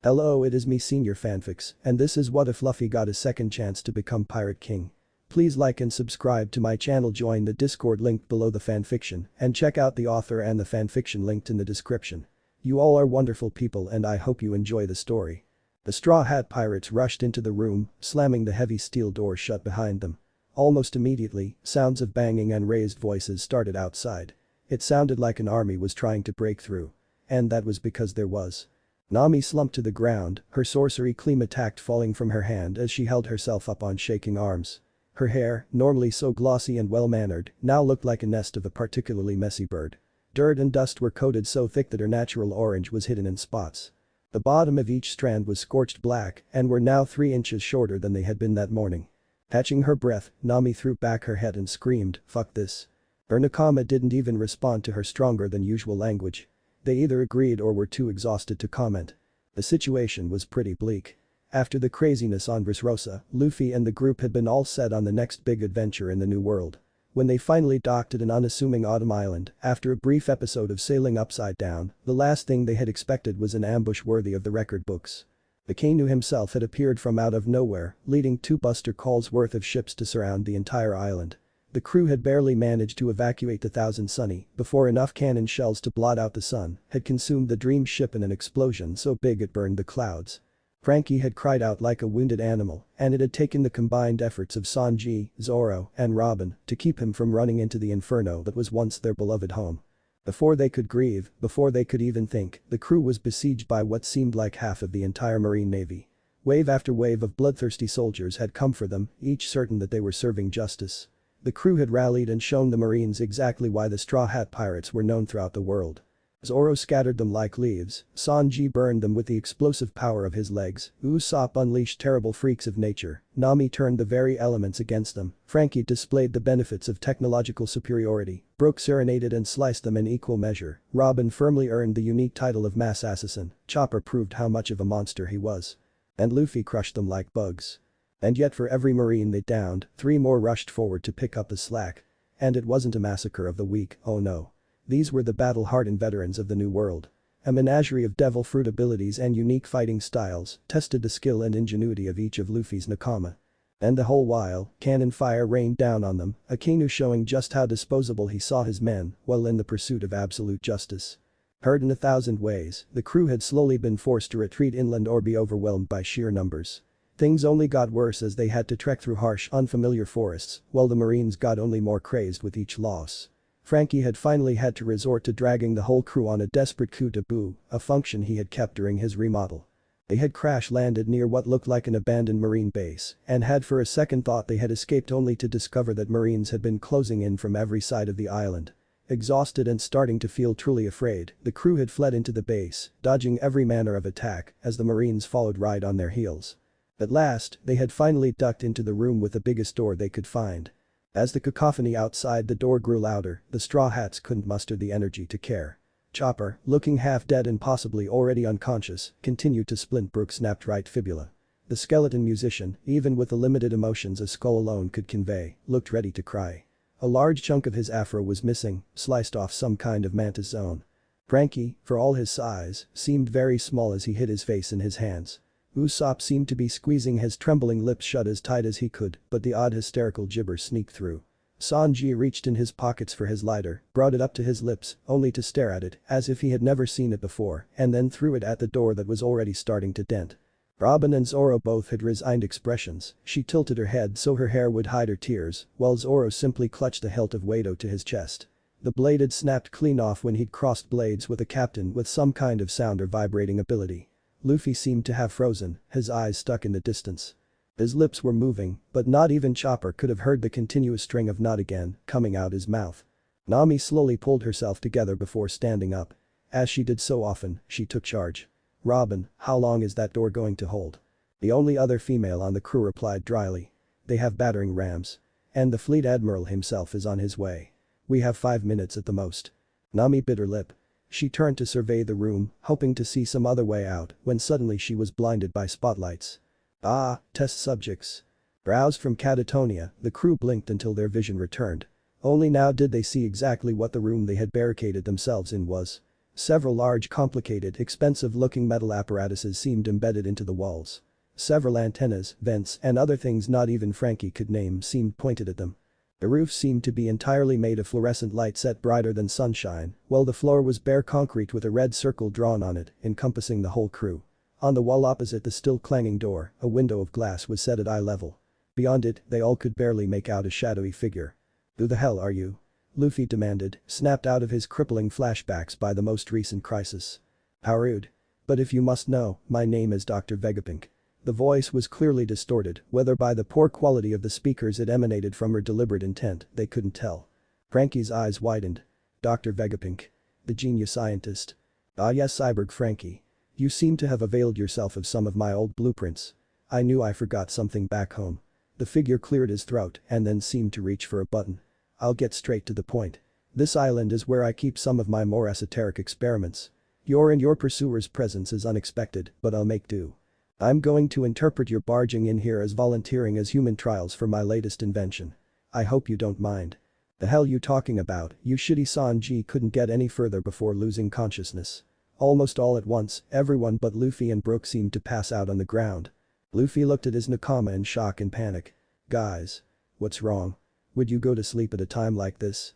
Hello, it is me Senior Fanfics, and this is what if Luffy got a second chance to become Pirate King. Please like and subscribe to my channel, join the Discord linked below the fanfiction, and check out the author and the fanfiction linked in the description. You all are wonderful people and I hope you enjoy the story. The Straw Hat Pirates rushed into the room, slamming the heavy steel door shut behind them. Almost immediately, sounds of banging and raised voices started outside. It sounded like an army was trying to break through. And that was because there was. Nami slumped to the ground, her sorcery Klimattact falling from her hand as she held herself up on shaking arms. Her hair, normally so glossy and well-mannered, now looked like a nest of a particularly messy bird. Dirt and dust were coated so thick that her natural orange was hidden in spots. The bottom of each strand was scorched black and were now 3 inches shorter than they had been that morning. Catching her breath, Nami threw back her head and screamed, "Fuck this." Her nakama didn't even respond to her stronger than usual language. They either agreed or were too exhausted to comment. The situation was pretty bleak. After the craziness on Dressrosa, Luffy and the group had been all set on the next big adventure in the New World. When they finally docked at an unassuming autumn island, after a brief episode of sailing upside down, the last thing they had expected was an ambush worthy of the record books. The Kainu himself had appeared from out of nowhere, leading 2 Buster Calls worth of ships to surround the entire island. The crew had barely managed to evacuate the Thousand Sunny before enough cannon shells to blot out the sun had consumed the Dream ship in an explosion so big it burned the clouds. Frankie had cried out like a wounded animal, and it had taken the combined efforts of Sanji, Zoro, and Robin to keep him from running into the inferno that was once their beloved home. Before they could grieve, before they could even think, the crew was besieged by what seemed like half of the entire Marine Navy. Wave after wave of bloodthirsty soldiers had come for them, each certain that they were serving justice. The crew had rallied and shown the Marines exactly why the Straw Hat Pirates were known throughout the world. Zoro scattered them like leaves, Sanji burned them with the explosive power of his legs, Usopp unleashed terrible freaks of nature, Nami turned the very elements against them, Frankie displayed the benefits of technological superiority, Brook serenaded and sliced them in equal measure, Robin firmly earned the unique title of mass assassin, Chopper proved how much of a monster he was. And Luffy crushed them like bugs. And yet for every Marine they downed, 3 more rushed forward to pick up the slack. And it wasn't a massacre of the weak, oh no. These were the battle-hardened veterans of the New World. A menagerie of devil fruit abilities and unique fighting styles tested the skill and ingenuity of each of Luffy's nakama. And the whole while, cannon fire rained down on them, Akainu showing just how disposable he saw his men while in the pursuit of absolute justice. Heard in 1,000 ways, the crew had slowly been forced to retreat inland or be overwhelmed by sheer numbers. Things only got worse as they had to trek through harsh, unfamiliar forests, while the Marines got only more crazed with each loss. Frankie had finally had to resort to dragging the whole crew on a desperate coup de bout, a function he had kept during his remodel. They had crash-landed near what looked like an abandoned Marine base, and had for a second thought they had escaped only to discover that Marines had been closing in from every side of the island. Exhausted and starting to feel truly afraid, the crew had fled into the base, dodging every manner of attack as the Marines followed right on their heels. At last, they had finally ducked into the room with the biggest door they could find. As the cacophony outside the door grew louder, the Straw Hats couldn't muster the energy to care. Chopper, looking half dead and possibly already unconscious, continued to splint Brook's snapped right fibula. The skeleton musician, even with the limited emotions a skull alone could convey, looked ready to cry. A large chunk of his afro was missing, sliced off some kind of mantis zone. Frankie, for all his size, seemed very small as he hid his face in his hands. Usopp seemed to be squeezing his trembling lips shut as tight as he could, but the odd hysterical gibber sneaked through. Sanji reached in his pockets for his lighter, brought it up to his lips, only to stare at it as if he had never seen it before, and then threw it at the door that was already starting to dent. Robin and Zoro both had resigned expressions, she tilted her head so her hair would hide her tears, while Zoro simply clutched the hilt of Wado to his chest. The blade had snapped clean off when he'd crossed blades with a captain with some kind of sound or vibrating ability. Luffy seemed to have frozen, his eyes stuck in the distance. His lips were moving, but not even Chopper could have heard the continuous string of "not again" coming out his mouth. Nami slowly pulled herself together before standing up. As she did so often, she took charge. "Robin, how long is that door going to hold?" The only other female on the crew replied dryly. "They have battering rams. And the fleet admiral himself is on his way. We have 5 minutes at the most." Nami bit her lip. She turned to survey the room, hoping to see some other way out, when suddenly she was blinded by spotlights. Ah, test subjects. Roused from catatonia, the crew blinked until their vision returned. Only now did they see exactly what the room they had barricaded themselves in was. Several large complicated expensive-looking metal apparatuses seemed embedded into the walls. Several antennas, vents and other things not even Frankie could name seemed pointed at them. The roof seemed to be entirely made of fluorescent light set brighter than sunshine, while the floor was bare concrete with a red circle drawn on it, encompassing the whole crew. On the wall opposite the still clanging door, a window of glass was set at eye level. Beyond it, they all could barely make out a shadowy figure. "Who the hell are you?" Luffy demanded, snapped out of his crippling flashbacks by the most recent crisis. "How rude. But if you must know, my name is Dr. Vegapunk." The voice was clearly distorted, whether by the poor quality of the speakers it emanated from or deliberate intent, they couldn't tell. Frankie's eyes widened. "Dr. Vegapunk. The genius scientist. Ah yes, Cyborg Frankie. You seem to have availed yourself of some of my old blueprints. I knew I forgot something back home." The figure cleared his throat and then seemed to reach for a button. "I'll get straight to the point. This island is where I keep some of my more esoteric experiments. Your and your pursuer's presence is unexpected, but I'll make do. I'm going to interpret your barging in here as volunteering as human trials for my latest invention. I hope you don't mind." "The hell you talking about, you shitty Sanji?" couldn't get any further before losing consciousness. Almost all at once, everyone but Luffy and Brook seemed to pass out on the ground. Luffy looked at his nakama in shock and panic. "Guys. What's wrong? Would you go to sleep at a time like this?"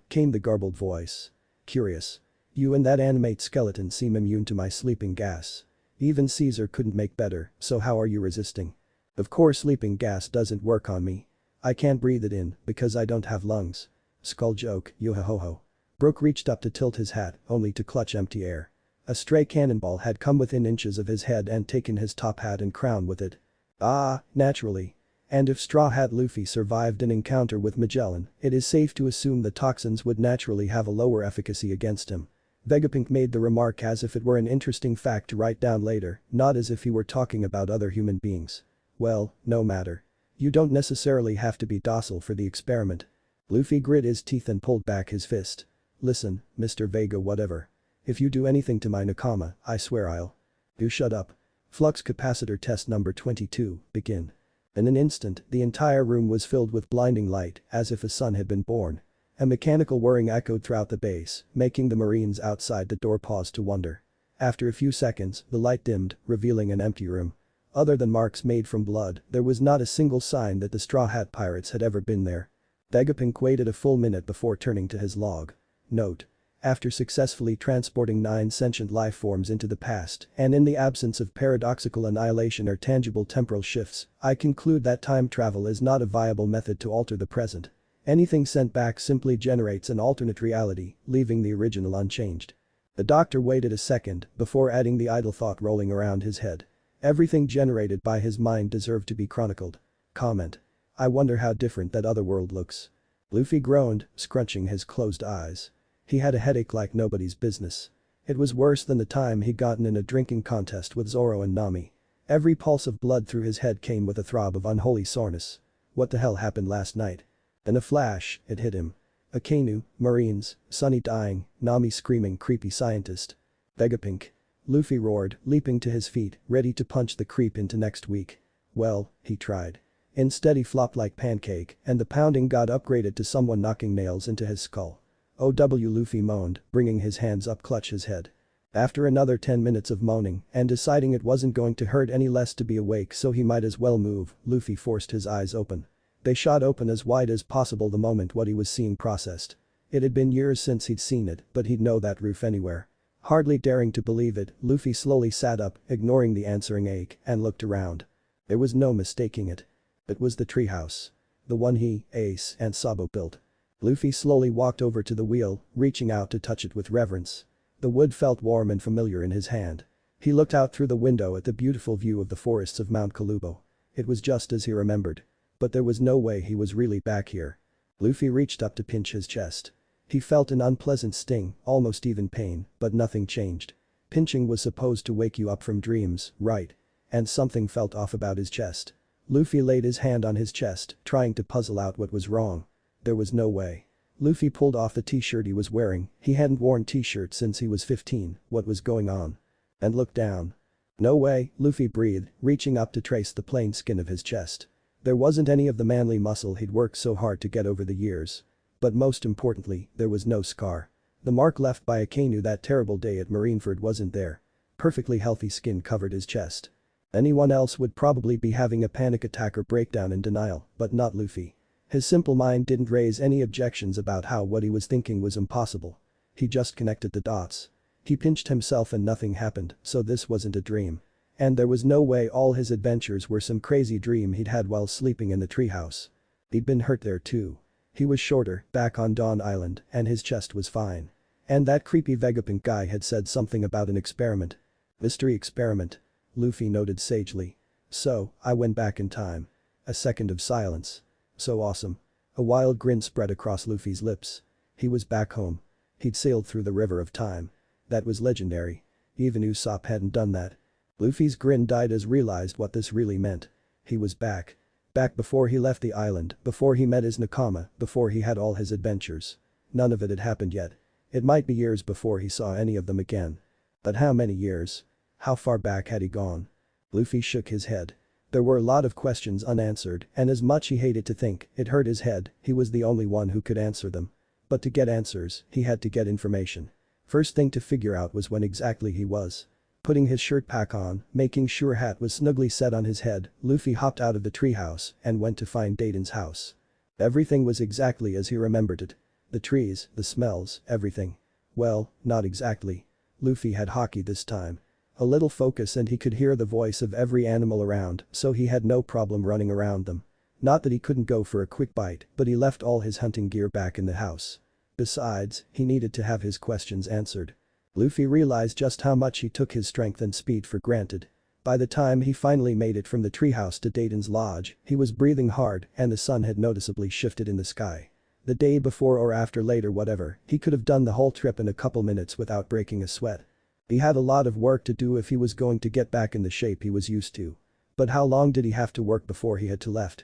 Came the garbled voice. "Curious. You and that animate skeleton seem immune to my sleeping gas. Even Caesar couldn't make better, so how are you resisting?" "Of course sleeping gas doesn't work on me. I can't breathe it in because I don't have lungs." Skull joke, yo-ho-ho-ho. Brook reached up to tilt his hat, only to clutch empty air. A stray cannonball had come within inches of his head and taken his top hat and crown with it. Ah, naturally. And if Straw Hat Luffy survived an encounter with Magellan, it is safe to assume the toxins would naturally have a lower efficacy against him. Vegapunk made the remark as if it were an interesting fact to write down later, not as if he were talking about other human beings. "Well, no matter. You don't necessarily have to be docile for the experiment." Luffy grit his teeth and pulled back his fist. "Listen, Mr. Vega whatever. If you do anything to my nakama, I swear I'll." "You shut up. Flux capacitor test number 22, begin." In an instant, the entire room was filled with blinding light, as if a sun had been born. A mechanical whirring echoed throughout the base, making the marines outside the door pause to wonder. After a few seconds, the light dimmed, revealing an empty room. Other than marks made from blood, there was not a single sign that the Straw Hat Pirates had ever been there. Vegapunk waited a full minute before turning to his log. Note. After successfully transporting 9 sentient life forms into the past, and in the absence of paradoxical annihilation or tangible temporal shifts, I conclude that time travel is not a viable method to alter the present. Anything sent back simply generates an alternate reality, leaving the original unchanged. The doctor waited a second before adding the idle thought rolling around his head. Everything generated by his mind deserved to be chronicled. Comment. I wonder how different that other world looks. Luffy groaned, scrunching his closed eyes. He had a headache like nobody's business. It was worse than the time he'd gotten in a drinking contest with Zoro and Nami. Every pulse of blood through his head came with a throb of unholy soreness. What the hell happened last night? In a flash, it hit him. Akainu, Marines, Sunny dying, Nami screaming creepy scientist. Vegapunk. Luffy roared, leaping to his feet, ready to punch the creep into next week. Well, he tried. Instead he flopped like pancake, and the pounding got upgraded to someone knocking nails into his skull. "OW," Luffy moaned, bringing his hands up clutch his head. After another 10 minutes of moaning and deciding it wasn't going to hurt any less to be awake so he might as well move, Luffy forced his eyes open. They shot open as wide as possible the moment what he was seeing processed. It had been years since he'd seen it, but he'd know that roof anywhere. Hardly daring to believe it, Luffy slowly sat up, ignoring the answering ache, and looked around. There was no mistaking it. It was the treehouse. The one he, Ace, and Sabo built. Luffy slowly walked over to the wheel, reaching out to touch it with reverence. The wood felt warm and familiar in his hand. He looked out through the window at the beautiful view of the forests of Mount Kalubo. It was just as he remembered. But there was no way he was really back here. Luffy reached up to pinch his chest. He felt an unpleasant sting, almost even pain, but nothing changed. Pinching was supposed to wake you up from dreams, right? And something felt off about his chest. Luffy laid his hand on his chest, trying to puzzle out what was wrong. There was no way. Luffy pulled off the t-shirt he was wearing, he hadn't worn t-shirts since he was 15, what was going on? And looked down. No way, Luffy breathed, reaching up to trace the plain skin of his chest. There wasn't any of the manly muscle he'd worked so hard to get over the years. But most importantly, there was no scar. The mark left by Akainu that terrible day at Marineford wasn't there. Perfectly healthy skin covered his chest. Anyone else would probably be having a panic attack or breakdown in denial, but not Luffy. His simple mind didn't raise any objections about how what he was thinking was impossible. He just connected the dots. He pinched himself and nothing happened, so this wasn't a dream. And there was no way all his adventures were some crazy dream he'd had while sleeping in the treehouse. He'd been hurt there too. He was shorter, back on Dawn Island, and his chest was fine. And that creepy Vegapunk guy had said something about an experiment. Mystery experiment. Luffy noted sagely. So, I went back in time. A second of silence. So awesome. A wild grin spread across Luffy's lips. He was back home. He'd sailed through the river of time. That was legendary. Even Usopp hadn't done that. Luffy's grin died as realized what this really meant. He was back. Back before he left the island, before he met his nakama, before he had all his adventures. None of it had happened yet. It might be years before he saw any of them again. But how many years? How far back had he gone? Luffy shook his head. There were a lot of questions unanswered, and as much he hated to think, it hurt his head, he was the only one who could answer them. But to get answers, he had to get information. First thing to figure out was when exactly he was. Putting his shirt pack on, making sure hat was snugly set on his head, Luffy hopped out of the treehouse and went to find Dayton's house. Everything was exactly as he remembered it. The trees, the smells, everything. Well, not exactly. Luffy had hockey this time. A little focus and he could hear the voice of every animal around, so he had no problem running around them. Not that he couldn't go for a quick bite, but he left all his hunting gear back in the house. Besides, he needed to have his questions answered. Luffy realized just how much he took his strength and speed for granted. By the time he finally made it from the treehouse to Dayton's lodge, he was breathing hard and the sun had noticeably shifted in the sky. The day before or after later whatever, he could have done the whole trip in a couple minutes without breaking a sweat. He had a lot of work to do if he was going to get back in the shape he was used to. But how long did he have to work before he had to left?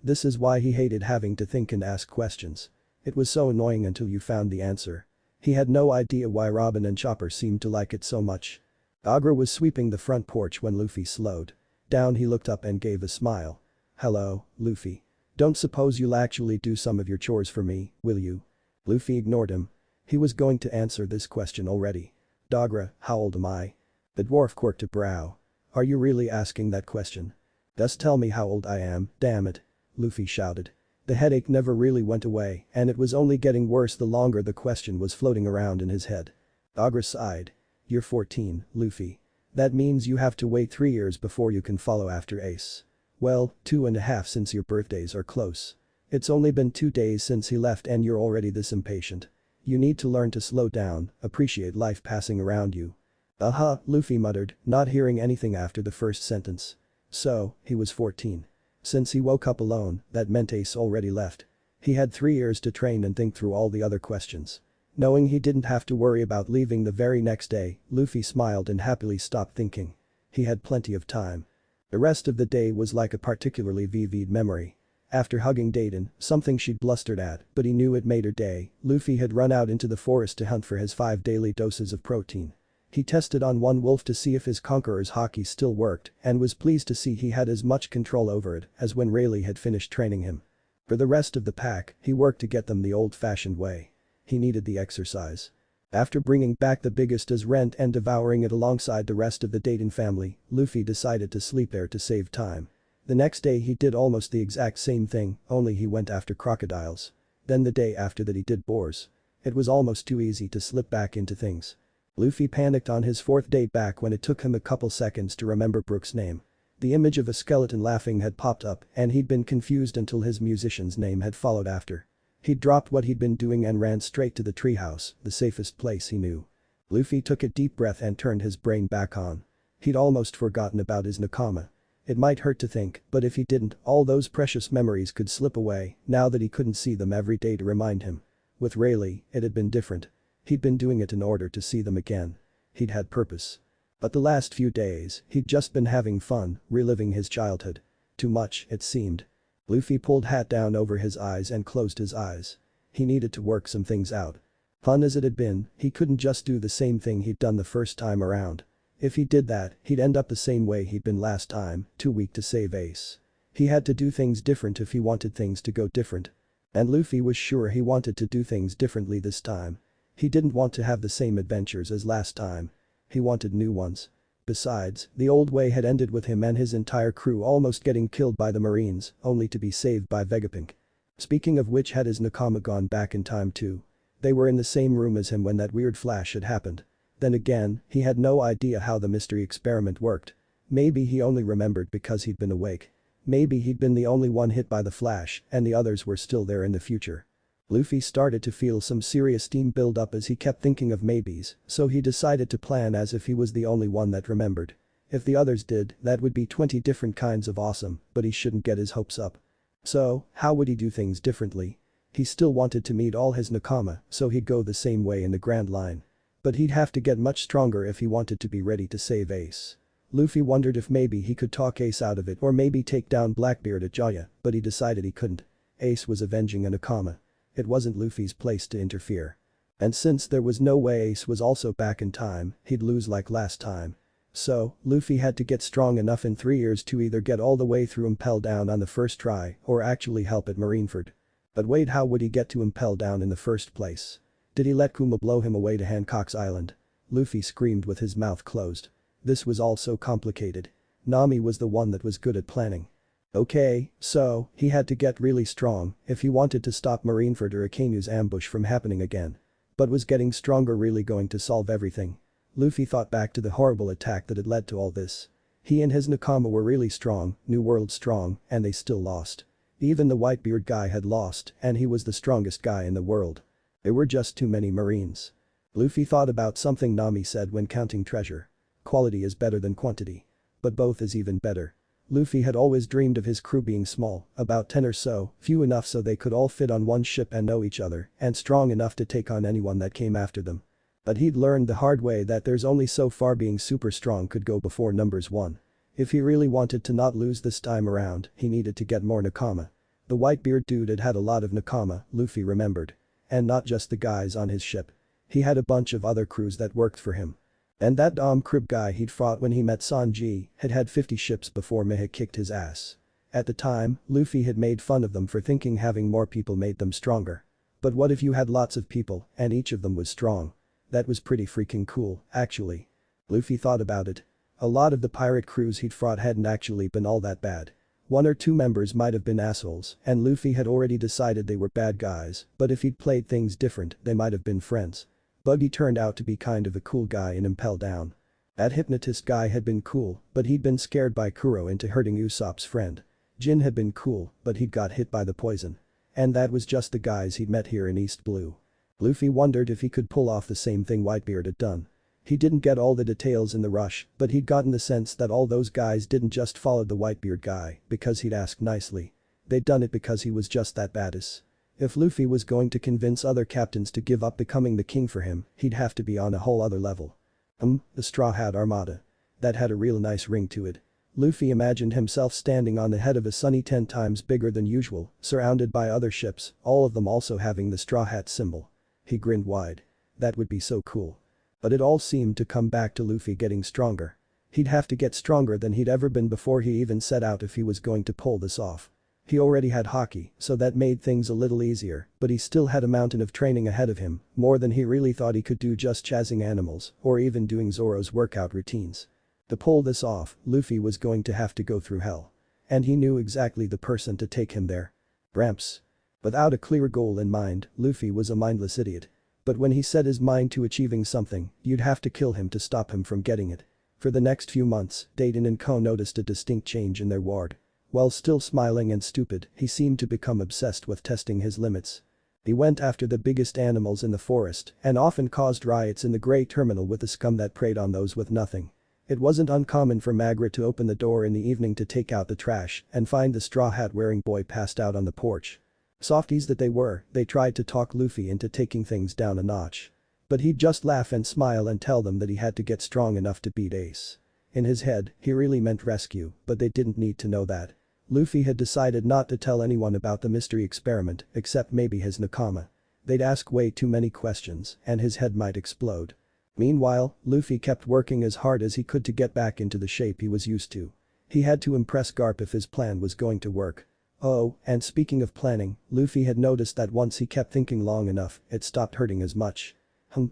This is why he hated having to think and ask questions. It was so annoying until you found the answer. He had no idea why Robin and Chopper seemed to like it so much. Agra was sweeping the front porch when Luffy slowed down. He looked up and gave a smile. Hello, Luffy. Don't suppose you'll actually do some of your chores for me, will you? Luffy ignored him. He was going to answer this question already. Dagra, how old am I? The dwarf quirked a brow. Are you really asking that question? Just tell me how old I am, damn it. Luffy shouted. The headache never really went away and it was only getting worse the longer the question was floating around in his head. Agra sighed. You're 14, Luffy. That means you have to wait 3 years before you can follow after Ace. Well, 2.5 since your birthdays are close. It's only been 2 days since he left and you're already this impatient. You need to learn to slow down, appreciate life passing around you. Luffy muttered, not hearing anything after the first sentence. So, he was 14. Since he woke up alone, that meant Ace already left. He had 3 years to train and think through all the other questions. Knowing he didn't have to worry about leaving the very next day, Luffy smiled and happily stopped thinking. He had plenty of time. The rest of the day was like a particularly vivid memory. After hugging Dayton, something she'd blustered at, but he knew it made her day, Luffy had run out into the forest to hunt for his 5 daily doses of protein. He tested on one wolf to see if his conqueror's hockey still worked and was pleased to see he had as much control over it as when Rayleigh had finished training him. For the rest of the pack, he worked to get them the old-fashioned way. He needed the exercise. After bringing back the biggest as rent and devouring it alongside the rest of the Dayton family, Luffy decided to sleep there to save time. The next day he did almost the exact same thing, only he went after crocodiles. Then the day after that he did boars. It was almost too easy to slip back into things. Luffy panicked on his 4th day back when it took him a couple seconds to remember Brook's name. The image of a skeleton laughing had popped up and he'd been confused until his musician's name had followed after. He'd dropped what he'd been doing and ran straight to the treehouse, the safest place he knew. Luffy took a deep breath and turned his brain back on. He'd almost forgotten about his nakama. It might hurt to think, but if he didn't, all those precious memories could slip away now that he couldn't see them every day to remind him. With Rayleigh, it had been different. He'd been doing it in order to see them again. He'd had purpose. But the last few days, he'd just been having fun, reliving his childhood. Too much, it seemed. Luffy pulled hat down over his eyes and closed his eyes. He needed to work some things out. Fun as it had been, he couldn't just do the same thing he'd done the first time around. If he did that, he'd end up the same way he'd been last time, too weak to save Ace. He had to do things different if he wanted things to go different. And Luffy was sure he wanted to do things differently this time. He didn't want to have the same adventures as last time. He wanted new ones. Besides, the old way had ended with him and his entire crew almost getting killed by the Marines, only to be saved by Vegapunk. Speaking of which, had his nakama gone back in time too? They were in the same room as him when that weird flash had happened. Then again, he had no idea how the mystery experiment worked. Maybe he only remembered because he'd been awake. Maybe he'd been the only one hit by the flash and the others were still there in the future. Luffy started to feel some serious steam build up as he kept thinking of maybes, so he decided to plan as if he was the only one that remembered. If the others did, that would be 20 different kinds of awesome, but he shouldn't get his hopes up. So, how would he do things differently? He still wanted to meet all his nakama, so he'd go the same way in the Grand Line. But he'd have to get much stronger if he wanted to be ready to save Ace. Luffy wondered if maybe he could talk Ace out of it or maybe take down Blackbeard at Jaya, but he decided he couldn't. Ace was avenging a nakama. It wasn't Luffy's place to interfere. And since there was no way Ace was also back in time, he'd lose like last time. So, Luffy had to get strong enough in 3 years to either get all the way through Impel Down on the first try or actually help at Marineford. But wait, how would he get to Impel Down in the first place? Did he let Kuma blow him away to Hancock's Island? Luffy screamed with his mouth closed. This was all so complicated. Nami was the one that was good at planning. Okay, so, he had to get really strong if he wanted to stop Marineford or Akanu's ambush from happening again. But was getting stronger really going to solve everything? Luffy thought back to the horrible attack that had led to all this. He and his nakama were really strong, New World strong, and they still lost. Even the Whitebeard guy had lost, and he was the strongest guy in the world. There were just too many Marines. Luffy thought about something Nami said when counting treasure. Quality is better than quantity. But both is even better. Luffy had always dreamed of his crew being small, about 10 or so, few enough so they could all fit on one ship and know each other, and strong enough to take on anyone that came after them. But he'd learned the hard way that there's only so far being super strong could go before numbers 1. If he really wanted to not lose this time around, he needed to get more nakama. The Whitebeard dude had had a lot of nakama, Luffy remembered. And not just the guys on his ship. He had a bunch of other crews that worked for him. And that Dom Krieg guy he'd fought when he met Sanji had had 50 ships before Mihawk kicked his ass. At the time, Luffy had made fun of them for thinking having more people made them stronger. But what if you had lots of people and each of them was strong? That was pretty freaking cool, actually. Luffy thought about it. A lot of the pirate crews he'd fought hadn't actually been all that bad. 1 or 2 members might have been assholes, and Luffy had already decided they were bad guys, but if he'd played things different, they might have been friends. Buggy turned out to be kind of a cool guy in Impel Down. That hypnotist guy had been cool, but he'd been scared by Kuro into hurting Usopp's friend. Jin had been cool, but he'd got hit by the poison. And that was just the guys he'd met here in East Blue. Luffy wondered if he could pull off the same thing Whitebeard had done. He didn't get all the details in the rush, but he'd gotten the sense that all those guys didn't just follow the Whitebeard guy because he'd asked nicely. They'd done it because he was just that badass. If Luffy was going to convince other captains to give up becoming the king for him, he'd have to be on a whole other level. The Straw Hat Armada. That had a real nice ring to it. Luffy imagined himself standing on the head of a sunny 10 times bigger than usual, surrounded by other ships, all of them also having the Straw Hat symbol. He grinned wide. That would be so cool. But it all seemed to come back to Luffy getting stronger. He'd have to get stronger than he'd ever been before he even set out if he was going to pull this off. He already had hockey, so that made things a little easier, but he still had a mountain of training ahead of him, more than he really thought he could do just chasing animals or even doing Zoro's workout routines. To pull this off, Luffy was going to have to go through hell. And he knew exactly the person to take him there. Gramps. Without a clear goal in mind, Luffy was a mindless idiot. But when he set his mind to achieving something, you'd have to kill him to stop him from getting it. For the next few months, Dayton and Ko noticed a distinct change in their ward. While still smiling and stupid, he seemed to become obsessed with testing his limits. He went after the biggest animals in the forest and often caused riots in the Grey Terminal with the scum that preyed on those with nothing. It wasn't uncommon for Magra to open the door in the evening to take out the trash and find the straw hat wearing boy passed out on the porch. Softies that they were, they tried to talk Luffy into taking things down a notch. But he'd just laugh and smile and tell them that he had to get strong enough to beat Ace. In his head, he really meant rescue, but they didn't need to know that. Luffy had decided not to tell anyone about the mystery experiment except maybe his nakama. They'd ask way too many questions and his head might explode. Meanwhile, Luffy kept working as hard as he could to get back into the shape he was used to. He had to impress Garp if his plan was going to work. Oh, and speaking of planning, Luffy had noticed that once he kept thinking long enough, it stopped hurting as much.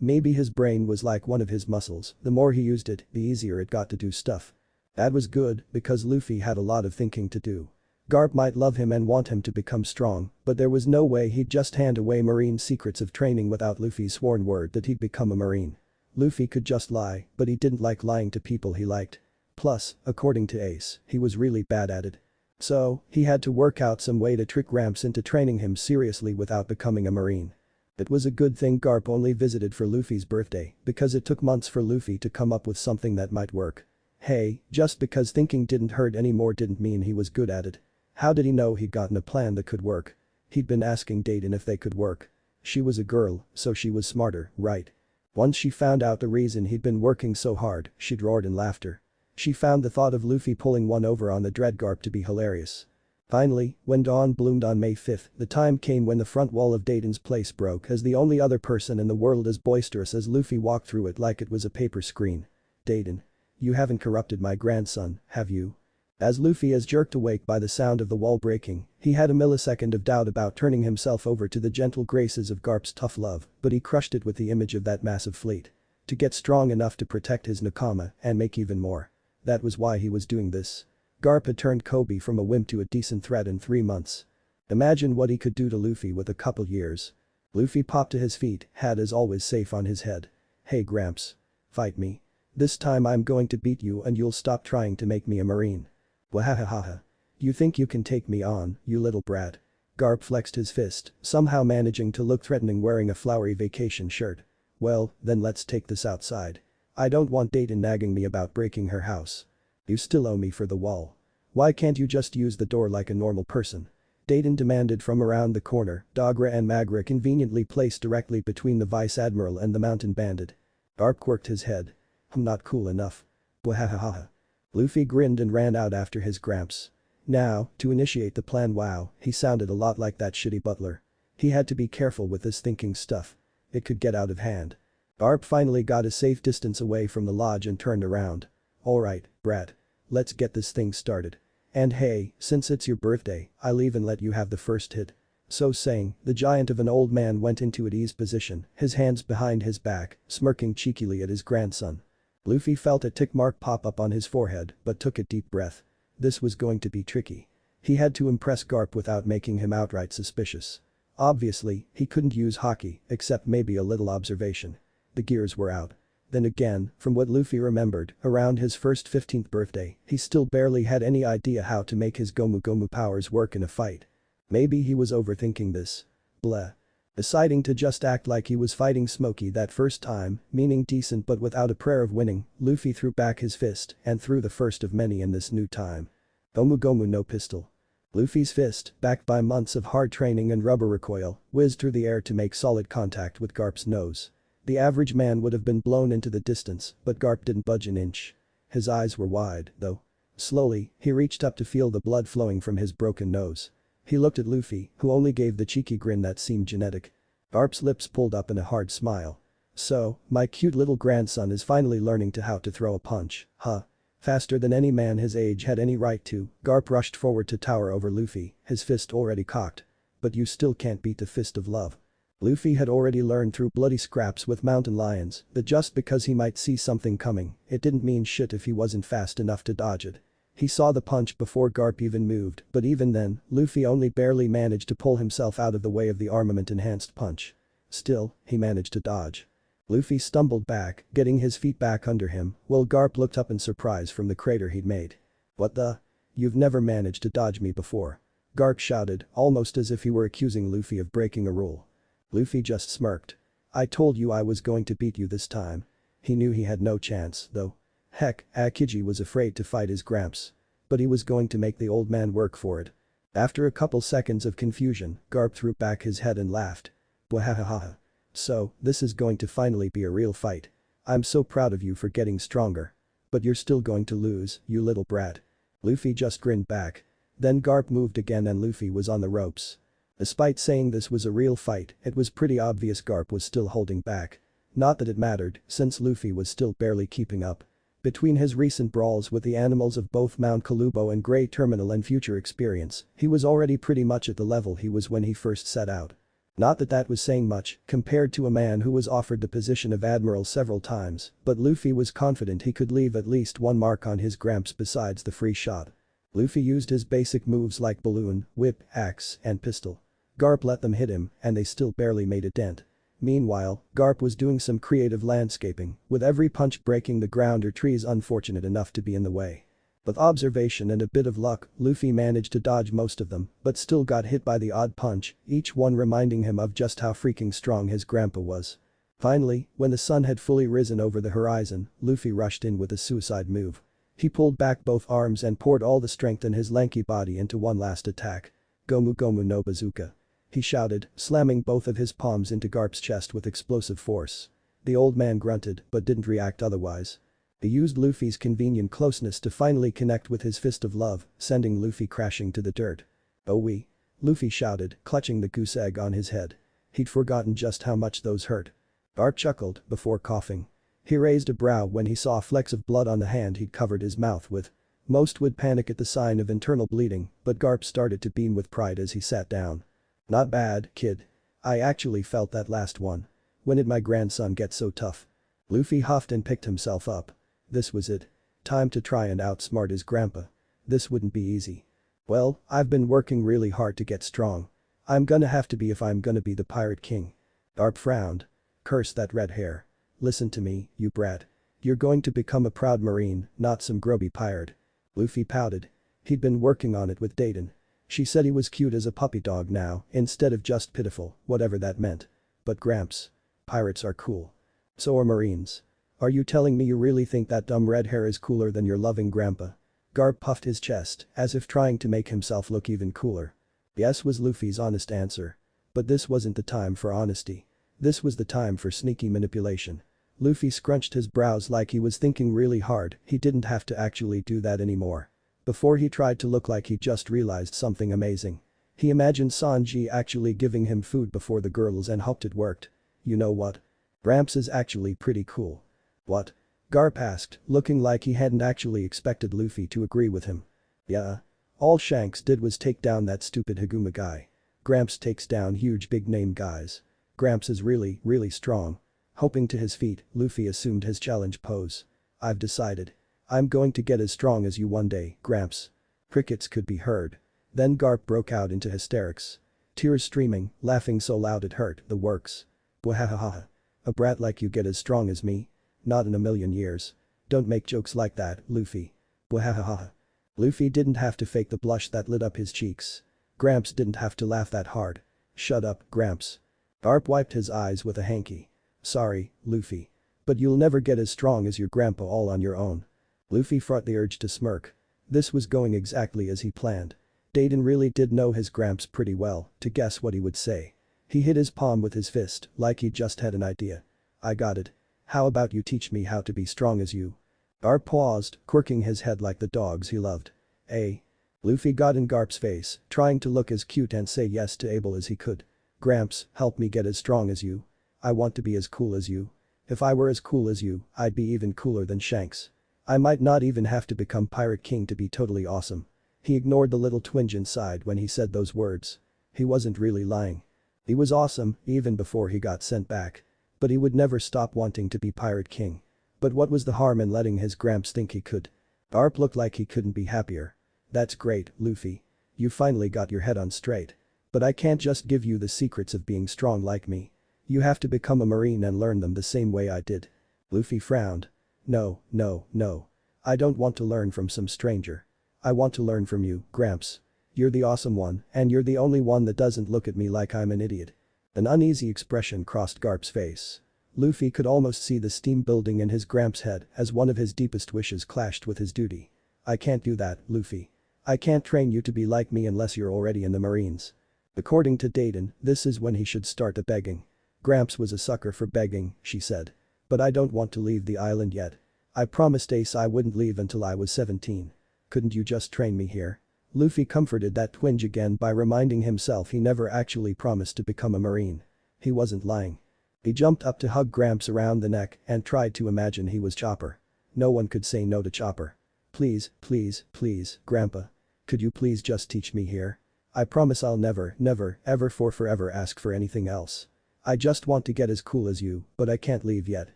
Maybe his brain was like one of his muscles, the more he used it, the easier it got to do stuff. That was good, because Luffy had a lot of thinking to do. Garp might love him and want him to become strong, but there was no way he'd just hand away marine secrets of training without Luffy's sworn word that he'd become a marine. Luffy could just lie, but he didn't like lying to people he liked. Plus, according to Ace, he was really bad at it. So, he had to work out some way to trick Gramps into training him seriously without becoming a marine. It was a good thing Garp only visited for Luffy's birthday, because it took months for Luffy to come up with something that might work. Hey, just because thinking didn't hurt anymore didn't mean he was good at it. How did he know he'd gotten a plan that could work? He'd been asking Dayton if they could work. She was a girl, so she was smarter, right? Once she found out the reason he'd been working so hard, she'd roared in laughter. She found the thought of Luffy pulling one over on the dread Garp to be hilarious. Finally, when dawn bloomed on May 5th, the time came when the front wall of Dayton's place broke as the only other person in the world as boisterous as Luffy walked through it like it was a paper screen. Dayton. You haven't corrupted my grandson, have you? As Luffy is jerked awake by the sound of the wall breaking, he had a millisecond of doubt about turning himself over to the gentle graces of Garp's tough love, but he crushed it with the image of that massive fleet. To get strong enough to protect his nakama and make even more. That was why he was doing this. Garp had turned Kobe from a wimp to a decent threat in 3 months. Imagine what he could do to Luffy with a couple years. Luffy popped to his feet, hat as always safe on his head. Hey Gramps. Fight me. This time I'm going to beat you and you'll stop trying to make me a marine. Wahahaha. You think you can take me on, you little brat? Garp flexed his fist, somehow managing to look threatening wearing a flowery vacation shirt. Well, then let's take this outside. I don't want Dayton nagging me about breaking her house. You still owe me for the wall. Why can't you just use the door like a normal person? Dayton demanded from around the corner, Dogra and Magra conveniently placed directly between the Vice Admiral and the mountain bandit. Garp quirked his head. I'm not cool enough. Wahahaha. Luffy grinned and ran out after his Gramps. Now, to initiate the plan. Wow, he sounded a lot like that shitty Butler. He had to be careful with this thinking stuff. It could get out of hand. Garp finally got a safe distance away from the lodge and turned around. Alright, brat. Let's get this thing started. And hey, since it's your birthday, I'll even let you have the first hit. So saying, the giant of an old man went into at ease position, his hands behind his back, smirking cheekily at his grandson. Luffy felt a tick mark pop up on his forehead, but took a deep breath. This was going to be tricky. He had to impress Garp without making him outright suspicious. Obviously, he couldn't use hockey, except maybe a little observation. The gears were out. Then again, from what Luffy remembered, around his first 15th birthday, he still barely had any idea how to make his Gomu Gomu powers work in a fight. Maybe he was overthinking this. Blah. Deciding to just act like he was fighting Smokey that first time, meaning decent but without a prayer of winning, Luffy threw back his fist and threw the first of many in this new time. Gomu Gomu no pistol. Luffy's fist, backed by months of hard training and rubber recoil, whizzed through the air to make solid contact with Garp's nose. The average man would have been blown into the distance, but Garp didn't budge an inch. His eyes were wide, though. Slowly, he reached up to feel the blood flowing from his broken nose. He looked at Luffy, who only gave the cheeky grin that seemed genetic. Garp's lips pulled up in a hard smile. So, my cute little grandson is finally learning how to throw a punch, huh? Faster than any man his age had any right to, Garp rushed forward to tower over Luffy, his fist already cocked. But you still can't beat the fist of love. Luffy had already learned through bloody scraps with mountain lions that just because he might see something coming, it didn't mean shit if he wasn't fast enough to dodge it. He saw the punch before Garp even moved, but even then, Luffy only barely managed to pull himself out of the way of the armament-enhanced punch. Still, he managed to dodge. Luffy stumbled back, getting his feet back under him, while Garp looked up in surprise from the crater he'd made. What the? You've never managed to dodge me before. Garp shouted, almost as if he were accusing Luffy of breaking a rule. Luffy just smirked. I told you I was going to beat you this time. He knew he had no chance, though. Heck, Akiji was afraid to fight his Gramps. But he was going to make the old man work for it. After a couple seconds of confusion, Garp threw back his head and laughed. Wahahaha. So, this is going to finally be a real fight. I'm so proud of you for getting stronger. But you're still going to lose, you little brat. Luffy just grinned back. Then Garp moved again and Luffy was on the ropes. Despite saying this was a real fight, it was pretty obvious Garp was still holding back. Not that it mattered, since Luffy was still barely keeping up. Between his recent brawls with the animals of both Mount Kalubo and Grey Terminal and future experience, he was already pretty much at the level he was when he first set out. Not that that was saying much, compared to a man who was offered the position of admiral several times, but Luffy was confident he could leave at least one mark on his Gramps besides the free shot. Luffy used his basic moves like balloon, whip, axe, and pistol. Garp let them hit him, and they still barely made a dent. Meanwhile, Garp was doing some creative landscaping, with every punch breaking the ground or trees unfortunate enough to be in the way. With observation and a bit of luck, Luffy managed to dodge most of them, but still got hit by the odd punch, each one reminding him of just how freaking strong his grandpa was. Finally, when the sun had fully risen over the horizon, Luffy rushed in with a suicide move. He pulled back both arms and poured all the strength in his lanky body into one last attack. Gomu Gomu no Bazooka. He shouted, slamming both of his palms into Garp's chest with explosive force. The old man grunted, but didn't react otherwise. He used Luffy's convenient closeness to finally connect with his fist of love, sending Luffy crashing to the dirt. "Oh wee." Luffy shouted, clutching the goose egg on his head. He'd forgotten just how much those hurt. Garp chuckled, before coughing. He raised a brow when he saw flecks of blood on the hand he'd covered his mouth with. Most would panic at the sign of internal bleeding, but Garp started to beam with pride as he sat down. "Not bad, kid. I actually felt that last one. When did my grandson get so tough?" Luffy huffed and picked himself up. This was it. Time to try and outsmart his grandpa. This wouldn't be easy. "Well, I've been working really hard to get strong. I'm gonna have to be if I'm gonna be the Pirate King." Garp frowned. "Curse that red hair. Listen to me, you brat. You're going to become a proud marine, not some grubby pirate." Luffy pouted. He'd been working on it with Dayton. She said he was cute as a puppy dog now, instead of just pitiful, whatever that meant. But Gramps. Pirates are cool. So are Marines. "Are you telling me you really think that dumb red hair is cooler than your loving grandpa?" Garp puffed his chest, as if trying to make himself look even cooler. "Yes," was Luffy's honest answer. But this wasn't the time for honesty. This was the time for sneaky manipulation. Luffy scrunched his brows like he was thinking really hard, he didn't have to actually do that anymore. Before he tried to look like he just realized something amazing. He imagined Sanji actually giving him food before the girls and hoped it worked. "You know what? Gramps is actually pretty cool." "What?" Garp asked, looking like he hadn't actually expected Luffy to agree with him. "Yeah. All Shanks did was take down that stupid Haguma guy. Gramps takes down huge big name guys. Gramps is really, really strong." Hopping to his feet, Luffy assumed his challenge pose. "I've decided. I'm going to get as strong as you one day, Gramps." Crickets could be heard. Then Garp broke out into hysterics. Tears streaming, laughing so loud it hurt the works. "Bwahahaha. A brat like you get as strong as me? Not in a million years. Don't make jokes like that, Luffy." Bwahahaha. Luffy didn't have to fake the blush that lit up his cheeks. Gramps didn't have to laugh that hard. "Shut up, Gramps." Garp wiped his eyes with a hanky. "Sorry, Luffy. But you'll never get as strong as your grandpa all on your own." Luffy fought the urge to smirk. This was going exactly as he planned. Dayton really did know his Gramps pretty well, to guess what he would say. He hit his palm with his fist, like he just had an idea. "I got it. How about you teach me how to be strong as you?" Garp paused, quirking his head like the dogs he loved. "Eh?" Luffy got in Garp's face, trying to look as cute and say yes to able as he could. "Gramps, help me get as strong as you. I want to be as cool as you. If I were as cool as you, I'd be even cooler than Shanks. I might not even have to become Pirate King to be totally awesome." He ignored the little twinge inside when he said those words. He wasn't really lying. He was awesome, even before he got sent back. But he would never stop wanting to be Pirate King. But what was the harm in letting his Gramps think he could? Garp looked like he couldn't be happier. "That's great, Luffy. You finally got your head on straight. But I can't just give you the secrets of being strong like me. You have to become a marine and learn them the same way I did." Luffy frowned. "No, no, no. I don't want to learn from some stranger. I want to learn from you, Gramps. You're the awesome one, and you're the only one that doesn't look at me like I'm an idiot." An uneasy expression crossed Garp's face. Luffy could almost see the steam building in his Gramps' head as one of his deepest wishes clashed with his duty. "I can't do that, Luffy. I can't train you to be like me unless you're already in the Marines." According to Dayton, this is when he should start the begging. "Gramps was a sucker for begging," she said. "But I don't want to leave the island yet. I promised Ace I wouldn't leave until I was 17. Couldn't you just train me here?" Luffy comforted that twinge again by reminding himself he never actually promised to become a Marine. He wasn't lying. He jumped up to hug Gramps around the neck and tried to imagine he was Chopper. No one could say no to Chopper. "Please, please, please, Grandpa. Could you please just teach me here? I promise I'll never, never, ever for forever ask for anything else. I just want to get as cool as you, but I can't leave yet.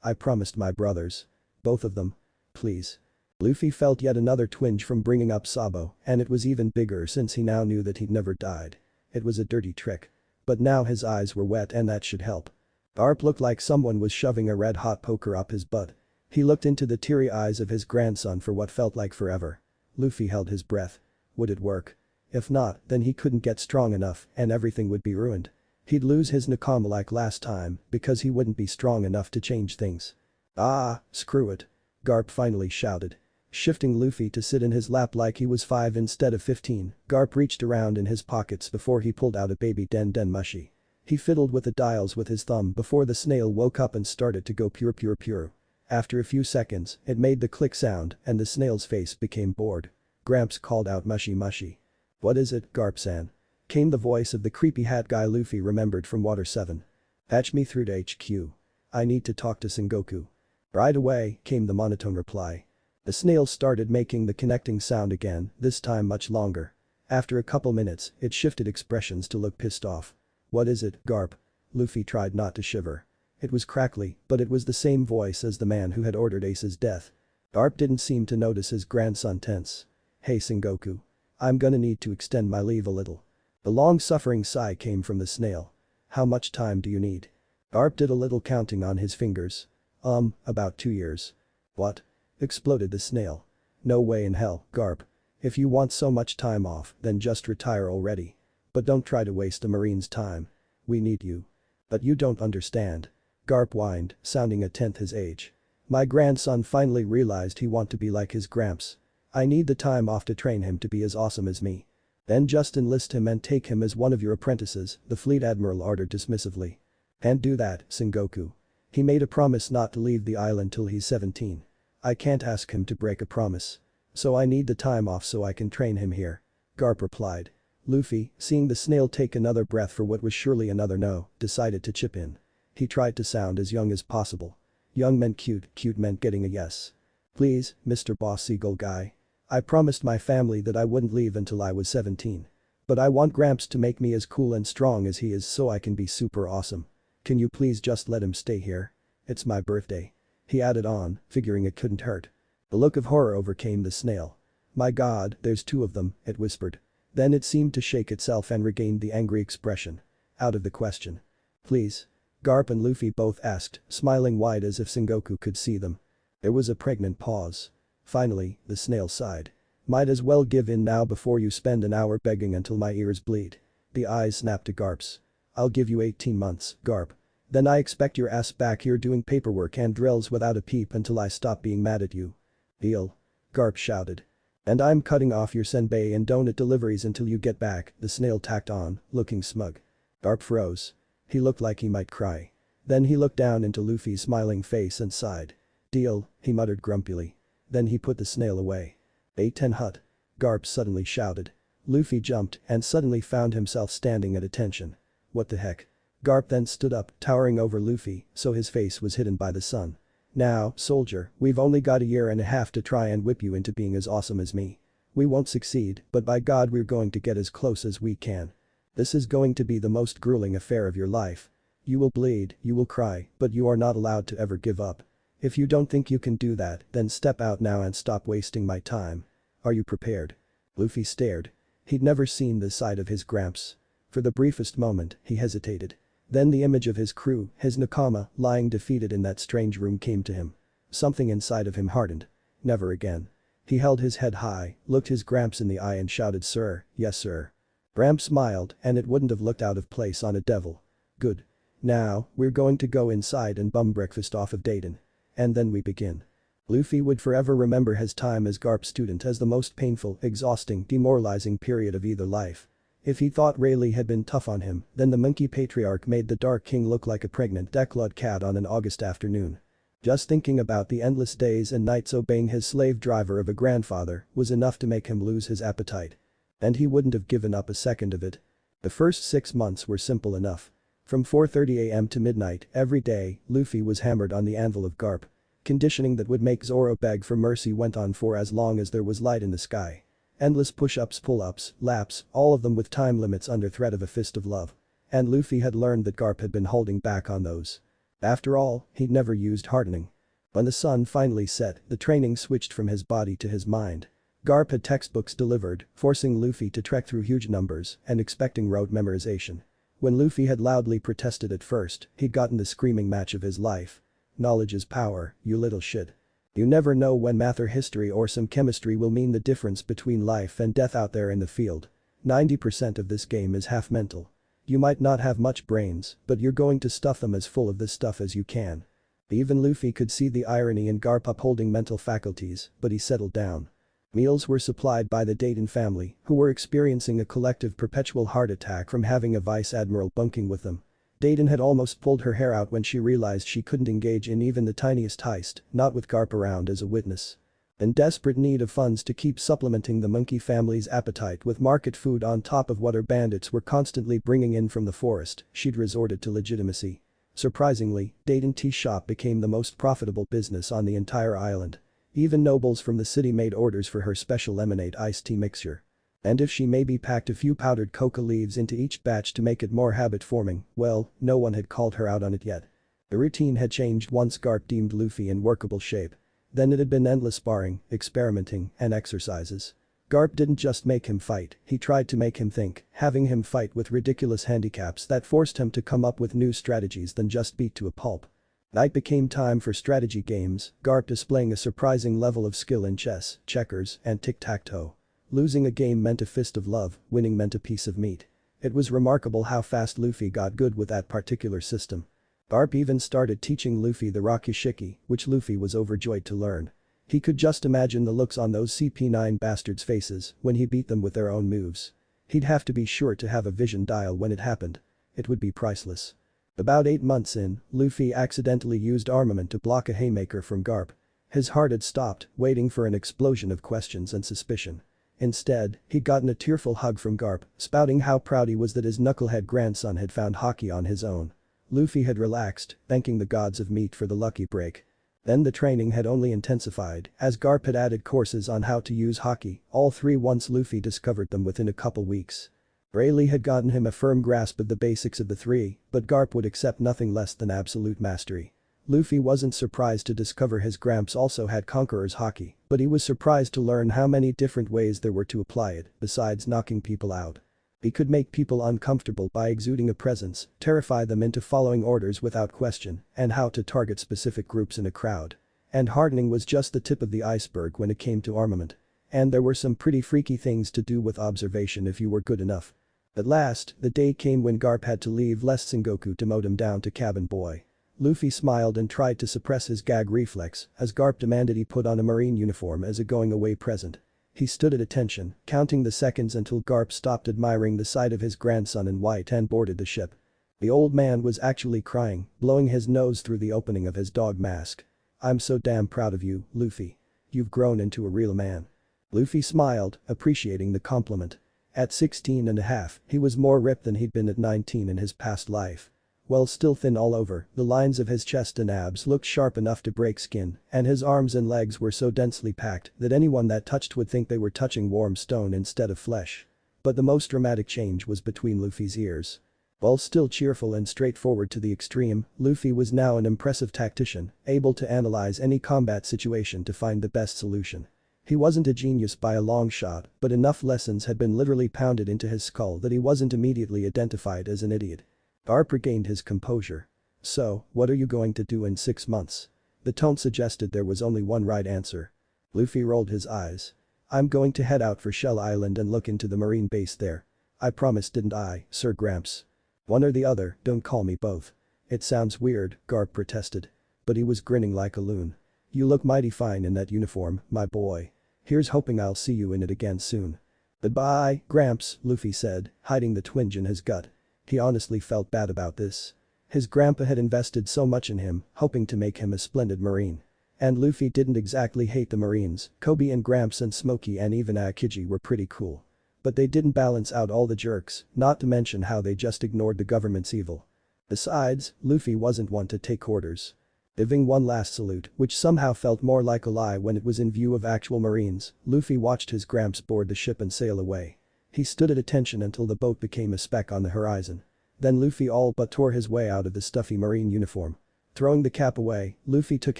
I promised my brothers. Both of them. Please. Luffy felt yet another twinge from bringing up Sabo, and it was even bigger since he now knew that he'd never died. It was a dirty trick. But now his eyes were wet and that should help. Garp looked like someone was shoving a red-hot poker up his butt. He looked into the teary eyes of his grandson for what felt like forever. Luffy held his breath. Would it work? If not, then he couldn't get strong enough and everything would be ruined. He'd lose his nakama like last time because he wouldn't be strong enough to change things. Ah, screw it. Garp finally shouted. Shifting Luffy to sit in his lap like he was 5 instead of 15, Garp reached around in his pockets before he pulled out a baby Den Den mushi. He fiddled with the dials with his thumb before the snail woke up and started to go pure pure pure. After a few seconds, it made the click sound and the snail's face became bored. Gramps called out mushy mushy. What is it, Garp-san? Came the voice of the creepy hat guy Luffy remembered from Water 7. Patch me through to HQ. I need to talk to Sengoku. Right away, came the monotone reply. The snail started making the connecting sound again, this time much longer. After a couple minutes, it shifted expressions to look pissed off. What is it, Garp? Luffy tried not to shiver. It was crackly, but it was the same voice as the man who had ordered Ace's death. Garp didn't seem to notice his grandson tense. Hey Sengoku. I'm gonna need to extend my leave a little. The long-suffering sigh came from the snail. How much time do you need? Garp did a little counting on his fingers. About 2 years. What? Exploded the snail. No way in hell, Garp. If you want so much time off, then just retire already. But don't try to waste a marine's time. We need you. But you don't understand. Garp whined, sounding a tenth his age. My grandson finally realized he want to be like his gramps. I need the time off to train him to be as awesome as me. Then just enlist him and take him as one of your apprentices, the fleet admiral ordered dismissively. Can't do that, Sengoku. He made a promise not to leave the island till he's 17. I can't ask him to break a promise. So I need the time off so I can train him here. Garp replied. Luffy, seeing the snail take another breath for what was surely another no, decided to chip in. He tried to sound as young as possible. Young meant cute, cute meant getting a yes. Please, Mr. Boss Seagull guy. I promised my family that I wouldn't leave until I was 17. But I want Gramps to make me as cool and strong as he is so I can be super awesome. Can you please just let him stay here? It's my birthday. He added on, figuring it couldn't hurt. The look of horror overcame the snail. My god, there's 2 of them, it whispered. Then it seemed to shake itself and regained the angry expression. Out of the question. Please. Garp and Luffy both asked, smiling wide as if Sengoku could see them. There was a pregnant pause. Finally, the snail sighed. Might as well give in now before you spend an hour begging until my ears bleed. The eyes snapped to Garp's. I'll give you 18 months, Garp. Then I expect your ass back here doing paperwork and drills without a peep until I stop being mad at you. Deal. Garp shouted. And I'm cutting off your senbei and donut deliveries until you get back, the snail tacked on, looking smug. Garp froze. He looked like he might cry. Then he looked down into Luffy's smiling face and sighed. Deal, he muttered grumpily. Then he put the snail away. A-10 hut. Garp suddenly shouted. Luffy jumped and suddenly found himself standing at attention. What the heck? Garp then stood up, towering over Luffy, so his face was hidden by the sun. Now, soldier, we've only got a year and a half to try and whip you into being as awesome as me. We won't succeed, but by God we're going to get as close as we can. This is going to be the most grueling affair of your life. You will bleed, you will cry, but you are not allowed to ever give up. If you don't think you can do that, then step out now and stop wasting my time. Are you prepared? Luffy stared. He'd never seen this side of his gramps. For the briefest moment, he hesitated. Then the image of his crew, his nakama, lying defeated in that strange room came to him. Something inside of him hardened. Never again. He held his head high, looked his gramps in the eye and shouted, "Sir, yes sir." Gramps smiled and it wouldn't have looked out of place on a devil. Good. Now, we're going to go inside and bum breakfast off of Dayton. And then we begin. Luffy would forever remember his time as Garp's student as the most painful, exhausting, demoralizing period of either life. If he thought Rayleigh had been tough on him, then the monkey patriarch made the Dark King look like a pregnant declawed cat on an August afternoon. Just thinking about the endless days and nights obeying his slave driver of a grandfather was enough to make him lose his appetite. And he wouldn't have given up a second of it. The first 6 months were simple enough. From 4:30 a.m. to midnight every day, Luffy was hammered on the anvil of Garp. Conditioning that would make Zoro beg for mercy went on for as long as there was light in the sky. Endless push-ups, pull-ups, laps, all of them with time limits under threat of a fist of love. And Luffy had learned that Garp had been holding back on those. After all, he'd never used hardening. When the sun finally set, the training switched from his body to his mind. Garp had textbooks delivered, forcing Luffy to trek through huge numbers and expecting rote memorization. When Luffy had loudly protested at first, he'd gotten the screaming match of his life. Knowledge is power, you little shit. You never know when math or history or some chemistry will mean the difference between life and death out there in the field. 90% of this game is half mental. You might not have much brains, but you're going to stuff them as full of this stuff as you can. Even Luffy could see the irony in Garp upholding mental faculties, but he settled down. Meals were supplied by the Dayton family, who were experiencing a collective perpetual heart attack from having a vice admiral bunking with them. Dayton had almost pulled her hair out when she realized she couldn't engage in even the tiniest heist, not with Garp around as a witness. In desperate need of funds to keep supplementing the monkey family's appetite with market food on top of what her bandits were constantly bringing in from the forest, she'd resorted to legitimacy. Surprisingly, Dayton Tea Shop became the most profitable business on the entire island. Even nobles from the city made orders for her special lemonade iced tea mixture. And if she maybe packed a few powdered coca leaves into each batch to make it more habit-forming, well, no one had called her out on it yet. The routine had changed once Garp deemed Luffy in workable shape. Then it had been endless sparring, experimenting, and exercises. Garp didn't just make him fight, he tried to make him think, having him fight with ridiculous handicaps that forced him to come up with new strategies than just beat to a pulp. Night became time for strategy games, Garp displaying a surprising level of skill in chess, checkers, and tic-tac-toe. Losing a game meant a fist of love, winning meant a piece of meat. It was remarkable how fast Luffy got good with that particular system. Garp even started teaching Luffy the Rakushiki, which Luffy was overjoyed to learn. He could just imagine the looks on those CP9 bastards' faces when he beat them with their own moves. He'd have to be sure to have a vision dial when it happened. It would be priceless. About 8 months in, Luffy accidentally used armament to block a haymaker from Garp. His heart had stopped, waiting for an explosion of questions and suspicion. Instead, he'd gotten a tearful hug from Garp, spouting how proud he was that his knucklehead grandson had found hockey on his own. Luffy had relaxed, thanking the gods of meat for the lucky break. Then the training had only intensified, as Garp had added courses on how to use hockey, all three once Luffy discovered them within a couple weeks. Rayleigh had gotten him a firm grasp of the basics of the three, but Garp would accept nothing less than absolute mastery. Luffy wasn't surprised to discover his Gramps also had Conqueror's Hockey, but he was surprised to learn how many different ways there were to apply it, besides knocking people out. He could make people uncomfortable by exuding a presence, terrify them into following orders without question, and how to target specific groups in a crowd. And hardening was just the tip of the iceberg when it came to armament. And there were some pretty freaky things to do with observation if you were good enough. At last, the day came when Garp had to leave Les Sengoku to demote him down to cabin boy. Luffy smiled and tried to suppress his gag reflex as Garp demanded he put on a marine uniform as a going-away present. He stood at attention, counting the seconds until Garp stopped admiring the sight of his grandson in white and boarded the ship. The old man was actually crying, blowing his nose through the opening of his dog mask. "I'm so damn proud of you, Luffy. You've grown into a real man." Luffy smiled, appreciating the compliment. At 16 and a half, he was more ripped than he'd been at 19 in his past life. While still thin all over, the lines of his chest and abs looked sharp enough to break skin, and his arms and legs were so densely packed that anyone that touched would think they were touching warm stone instead of flesh. But the most dramatic change was between Luffy's ears. While still cheerful and straightforward to the extreme, Luffy was now an impressive tactician, able to analyze any combat situation to find the best solution. He wasn't a genius by a long shot, but enough lessons had been literally pounded into his skull that he wasn't immediately identified as an idiot. Garp regained his composure. "So, what are you going to do in 6 months?" The tone suggested there was only one right answer. Luffy rolled his eyes. "I'm going to head out for Shell Island and look into the marine base there. I promised, didn't I, Sir Gramps? One or the other, don't call me both." "It sounds weird," Garp protested. But he was grinning like a loon. "You look mighty fine in that uniform, my boy. Here's hoping I'll see you in it again soon." "Goodbye, Gramps," Luffy said, hiding the twinge in his gut. He honestly felt bad about this. His grandpa had invested so much in him, hoping to make him a splendid marine. And Luffy didn't exactly hate the marines, Kobe and Gramps and Smokey and even Aokiji were pretty cool. But they didn't balance out all the jerks, not to mention how they just ignored the government's evil. Besides, Luffy wasn't one to take orders. Giving one last salute, which somehow felt more like a lie when it was in view of actual Marines, Luffy watched his Gramps board the ship and sail away. He stood at attention until the boat became a speck on the horizon. Then Luffy all but tore his way out of the stuffy Marine uniform. Throwing the cap away, Luffy took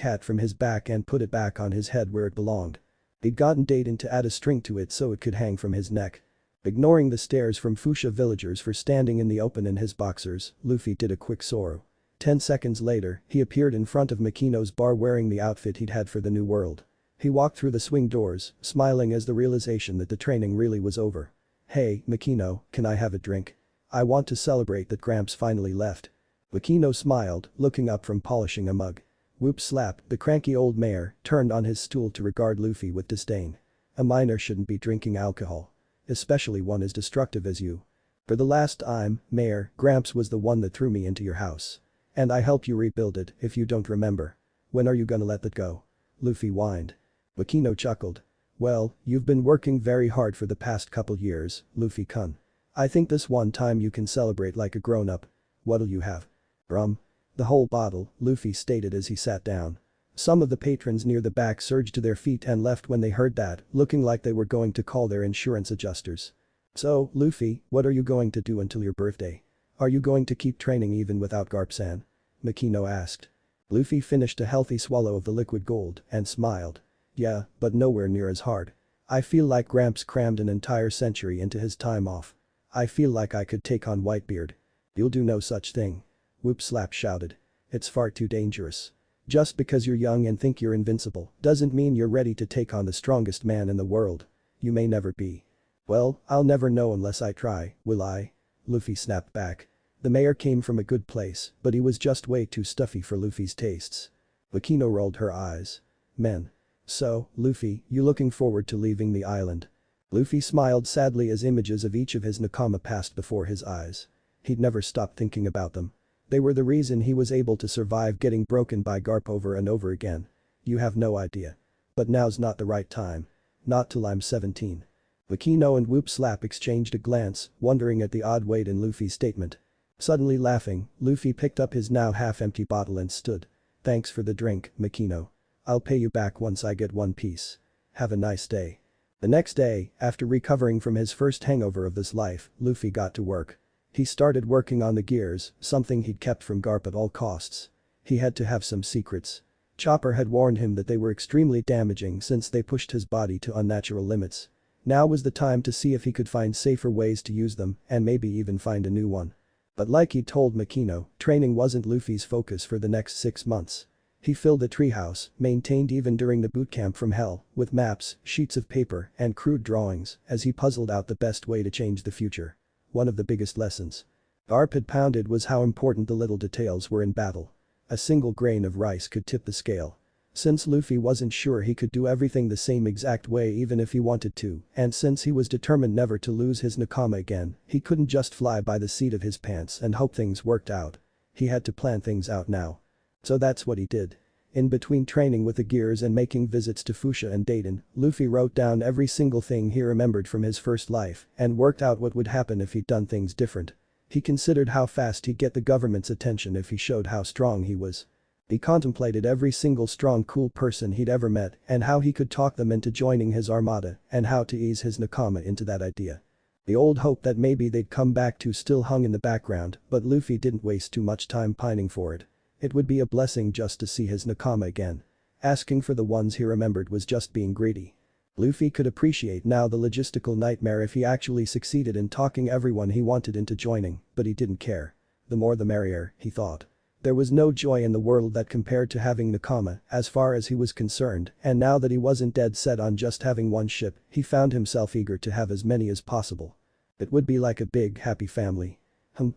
hat from his back and put it back on his head where it belonged. He'd gotten Dayton to add a string to it so it could hang from his neck. Ignoring the stares from Fuchsia villagers for standing in the open in his boxers, Luffy did a quick Zoro. 10 seconds later, he appeared in front of Makino's bar wearing the outfit he'd had for the New World. He walked through the swing doors, smiling as the realization that the training really was over. "Hey, Makino, can I have a drink? I want to celebrate that Gramps finally left." Makino smiled, looking up from polishing a mug. Whoop slap, the cranky old mayor turned on his stool to regard Luffy with disdain. "A minor shouldn't be drinking alcohol. Especially one as destructive as you. For the last time, Mayor, Gramps was the one that threw me into your house. And I helped you rebuild it, if you don't remember. When are you gonna let that go?" Luffy whined. Makino chuckled. "Well, you've been working very hard for the past couple years, Luffy-kun. I think this one time you can celebrate like a grown-up. What'll you have?" "Rum. The whole bottle," Luffy stated as he sat down. Some of the patrons near the back surged to their feet and left when they heard that, looking like they were going to call their insurance adjusters. "So, Luffy, what are you going to do until your birthday? Are you going to keep training even without Garp-san?" Makino asked. Luffy finished a healthy swallow of the liquid gold and smiled. "Yeah, but nowhere near as hard. I feel like Gramps crammed an entire century into his time off. I feel like I could take on Whitebeard." "You'll do no such thing." Whoop slap shouted. "It's far too dangerous. Just because you're young and think you're invincible doesn't mean you're ready to take on the strongest man in the world. You may never be." "Well, I'll never know unless I try, will I?" Luffy snapped back. The mayor came from a good place, but he was just way too stuffy for Luffy's tastes. Makino rolled her eyes. "Men. So, Luffy, you looking forward to leaving the island?" Luffy smiled sadly as images of each of his nakama passed before his eyes. He'd never stopped thinking about them. They were the reason he was able to survive getting broken by Garp over and over again. "You have no idea. But now's not the right time. Not till I'm 17. Makino and Whoop Slap exchanged a glance, wondering at the odd weight in Luffy's statement. Suddenly laughing, Luffy picked up his now half-empty bottle and stood. "Thanks for the drink, Makino. I'll pay you back once I get one piece. Have a nice day." The next day, after recovering from his first hangover of this life, Luffy got to work. He started working on the gears, something he'd kept from Garp at all costs. He had to have some secrets. Chopper had warned him that they were extremely damaging since they pushed his body to unnatural limits. Now was the time to see if he could find safer ways to use them and maybe even find a new one. But like he'd told Makino, training wasn't Luffy's focus for the next 6 months. He filled the treehouse, maintained even during the bootcamp from hell, with maps, sheets of paper, and crude drawings as he puzzled out the best way to change the future. One of the biggest lessons Garp had pounded was how important the little details were in battle. A single grain of rice could tip the scale. Since Luffy wasn't sure he could do everything the same exact way even if he wanted to, and since he was determined never to lose his nakama again, he couldn't just fly by the seat of his pants and hope things worked out. He had to plan things out now. So that's what he did. In between training with the gears and making visits to Fuchsia and Dayton, Luffy wrote down every single thing he remembered from his first life and worked out what would happen if he'd done things different. He considered how fast he'd get the government's attention if he showed how strong he was. He contemplated every single strong cool person he'd ever met and how he could talk them into joining his armada and how to ease his nakama into that idea. The old hope that maybe they'd come back to still hung in the background, but Luffy didn't waste too much time pining for it. It would be a blessing just to see his nakama again. Asking for the ones he remembered was just being greedy. Luffy could appreciate now the logistical nightmare if he actually succeeded in talking everyone he wanted into joining, but he didn't care. The more the merrier, he thought. There was no joy in the world that compared to having nakama, as far as he was concerned, and now that he wasn't dead set on just having one ship, he found himself eager to have as many as possible. It would be like a big, happy family.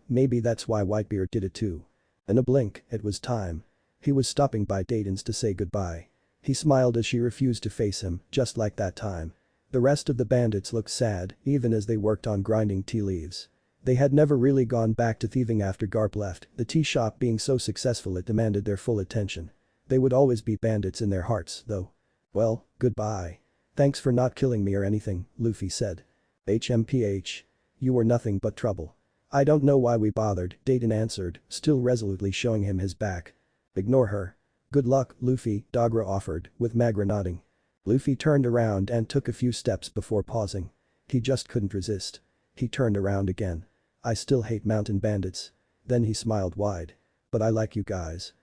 Maybe that's why Whitebeard did it too. In a blink, it was time. He was stopping by Dayton's to say goodbye. He smiled as she refused to face him, just like that time. The rest of the bandits looked sad, even as they worked on grinding tea leaves. They had never really gone back to thieving after Garp left, the tea shop being so successful it demanded their full attention. They would always be bandits in their hearts, though. "Well, goodbye. Thanks for not killing me or anything," Luffy said. "HMPH. You were nothing but trouble." "I don't know why we bothered," Dayton answered, still resolutely showing him his back. "Ignore her. "Good luck, Luffy," Dogra offered, with Magra nodding. Luffy turned around and took a few steps before pausing. He just couldn't resist. He turned around again. "I still hate mountain bandits." Then he smiled wide. "But I like you guys.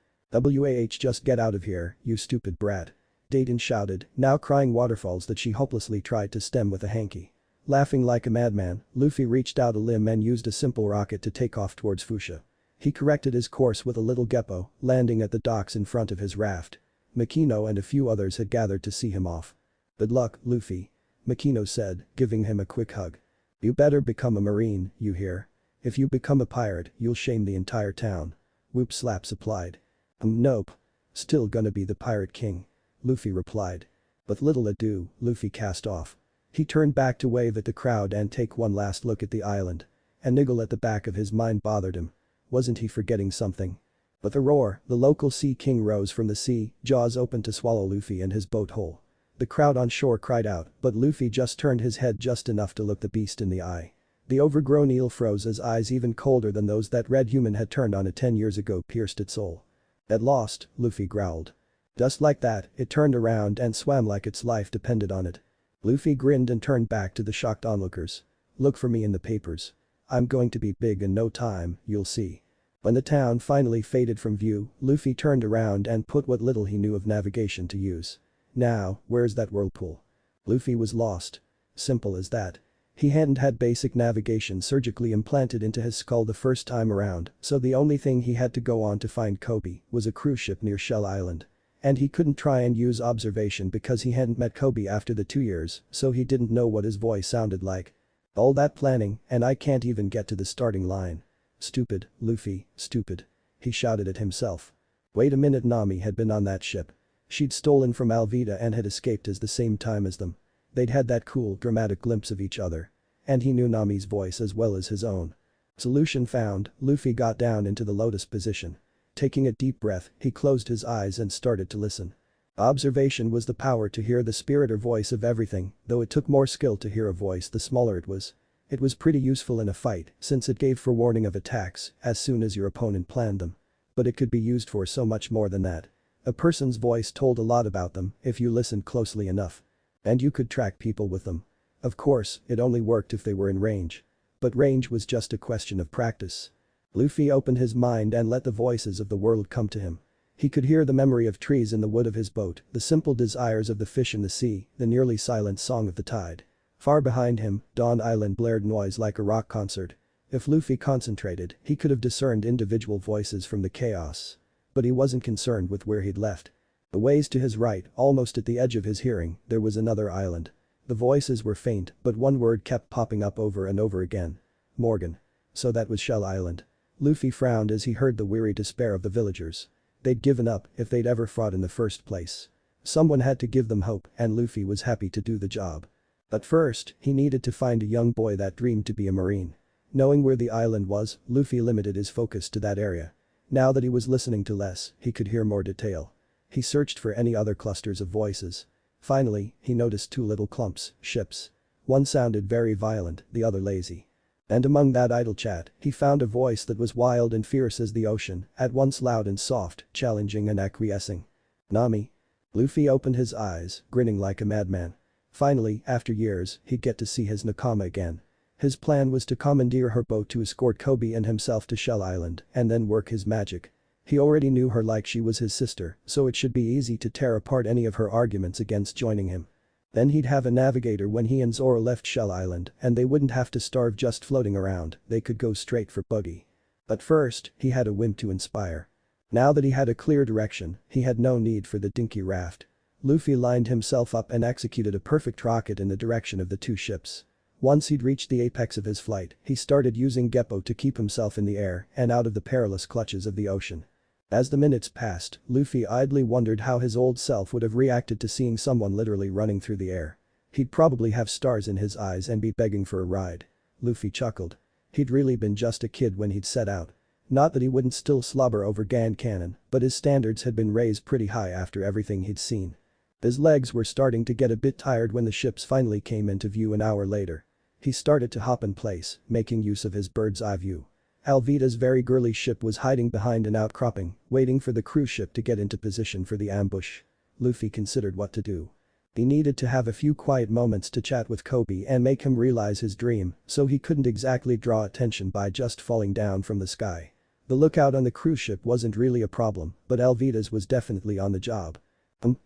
Just get out of here, you stupid brat." Dayton shouted, now crying waterfalls that she hopelessly tried to stem with a hanky. Laughing like a madman, Luffy reached out a limb and used a simple rocket to take off towards Fuchsia. He corrected his course with a little geppo, landing at the docks in front of his raft. Makino and a few others had gathered to see him off. "Good luck, Luffy," Makino said, giving him a quick hug. "You better become a marine, you hear? If you become a pirate, you'll shame the entire town." Whoop slaps applied. Nope. Still gonna be the pirate king," Luffy replied. With little ado, Luffy cast off. He turned back to wave at the crowd and take one last look at the island. A niggle at the back of his mind bothered him. Wasn't he forgetting something? With a roar, the local sea king rose from the sea, jaws open to swallow Luffy and his boat whole. The crowd on shore cried out, but Luffy just turned his head just enough to look the beast in the eye. The overgrown eel froze, his eyes even colder than those that red human had turned on it 10 years ago pierced its soul. "At lost," Luffy growled. Just like that, it turned around and swam like its life depended on it. Luffy grinned and turned back to the shocked onlookers. "Look for me in the papers. I'm going to be big in no time, you'll see." When the town finally faded from view, Luffy turned around and put what little he knew of navigation to use. "Now, where's that whirlpool?" Luffy was lost. Simple as that. He hadn't had basic navigation surgically implanted into his skull the first time around, so the only thing he had to go on to find Kobe was a cruise ship near Shell Island. And he couldn't try and use observation because he hadn't met Kobe after the 2 years, so he didn't know what his voice sounded like. All that planning, and I can't even get to the starting line. "Stupid, Luffy, stupid," he shouted at himself. Wait a minute, Nami had been on that ship. She'd stolen from Alvida and had escaped at the same time as them. They'd had that cool, dramatic glimpse of each other. And he knew Nami's voice as well as his own. Solution found, Luffy got down into the lotus position. Taking a deep breath, he closed his eyes and started to listen. Observation was the power to hear the spirit or voice of everything, though it took more skill to hear a voice the smaller it was. It was pretty useful in a fight since it gave forewarning of attacks as soon as your opponent planned them. But it could be used for so much more than that. A person's voice told a lot about them if you listened closely enough. And you could track people with them. Of course, it only worked if they were in range. But range was just a question of practice. Luffy opened his mind and let the voices of the world come to him. He could hear the memory of trees in the wood of his boat, the simple desires of the fish in the sea, the nearly silent song of the tide. Far behind him, Dawn Island blared noise like a rock concert. If Luffy concentrated, he could have discerned individual voices from the chaos. But he wasn't concerned with where he'd left. A ways to his right, almost at the edge of his hearing, there was another island. The voices were faint, but one word kept popping up over and over again. Morgan. So that was Shell Island. Luffy frowned as he heard the weary despair of the villagers. They'd given up if they'd ever fought in the first place. Someone had to give them hope, and Luffy was happy to do the job. But first, he needed to find a young boy that dreamed to be a marine. Knowing where the island was, Luffy limited his focus to that area. Now that he was listening to less, he could hear more detail. He searched for any other clusters of voices. Finally, he noticed 2 little clumps, ships. One sounded very violent, the other lazy. And among that idle chat, he found a voice that was wild and fierce as the ocean, at once loud and soft, challenging and acquiescing. Nami. Luffy opened his eyes, grinning like a madman. Finally, after years, he'd get to see his Nakama again. His plan was to commandeer her boat to escort Kobe and himself to Shell Island and then work his magic. He already knew her like she was his sister, so it should be easy to tear apart any of her arguments against joining him. Then he'd have a navigator when he and Zoro left Shell Island and they wouldn't have to starve just floating around, they could go straight for Buggy. But first, he had a whim to inspire. Now that he had a clear direction, he had no need for the dinky raft. Luffy lined himself up and executed a perfect rocket in the direction of the 2 ships. Once he'd reached the apex of his flight, he started using Geppo to keep himself in the air and out of the perilous clutches of the ocean. As the minutes passed, Luffy idly wondered how his old self would have reacted to seeing someone literally running through the air. He'd probably have stars in his eyes and be begging for a ride. Luffy chuckled. He'd really been just a kid when he'd set out. Not that he wouldn't still slobber over Grand Cannon, but his standards had been raised pretty high after everything he'd seen. His legs were starting to get a bit tired when the ships finally came into view an hour later. He started to hop in place, making use of his bird's eye view. Alvida's very girly ship was hiding behind an outcropping, waiting for the cruise ship to get into position for the ambush. Luffy considered what to do. He needed to have a few quiet moments to chat with Kobe and make him realize his dream, so he couldn't exactly draw attention by just falling down from the sky. The lookout on the cruise ship wasn't really a problem, but Alvida's was definitely on the job.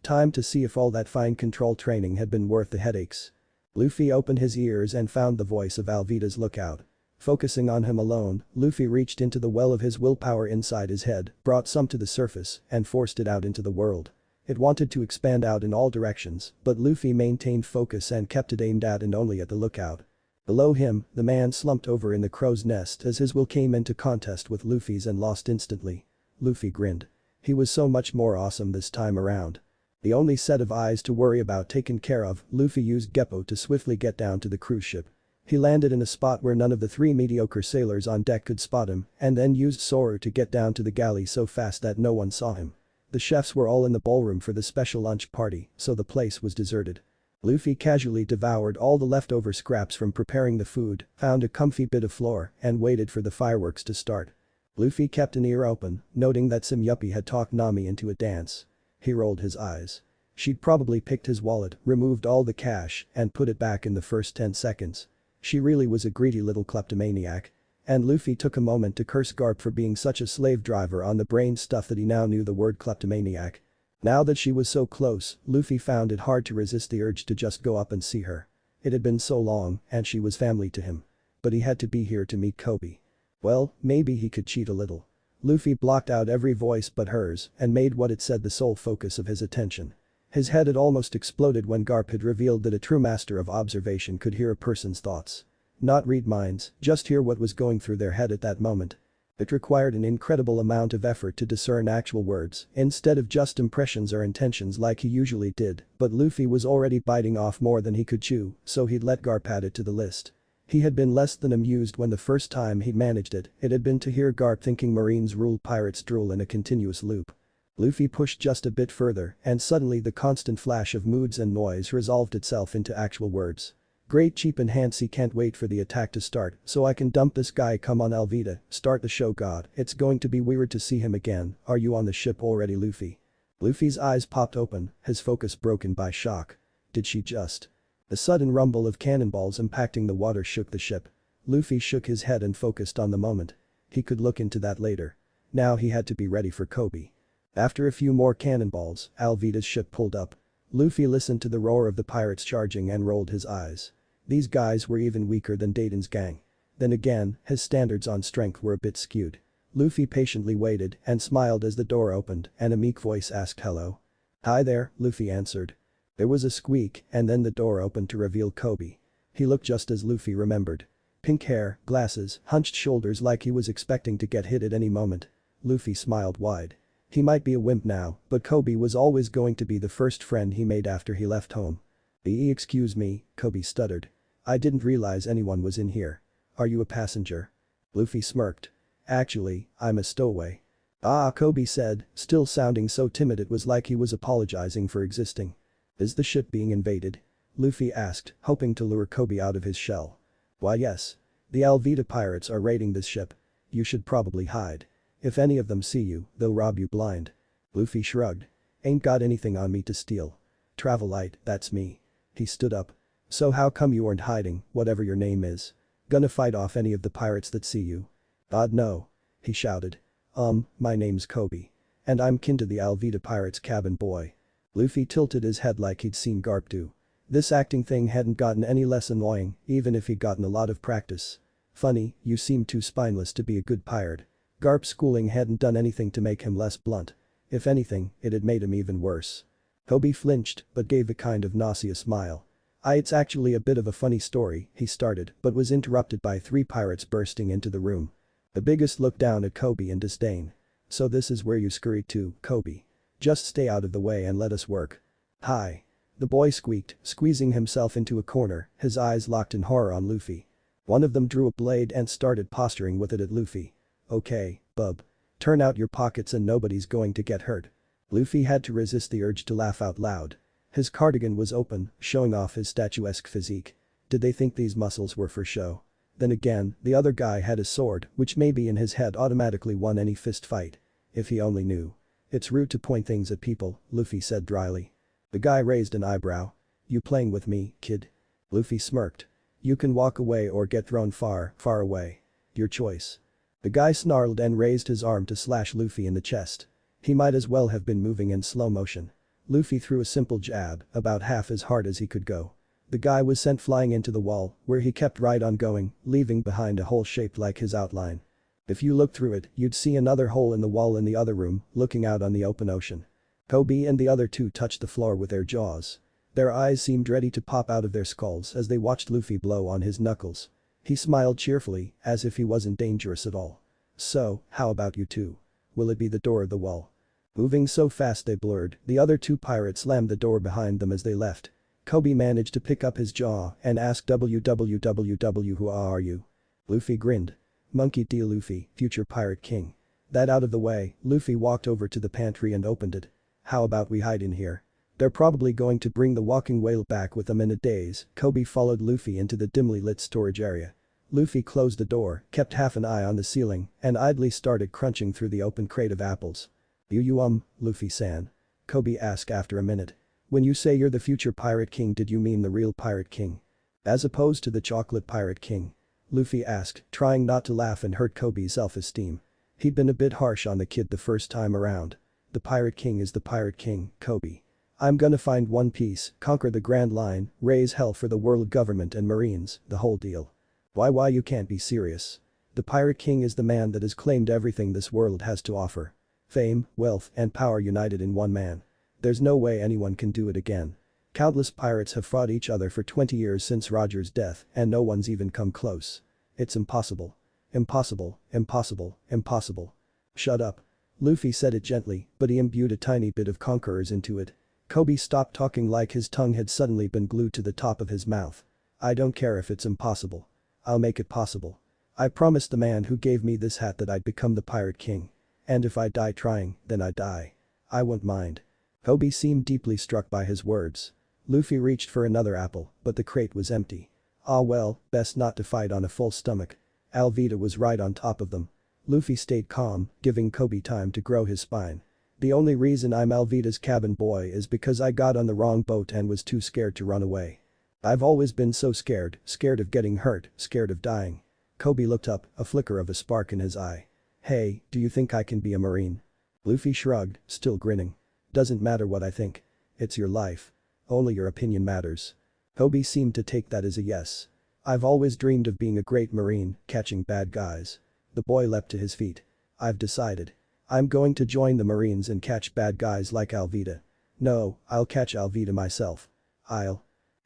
Time to see if all that fine control training had been worth the headaches. Luffy opened his ears and found the voice of Alvida's lookout. Focusing on him alone, Luffy reached into the well of his willpower inside his head, brought some to the surface, and forced it out into the world. It wanted to expand out in all directions, but Luffy maintained focus and kept it aimed at and only at the lookout. Below him, the man slumped over in the crow's nest as his will came into contest with Luffy's and lost instantly. Luffy grinned. He was so much more awesome this time around. The only set of eyes to worry about taken care of, Luffy used Geppo to swiftly get down to the cruise ship. He landed in a spot where none of the 3 mediocre sailors on deck could spot him, and then used Soru to get down to the galley so fast that no one saw him. The chefs were all in the ballroom for the special lunch party, so the place was deserted. Luffy casually devoured all the leftover scraps from preparing the food, found a comfy bit of floor, and waited for the fireworks to start. Luffy kept an ear open, noting that some yuppie had talked Nami into a dance. He rolled his eyes. She'd probably picked his wallet, removed all the cash, and put it back in the first 10 seconds. She really was a greedy little kleptomaniac. And Luffy took a moment to curse Garp for being such a slave driver on the brain stuff that he now knew the word kleptomaniac. Now that she was so close, Luffy found it hard to resist the urge to just go up and see her. It had been so long, and she was family to him. But he had to be here to meet Kobe. Well, maybe he could cheat a little. Luffy blocked out every voice but hers and made what it said the sole focus of his attention. His head had almost exploded when Garp had revealed that a true master of observation could hear a person's thoughts. Not read minds, just hear what was going through their head at that moment. It required an incredible amount of effort to discern actual words instead of just impressions or intentions like he usually did, but Luffy was already biting off more than he could chew, so he'd let Garp add it to the list. He had been less than amused when the first time he'd managed it had been to hear Garp thinking Marines rule pirates drool in a continuous loop. Luffy pushed just a bit further and suddenly the constant flash of moods and noise resolved itself into actual words. Great cheap and Hansi can't wait for the attack to start so I can dump this guy, come on Alvida, start the show god, it's going to be weird to see him again, are you on the ship already Luffy? Luffy's eyes popped open, his focus broken by shock. Did she just? The sudden rumble of cannonballs impacting the water shook the ship. Luffy shook his head and focused on the moment. He could look into that later. Now he had to be ready for Kobe. After a few more cannonballs, Alvida's ship pulled up. Luffy listened to the roar of the pirates charging and rolled his eyes. These guys were even weaker than Dayton's gang. Then again, his standards on strength were a bit skewed. Luffy patiently waited and smiled as the door opened and a meek voice asked hello. Hi there, Luffy answered. There was a squeak and then the door opened to reveal Kobe. He looked just as Luffy remembered. Pink hair, glasses, hunched shoulders like he was expecting to get hit at any moment. Luffy smiled wide. He might be a wimp now, but Kobe was always going to be the first friend he made after he left home. Excuse me, Kobe stuttered. I didn't realize anyone was in here. Are you a passenger? Luffy smirked. Actually, I'm a stowaway. Ah, Kobe said, still sounding so timid it was like he was apologizing for existing. Is the ship being invaded? Luffy asked, hoping to lure Kobe out of his shell. Why yes. The Alvida pirates are raiding this ship. You should probably hide. If any of them see you, they'll rob you blind. Luffy shrugged. Ain't got anything on me to steal. Travelite, that's me. He stood up. So how come you aren't hiding, whatever your name is? Gonna fight off any of the pirates that see you? No. He shouted. My name's Kobe. And I'm kin to the Alvida pirates' cabin boy. Luffy tilted his head like he'd seen Garp do. This acting thing hadn't gotten any less annoying, even if he'd gotten a lot of practice. Funny, you seem too spineless to be a good pirate. Garp's schooling hadn't done anything to make him less blunt. If anything, it had made him even worse. Kobe flinched, but gave a kind of nauseous smile. It's actually a bit of a funny story, he started, but was interrupted by 3 pirates bursting into the room. The biggest looked down at Kobe in disdain. So this is where you scurried to, Kobe. Just stay out of the way and let us work. Hi. The boy squeaked, squeezing himself into a corner, his eyes locked in horror on Luffy. One of them drew a blade and started posturing with it at Luffy. Okay, bub. Turn out your pockets and nobody's going to get hurt. Luffy had to resist the urge to laugh out loud. His cardigan was open, showing off his statuesque physique. Did they think these muscles were for show? Then again, the other guy had a sword, which maybe in his head automatically won any fist fight. If he only knew. It's rude to point things at people, Luffy said dryly. The guy raised an eyebrow. You playing with me, kid? Luffy smirked. You can walk away or get thrown far, far away. Your choice. The guy snarled and raised his arm to slash Luffy in the chest. He might as well have been moving in slow motion. Luffy threw a simple jab, about half as hard as he could go. The guy was sent flying into the wall, where he kept right on going, leaving behind a hole shaped like his outline. If you looked through it, you'd see another hole in the wall in the other room, looking out on the open ocean. Kobe and the other two touched the floor with their jaws. Their eyes seemed ready to pop out of their skulls as they watched Luffy blow on his knuckles. He smiled cheerfully, as if he wasn't dangerous at all. So, how about you two? Will it be the door or the wall? Moving so fast they blurred, the other two pirates slammed the door behind them as they left. Kobe managed to pick up his jaw and asked www who are you? Luffy grinned. Monkey D. Luffy, future pirate king. That out of the way, Luffy walked over to the pantry and opened it. How about we hide in here? They're probably going to bring the walking whale back with them in a daze. Kobe followed Luffy into the dimly lit storage area. Luffy closed the door, kept half an eye on the ceiling, and idly started crunching through the open crate of apples. Luffy-san? Kobe asked after a minute. When you say you're the future pirate king, did you mean the real pirate king? As opposed to the chocolate pirate king? Luffy asked, trying not to laugh and hurt Kobe's self-esteem. He'd been a bit harsh on the kid the first time around. The pirate king is the pirate king, Kobe. I'm gonna find One Piece, conquer the Grand Line, raise hell for the world government and marines, the whole deal. Why you can't be serious. The pirate king is the man that has claimed everything this world has to offer. Fame, wealth, and power united in one man. There's no way anyone can do it again. Countless pirates have fought each other for 20 years since Roger's death and no one's even come close. It's impossible. Impossible, impossible, impossible. Shut up. Luffy said it gently, but he imbued a tiny bit of conquerors into it. Kobe stopped talking like his tongue had suddenly been glued to the top of his mouth. I don't care if it's impossible. I'll make it possible. I promised the man who gave me this hat that I'd become the pirate king. And if I die trying, then I die. I won't mind. Kobe seemed deeply struck by his words. Luffy reached for another apple, but the crate was empty. Ah well, best not to fight on a full stomach. Alvida was right on top of them. Luffy stayed calm, giving Kobe time to grow his spine. The only reason I'm Alvida's cabin boy is because I got on the wrong boat and was too scared to run away. I've always been so scared of getting hurt, scared of dying. Kobe looked up, a flicker of a spark in his eye. Hey, do you think I can be a marine? Luffy shrugged, still grinning. Doesn't matter what I think. It's your life. Only your opinion matters. Kobe seemed to take that as a yes. I've always dreamed of being a great marine, catching bad guys. The boy leapt to his feet. I've decided. I'm going to join the marines and catch bad guys like Alvida. No, I'll catch Alvida myself.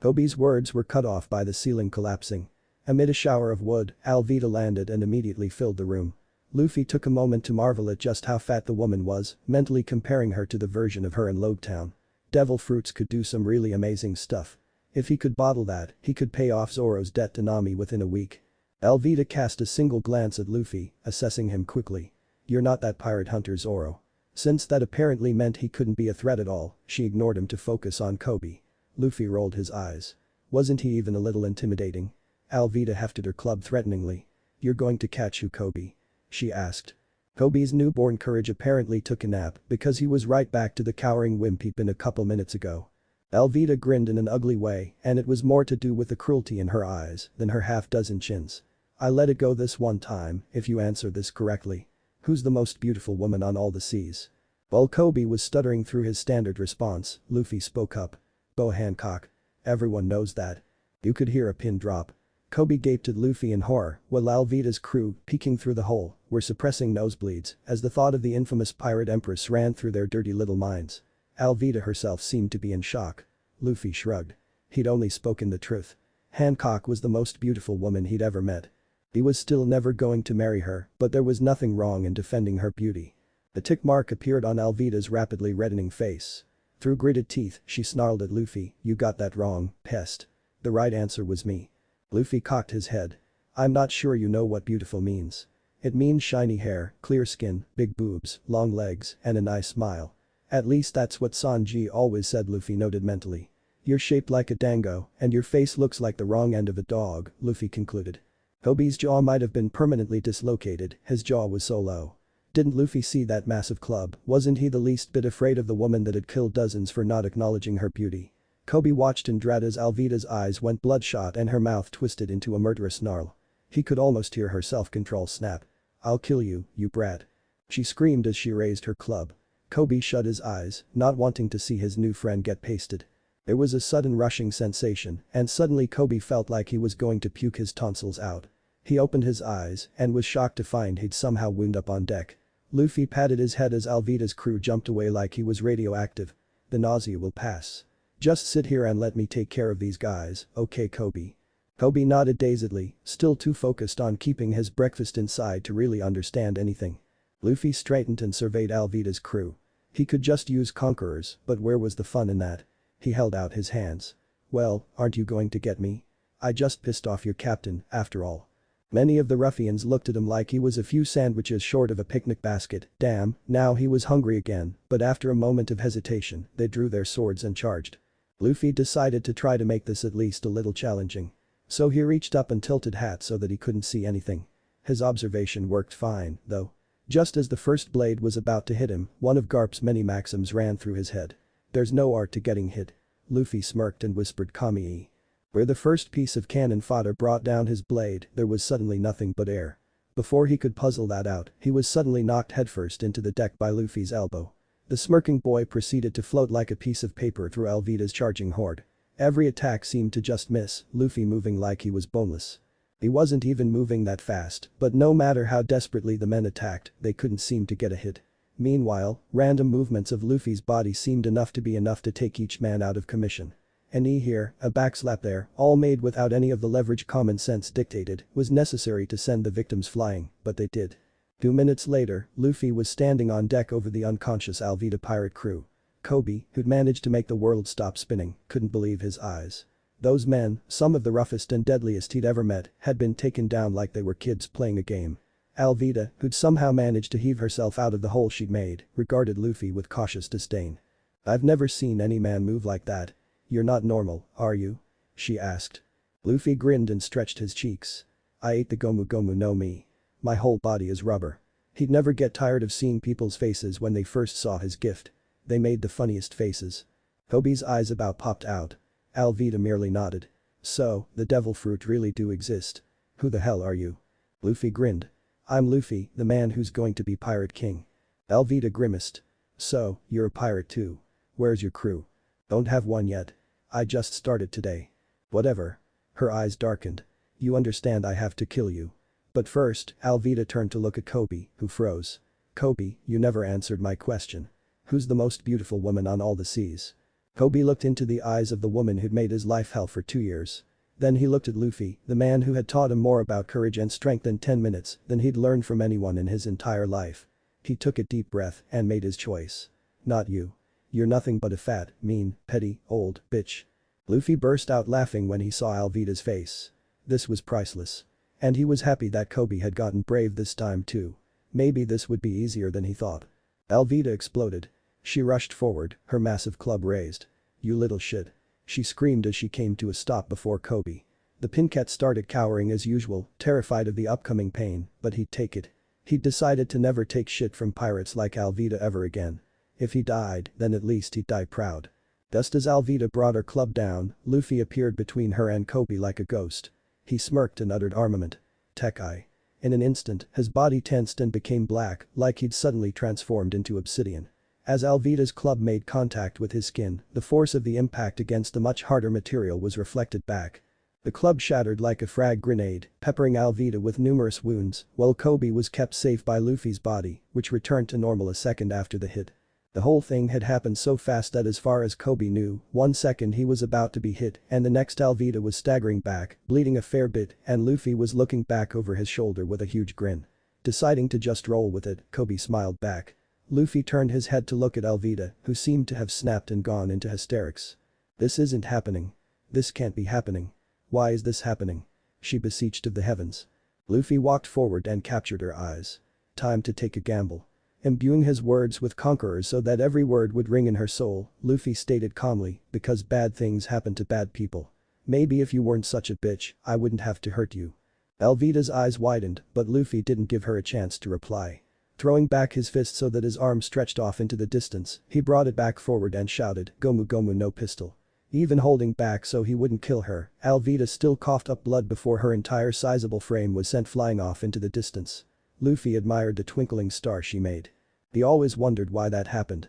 Kobe's words were cut off by the ceiling collapsing. Amid a shower of wood, Alvida landed and immediately filled the room. Luffy took a moment to marvel at just how fat the woman was, mentally comparing her to the version of her in Logtown. Devil fruits could do some really amazing stuff. If he could bottle that, he could pay off Zoro's debt to Nami within a week. Alvida cast a single glance at Luffy, assessing him quickly. You're not that pirate hunter Zoro. Since that apparently meant he couldn't be a threat at all, she ignored him to focus on Kobe. Luffy rolled his eyes. Wasn't he even a little intimidating? Alvida hefted her club threateningly. You're going to catch who, Kobe? She asked. Kobe's newborn courage apparently took a nap because he was right back to the cowering wimp he'd been a couple minutes ago. Alvida grinned in an ugly way, and it was more to do with the cruelty in her eyes than her half-dozen chins. I let it go this one time, if you answer this correctly. Who's the most beautiful woman on all the seas? While Kobe was stuttering through his standard response, Luffy spoke up. Bo Hancock. Everyone knows that. You could hear a pin drop. Kobe gaped at Luffy in horror, while Alvida's crew, peeking through the hole, were suppressing nosebleeds as the thought of the infamous pirate empress ran through their dirty little minds. Alvida herself seemed to be in shock. Luffy shrugged. He'd only spoken the truth. Hancock was the most beautiful woman he'd ever met. He was still never going to marry her, but there was nothing wrong in defending her beauty. A tick mark appeared on Alvida's rapidly reddening face. Through gritted teeth, she snarled at Luffy, you got that wrong, pest. The right answer was me. Luffy cocked his head. I'm not sure you know what beautiful means. It means shiny hair, clear skin, big boobs, long legs, and a nice smile. At least that's what Sanji always said, Luffy noted mentally. You're shaped like a dango, and your face looks like the wrong end of a dog, Luffy concluded. Kobe's jaw might have been permanently dislocated, his jaw was so low. Didn't Luffy see that massive club? Wasn't he the least bit afraid of the woman that had killed dozens for not acknowledging her beauty? Kobe watched in dread as Alvida's eyes went bloodshot and her mouth twisted into a murderous snarl. He could almost hear her self-control snap. "I'll kill you, you brat." She screamed as she raised her club. Kobe shut his eyes, not wanting to see his new friend get pasted. There was a sudden rushing sensation, and suddenly Kobe felt like he was going to puke his tonsils out. He opened his eyes and was shocked to find he'd somehow wound up on deck. Luffy patted his head as Alvida's crew jumped away like he was radioactive. "The nausea will pass. Just sit here and let me take care of these guys, okay Kobe?" Kobe nodded dazedly, still too focused on keeping his breakfast inside to really understand anything. Luffy straightened and surveyed Alvida's crew. He could just use conquerors, but where was the fun in that? He held out his hands. "Well, aren't you going to get me? I just pissed off your captain, after all." Many of the ruffians looked at him like he was a few sandwiches short of a picnic basket. Damn, now he was hungry again, but after a moment of hesitation, they drew their swords and charged. Luffy decided to try to make this at least a little challenging. So he reached up and tilted hat so that he couldn't see anything. His observation worked fine, though. Just as the first blade was about to hit him, one of Garp's many maxims ran through his head. "There's no art to getting hit." Luffy smirked and whispered Kami. Where the first piece of cannon fodder brought down his blade, there was suddenly nothing but air. Before he could puzzle that out, he was suddenly knocked headfirst into the deck by Luffy's elbow. The smirking boy proceeded to float like a piece of paper through Alvida's charging horde. Every attack seemed to just miss, Luffy moving like he was boneless. He wasn't even moving that fast, but no matter how desperately the men attacked, they couldn't seem to get a hit. Meanwhile, random movements of Luffy's body seemed enough to take each man out of commission. A knee here, a backslap there, all made without any of the leverage common sense dictated, was necessary to send the victims flying, but they did. 2 minutes later, Luffy was standing on deck over the unconscious Alvida pirate crew. Kobe, who'd managed to make the world stop spinning, couldn't believe his eyes. Those men, some of the roughest and deadliest he'd ever met, had been taken down like they were kids playing a game. Alvida, who'd somehow managed to heave herself out of the hole she'd made, regarded Luffy with cautious disdain. "I've never seen any man move like that. You're not normal, are you?" she asked. Luffy grinned and stretched his cheeks. "I ate the Gomu Gomu no Mi. My whole body is rubber." He'd never get tired of seeing people's faces when they first saw his gift. They made the funniest faces. Kobe's eyes about popped out. Alvida merely nodded. "So, the devil fruit really do exist. Who the hell are you?" Luffy grinned. "I'm Luffy, the man who's going to be Pirate King." Alvida grimaced. "So, you're a pirate too. Where's your crew?" "Don't have one yet. I just started today." "Whatever." Her eyes darkened. "You understand I have to kill you." But first, Alvida turned to look at Kobe, who froze. "Kobe, you never answered my question. Who's the most beautiful woman on all the seas?" Kobe looked into the eyes of the woman who'd made his life hell for 2 years. Then he looked at Luffy, the man who had taught him more about courage and strength in 10 minutes than he'd learned from anyone in his entire life. He took a deep breath and made his choice. "Not you. You're nothing but a fat, mean, petty, old bitch." Luffy burst out laughing when he saw Alvida's face. This was priceless. And he was happy that Kobe had gotten brave this time too. Maybe this would be easier than he thought. Alvida exploded. She rushed forward, her massive club raised. "You little shit." She screamed as she came to a stop before Kobe. The Pincat started cowering as usual, terrified of the upcoming pain, but he'd take it. He'd decided to never take shit from pirates like Alvida ever again. If he died, then at least he'd die proud. Just as Alvida brought her club down, Luffy appeared between her and Kobe like a ghost. He smirked and uttered armament. "Tekai." In an instant, his body tensed and became black, like he'd suddenly transformed into obsidian. As Alvida's club made contact with his skin, the force of the impact against the much harder material was reflected back. The club shattered like a frag grenade, peppering Alvida with numerous wounds, while Kobe was kept safe by Luffy's body, which returned to normal a second after the hit. The whole thing had happened so fast that as far as Kobe knew, 1 second he was about to be hit and the next Alvida was staggering back, bleeding a fair bit, and Luffy was looking back over his shoulder with a huge grin. Deciding to just roll with it, Kobe smiled back. Luffy turned his head to look at Alvida, who seemed to have snapped and gone into hysterics. "This isn't happening. This can't be happening. Why is this happening?" She beseeched of the heavens. Luffy walked forward and captured her eyes. Time to take a gamble. Imbuing his words with conquerors so that every word would ring in her soul, Luffy stated calmly, "Because bad things happen to bad people. Maybe if you weren't such a bitch, I wouldn't have to hurt you." Alvida's eyes widened, but Luffy didn't give her a chance to reply. Throwing back his fist so that his arm stretched off into the distance, he brought it back forward and shouted, "Gomu Gomu no pistol." Even holding back so he wouldn't kill her, Alvida still coughed up blood before her entire sizable frame was sent flying off into the distance. Luffy admired the twinkling star she made. He always wondered why that happened.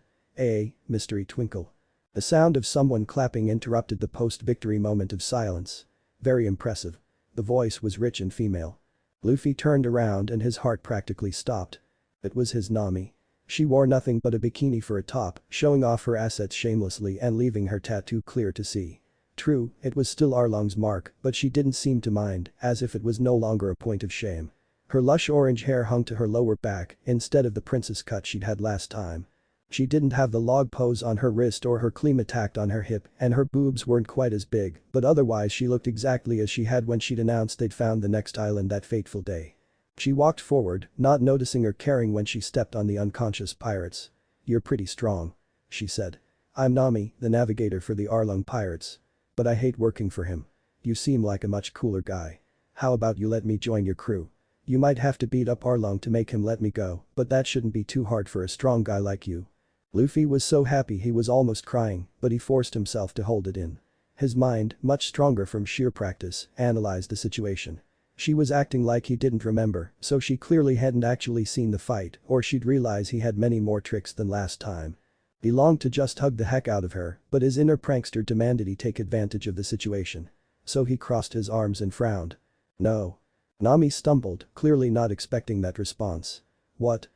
Mystery twinkle. The sound of someone clapping interrupted the post-victory moment of silence. Very impressive. The voice was rich and female. Luffy turned around and his heart practically stopped. It was his Nami. She wore nothing but a bikini for a top, showing off her assets shamelessly and leaving her tattoo clear to see. True, it was still Arlong's mark, but she didn't seem to mind, as if it was no longer a point of shame. Her lush orange hair hung to her lower back instead of the princess cut she'd had last time. She didn't have the log pose on her wrist or her klima tacked on her hip, and her boobs weren't quite as big, but otherwise she looked exactly as she had when she'd announced they'd found the next island that fateful day. She walked forward, not noticing or caring when she stepped on the unconscious pirates. "You're pretty strong," she said. "I'm Nami, the navigator for the Arlong pirates. But I hate working for him. You seem like a much cooler guy. How about you let me join your crew? You might have to beat up Arlong to make him let me go, but that shouldn't be too hard for a strong guy like you." Luffy was so happy he was almost crying, but he forced himself to hold it in. His mind, much stronger from sheer practice, analyzed the situation. She was acting like he didn't remember, so she clearly hadn't actually seen the fight, or she'd realize he had many more tricks than last time. He longed to just hug the heck out of her, but his inner prankster demanded he take advantage of the situation. So he crossed his arms and frowned. "No." Nami stumbled, clearly not expecting that response. What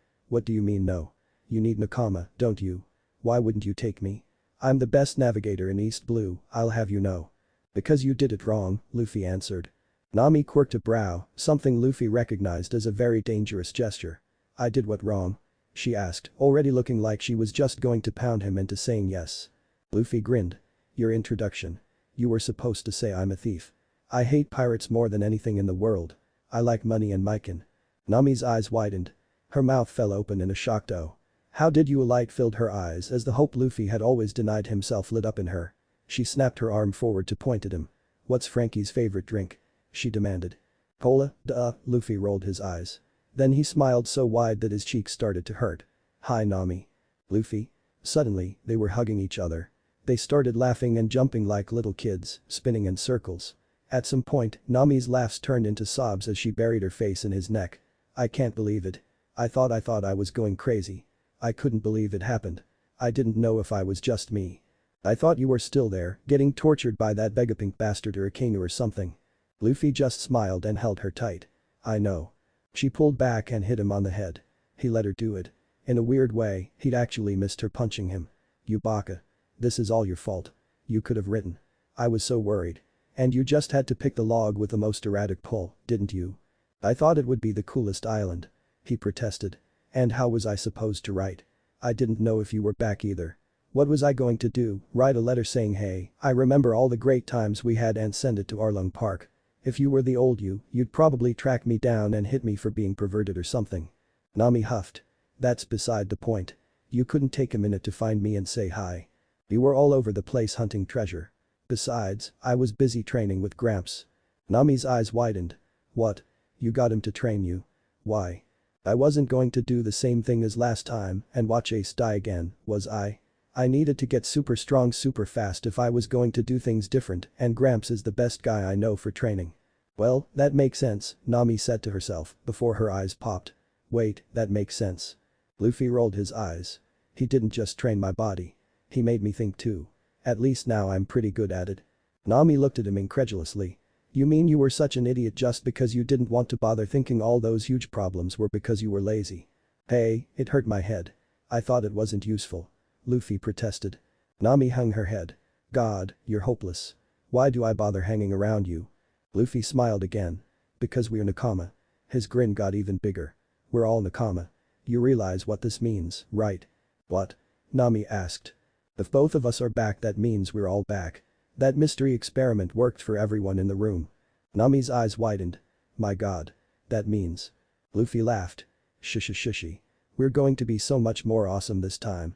do you mean no? You need Nakama, don't you? Why wouldn't you take me? I'm the best navigator in East Blue, I'll have you know." "Because you did it wrong," Luffy answered. Nami quirked a brow, something Luffy recognized as a very dangerous gesture. "I did what wrong?" she asked, already looking like she was just going to pound him into saying yes. Luffy grinned. "Your introduction. You were supposed to say I'm a thief. I hate pirates more than anything in the world. I like money and Mykin." Nami's eyes widened. Her mouth fell open in a shocked "oh." How did you? A light filled her eyes as the hope Luffy had always denied himself lit up in her. She snapped her arm forward to point at him. "What's Frankie's favorite drink?" she demanded. "Cola, duh," Luffy rolled his eyes. Then he smiled so wide that his cheeks started to hurt. "Hi Nami." "Luffy." Suddenly, they were hugging each other. They started laughing and jumping like little kids, spinning in circles. At some point, Nami's laughs turned into sobs as she buried her face in his neck. "I can't believe it. I thought I was going crazy. I couldn't believe it happened. I didn't know if I was just me. I thought you were still there, getting tortured by that Vegapunk bastard or a Akainu or something." Luffy just smiled and held her tight. "I know." She pulled back and hit him on the head. He let her do it. In a weird way, he'd actually missed her punching him. "You baka. This is all your fault. You could have written. I was so worried. And you just had to pick the log with the most erratic pull, didn't you? I thought it would be the coolest island." He protested. "And how was I supposed to write? I didn't know if you were back either. What was I going to do, write a letter saying hey, I remember all the great times we had and send it to Arlong Park? If you were the old you'd probably track me down and hit me for being perverted or something." Nami huffed. "That's beside the point. You couldn't take a minute to find me and say hi. You were all over the place hunting treasure. Besides, I was busy training with Gramps." Nami's eyes widened. "What? You got him to train you? Why? I wasn't going to do the same thing as last time and watch Ace die again, was I? I needed to get super strong super fast if I was going to do things different, and Gramps is the best guy I know for training." "Well, that makes sense," Nami said to herself before her eyes popped. "Wait, that makes sense." Luffy rolled his eyes. "He didn't just train my body. He made me think too. At least now I'm pretty good at it." Nami looked at him incredulously. "You mean you were such an idiot just because you didn't want to bother thinking all those huge problems were because you were lazy?" "Hey, it hurt my head. I thought it wasn't useful," Luffy protested. Nami hung her head. "God, you're hopeless. Why do I bother hanging around you?" Luffy smiled again. "Because we're Nakama." His grin got even bigger. "We're all Nakama. You realize what this means, right?" "What?" Nami asked. "If both of us are back that means we're all back. That mystery experiment worked for everyone in the room." Nami's eyes widened. "My god. That means..." Luffy laughed. Shushi. "We're going to be so much more awesome this time."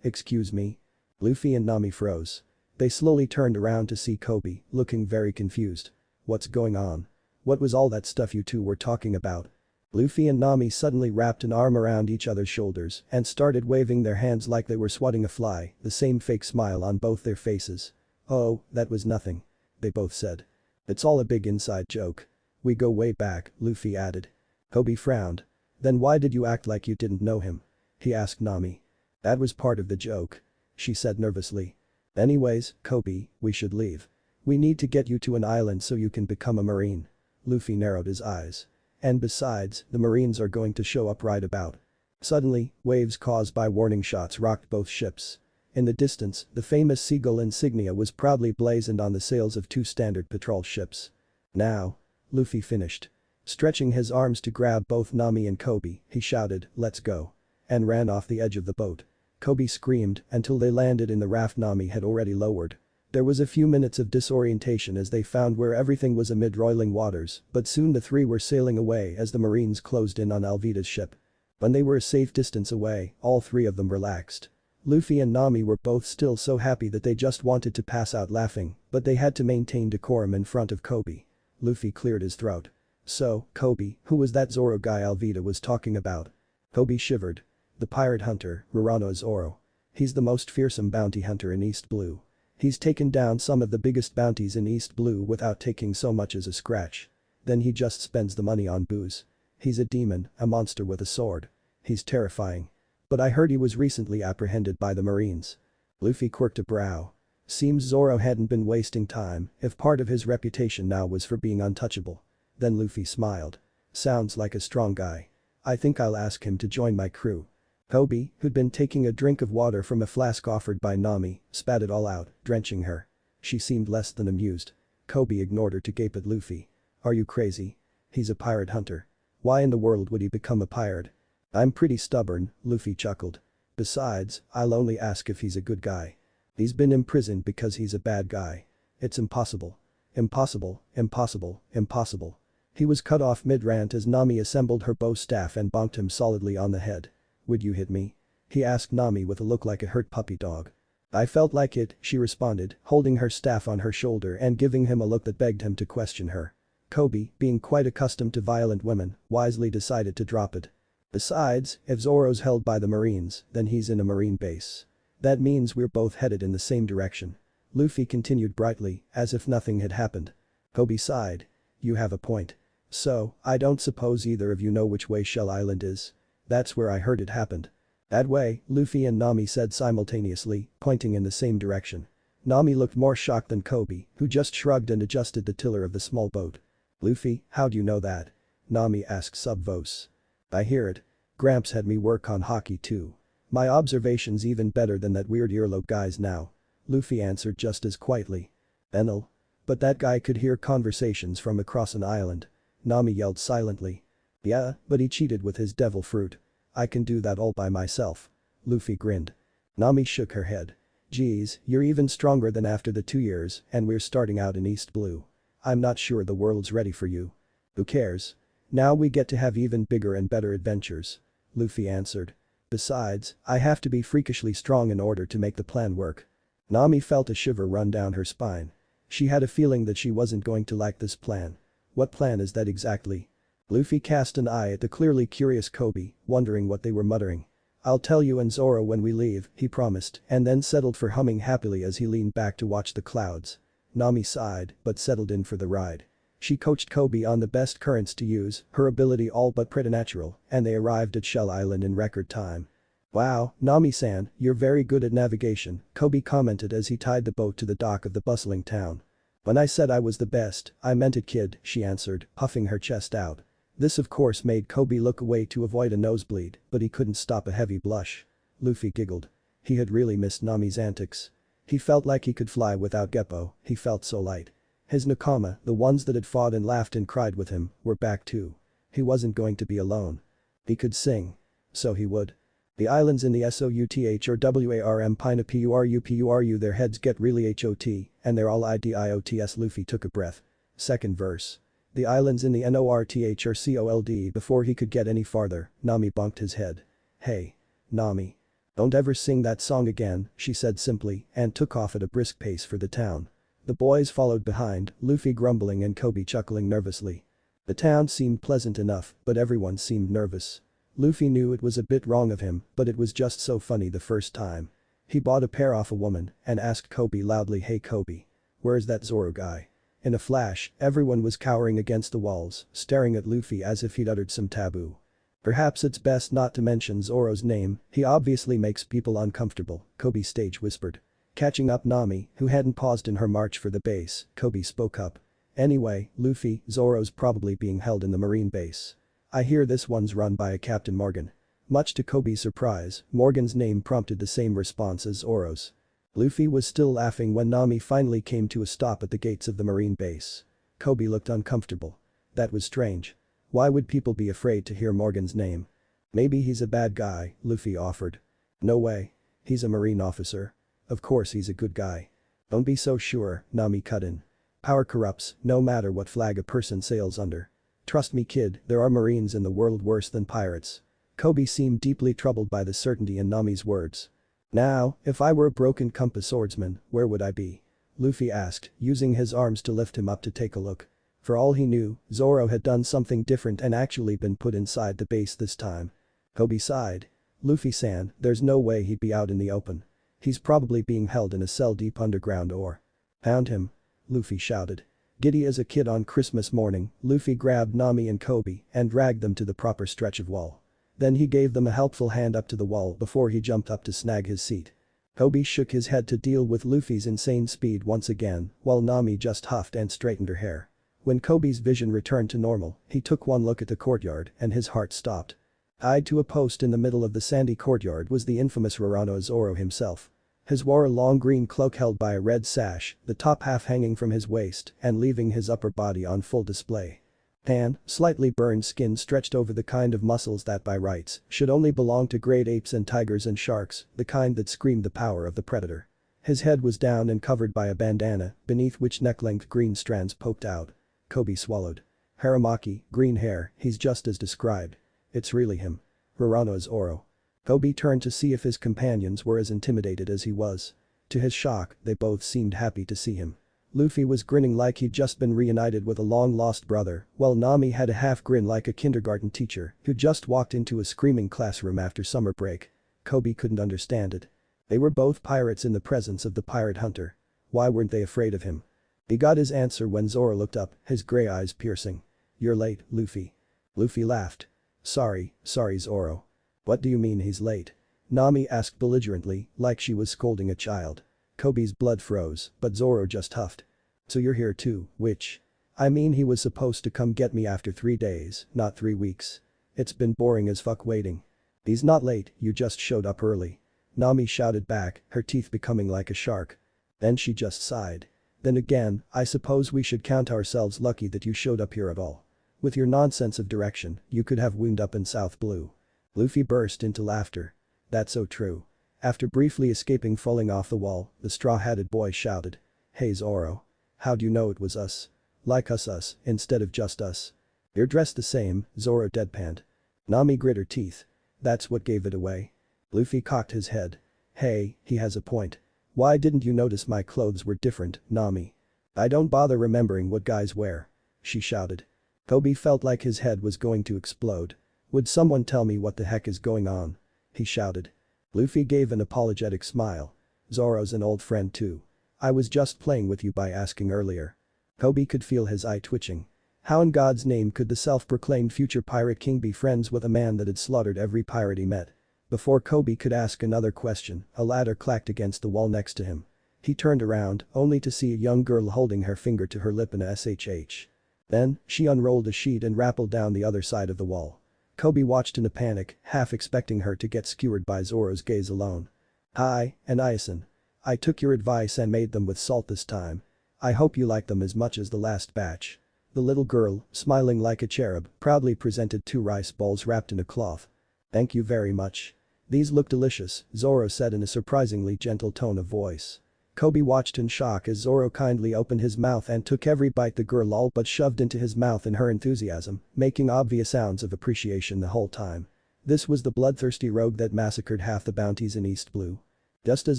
Excuse me?" Luffy and Nami froze. They slowly turned around to see Kobe, looking very confused. "What's going on?" What was all that stuff you two were talking about? Luffy and Nami suddenly wrapped an arm around each other's shoulders and started waving their hands like they were swatting a fly, the same fake smile on both their faces. "Oh, that was nothing," they both said. "It's all a big inside joke. We go way back," Luffy added. Kobe frowned. "Then why did you act like you didn't know him?" he asked Nami. "That was part of the joke," she said nervously. "Anyways, Kobe, we should leave. We need to get you to an island so you can become a marine." Luffy narrowed his eyes. "And besides, the marines are going to show up right about." Suddenly, waves caused by warning shots rocked both ships. In the distance, the famous seagull insignia was proudly blazoned on the sails of two standard patrol ships. "Now," Luffy finished. Stretching his arms to grab both Nami and Kobe, he shouted, "Let's go," and ran off the edge of the boat. Kobe screamed until they landed in the raft Nami had already lowered. There was a few minutes of disorientation as they found where everything was amid roiling waters, but soon the three were sailing away as the marines closed in on Alvida's ship. When they were a safe distance away, all three of them relaxed. Luffy and Nami were both still so happy that they just wanted to pass out laughing, but they had to maintain decorum in front of Kobe. Luffy cleared his throat. "So, Kobe, who was that Zoro guy Alvida was talking about?" Kobe shivered. "The pirate hunter, Rurano Zoro. He's the most fearsome bounty hunter in East Blue. He's taken down some of the biggest bounties in East Blue without taking so much as a scratch. Then he just spends the money on booze. He's a demon, a monster with a sword. He's terrifying. But I heard he was recently apprehended by the Marines." Luffy quirked a brow. Seems Zoro hadn't been wasting time if part of his reputation now was for being untouchable. Then Luffy smiled. "Sounds like a strong guy. I think I'll ask him to join my crew." Kobe, who'd been taking a drink of water from a flask offered by Nami, spat it all out, drenching her. She seemed less than amused. Kobe ignored her to gape at Luffy. "Are you crazy? He's a pirate hunter. Why in the world would he become a pirate?" "I'm pretty stubborn," Luffy chuckled. "Besides, I'll only ask if he's a good guy. He's been imprisoned because he's a bad guy. It's impossible. Impossible, impossible, impossible." He was cut off mid-rant as Nami assembled her bow staff and bonked him solidly on the head. "Would you hit me?" he asked Nami with a look like a hurt puppy dog. "I felt like it," she responded, holding her staff on her shoulder and giving him a look that begged him to question her. Kobe, being quite accustomed to violent women, wisely decided to drop it. Besides, if Zoro's held by the Marines, then he's in a Marine base. That means we're both headed in the same direction. Luffy continued brightly, as if nothing had happened. Kobe sighed. "You have a point. So, I don't suppose either of you know which way Shell Island is?" "That's where I heard it happened." "That way," Luffy and Nami said simultaneously, pointing in the same direction. Nami looked more shocked than Kobe, who just shrugged and adjusted the tiller of the small boat. "Luffy, how do you know that?" Nami asked sub-voce. "I hear it. Gramps had me work on hockey too. My observation's even better than that weird earlobe guy's now." Luffy answered just as quietly. "Enel." "But that guy could hear conversations from across an island." Nami yelled silently. "Yeah, but he cheated with his devil fruit. I can do that all by myself." Luffy grinned. Nami shook her head. "Geez, you're even stronger than after the 2 years and we're starting out in East Blue. I'm not sure the world's ready for you." "Who cares? Now we get to have even bigger and better adventures," Luffy answered. "Besides, I have to be freakishly strong in order to make the plan work." Nami felt a shiver run down her spine. She had a feeling that she wasn't going to like this plan. "What plan is that exactly?" Luffy cast an eye at the clearly curious Kobe, wondering what they were muttering. "I'll tell you and Zoro when we leave," he promised, and then settled for humming happily as he leaned back to watch the clouds. Nami sighed, but settled in for the ride. She coached Kobe on the best currents to use, her ability all but preternatural, and they arrived at Shell Island in record time. "Wow, Nami-san, you're very good at navigation," Kobe commented as he tied the boat to the dock of the bustling town. "When I said I was the best, I meant it, kid," she answered, puffing her chest out. This of course made Kobe look away to avoid a nosebleed, but he couldn't stop a heavy blush. Luffy giggled. He had really missed Nami's antics. He felt like he could fly without Geppo, he felt so light. His nakama, the ones that had fought and laughed and cried with him, were back too. He wasn't going to be alone. He could sing. So he would. "The islands in the SOUTH or WARM Pina PURU their heads get really HOT, and they're all IDIOTS." Luffy took a breath. Second verse. "The islands in the NORTH or COLD." Before he could get any farther, Nami bonked his head. "Hey. Nami. Don't ever sing that song again," she said simply and took off at a brisk pace for the town. The boys followed behind, Luffy grumbling and Kobe chuckling nervously. The town seemed pleasant enough, but everyone seemed nervous. Luffy knew it was a bit wrong of him, but it was just so funny the first time. He bought a pair off a woman and asked Kobe loudly, "Hey Kobe. Where's that Zoro guy?" In a flash, everyone was cowering against the walls, staring at Luffy as if he'd uttered some taboo. "Perhaps it's best not to mention Zoro's name, he obviously makes people uncomfortable," Kobe stage whispered. Catching up Nami, who hadn't paused in her march for the base, Kobe spoke up. "Anyway, Luffy, Zoro's probably being held in the marine base. I hear this one's run by a Captain Morgan." Much to Kobe's surprise, Morgan's name prompted the same response as Zoro's. Luffy was still laughing when Nami finally came to a stop at the gates of the marine base. Kobe looked uncomfortable. That was strange. Why would people be afraid to hear Morgan's name? "Maybe he's a bad guy," Luffy offered. "No way. He's a marine officer. Of course he's a good guy." "Don't be so sure," Nami cut in. "Power corrupts, no matter what flag a person sails under. Trust me kid, there are marines in the world worse than pirates." Kobe seemed deeply troubled by the certainty in Nami's words. "Now, if I were a broken compass swordsman, where would I be?" Luffy asked, using his arms to lift him up to take a look. For all he knew, Zoro had done something different and actually been put inside the base this time. Kobe sighed. "Luffy-san, there's no way he'd be out in the open. He's probably being held in a cell deep underground or—" "Found him," Luffy shouted. Giddy as a kid on Christmas morning, Luffy grabbed Nami and Kobe and dragged them to the proper stretch of wall. Then he gave them a helpful hand up to the wall before he jumped up to snag his seat. Kobe shook his head to deal with Luffy's insane speed once again, while Nami just huffed and straightened her hair. When Kobe's vision returned to normal, he took one look at the courtyard and his heart stopped. Tied to a post in the middle of the sandy courtyard was the infamous Roronoa Zoro himself. His wore a long green cloak held by a red sash, the top half hanging from his waist and leaving his upper body on full display. Tan, slightly burned skin stretched over the kind of muscles that by rights should only belong to great apes and tigers and sharks, the kind that screamed the power of the predator. His head was down and covered by a bandana, beneath which neck-length green strands poked out. Kobe swallowed. "Haramaki, green hair, he's just as described. It's really him. Roronoa Zoro." Kobe turned to see if his companions were as intimidated as he was. To his shock, they both seemed happy to see him. Luffy was grinning like he'd just been reunited with a long-lost brother, while Nami had a half-grin like a kindergarten teacher who'd just walked into a screaming classroom after summer break. Kobe couldn't understand it. They were both pirates in the presence of the pirate hunter. Why weren't they afraid of him? He got his answer when Zoro looked up, his gray eyes piercing. "You're late, Luffy." Luffy laughed. Sorry Zoro." "What do you mean he's late?" Nami asked belligerently, like she was scolding a child. Kobe's blood froze, but Zoro just huffed. "So you're here too, which? I mean he was supposed to come get me after 3 days, not 3 weeks. It's been boring as fuck waiting." "He's not late, you just showed up early." Nami shouted back, her teeth becoming like a shark. Then she just sighed. "Then again, I suppose we should count ourselves lucky that you showed up here at all. With your nonsense of direction, you could have wound up in South Blue." Luffy burst into laughter. "That's so true." After briefly escaping falling off the wall, the straw-hatted boy shouted. "Hey Zoro. How'd you know it was us? Like us, instead of just us." "You're dressed the same," Zoro deadpanned. Nami grit her teeth. "That's what gave it away." Luffy cocked his head. "Hey, he has a point. Why didn't you notice my clothes were different, Nami?" "I don't bother remembering what guys wear," she shouted. Kobe felt like his head was going to explode. "Would someone tell me what the heck is going on?" he shouted. Luffy gave an apologetic smile. "Zoro's an old friend too. I was just playing with you by asking earlier." Kobe could feel his eye twitching. How in God's name could the self-proclaimed future pirate king be friends with a man that had slaughtered every pirate he met? Before Kobe could ask another question, a ladder clacked against the wall next to him. He turned around, only to see a young girl holding her finger to her lip in a SHH. Then, she unrolled a sheet and rappelled down the other side of the wall. Kobe watched in a panic, half expecting her to get skewered by Zoro's gaze alone. "Hi, Aniasen. I took your advice and made them with salt this time. I hope you like them as much as the last batch." The little girl, smiling like a cherub, proudly presented 2 rice balls wrapped in a cloth. "Thank you very much. These look delicious," Zoro said in a surprisingly gentle tone of voice. Kobe watched in shock as Zoro kindly opened his mouth and took every bite the girl all but shoved into his mouth in her enthusiasm, making obvious sounds of appreciation the whole time. This was the bloodthirsty rogue that massacred half the bounties in East Blue. Just as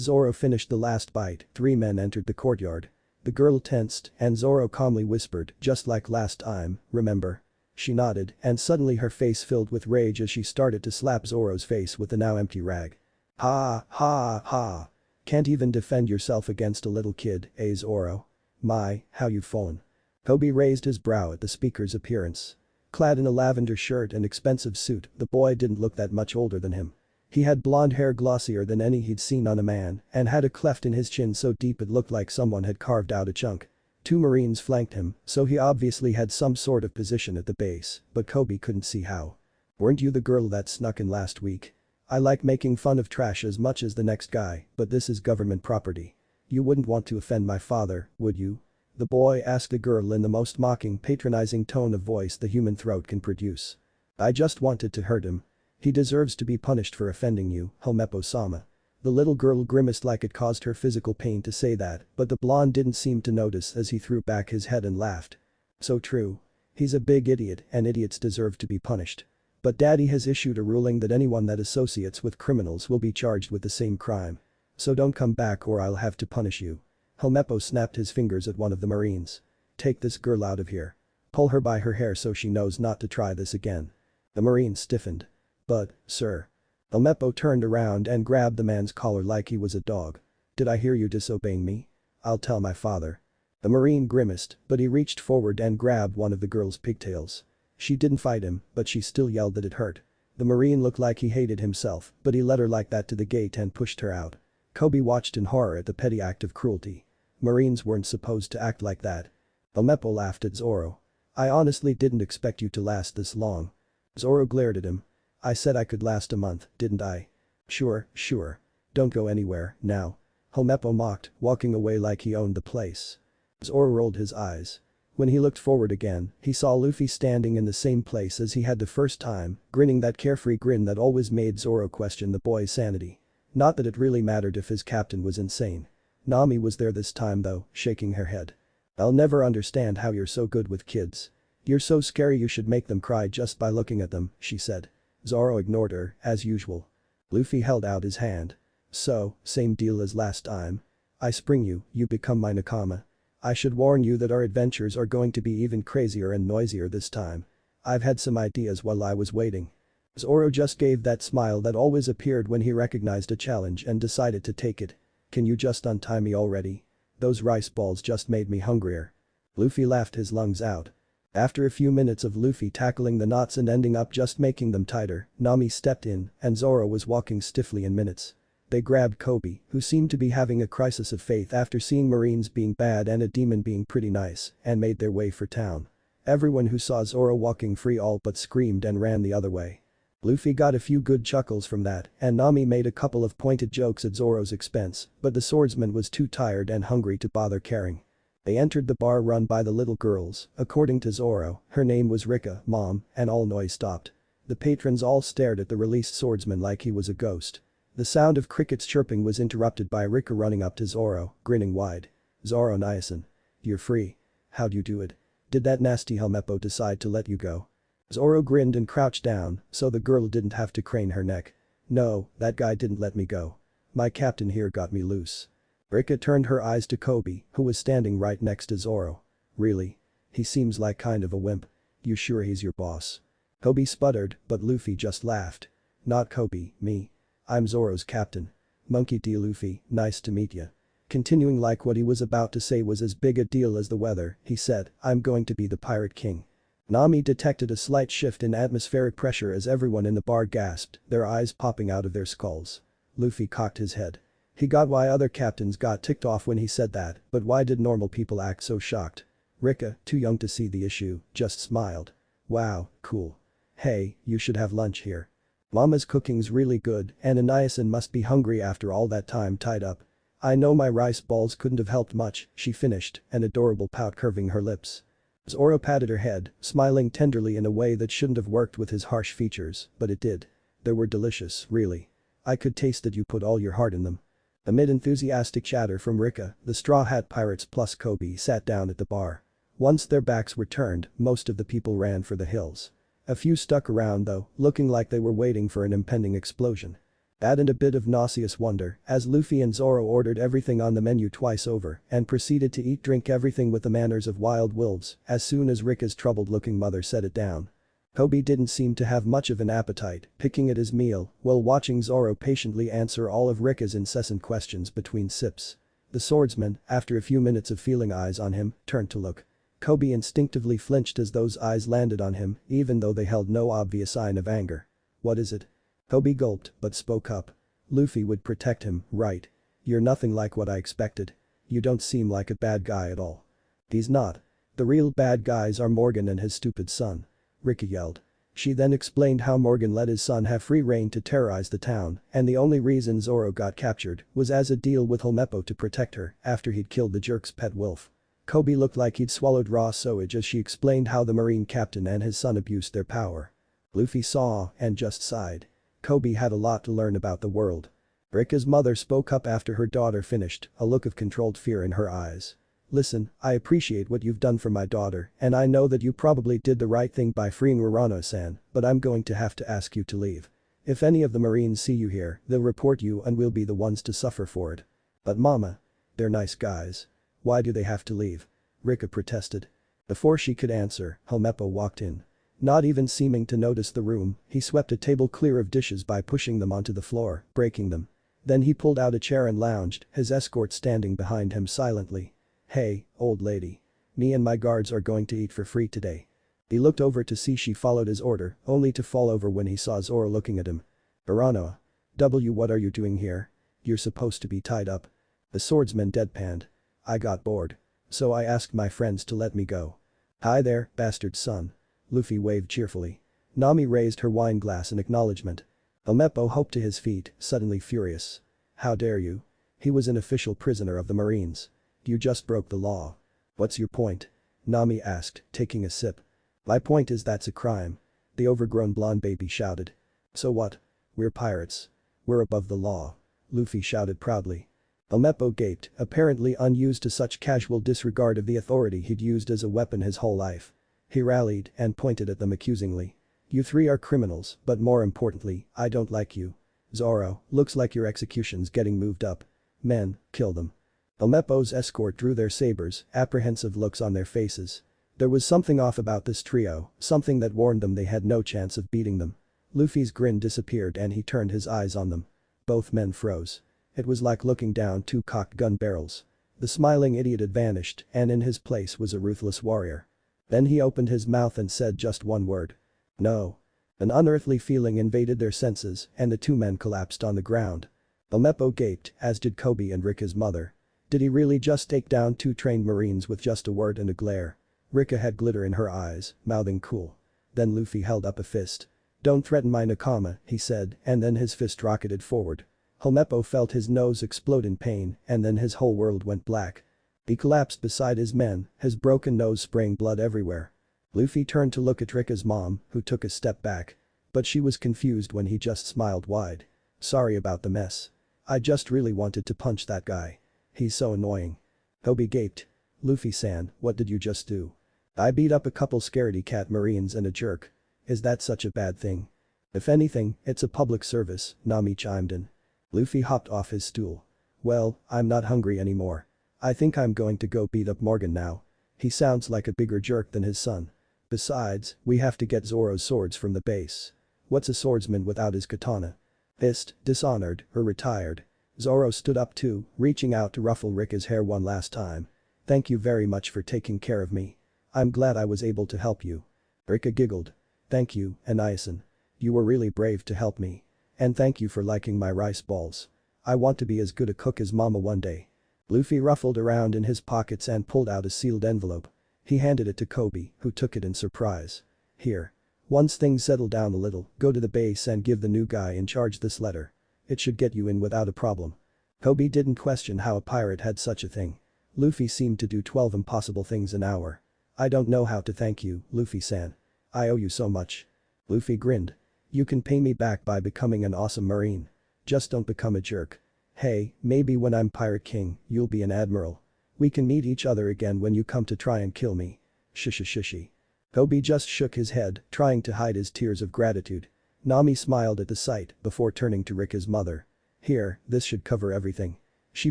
Zoro finished the last bite, 3 men entered the courtyard. The girl tensed and Zoro calmly whispered, "Just like last time, remember?" She nodded, and suddenly her face filled with rage as she started to slap Zoro's face with the now empty rag. Ha ha ha. Can't even defend yourself against a little kid, eh Zoro? My, how you've fallen. Kobe raised his brow at the speaker's appearance. Clad in a lavender shirt and expensive suit, the boy didn't look that much older than him. He had blonde hair glossier than any he'd seen on a man and had a cleft in his chin so deep it looked like someone had carved out a chunk. 2 Marines flanked him, so he obviously had some sort of position at the base, but Kobe couldn't see how. Weren't you the girl that snuck in last week? I like making fun of trash as much as the next guy, but this is government property. You wouldn't want to offend my father, would you? The boy asked the girl in the most mocking, patronizing tone of voice the human throat can produce. I just wanted to hurt him. He deserves to be punished for offending you, Helmeppo-sama. The little girl grimaced like it caused her physical pain to say that, but the blonde didn't seem to notice as he threw back his head and laughed. So true. He's a big idiot and idiots deserve to be punished. But daddy has issued a ruling that anyone that associates with criminals will be charged with the same crime. So don't come back or I'll have to punish you. Helmeppo snapped his fingers at one of the Marines. Take this girl out of here. Pull her by her hair so she knows not to try this again. The Marine stiffened. But, sir. Helmeppo turned around and grabbed the man's collar like he was a dog. Did I hear you disobeying me? I'll tell my father. The Marine grimaced, but he reached forward and grabbed one of the girl's pigtails. She didn't fight him, but she still yelled that it hurt. The Marine looked like he hated himself, but he led her like that to the gate and pushed her out. Kobe watched in horror at the petty act of cruelty. Marines weren't supposed to act like that. Helmeppo laughed at Zoro. I honestly didn't expect you to last this long. Zoro glared at him. I said I could last a month, didn't I? Sure, sure. Don't go anywhere, now. Helmeppo mocked, walking away like he owned the place. Zoro rolled his eyes. When he looked forward again, he saw Luffy standing in the same place as he had the first time, grinning that carefree grin that always made Zoro question the boy's sanity. Not that it really mattered if his captain was insane. Nami was there this time though, shaking her head. I'll never understand how you're so good with kids. You're so scary you should make them cry just by looking at them, she said. Zoro ignored her, as usual. Luffy held out his hand. So, same deal as last time. I spring you, you become my nakama. I should warn you that our adventures are going to be even crazier and noisier this time. I've had some ideas while I was waiting. Zoro just gave that smile that always appeared when he recognized a challenge and decided to take it. Can you just untie me already? Those rice balls just made me hungrier. Luffy laughed his lungs out. After a few minutes of Luffy tackling the knots and ending up just making them tighter, Nami stepped in and Zoro was walking stiffly in minutes. They grabbed Kobe, who seemed to be having a crisis of faith after seeing Marines being bad and a demon being pretty nice, and made their way for town. Everyone who saw Zoro walking free all but screamed and ran the other way. Luffy got a few good chuckles from that, and Nami made a couple of pointed jokes at Zoro's expense, but the swordsman was too tired and hungry to bother caring. They entered the bar run by the little girls, according to Zoro, her name was Rika, Mom, and all noise stopped. The patrons all stared at the released swordsman like he was a ghost. The sound of crickets chirping was interrupted by Rika running up to Zoro, grinning wide. Zoro Niacin. You're free. How'd you do it? Did that nasty Helmeppo decide to let you go? Zoro grinned and crouched down, so the girl didn't have to crane her neck. No, that guy didn't let me go. My captain here got me loose. Rika turned her eyes to Kobe, who was standing right next to Zoro. Really? He seems like kind of a wimp. You sure he's your boss? Kobe sputtered, but Luffy just laughed. Not Kobe, me. I'm Zoro's captain. Monkey D. Luffy, nice to meet ya. Continuing like what he was about to say was as big a deal as the weather, he said, I'm going to be the Pirate King. Nami detected a slight shift in atmospheric pressure as everyone in the bar gasped, their eyes popping out of their skulls. Luffy cocked his head. He got why other captains got ticked off when he said that, but why did normal people act so shocked? Rika, too young to see the issue, just smiled. Wow, cool. Hey, you should have lunch here. Mama's cooking's really good and Niacin must be hungry after all that time tied up. I know my rice balls couldn't have helped much, she finished, an adorable pout curving her lips. Zoro patted her head, smiling tenderly in a way that shouldn't have worked with his harsh features, but it did. They were delicious, really. I could taste that you put all your heart in them. Amid enthusiastic chatter from Rika, the Straw Hat Pirates plus Kobe sat down at the bar. Once their backs were turned, most of the people ran for the hills. A few stuck around though, looking like they were waiting for an impending explosion. Add in a bit of nauseous wonder as Luffy and Zoro ordered everything on the menu twice over and proceeded to eat drink everything with the manners of wild wolves as soon as Rika's troubled-looking mother set it down. Kobe didn't seem to have much of an appetite, picking at his meal while watching Zoro patiently answer all of Rika's incessant questions between sips. The swordsman, after a few minutes of feeling eyes on him, turned to look. Kobe instinctively flinched as those eyes landed on him even though they held no obvious sign of anger. "What is it?" Kobe gulped but spoke up. Luffy would protect him, right? You're nothing like what I expected. You don't seem like a bad guy at all. He's not. The real bad guys are Morgan and his stupid son. Rika yelled. She then explained how Morgan let his son have free reign to terrorize the town and the only reason Zoro got captured was as a deal with Helmeppo to protect her after he'd killed the jerk's pet wolf. Kobe looked like he'd swallowed raw sewage as she explained how the marine captain and his son abused their power. Luffy saw and just sighed. Kobe had a lot to learn about the world. Rika's mother spoke up after her daughter finished, a look of controlled fear in her eyes. "Listen, I appreciate what you've done for my daughter and I know that you probably did the right thing by freeing Urano-san, but I'm going to have to ask you to leave. If any of the Marines see you here, they'll report you and we'll be the ones to suffer for it." "But mama. They're nice guys. Why do they have to leave?" Rika protested. Before she could answer, Helmeppo walked in. Not even seeming to notice the room, he swept a table clear of dishes by pushing them onto the floor, breaking them. Then he pulled out a chair and lounged, his escort standing behind him silently. "Hey, old lady. Me and my guards are going to eat for free today." He looked over to see she followed his order, only to fall over when he saw Zoro looking at him. "Urano. What are you doing here? You're supposed to be tied up." The swordsman deadpanned. "I got bored. So I asked my friends to let me go." "Hi there, bastard son." Luffy waved cheerfully. Nami raised her wine glass in acknowledgement. Helmeppo hopped to his feet, suddenly furious. "How dare you? He was an official prisoner of the Marines. You just broke the law." "What's your point?" Nami asked, taking a sip. "My point is that's a crime," the overgrown blonde baby shouted. "So what? We're pirates. We're above the law," Luffy shouted proudly. Helmeppo gaped, apparently unused to such casual disregard of the authority he'd used as a weapon his whole life. He rallied and pointed at them accusingly. "You three are criminals, but more importantly, I don't like you. Zoro, looks like your execution's getting moved up. Men, kill them." Helmeppo's escort drew their sabers, apprehensive looks on their faces. There was something off about this trio, something that warned them they had no chance of beating them. Luffy's grin disappeared and he turned his eyes on them. Both men froze. It was like looking down two cocked gun barrels. The smiling idiot had vanished and in his place was a ruthless warrior. Then he opened his mouth and said just one word. "No." An unearthly feeling invaded their senses and the two men collapsed on the ground. Helmeppo gaped, as did Kobe and Rika's mother. Did he really just take down two trained Marines with just a word and a glare? Rika had glitter in her eyes, mouthing cool. Then Luffy held up a fist. "Don't threaten my Nakama," he said, and then his fist rocketed forward. Helmeppo felt his nose explode in pain and then his whole world went black. He collapsed beside his men, his broken nose spraying blood everywhere. Luffy turned to look at Rika's mom, who took a step back. But she was confused when he just smiled wide. "Sorry about the mess. I just really wanted to punch that guy. He's so annoying." Kobe gaped. "Luffy-san, what did you just do?" "I beat up a couple scaredy cat Marines and a jerk. Is that such a bad thing?" "If anything, it's a public service," Nami chimed in. Luffy hopped off his stool. "Well, I'm not hungry anymore. I think I'm going to go beat up Morgan now. He sounds like a bigger jerk than his son. Besides, we have to get Zoro's swords from the base. What's a swordsman without his katana? Pissed, dishonored, or retired?" Zoro stood up too, reaching out to ruffle Rika's hair one last time. "Thank you very much for taking care of me. I'm glad I was able to help you." Rika giggled. "Thank you, Anayasan. You were really brave to help me. And thank you for liking my rice balls. I want to be as good a cook as Mama one day." Luffy ruffled around in his pockets and pulled out a sealed envelope. He handed it to Kobe, who took it in surprise. "Here. Once things settle down a little, go to the base and give the new guy in charge this letter. It should get you in without a problem." Kobe didn't question how a pirate had such a thing. Luffy seemed to do 12 impossible things an hour. "I don't know how to thank you, Luffy-san. I owe you so much." Luffy grinned. "You can pay me back by becoming an awesome marine. Just don't become a jerk. Hey, maybe when I'm Pirate King, you'll be an admiral. We can meet each other again when you come to try and kill me. Shishy." Kobe just shook his head, trying to hide his tears of gratitude. Nami smiled at the sight before turning to Rika's mother. Here, this should cover everything. She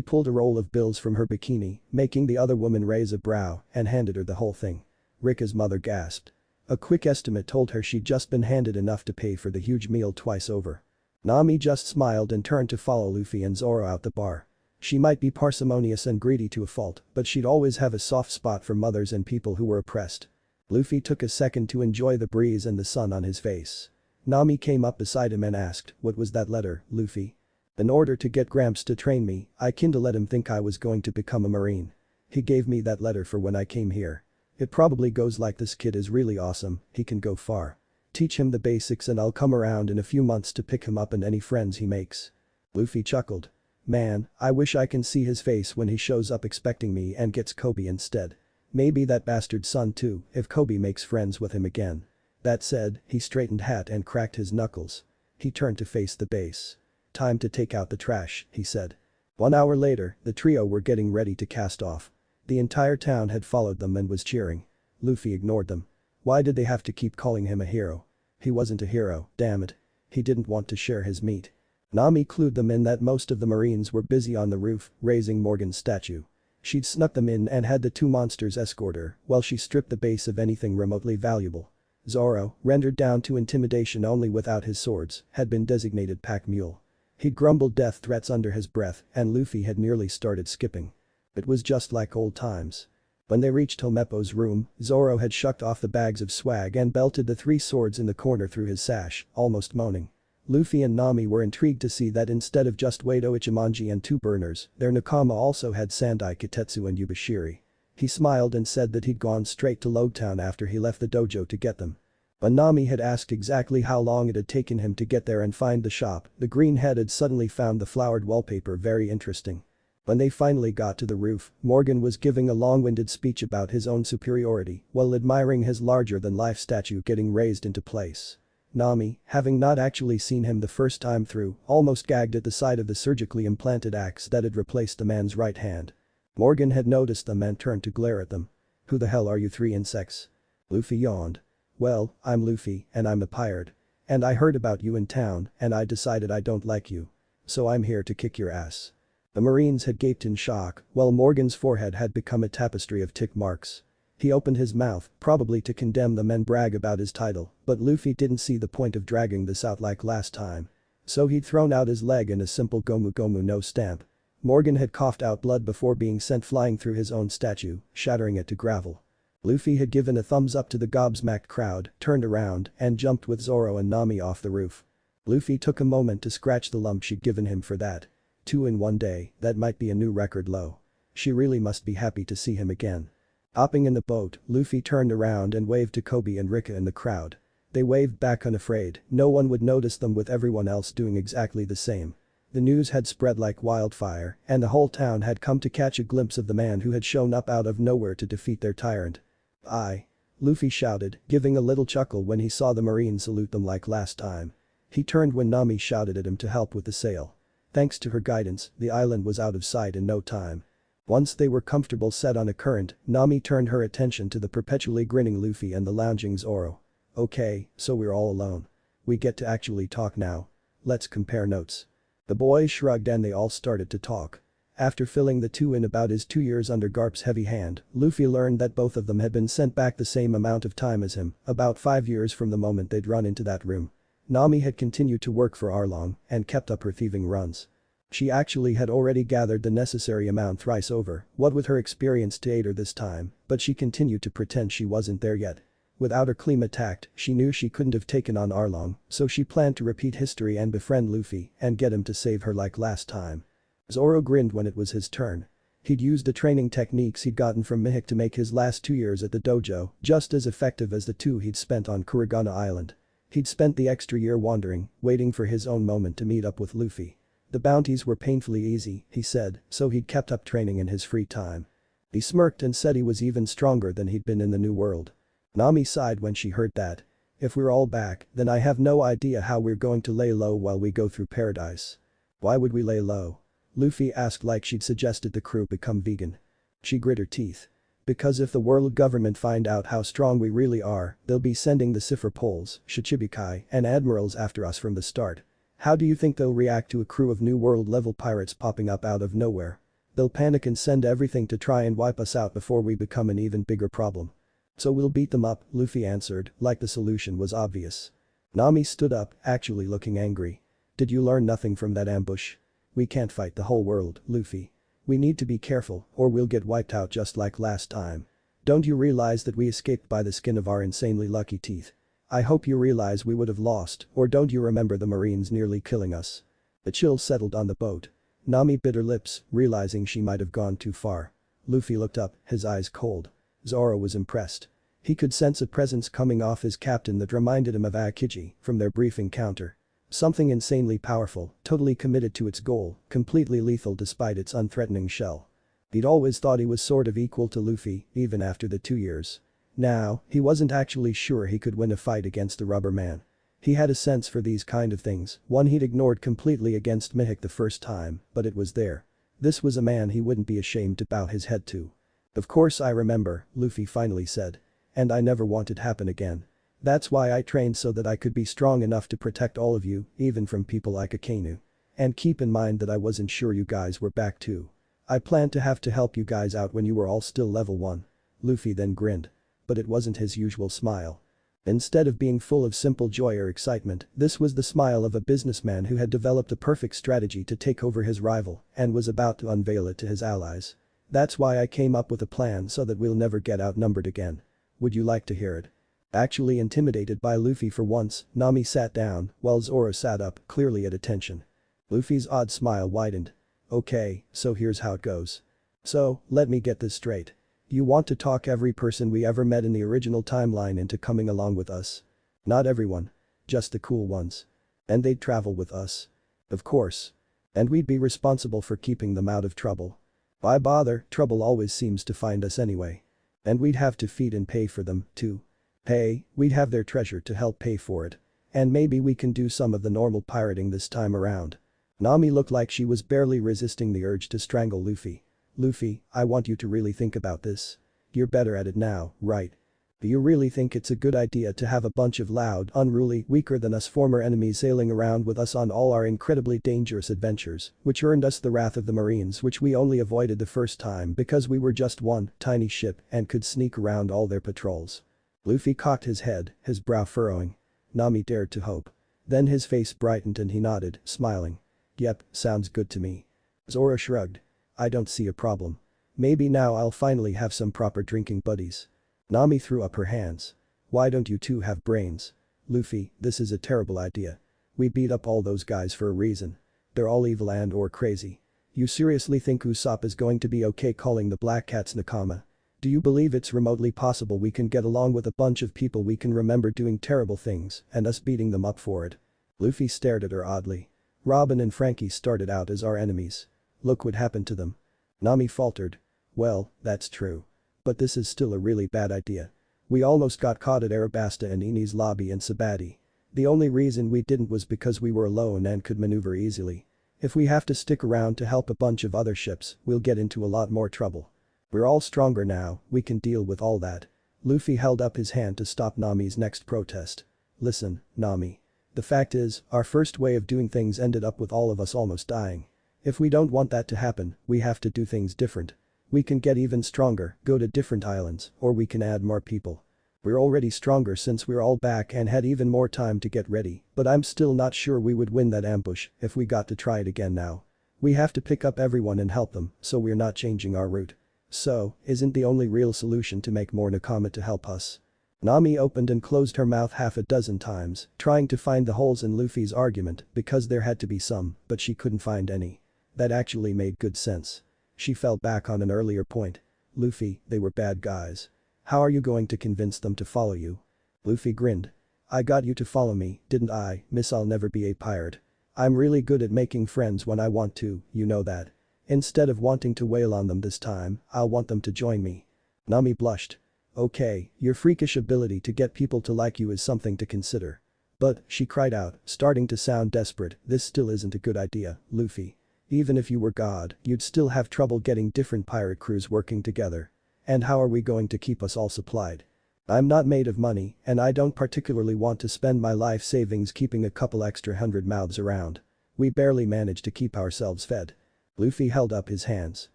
pulled a roll of bills from her bikini, making the other woman raise a brow, and handed her the whole thing. Rika's mother gasped. A quick estimate told her she'd just been handed enough to pay for the huge meal twice over. Nami just smiled and turned to follow Luffy and Zoro out the bar. She might be parsimonious and greedy to a fault, but she'd always have a soft spot for mothers and people who were oppressed. Luffy took a second to enjoy the breeze and the sun on his face. Nami came up beside him and asked, "What was that letter, Luffy?" "In order to get Gramps to train me, I kinda let him think I was going to become a marine. He gave me that letter for when I came here. It probably goes like, this kid is really awesome, he can go far. Teach him the basics and I'll come around in a few months to pick him up and any friends he makes." Luffy chuckled. "Man, I wish I can see his face when he shows up expecting me and gets Kobe instead. Maybe that bastard's son too, if Kobe makes friends with him again." That said, he straightened hat and cracked his knuckles. He turned to face the base. "Time to take out the trash," he said. 1 hour later, the trio were getting ready to cast off. The entire town had followed them and was cheering. Luffy ignored them. Why did they have to keep calling him a hero? He wasn't a hero, damn it. He didn't want to share his meat. Nami clued them in that most of the Marines were busy on the roof, raising Morgan's statue. She'd snuck them in and had the two monsters escort her while she stripped the base of anything remotely valuable. Zoro, rendered down to intimidation only without his swords, had been designated pack mule. He'd grumbled death threats under his breath and Luffy had nearly started skipping. It was just like old times. When they reached Helmeppo's room, Zoro had shucked off the bags of swag and belted the 3 swords in the corner through his sash, almost moaning. Luffy and Nami were intrigued to see that instead of just Wado Ichimonji and 2 burners, their nakama also had Sandai Kitetsu and Yubashiri. He smiled and said that he'd gone straight to Logtown after he left the dojo to get them. When Nami had asked exactly how long it had taken him to get there and find the shop, the green-head had suddenly found the flowered wallpaper very interesting. When they finally got to the roof, Morgan was giving a long-winded speech about his own superiority while admiring his larger-than-life statue getting raised into place. Nami, having not actually seen him the first time through, almost gagged at the sight of the surgically implanted axe that had replaced the man's right hand. Morgan had noticed them and turned to glare at them. "Who the hell are you 3 insects?" Luffy yawned. "Well, I'm Luffy, and I'm a pirate. And I heard about you in town, and I decided I don't like you. So I'm here to kick your ass." The Marines had gaped in shock, while Morgan's forehead had become a tapestry of tick marks. He opened his mouth, probably to condemn them and brag about his title, but Luffy didn't see the point of dragging this out like last time. So he'd thrown out his leg in a simple Gomu Gomu no stamp. Morgan had coughed out blood before being sent flying through his own statue, shattering it to gravel. Luffy had given a thumbs up to the gobsmacked crowd, turned around, and jumped with Zoro and Nami off the roof. Luffy took a moment to scratch the lump she'd given him for that. 2 in 1 day, that might be a new record low. She really must be happy to see him again. Hopping in the boat, Luffy turned around and waved to Kobe and Rika in the crowd. They waved back unafraid, no one would notice them with everyone else doing exactly the same. The news had spread like wildfire, and the whole town had come to catch a glimpse of the man who had shown up out of nowhere to defeat their tyrant. "Aye." Luffy shouted, giving a little chuckle when he saw the Marines salute them like last time. He turned when Nami shouted at him to help with the sail. Thanks to her guidance, the island was out of sight in no time. Once they were comfortable set on a current, Nami turned her attention to the perpetually grinning Luffy and the lounging Zoro. "Okay, so we're all alone. We get to actually talk now. Let's compare notes." The boys shrugged and they all started to talk. After filling the 2 in about his 2 years under Garp's heavy hand, Luffy learned that both of them had been sent back the same amount of time as him, about 5 years from the moment they'd run into that room. Nami had continued to work for Arlong and kept up her thieving runs. She actually had already gathered the necessary amount thrice over, what with her experience to aid her this time, but she continued to pretend she wasn't there yet. Without her Klima tact, she knew she couldn't have taken on Arlong, so she planned to repeat history and befriend Luffy and get him to save her like last time. Zoro grinned when it was his turn. He'd used the training techniques he'd gotten from Mihawk to make his last 2 years at the dojo just as effective as the 2 he'd spent on Kurigana Island. He'd spent the extra year wandering, waiting for his own moment to meet up with Luffy. The bounties were painfully easy, he said, so he'd kept up training in his free time. He smirked and said he was even stronger than he'd been in the new world. Nami sighed when she heard that. "If we're all back, then I have no idea how we're going to lay low while we go through paradise." "Why would we lay low?" Luffy asked like she'd suggested the crew become vegan. She grit her teeth. Because if the world government find out how strong we really are, they'll be sending the cipher poles, Shichibukai, and admirals after us from the start. How do you think they'll react to a crew of new world-level pirates popping up out of nowhere? They'll panic and send everything to try and wipe us out before we become an even bigger problem. So we'll beat them up, Luffy answered, like the solution was obvious. Nami stood up, actually looking angry. Did you learn nothing from that ambush? We can't fight the whole world, Luffy. We need to be careful, or we'll get wiped out just like last time. Don't you realize that we escaped by the skin of our insanely lucky teeth? I hope you realize we would have lost, or don't you remember the Marines nearly killing us? A chill settled on the boat. Nami bit her lips, realizing she might have gone too far. Luffy looked up, his eyes cold. Zoro was impressed. He could sense a presence coming off his captain that reminded him of Aokiji from their brief encounter. Something insanely powerful, totally committed to its goal, completely lethal despite its unthreatening shell. He'd always thought he was sort of equal to Luffy, even after the 2 years. Now, he wasn't actually sure he could win a fight against the rubber man. He had a sense for these kind of things, one he'd ignored completely against Mihawk the first time, but it was there. This was a man he wouldn't be ashamed to bow his head to. Of course I remember, Luffy finally said. And I never want it happen again. That's why I trained so that I could be strong enough to protect all of you, even from people like Akainu. And keep in mind that I wasn't sure you guys were back too. I planned to have to help you guys out when you were all still level 1. Luffy then grinned. But it wasn't his usual smile. Instead of being full of simple joy or excitement, this was the smile of a businessman who had developed a perfect strategy to take over his rival and was about to unveil it to his allies. That's why I came up with a plan so that we'll never get outnumbered again. Would you like to hear it? Actually intimidated by Luffy for once, Nami sat down while Zoro sat up, clearly at attention. Luffy's odd smile widened. Okay, so here's how it goes. So, let me get this straight. You want to talk every person we ever met in the original timeline into coming along with us? Not everyone. Just the cool ones. And they'd travel with us. Of course. And we'd be responsible for keeping them out of trouble. Why bother, trouble always seems to find us anyway. And we'd have to feed and pay for them, too. Hey, we'd have their treasure to help pay for it. And maybe we can do some of the normal pirating this time around. Nami looked like she was barely resisting the urge to strangle Luffy. Luffy, I want you to really think about this. You're better at it now, right? Do you really think it's a good idea to have a bunch of loud, unruly, weaker than us former enemies sailing around with us on all our incredibly dangerous adventures, which earned us the wrath of the Marines, which we only avoided the first time because we were just one tiny ship and could sneak around all their patrols? Luffy cocked his head, his brow furrowing. Nami dared to hope. Then his face brightened and he nodded, smiling. Yep, sounds good to me. Zoro shrugged. I don't see a problem. Maybe now I'll finally have some proper drinking buddies. Nami threw up her hands. Why don't you two have brains? Luffy, this is a terrible idea. We beat up all those guys for a reason. They're all evil and or crazy. You seriously think Usopp is going to be okay calling the Black Cats Nakama? Do you believe it's remotely possible we can get along with a bunch of people we can remember doing terrible things and us beating them up for it? Luffy stared at her oddly. Robin and Frankie started out as our enemies. Look what happened to them. Nami faltered. Well, that's true. But this is still a really bad idea. We almost got caught at Arabasta and Eni's lobby in Sabaody. The only reason we didn't was because we were alone and could maneuver easily. If we have to stick around to help a bunch of other ships, we'll get into a lot more trouble. We're all stronger now, we can deal with all that. Luffy held up his hand to stop Nami's next protest. Listen, Nami. The fact is, our first way of doing things ended up with all of us almost dying. If we don't want that to happen, we have to do things different. We can get even stronger, go to different islands, or we can add more people. We're already stronger since we're all back and had even more time to get ready, but I'm still not sure we would win that ambush if we got to try it again now. We have to pick up everyone and help them, so we're not changing our route. So, isn't the only real solution to make more Nakama to help us? Nami opened and closed her mouth half a dozen times, trying to find the holes in Luffy's argument because there had to be some, but she couldn't find any. That actually made good sense. She fell back on an earlier point. Luffy, they were bad guys. How are you going to convince them to follow you? Luffy grinned. I got you to follow me, didn't I, miss? I'll never be a pirate. I'm really good at making friends when I want to, you know that. Instead of wanting to wail on them this time, I'll want them to join me. Nami blushed. Okay, your freakish ability to get people to like you is something to consider. But, she cried out, starting to sound desperate, this still isn't a good idea, Luffy. Even if you were God, you'd still have trouble getting different pirate crews working together. And how are we going to keep us all supplied? I'm not made of money, and I don't particularly want to spend my life savings keeping a couple extra hundred mouths around. We barely manage to keep ourselves fed. Luffy held up his hands.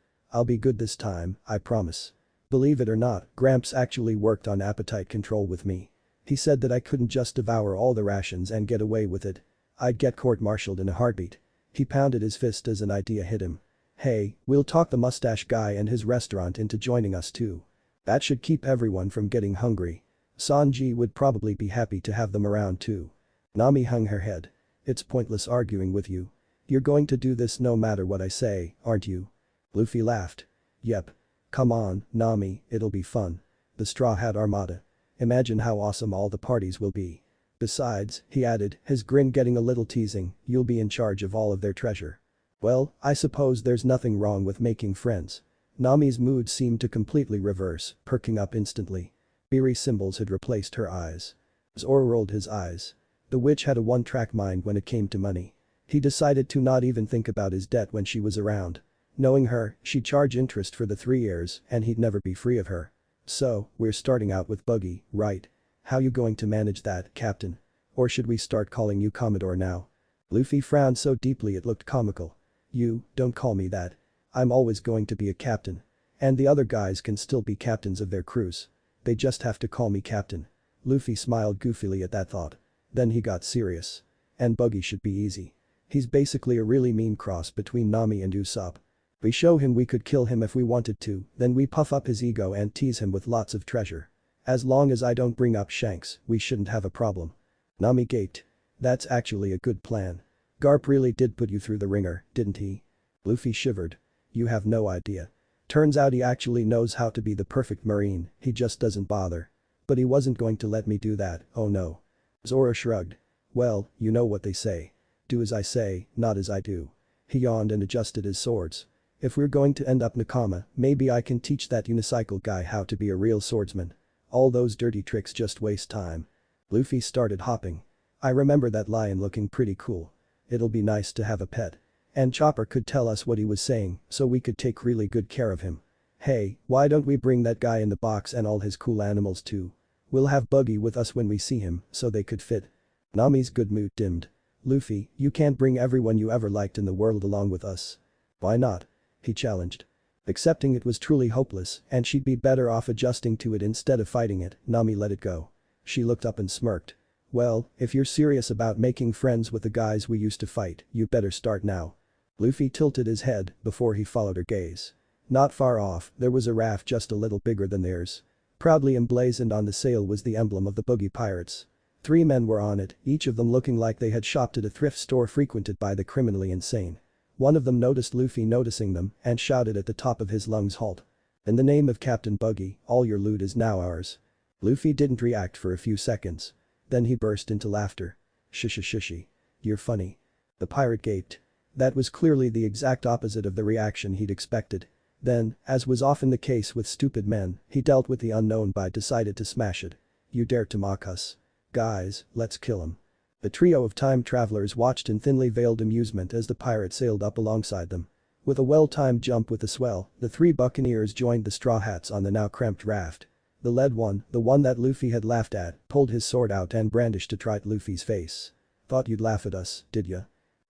I'll be good this time, I promise. Believe it or not, Gramps actually worked on appetite control with me. He said that I couldn't just devour all the rations and get away with it. I'd get court-martialed in a heartbeat. He pounded his fist as an idea hit him. Hey, we'll talk the mustache guy and his restaurant into joining us too. That should keep everyone from getting hungry. Sanji would probably be happy to have them around too. Nami hung her head. It's pointless arguing with you. You're going to do this no matter what I say, aren't you? Luffy laughed. Yep. Come on, Nami, it'll be fun. The Straw Hat Armada. Imagine how awesome all the parties will be. Besides, he added, his grin getting a little teasing, you'll be in charge of all of their treasure. Well, I suppose there's nothing wrong with making friends. Nami's mood seemed to completely reverse, perking up instantly. Beery symbols had replaced her eyes. Zoro rolled his eyes. The witch had a one-track mind when it came to money. He decided to not even think about his debt when she was around. Knowing her, she'd charge interest for the 3 years and he'd never be free of her. So, we're starting out with Buggy, right? How you going to manage that, Captain? Or should we start calling you Commodore now? Luffy frowned so deeply it looked comical. You, don't call me that. I'm always going to be a captain. And the other guys can still be captains of their crews. They just have to call me captain. Luffy smiled goofily at that thought. Then he got serious. And Buggy should be easy. He's basically a really mean cross between Nami and Usopp. We show him we could kill him if we wanted to, then we puff up his ego and tease him with lots of treasure. As long as I don't bring up Shanks, we shouldn't have a problem. Nami gaped. That's actually a good plan. Garp really did put you through the ringer, didn't he? Luffy shivered. You have no idea. Turns out he actually knows how to be the perfect marine, he just doesn't bother. But he wasn't going to let me do that, oh no. Zoro shrugged. Well, you know what they say. Do as I say, not as I do. He yawned and adjusted his swords. If we're going to end up Nakama, maybe I can teach that unicycle guy how to be a real swordsman. All those dirty tricks just waste time. Luffy started hopping. I remember that lion looking pretty cool. It'll be nice to have a pet. And Chopper could tell us what he was saying so we could take really good care of him. Hey, why don't we bring that guy in the box and all his cool animals too? We'll have Buggy with us when we see him so they could fit. Nami's good mood dimmed. Luffy, you can't bring everyone you ever liked in the world along with us. Why not? He challenged. Accepting it was truly hopeless and she'd be better off adjusting to it instead of fighting it, Nami let it go. She looked up and smirked. Well, if you're serious about making friends with the guys we used to fight, you better start now. Luffy tilted his head before he followed her gaze. Not far off, there was a raft just a little bigger than theirs. Proudly emblazoned on the sail was the emblem of the Buggy Pirates. 3 men were on it, each of them looking like they had shopped at a thrift store frequented by the criminally insane. One of them noticed Luffy noticing them and shouted at the top of his lungs, halt. In the name of Captain Buggy, all your loot is now ours. Luffy didn't react for a few seconds. Then he burst into laughter. Shishy. You're funny. The pirate gaped. That was clearly the exact opposite of the reaction he'd expected. Then, as was often the case with stupid men, he dealt with the unknown by decided to smash it. You dare to mock us? Guys, let's kill him. The trio of time travelers watched in thinly veiled amusement as the pirate sailed up alongside them. With a well-timed jump with the swell, the 3 buccaneers joined the Straw Hats on the now cramped raft. The lead one, the one that Luffy had laughed at, pulled his sword out and brandished it right at Luffy's face. Thought you'd laugh at us, did ya?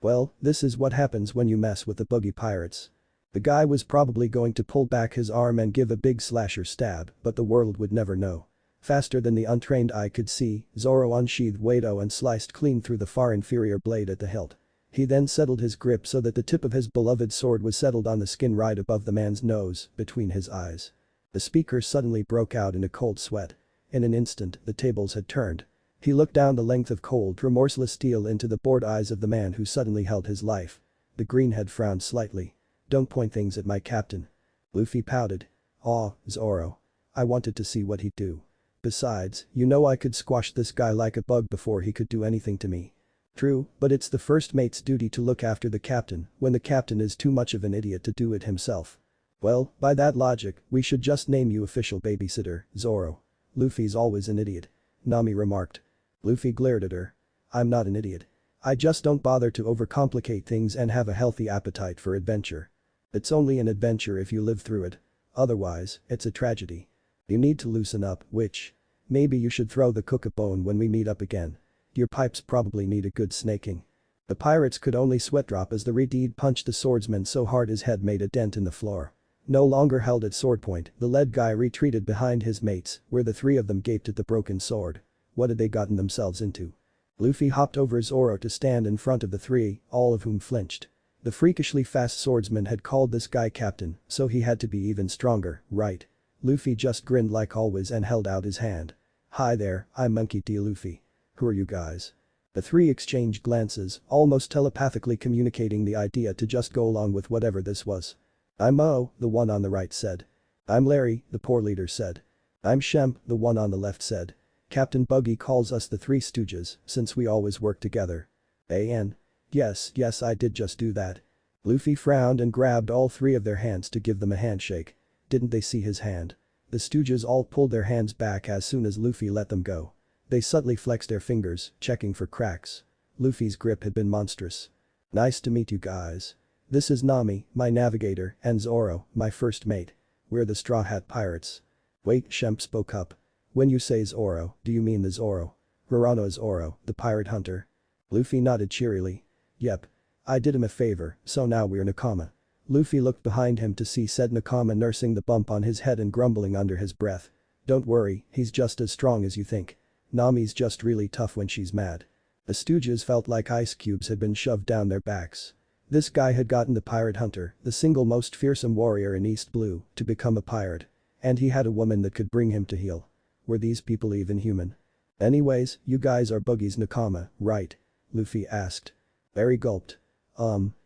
Well, this is what happens when you mess with the Buggy Pirates. The guy was probably going to pull back his arm and give a big slasher stab, but the world would never know. Faster than the untrained eye could see, Zoro unsheathed Wado and sliced clean through the far inferior blade at the hilt. He then settled his grip so that the tip of his beloved sword was settled on the skin right above the man's nose, between his eyes. The speaker suddenly broke out in a cold sweat. In an instant, the tables had turned. He looked down the length of cold, remorseless steel into the bored eyes of the man who suddenly held his life. The greenhead frowned slightly. Don't point things at my captain. Luffy pouted. Aw, Zoro. I wanted to see what he'd do. Besides, you know I could squash this guy like a bug before he could do anything to me. True, but it's the first mate's duty to look after the captain when the captain is too much of an idiot to do it himself. Well, by that logic, we should just name you official babysitter, Zoro. Luffy's always an idiot. Nami remarked. Luffy glared at her. I'm not an idiot. I just don't bother to overcomplicate things and have a healthy appetite for adventure. It's only an adventure if you live through it. Otherwise, it's a tragedy. You need to loosen up, which? Maybe you should throw the cook a bone when we meet up again. Your pipes probably need a good snaking." The pirates could only sweat drop as the Redeed punched the swordsman so hard his head made a dent in the floor. No longer held at sword point, the lead guy retreated behind his mates, where the three of them gaped at the broken sword. What had they gotten themselves into? Luffy hopped over Zoro to stand in front of the three, all of whom flinched. The freakishly fast swordsman had called this guy captain, so he had to be even stronger, right? Luffy just grinned like always and held out his hand. "Hi there, I'm Monkey D. Luffy. Who are you guys?" The three exchanged glances, almost telepathically communicating the idea to just go along with whatever this was. "I'm Mo," the one on the right said. "I'm Larry," the poor leader said. "I'm Shemp," the one on the left said. "Captain Buggy calls us the Three Stooges, since we always work together." "An? Yes, I did just do that." Luffy frowned and grabbed all three of their hands to give them a handshake. Didn't they see his hand? The Stooges all pulled their hands back as soon as Luffy let them go. They subtly flexed their fingers, checking for cracks. Luffy's grip had been monstrous. "Nice to meet you guys. This is Nami, my navigator, and Zoro, my first mate. We're the Straw Hat Pirates." "Wait," Shemp spoke up. "When you say Zoro, do you mean the Zoro? Rorano Zoro, the pirate hunter?" Luffy nodded cheerily. "Yep. I did him a favor, so now we're Nakama." Luffy looked behind him to see said Nakama nursing the bump on his head and grumbling under his breath. "Don't worry, he's just as strong as you think. Nami's just really tough when she's mad." The Stooges felt like ice cubes had been shoved down their backs. This guy had gotten the pirate hunter, the single most fearsome warrior in East Blue, to become a pirate. And he had a woman that could bring him to heel. Were these people even human? "Anyways, you guys are Buggy's Nakama, right?" Luffy asked. Barry gulped.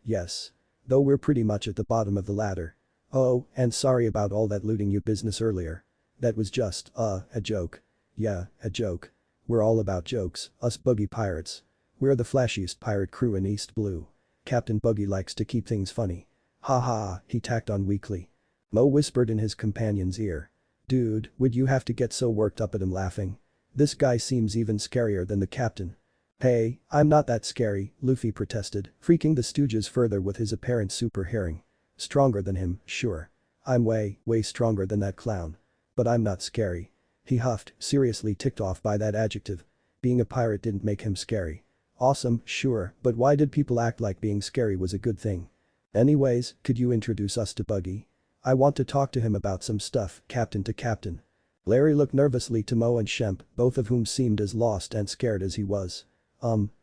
Yes. Though we're pretty much at the bottom of the ladder. Oh, and sorry about all that looting you business earlier. That was just, a joke. Yeah, a joke. We're all about jokes, us Buggy pirates. We're the flashiest pirate crew in East Blue. Captain Buggy likes to keep things funny. Ha ha, he tacked on weakly. Mo whispered in his companion's ear. "Dude, would you have to get so worked up at him laughing? This guy seems even scarier than the captain." "Hey, I'm not that scary," Luffy protested, freaking the Stooges further with his apparent super hearing. "Stronger than him, sure. I'm way stronger than that clown. But I'm not scary." He huffed, seriously ticked off by that adjective. Being a pirate didn't make him scary. Awesome, sure, but why did people act like being scary was a good thing? "Anyways, could you introduce us to Buggy? I want to talk to him about some stuff, captain to captain." Larry looked nervously to Mo and Shemp, both of whom seemed as lost and scared as he was.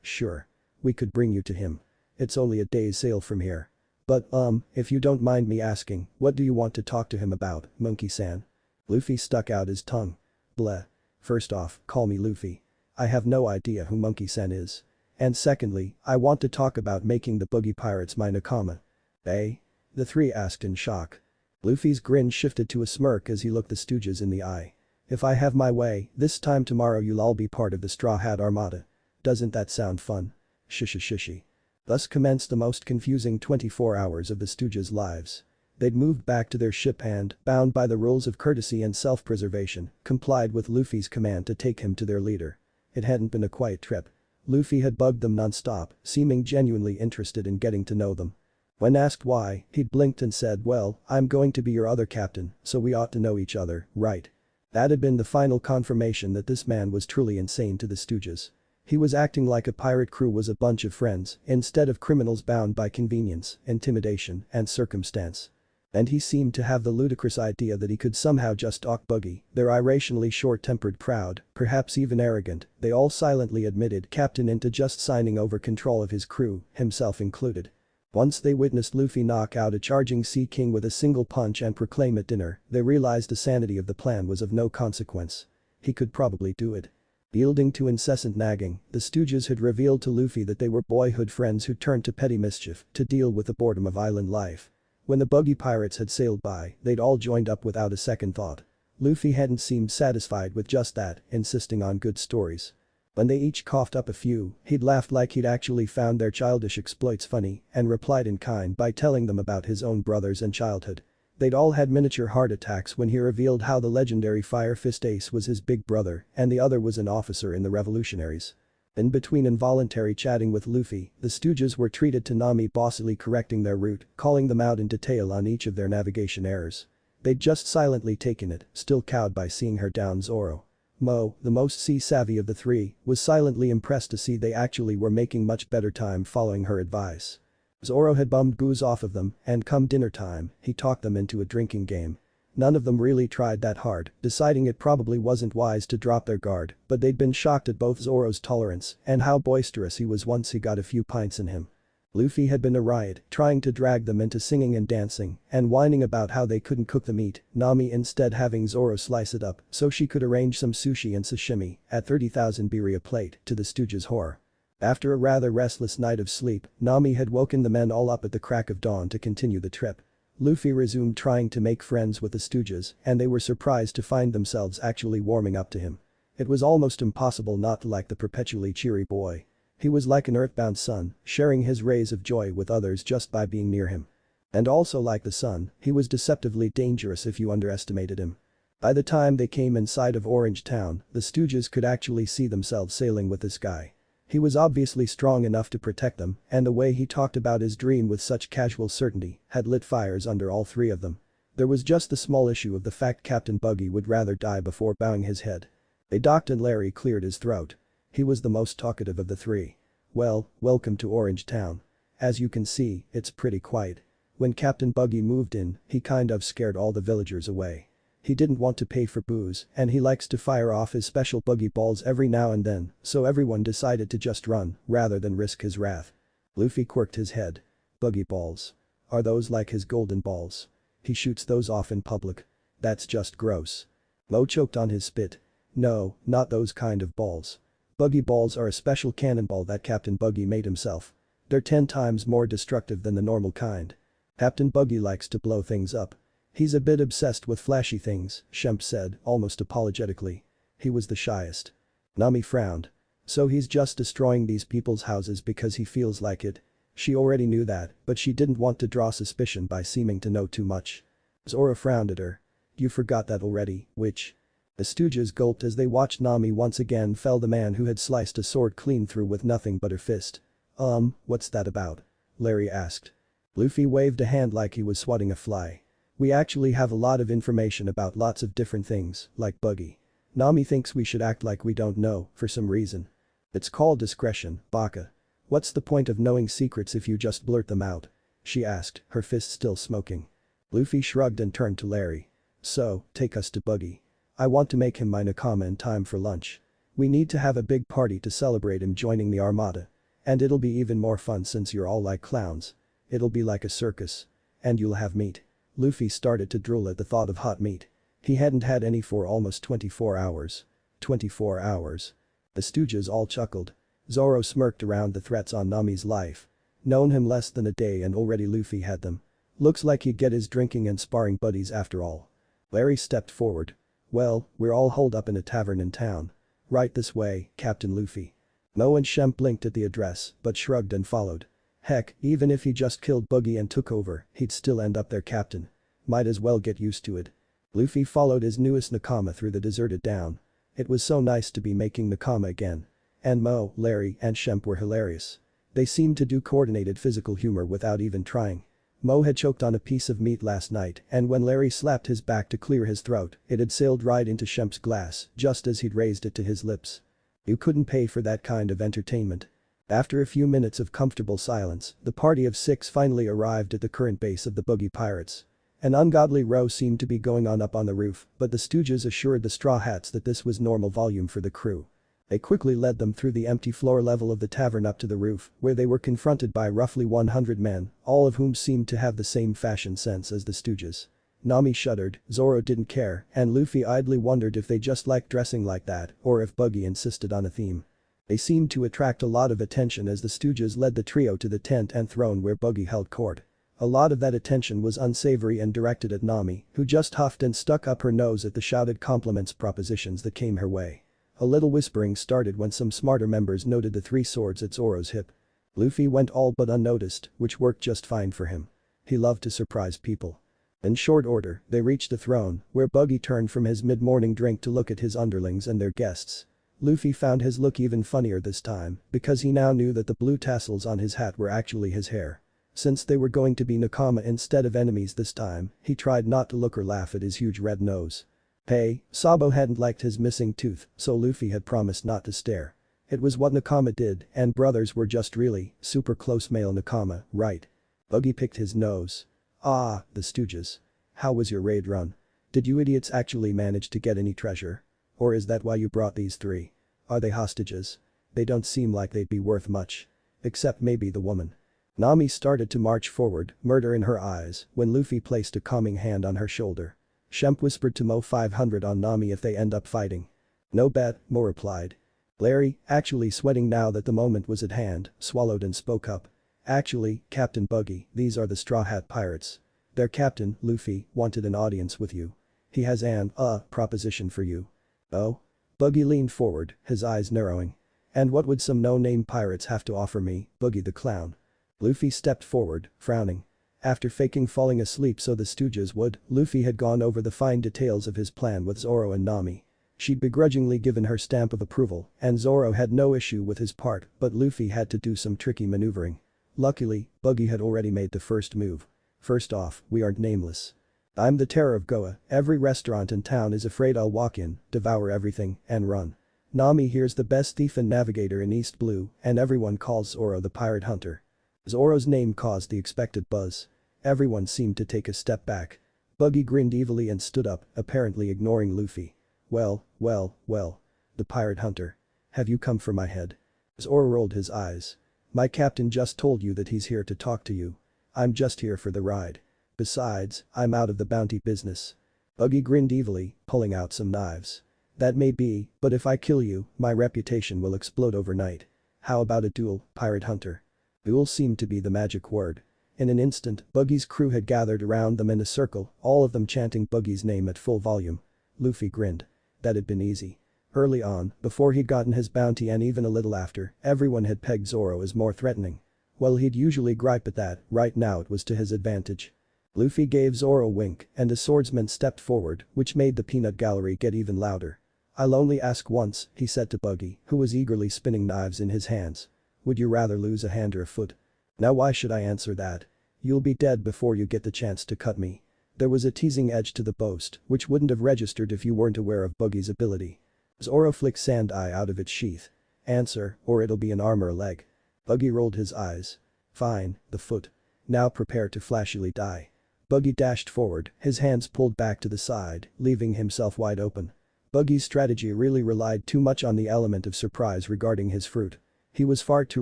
Sure. We could bring you to him. It's only a day's sail from here. But, if you don't mind me asking, what do you want to talk to him about, Monkey-san?" Luffy stuck out his tongue. "Bleh. First off, call me Luffy. I have no idea who Monkey-san is. And secondly, I want to talk about making the Buggy Pirates my Nakama." "Eh?" the three asked in shock. Luffy's grin shifted to a smirk as he looked the Stooges in the eye. "If I have my way, this time tomorrow you'll all be part of the Straw Hat Armada. Doesn't that sound fun?" Shishy. Thus commenced the most confusing 24 hours of the Stooges' lives. They'd moved back to their ship and, bound by the rules of courtesy and self-preservation, complied with Luffy's command to take him to their leader. It hadn't been a quiet trip. Luffy had bugged them non-stop, seeming genuinely interested in getting to know them. When asked why, he'd blinked and said, "Well, I'm going to be your other captain, so we ought to know each other, right?" That had been the final confirmation that this man was truly insane to the Stooges. He was acting like a pirate crew was a bunch of friends, instead of criminals bound by convenience, intimidation, and circumstance. And he seemed to have the ludicrous idea that he could somehow just stalk Buggy, their irrationally short-tempered, proud, perhaps even arrogant, they all silently admitted captain into just signing over control of his crew, himself included. Once they witnessed Luffy knock out a charging Sea King with a single punch and proclaim at dinner, they realized the sanity of the plan was of no consequence. He could probably do it. Yielding to incessant nagging, the Stooges had revealed to Luffy that they were boyhood friends who turned to petty mischief to deal with the boredom of island life. When the Buggy Pirates had sailed by, they'd all joined up without a second thought. Luffy hadn't seemed satisfied with just that, insisting on good stories. When they each coughed up a few, he'd laughed like he'd actually found their childish exploits funny and replied in kind by telling them about his own brothers and childhood. They'd all had miniature heart attacks when he revealed how the legendary Fire Fist Ace was his big brother and the other was an officer in the Revolutionaries. In between involuntary chatting with Luffy, the Stooges were treated to Nami bossily correcting their route, calling them out in detail on each of their navigation errors. They'd just silently taken it, still cowed by seeing her down Zoro. Mo, the most sea-savvy of the three, was silently impressed to see they actually were making much better time following her advice. Zoro had bummed booze off of them, and come dinner time, he talked them into a drinking game. None of them really tried that hard, deciding it probably wasn't wise to drop their guard, but they'd been shocked at both Zoro's tolerance and how boisterous he was once he got a few pints in him. Luffy had been a riot, trying to drag them into singing and dancing, and whining about how they couldn't cook the meat, Nami instead having Zoro slice it up so she could arrange some sushi and sashimi at 30,000 birri a plate, to the Stooges' horror. After a rather restless night of sleep, Nami had woken the men all up at the crack of dawn to continue the trip. Luffy resumed trying to make friends with the Stooges, and they were surprised to find themselves actually warming up to him. It was almost impossible not to like the perpetually cheery boy. He was like an earthbound sun, sharing his rays of joy with others just by being near him. And also like the sun, he was deceptively dangerous if you underestimated him. By the time they came inside of Orange Town, the Stooges could actually see themselves sailing with this guy. He was obviously strong enough to protect them, and the way he talked about his dream with such casual certainty had lit fires under all three of them. There was just the small issue of the fact Captain Buggy would rather die before bowing his head. They docked and Larry cleared his throat. He was the most talkative of the three. Well, welcome to Orange Town. As you can see, it's pretty quiet. When Captain Buggy moved in, he kind of scared all the villagers away. He didn't want to pay for booze, and he likes to fire off his special buggy balls every now and then, so everyone decided to just run, rather than risk his wrath. Luffy quirked his head. Buggy balls. Are those like his golden balls? He shoots those off in public. That's just gross. Mo choked on his spit. No, not those kind of balls. Buggy balls are a special cannonball that Captain Buggy made himself. They're 10 times more destructive than the normal kind. Captain Buggy likes to blow things up. He's a bit obsessed with flashy things, Shemp said, almost apologetically. He was the shyest. Nami frowned. So he's just destroying these people's houses because he feels like it. She already knew that, but she didn't want to draw suspicion by seeming to know too much. Zoro frowned at her. You forgot that already, witch. The Stooges gulped as they watched Nami once again fell the man who had sliced a sword clean through with nothing but her fist. What's that about? Larry asked. Luffy waved a hand like he was swatting a fly. We actually have a lot of information about lots of different things, like Buggy. Nami thinks we should act like we don't know, for some reason. It's called discretion, Baka. What's the point of knowing secrets if you just blurt them out? She asked, her fist still smoking. Luffy shrugged and turned to Larry. So, take us to Buggy. I want to make him my nakama in time for lunch. We need to have a big party to celebrate him joining the armada. And it'll be even more fun since you're all like clowns. It'll be like a circus. And you'll have meat. Luffy started to drool at the thought of hot meat. He hadn't had any for almost 24 hours. 24 hours. The Stooges all chuckled. Zoro smirked around the threats on Nami's life. Known him less than a day and already Luffy had them. Looks like he'd get his drinking and sparring buddies after all. Larry stepped forward. Well, we're all holed up in a tavern in town. Right this way, Captain Luffy. Mo and Shemp blinked at the address, but shrugged and followed. Heck, even if he just killed Buggy and took over, he'd still end up their captain. Might as well get used to it. Luffy followed his newest nakama through the deserted town. It was so nice to be making nakama again. And Mo, Larry, and Shemp were hilarious. They seemed to do coordinated physical humor without even trying. Mo had choked on a piece of meat last night, and when Larry slapped his back to clear his throat, it had sailed right into Shemp's glass, just as he'd raised it to his lips. You couldn't pay for that kind of entertainment. After a few minutes of comfortable silence, the party of 6 finally arrived at the current base of the Buggy Pirates. An ungodly row seemed to be going on up on the roof, but the Stooges assured the Straw Hats that this was normal volume for the crew. They quickly led them through the empty floor level of the tavern up to the roof, where they were confronted by roughly 100 men, all of whom seemed to have the same fashion sense as the Stooges. Nami shuddered, Zoro didn't care, and Luffy idly wondered if they just liked dressing like that or if Buggy insisted on a theme. They seemed to attract a lot of attention as the Stooges led the trio to the tent and throne where Buggy held court. A lot of that attention was unsavory and directed at Nami, who just huffed and stuck up her nose at the shouted compliments propositions that came her way. A little whispering started when some smarter members noted the 3 swords at Zoro's hip. Luffy went all but unnoticed, which worked just fine for him. He loved to surprise people. In short order, they reached the throne, where Buggy turned from his mid-morning drink to look at his underlings and their guests. Luffy found his look even funnier this time, because he now knew that the blue tassels on his hat were actually his hair. Since they were going to be nakama instead of enemies this time, he tried not to look or laugh at his huge red nose. Hey, Sabo hadn't liked his missing tooth, so Luffy had promised not to stare. It was what nakama did, and brothers were just really super close male nakama, right? Buggy picked his nose. Ah, the Stooges. How was your raid run? Did you idiots actually manage to get any treasure? Or is that why you brought these three? Are they hostages? They don't seem like they'd be worth much. Except maybe the woman. Nami started to march forward, murder in her eyes, when Luffy placed a calming hand on her shoulder. Shemp whispered to Mo 500 on Nami if they end up fighting. No bet, Mo replied. Larry, actually sweating now that the moment was at hand, swallowed and spoke up. Actually, Captain Buggy, these are the Straw Hat Pirates. Their captain, Luffy, wanted an audience with you. He has an, proposition for you. Oh? Buggy leaned forward, his eyes narrowing. And what would some no-name pirates have to offer me, Buggy the Clown? Luffy stepped forward, frowning. After faking falling asleep so the Stooges would, Luffy had gone over the fine details of his plan with Zoro and Nami. She'd begrudgingly given her stamp of approval, and Zoro had no issue with his part, but Luffy had to do some tricky maneuvering. Luckily, Buggy had already made the first move. First off, we aren't nameless. I'm the terror of Goa, every restaurant in town is afraid I'll walk in, devour everything, and run. Nami here's the best thief and navigator in East Blue, and everyone calls Zoro the pirate hunter. Zoro's name caused the expected buzz. Everyone seemed to take a step back. Buggy grinned evilly and stood up, apparently ignoring Luffy. Well. The pirate hunter. Have you come for my head? Zoro rolled his eyes. My captain just told you that he's here to talk to you. I'm just here for the ride. Besides, I'm out of the bounty business. Buggy grinned evilly, pulling out some knives. That may be, but if I kill you, my reputation will explode overnight. How about a duel, pirate hunter? Duel seemed to be the magic word. In an instant, Buggy's crew had gathered around them in a circle, all of them chanting Buggy's name at full volume. Luffy grinned. That had been easy. Early on, before he'd gotten his bounty and even a little after, everyone had pegged Zoro as more threatening. Well, he'd usually gripe at that, right now it was to his advantage. Luffy gave Zoro a wink, and a swordsman stepped forward, which made the peanut gallery get even louder. I'll only ask once, he said to Buggy, who was eagerly spinning knives in his hands. Would you rather lose a hand or a foot? Now why should I answer that? You'll be dead before you get the chance to cut me. There was a teasing edge to the boast, which wouldn't have registered if you weren't aware of Buggy's ability. Zoro flicked Sand Eye out of its sheath. Answer, or it'll be an arm or a leg. Buggy rolled his eyes. Fine, the foot. Now prepare to flashily die. Buggy dashed forward, his hands pulled back to the side, leaving himself wide open. Buggy's strategy really relied too much on the element of surprise regarding his fruit. He was far too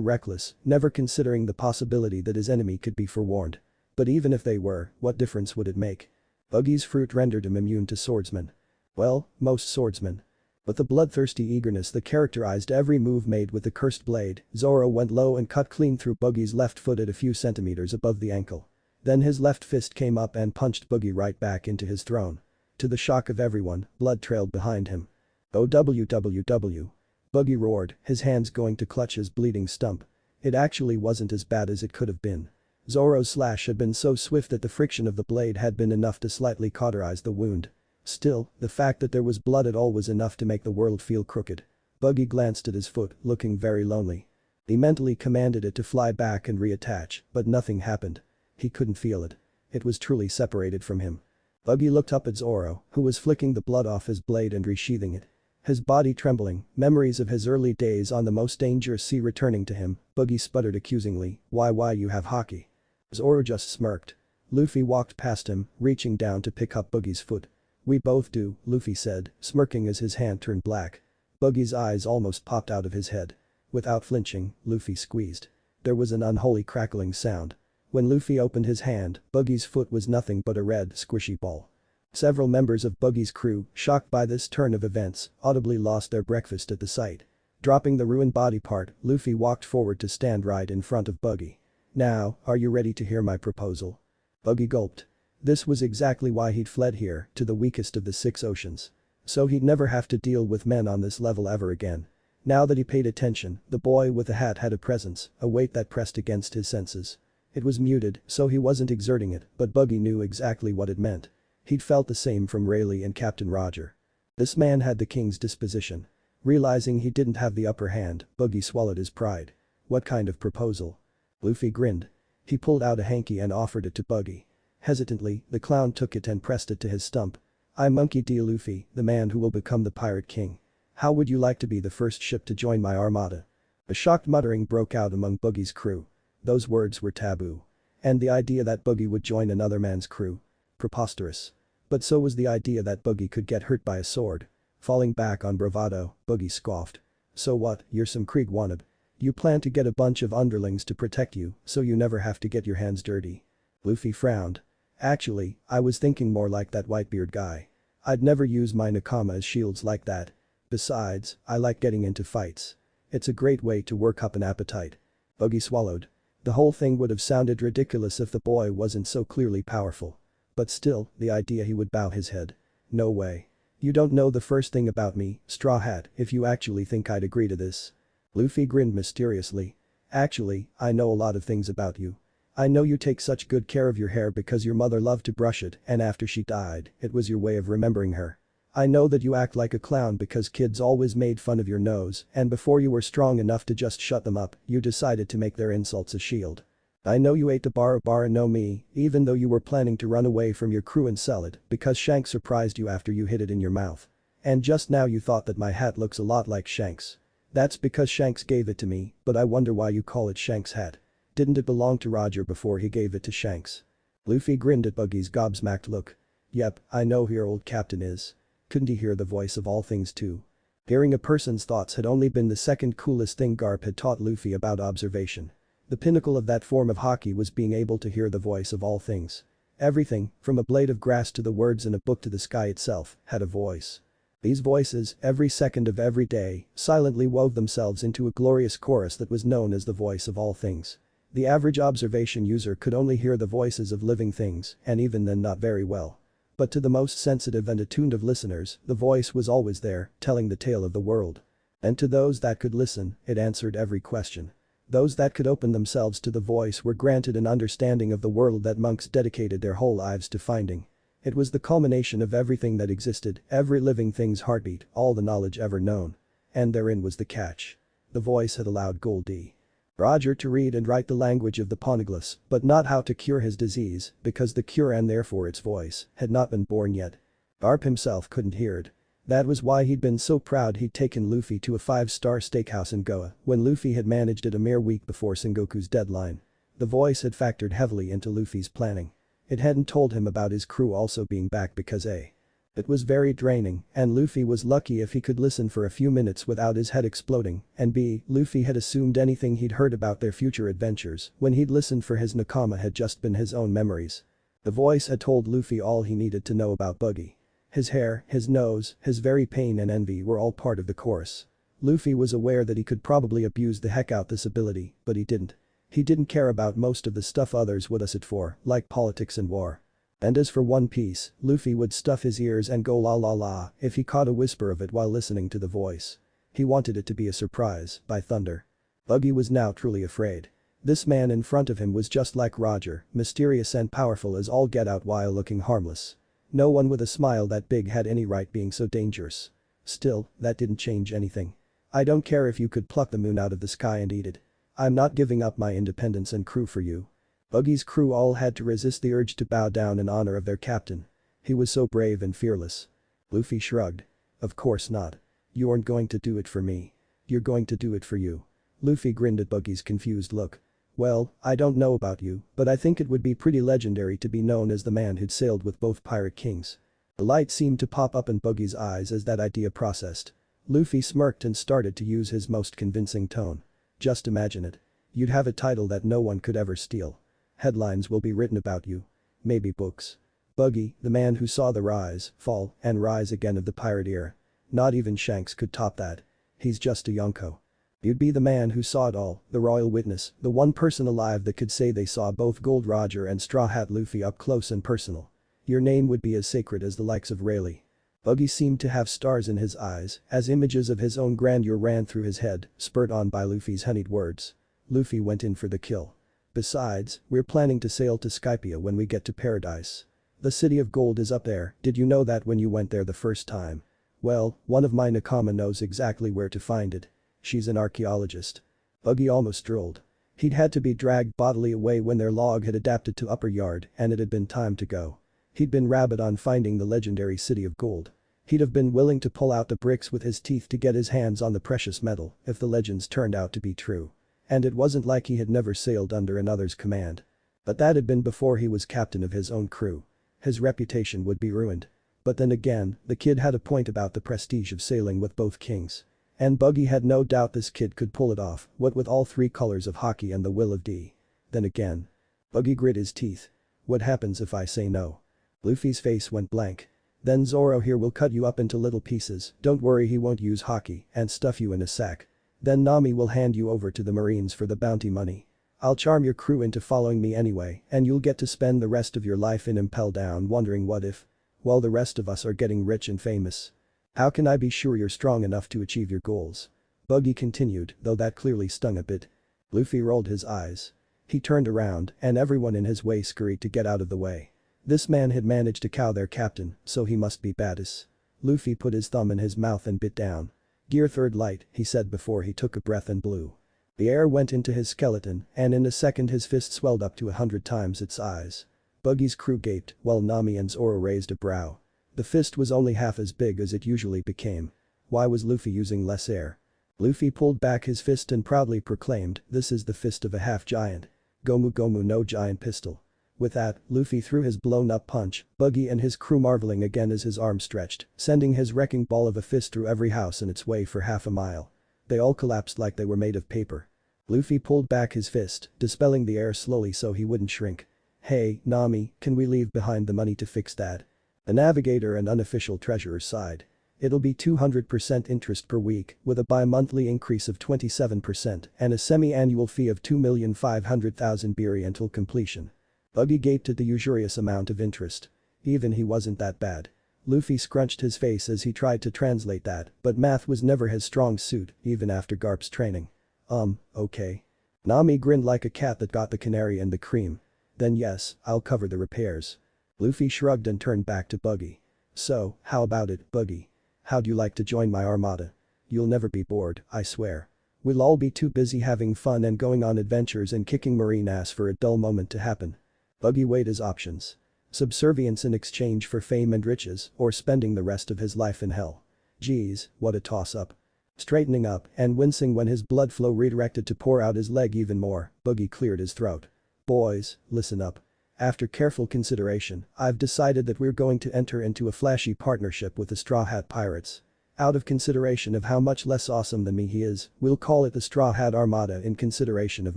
reckless, never considering the possibility that his enemy could be forewarned. But even if they were, what difference would it make? Buggy's fruit rendered him immune to swordsmen. Well, most swordsmen. With the bloodthirsty eagerness that characterized every move made with the cursed blade, Zoro went low and cut clean through Buggy's left foot at a few centimeters above the ankle. Then his left fist came up and punched Buggy right back into his throne. To the shock of everyone, blood trailed behind him. OWWW. Buggy roared, his hands going to clutch his bleeding stump. It actually wasn't as bad as it could have been. Zoro's slash had been so swift that the friction of the blade had been enough to slightly cauterize the wound. Still, the fact that there was blood at all was enough to make the world feel crooked. Buggy glanced at his foot, looking very lonely. He mentally commanded it to fly back and reattach, but nothing happened. He couldn't feel it. It was truly separated from him. Buggy looked up at Zoro, who was flicking the blood off his blade and resheathing it. His body trembling, memories of his early days on the most dangerous sea returning to him, Buggy sputtered accusingly, why you have hockey? Zoro just smirked. Luffy walked past him, reaching down to pick up Buggy's foot. We both do, Luffy said, smirking as his hand turned black. Buggy's eyes almost popped out of his head. Without flinching, Luffy squeezed. There was an unholy crackling sound. When Luffy opened his hand, Buggy's foot was nothing but a red, squishy ball. Several members of Buggy's crew, shocked by this turn of events, audibly lost their breakfast at the sight. Dropping the ruined body part, Luffy walked forward to stand right in front of Buggy. Now, are you ready to hear my proposal? Buggy gulped. This was exactly why he'd fled here, to the weakest of the 6 oceans. So he'd never have to deal with men on this level ever again. Now that he paid attention, the boy with the hat had a presence, a weight that pressed against his senses. It was muted, so he wasn't exerting it, but Buggy knew exactly what it meant. He'd felt the same from Rayleigh and Captain Roger. This man had the king's disposition. Realizing he didn't have the upper hand, Buggy swallowed his pride. What kind of proposal? Luffy grinned. He pulled out a hanky and offered it to Buggy. Hesitantly, the clown took it and pressed it to his stump. "I'm Monkey D. Luffy, the man who will become the Pirate King. How would you like to be the first ship to join my armada?" A shocked muttering broke out among Buggy's crew. Those words were taboo. And the idea that Buggy would join another man's crew? Preposterous. But so was the idea that Buggy could get hurt by a sword. Falling back on bravado, Buggy scoffed. "So what, you're some Krieg wannabe? You plan to get a bunch of underlings to protect you, so you never have to get your hands dirty?" Luffy frowned. "Actually, I was thinking more like that Whitebeard guy. I'd never use my nakama as shields like that. Besides, I like getting into fights. It's a great way to work up an appetite." Buggy swallowed. The whole thing would have sounded ridiculous if the boy wasn't so clearly powerful. But still, the idea he would bow his head. "No way. You don't know the first thing about me, Straw Hat, if you actually think I'd agree to this." Luffy grinned mysteriously. "Actually, I know a lot of things about you. I know you take such good care of your hair because your mother loved to brush it and after she died, it was your way of remembering her. I know that you act like a clown because kids always made fun of your nose and before you were strong enough to just shut them up, you decided to make their insults a shield. I know you ate the bara no mi, even though you were planning to run away from your crew and sell it because Shanks surprised you after you hid it in your mouth. And just now you thought that my hat looks a lot like Shanks. That's because Shanks gave it to me, but I wonder why you call it Shanks' hat. Didn't it belong to Roger before he gave it to Shanks?" Luffy grinned at Buggy's gobsmacked look. "Yep, I know who your old captain is. Couldn't he hear the voice of all things too?" Hearing a person's thoughts had only been the second coolest thing Garp had taught Luffy about observation. The pinnacle of that form of hockey was being able to hear the voice of all things. Everything, from a blade of grass to the words in a book to the sky itself, had a voice. These voices, every second of every day, silently wove themselves into a glorious chorus that was known as the voice of all things. The average observation user could only hear the voices of living things, and even then not very well. But to the most sensitive and attuned of listeners, the voice was always there, telling the tale of the world. And to those that could listen, it answered every question. Those that could open themselves to the voice were granted an understanding of the world that monks dedicated their whole lives to finding. It was the culmination of everything that existed, every living thing's heartbeat, all the knowledge ever known. And therein was the catch. The voice had allowed Goldie Roger to read and write the language of the poneglyphs, but not how to cure his disease, because the cure and therefore its voice had not been born yet. Garp himself couldn't hear it. That was why he'd been so proud he'd taken Luffy to a 5-star steakhouse in Goa when Luffy had managed it a mere week before Sengoku's deadline. The voice had factored heavily into Luffy's planning. It hadn't told him about his crew also being back because A. It was very draining, and Luffy was lucky if he could listen for a few minutes without his head exploding, and B. Luffy had assumed anything he'd heard about their future adventures when he'd listened for his nakama had just been his own memories. The voice had told Luffy all he needed to know about Buggy. His hair, his nose, his very pain and envy were all part of the chorus. Luffy was aware that he could probably abuse the heck out this ability, but he didn't. He didn't care about most of the stuff others would use it for, like politics and war. And as for One Piece, Luffy would stuff his ears and go la la la if he caught a whisper of it while listening to the voice. He wanted it to be a surprise, by thunder. Buggy was now truly afraid. This man in front of him was just like Roger, mysterious and powerful as all get out while looking harmless. No one with a smile that big had any right being so dangerous. Still, that didn't change anything. "I don't care if you could pluck the moon out of the sky and eat it. I'm not giving up my independence and crew for you." Buggy's crew all had to resist the urge to bow down in honor of their captain. He was so brave and fearless. Luffy shrugged. "Of course not. You aren't going to do it for me. You're going to do it for you." Luffy grinned at Buggy's confused look. "Well, I don't know about you, but I think it would be pretty legendary to be known as the man who'd sailed with both pirate kings." A light seemed to pop up in Buggy's eyes as that idea processed. Luffy smirked and started to use his most convincing tone. "Just imagine it. You'd have a title that no one could ever steal. Headlines will be written about you. Maybe books. Buggy, the man who saw the rise, fall, and rise again of the pirate era. Not even Shanks could top that. He's just a Yonko. You'd be the man who saw it all, the royal witness, the one person alive that could say they saw both Gold Roger and Straw Hat Luffy up close and personal. Your name would be as sacred as the likes of Rayleigh." Buggy seemed to have stars in his eyes as images of his own grandeur ran through his head, spurred on by Luffy's honeyed words. Luffy went in for the kill. "Besides, we're planning to sail to Skypia when we get to Paradise. The city of gold is up there, did you know that when you went there the first time? Well, one of my nakama knows exactly where to find it. She's an archaeologist." Buggy almost drooled. He'd had to be dragged bodily away when their log had adapted to upper yard and it had been time to go. He'd been rabid on finding the legendary city of gold. He'd have been willing to pull out the bricks with his teeth to get his hands on the precious metal if the legends turned out to be true. And it wasn't like he had never sailed under another's command. But that had been before he was captain of his own crew. His reputation would be ruined. But then again, the kid had a point about the prestige of sailing with both kings. And Buggy had no doubt this kid could pull it off, what with all three colors of hockey and the will of D. Then again. Buggy grit his teeth. What happens if I say no? Luffy's face went blank. Then Zoro here will cut you up into little pieces, don't worry he won't use hockey, and stuff you in a sack. Then Nami will hand you over to the Marines for the bounty money. I'll charm your crew into following me anyway, and you'll get to spend the rest of your life in Impel Down wondering what if. While the rest of us are getting rich and famous. How can I be sure you're strong enough to achieve your goals? Buggy continued, though that clearly stung a bit. Luffy rolled his eyes. He turned around and everyone in his way scurried to get out of the way. This man had managed to cow their captain, so he must be badass. Luffy put his thumb in his mouth and bit down. Gear third light, he said before he took a breath and blew. The air went into his skeleton and in a second his fist swelled up to 100 times its size. Buggy's crew gaped while Nami and Zoro raised a brow. The fist was only half as big as it usually became. Why was Luffy using less air? Luffy pulled back his fist and proudly proclaimed, this is the fist of a half-giant. Gomu Gomu no giant pistol. With that, Luffy threw his blown-up punch, Buggy and his crew marveling again as his arm stretched, sending his wrecking ball of a fist through every house in its way for half a mile. They all collapsed like they were made of paper. Luffy pulled back his fist, dispelling the air slowly so he wouldn't shrink. Hey, Nami, can we leave behind the money to fix that? The navigator and unofficial treasurer sighed. It'll be 200% interest per week, with a bi-monthly increase of 27% and a semi-annual fee of 2,500,000 biri until completion. Buggy gaped at the usurious amount of interest. Even he wasn't that bad. Luffy scrunched his face as he tried to translate that, but math was never his strong suit, even after Garp's training. Okay. Nami grinned like a cat that got the canary and the cream. Then yes, I'll cover the repairs. Luffy shrugged and turned back to Buggy. So, how about it, Buggy? How'd you like to join my armada? You'll never be bored, I swear. We'll all be too busy having fun and going on adventures and kicking marine ass for a dull moment to happen. Buggy weighed his options. Subservience in exchange for fame and riches, or spending the rest of his life in hell. Geez, what a toss-up. Straightening up and wincing when his blood flow redirected to pour out his leg even more, Buggy cleared his throat. Boys, listen up. After careful consideration, I've decided that we're going to enter into a flashy partnership with the Straw Hat Pirates. Out of consideration of how much less awesome than me he is, we'll call it the Straw Hat Armada in consideration of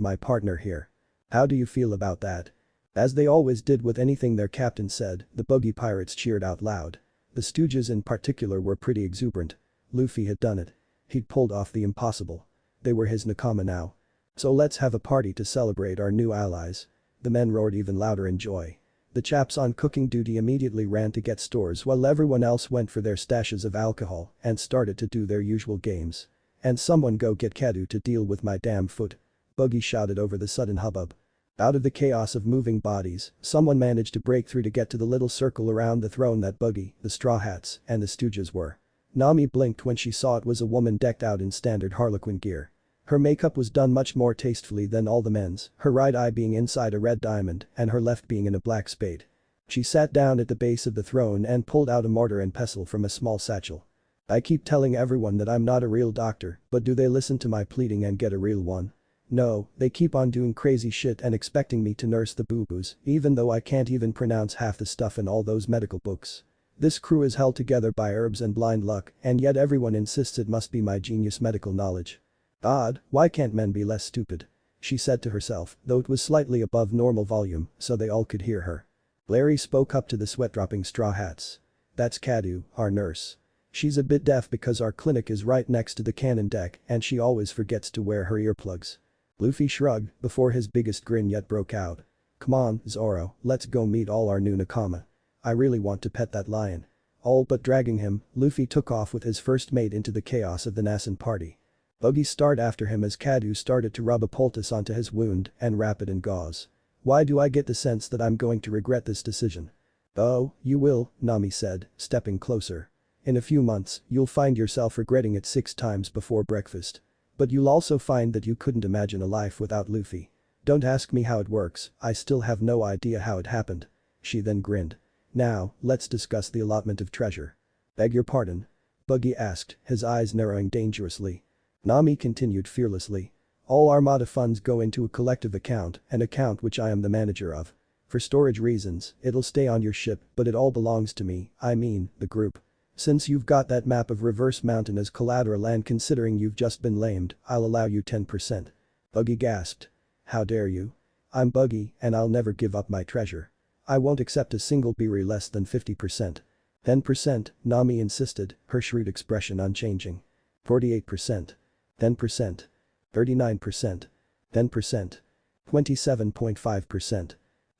my partner here. How do you feel about that? As they always did with anything their captain said, the Buggy pirates cheered out loud. The Stooges in particular were pretty exuberant. Luffy had done it. He'd pulled off the impossible. They were his nakama now. So let's have a party to celebrate our new allies. The men roared even louder in joy. The chaps on cooking duty immediately ran to get stores while everyone else went for their stashes of alcohol and started to do their usual games. And someone go get Kadu to deal with my damn foot. Buggy shouted over the sudden hubbub. Out of the chaos of moving bodies, someone managed to break through to get to the little circle around the throne that Buggy, the Straw Hats, and the Stooges were. Nami blinked when she saw it was a woman decked out in standard Harlequin gear. Her makeup was done much more tastefully than all the men's, her right eye being inside a red diamond and her left being in a black spade. She sat down at the base of the throne and pulled out a mortar and pestle from a small satchel. I keep telling everyone that I'm not a real doctor, but do they listen to my pleading and get a real one? No, they keep on doing crazy shit and expecting me to nurse the boo-boos, even though I can't even pronounce half the stuff in all those medical books. This crew is held together by herbs and blind luck, and yet everyone insists it must be my genius medical knowledge. Odd, why can't men be less stupid? She said to herself, though it was slightly above normal volume, so they all could hear her. Larry spoke up to the sweat-dropping Straw Hats. That's Kadu, our nurse. She's a bit deaf because our clinic is right next to the cannon deck and she always forgets to wear her earplugs. Luffy shrugged before his biggest grin yet broke out. Come on, Zoro, let's go meet all our new nakama. I really want to pet that lion. All but dragging him, Luffy took off with his first mate into the chaos of the nascent party. Buggy started after him as Kadu started to rub a poultice onto his wound and wrap it in gauze. Why do I get the sense that I'm going to regret this decision? Oh, you will, Nami said, stepping closer. In a few months, you'll find yourself regretting it 6 times before breakfast. But you'll also find that you couldn't imagine a life without Luffy. Don't ask me how it works, I still have no idea how it happened. She then grinned. Now, let's discuss the allotment of treasure. Beg your pardon? Buggy asked, his eyes narrowing dangerously. Nami continued fearlessly. All armada funds go into a collective account, an account which I am the manager of. For storage reasons, it'll stay on your ship but it all belongs to me, I mean, the group. Since you've got that map of Reverse Mountain as collateral and considering you've just been lamed, I'll allow you 10%. Buggy gasped. How dare you? I'm Buggy and I'll never give up my treasure. I won't accept a single berry less than 50%. 10%, Nami insisted, her shrewd expression unchanging. 48%. 10%. 39%. 10%. 27.5%.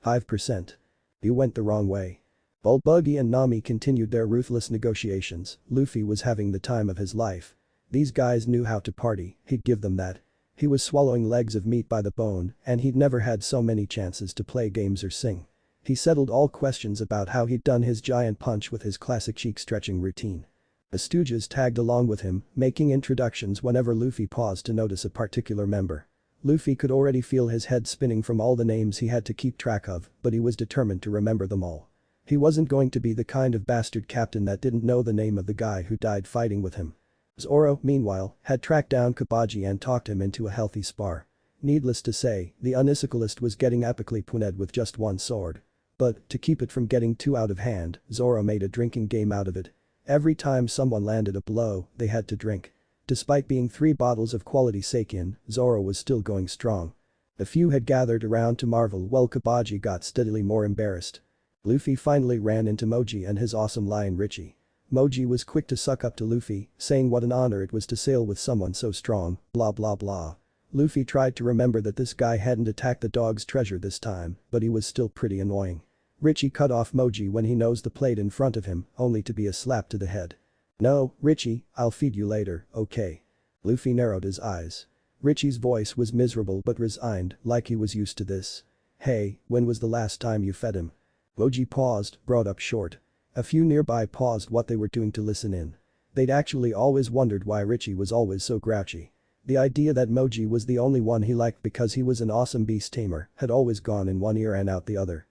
5%. You went the wrong way. While Buggy and Nami continued their ruthless negotiations, Luffy was having the time of his life. These guys knew how to party, he'd give them that. He was swallowing legs of meat by the bone and he'd never had so many chances to play games or sing. He settled all questions about how he'd done his giant punch with his classic cheek-stretching routine. The Stooges tagged along with him, making introductions whenever Luffy paused to notice a particular member. Luffy could already feel his head spinning from all the names he had to keep track of, but he was determined to remember them all. He wasn't going to be the kind of bastard captain that didn't know the name of the guy who died fighting with him. Zoro, meanwhile, had tracked down Kabaji and talked him into a healthy spar. Needless to say, the Unisicalist was getting epically puned with just one sword. But, to keep it from getting too out of hand, Zoro made a drinking game out of it. Every time someone landed a blow, they had to drink. Despite being 3 bottles of quality sake in, Zoro was still going strong. A few had gathered around to marvel while Kabaji got steadily more embarrassed. Luffy finally ran into Moji and his awesome lion Richie. Moji was quick to suck up to Luffy, saying what an honor it was to sail with someone so strong, blah blah blah. Luffy tried to remember that this guy hadn't attacked the dog's treasure this time, but he was still pretty annoying. Richie cut off Moji when he nosed the plate in front of him, only to be a slap to the head. No, Richie, I'll feed you later, okay? Luffy narrowed his eyes. Richie's voice was miserable but resigned, like he was used to this. Hey, when was the last time you fed him? Moji paused, brought up short. A few nearby paused what they were doing to listen in. They'd actually always wondered why Richie was always so grouchy. The idea that Moji was the only one he liked because he was an awesome beast tamer had always gone in one ear and out the other.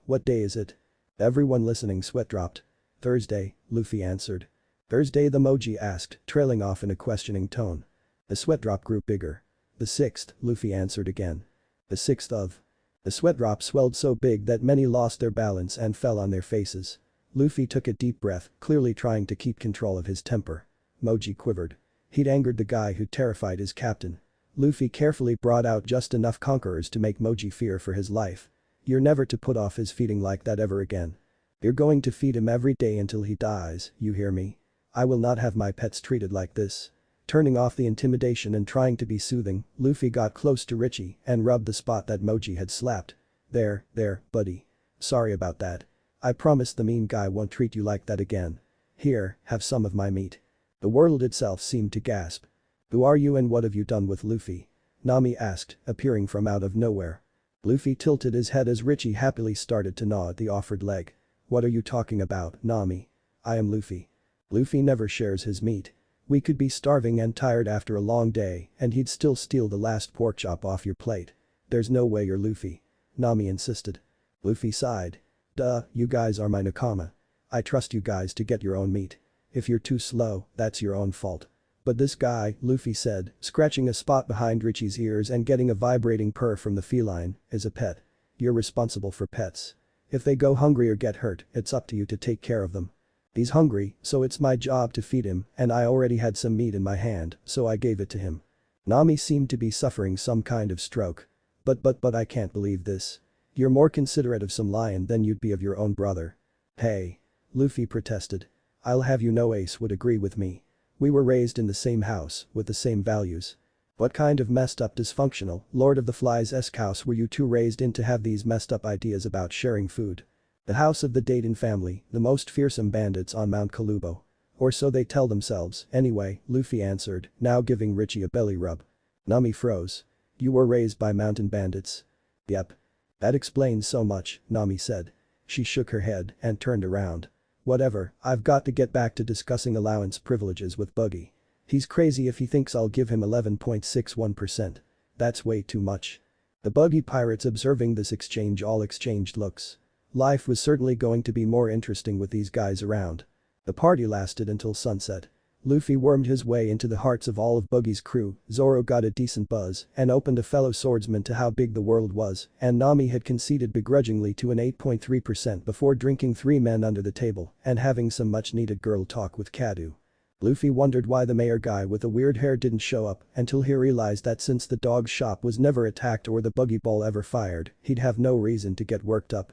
What day is it? Everyone listening sweat dropped. Thursday, Luffy answered. Thursday, the Moji asked, trailing off in a questioning tone. The sweat drop grew bigger. The 6th, Luffy answered again. The 6th of. The sweat drop swelled so big that many lost their balance and fell on their faces. Luffy took a deep breath, clearly trying to keep control of his temper. Moji quivered. He'd angered the guy who terrified his captain. Luffy carefully brought out just enough conquerors to make Moji fear for his life. You're never to put off his feeding like that ever again. You're going to feed him every day until he dies, you hear me? I will not have my pets treated like this. Turning off the intimidation and trying to be soothing, Luffy got close to Richie and rubbed the spot that Moji had slapped. There, buddy. Sorry about that. I promise the mean guy won't treat you like that again. Here, have some of my meat. The world itself seemed to gasp. Who are you and what have you done with Luffy? Nami asked, appearing from out of nowhere. Luffy tilted his head as Richie happily started to gnaw at the offered leg. What are you talking about, Nami? I am Luffy. Luffy never shares his meat. We could be starving and tired after a long day and he'd still steal the last pork chop off your plate. There's no way you're Luffy. Nami insisted. Luffy sighed. Duh, you guys are my nakama. I trust you guys to get your own meat. If you're too slow, that's your own fault. But this guy, Luffy said, scratching a spot behind Richie's ears and getting a vibrating purr from the feline, is a pet. You're responsible for pets. If they go hungry or get hurt, it's up to you to take care of them. He's hungry, so it's my job to feed him and I already had some meat in my hand, so I gave it to him. Nami seemed to be suffering some kind of stroke. But I can't believe this. You're more considerate of some lion than you'd be of your own brother. Hey. Luffy protested. I'll have you know Ace would agree with me. We were raised in the same house, with the same values. What kind of messed up dysfunctional, Lord of the Flies-esque house were you two raised in to have these messed up ideas about sharing food? The house of the Dayton family, the most fearsome bandits on Mount Kalubo. Or so they tell themselves, anyway, Luffy answered, now giving Richie a belly rub. Nami froze. You were raised by mountain bandits? Yep. That explains so much, Nami said. She shook her head and turned around. Whatever, I've got to get back to discussing allowance privileges with Buggy. He's crazy if he thinks I'll give him 11.61%. That's way too much. The Buggy pirates observing this exchange all exchanged looks. Life was certainly going to be more interesting with these guys around. The party lasted until sunset. Luffy wormed his way into the hearts of all of Buggy's crew, Zoro got a decent buzz and opened a fellow swordsman to how big the world was, and Nami had conceded begrudgingly to an 8.3% before drinking 3 men under the table and having some much needed girl talk with Kadu. Luffy wondered why the mayor guy with the weird hair didn't show up until he realized that since the dog shop was never attacked or the buggy ball ever fired, he'd have no reason to get worked up.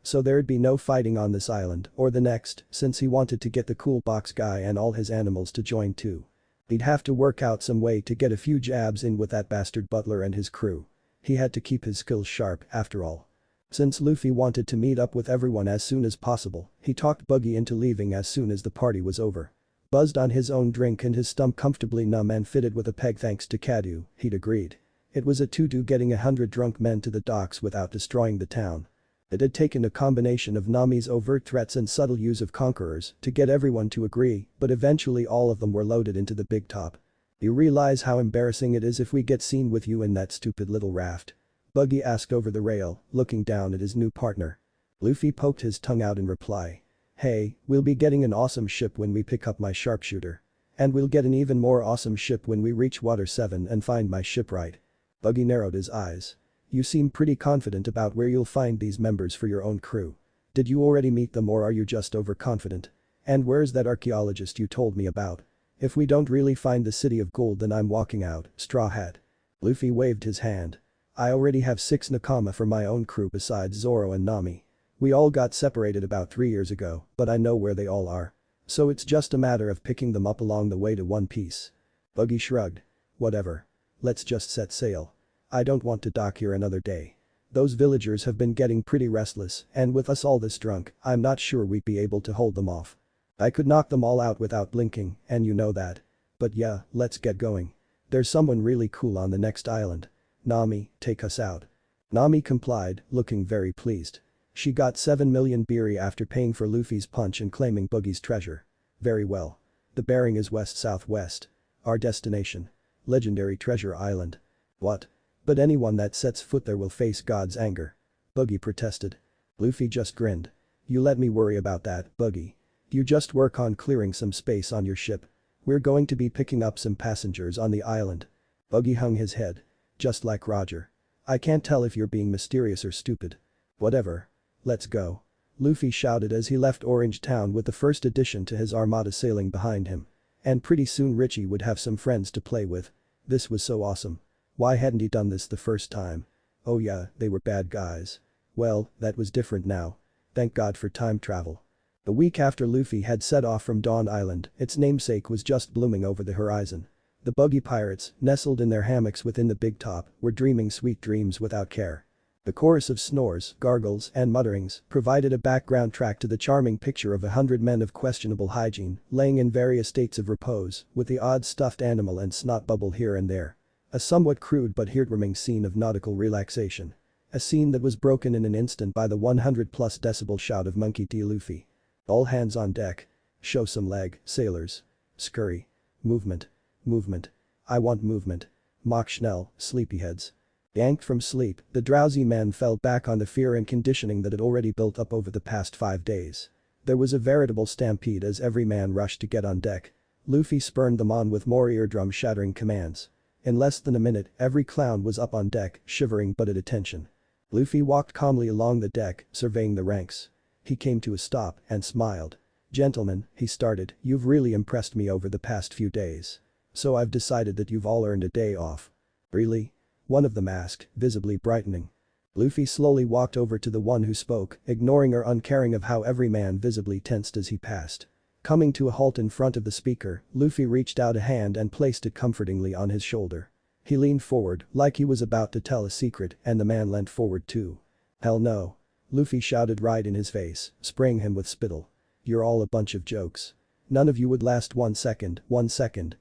So there'd be no fighting on this island or the next since he wanted to get the cool box guy and all his animals to join too. He'd have to work out some way to get a few jabs in with that bastard Butler and his crew. He had to keep his skills sharp after all. Since Luffy wanted to meet up with everyone as soon as possible, he talked Buggy into leaving as soon as the party was over. Buzzed on his own drink and his stump comfortably numb and fitted with a peg thanks to Kadu, he'd agreed. It was a to-do getting 100 drunk men to the docks without destroying the town. It had taken a combination of Nami's overt threats and subtle use of conquerors to get everyone to agree, but eventually all of them were loaded into the big top. You realize how embarrassing it is if we get seen with you in that stupid little raft? Buggy asked over the rail, looking down at his new partner. Luffy poked his tongue out in reply. Hey, we'll be getting an awesome ship when we pick up my sharpshooter. And we'll get an even more awesome ship when we reach Water 7 and find my shipwright. Buggy narrowed his eyes. You seem pretty confident about where you'll find these members for your own crew. Did you already meet them or are you just overconfident? And where's that archaeologist you told me about? If we don't really find the city of gold then I'm walking out, Straw Hat. Luffy waved his hand. I already have 6 Nakama for my own crew besides Zoro and Nami. We all got separated about 3 years ago, but I know where they all are. So it's just a matter of picking them up along the way to One Piece. Buggy shrugged. Whatever. Let's just set sail. I don't want to dock here another day. Those villagers have been getting pretty restless, and with us all this drunk, I'm not sure we'd be able to hold them off. I could knock them all out without blinking, and you know that. But yeah, let's get going. There's someone really cool on the next island. Nami, take us out. Nami complied, looking very pleased. She got 7 million Biri after paying for Luffy's punch and claiming Buggy's treasure. Very well. The bearing is west-southwest. Our destination. Legendary Treasure Island. What? But anyone that sets foot there will face God's anger. Buggy protested. Luffy just grinned. You let me worry about that, Buggy. You just work on clearing some space on your ship. We're going to be picking up some passengers on the island. Buggy hung his head. Just like Roger. I can't tell if you're being mysterious or stupid. Whatever. Let's go. Luffy shouted as he left Orange Town with the first addition to his armada sailing behind him. And pretty soon Richie would have some friends to play with. This was so awesome. Why hadn't he done this the first time? Oh yeah, they were bad guys. Well, that was different now. Thank God for time travel. The week after Luffy had set off from Dawn Island, its namesake was just blooming over the horizon. The Buggy pirates, nestled in their hammocks within the big top, were dreaming sweet dreams without care. The chorus of snores, gargles, and mutterings provided a background track to the charming picture of 100 men of questionable hygiene, laying in various states of repose, with the odd stuffed animal and snot bubble here and there. A somewhat crude but heartwarming scene of nautical relaxation. A scene that was broken in an instant by the 100+ decibel shout of Monkey D. Luffy. All hands on deck. Show some leg, sailors. Scurry. Movement. Movement. I want movement. Mach schnell, sleepyheads. Yanked from sleep, the drowsy men fell back on the fear and conditioning that had already built up over the past 5 days. There was a veritable stampede as every man rushed to get on deck. Luffy spurned them on with more eardrum-shattering commands. In less than a minute, every clown was up on deck, shivering but at attention. Luffy walked calmly along the deck, surveying the ranks. He came to a stop and smiled. Gentlemen, he started, you've really impressed me over the past few days. So I've decided that you've all earned a day off. Really? One of them asked, visibly brightening. Luffy slowly walked over to the one who spoke, ignoring or uncaring of how every man visibly tensed as he passed. Coming to a halt in front of the speaker, Luffy reached out a hand and placed it comfortingly on his shoulder. He leaned forward, like he was about to tell a secret, and the man leant forward too. Hell no. Luffy shouted right in his face, spraying him with spittle. You're all a bunch of jokes. None of you would last 1 second,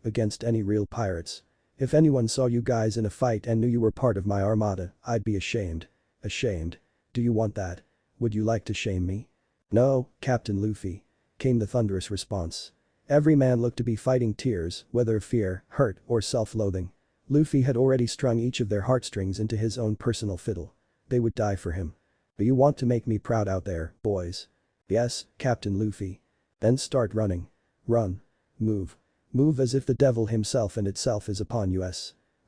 against any real pirates. If anyone saw you guys in a fight and knew you were part of my armada, I'd be ashamed. Ashamed. Do you want that? Would you like to shame me? No, Captain Luffy. Came the thunderous response. Every man looked to be fighting tears, whether of fear, hurt, or self-loathing. Luffy had already strung each of their heartstrings into his own personal fiddle. They would die for him. But you want to make me proud out there, boys. Yes, Captain Luffy. Then start running. Run. Move. Move as if the devil himself and itself is upon you.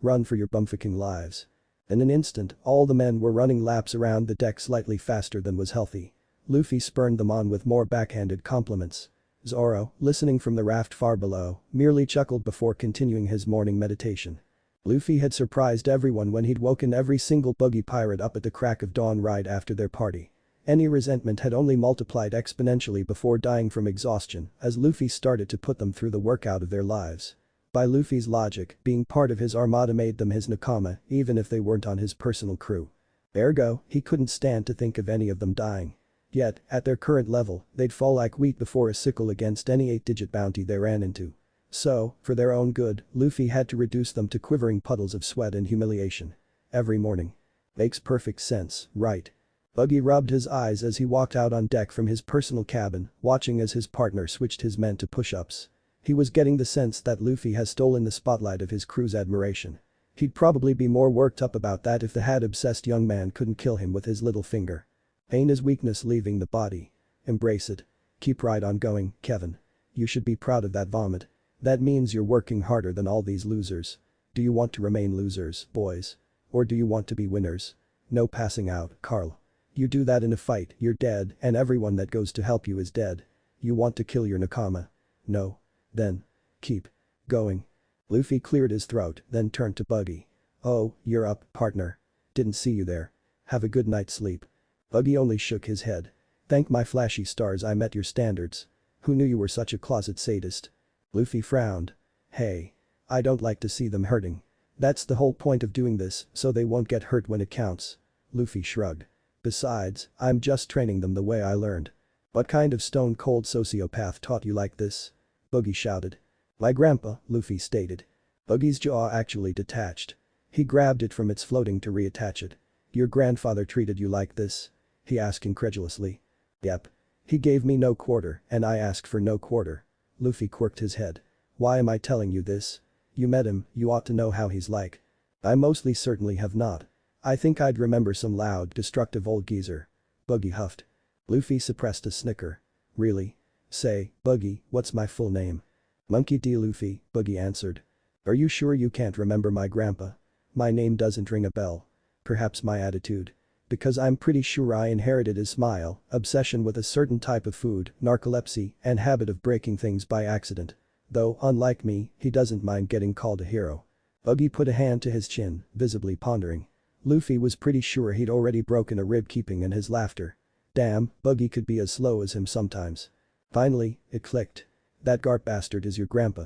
Run for your bumfucking lives. In an instant, all the men were running laps around the deck slightly faster than was healthy. Luffy spurned them on with more backhanded compliments. Zoro, listening from the raft far below, merely chuckled before continuing his morning meditation. Luffy had surprised everyone when he'd woken every single buggy pirate up at the crack of dawn right after their party. Any resentment had only multiplied exponentially before dying from exhaustion as Luffy started to put them through the workout of their lives. By Luffy's logic, being part of his armada made them his nakama even if they weren't on his personal crew. Ergo, he couldn't stand to think of any of them dying. Yet, at their current level, they'd fall like wheat before a sickle against any 8-digit bounty they ran into. So, for their own good, Luffy had to reduce them to quivering puddles of sweat and humiliation. Every morning. Makes perfect sense, right? Buggy rubbed his eyes as he walked out on deck from his personal cabin, watching as his partner switched his men to push-ups. He was getting the sense that Luffy has stolen the spotlight of his crew's admiration. He'd probably be more worked up about that if the hat-obsessed young man couldn't kill him with his little finger. Pain is weakness leaving the body. Embrace it. Keep right on going, Kevin. You should be proud of that vomit. That means you're working harder than all these losers. Do you want to remain losers, boys? Or do you want to be winners? No passing out, Carl. You do that in a fight, you're dead, and everyone that goes to help you is dead. You want to kill your nakama? No. Then. Keep. Going. Luffy cleared his throat, then turned to Buggy. Oh, you're up, partner. Didn't see you there. Have a good night's sleep. Buggy only shook his head. Thank my flashy stars I met your standards. Who knew you were such a closet sadist? Luffy frowned. Hey. I don't like to see them hurting. That's the whole point of doing this, so they won't get hurt when it counts. Luffy shrugged. Besides, I'm just training them the way I learned. What kind of stone-cold sociopath taught you like this? Buggy shouted. My grandpa, Luffy stated. Buggy's jaw actually detached. He grabbed it from its floating to reattach it. Your grandfather treated you like this? He asked incredulously. Yep. He gave me no quarter and I asked for no quarter. Luffy quirked his head. Why am I telling you this? You met him, you ought to know how he's like. I mostly certainly have not. I think I'd remember some loud, destructive old geezer. Buggy huffed. Luffy suppressed a snicker. Really? Say, Buggy, what's my full name? Monkey D. Luffy, Buggy answered. Are you sure you can't remember my grandpa? My name doesn't ring a bell. Perhaps my attitude. Because I'm pretty sure I inherited his smile, obsession with a certain type of food, narcolepsy, and habit of breaking things by accident. Though, unlike me, he doesn't mind getting called a hero. Buggy put a hand to his chin, visibly pondering. Luffy was pretty sure he'd already broken a rib keeping in his laughter. Damn, Buggy could be as slow as him sometimes. Finally, it clicked. That Garp bastard is your grandpa.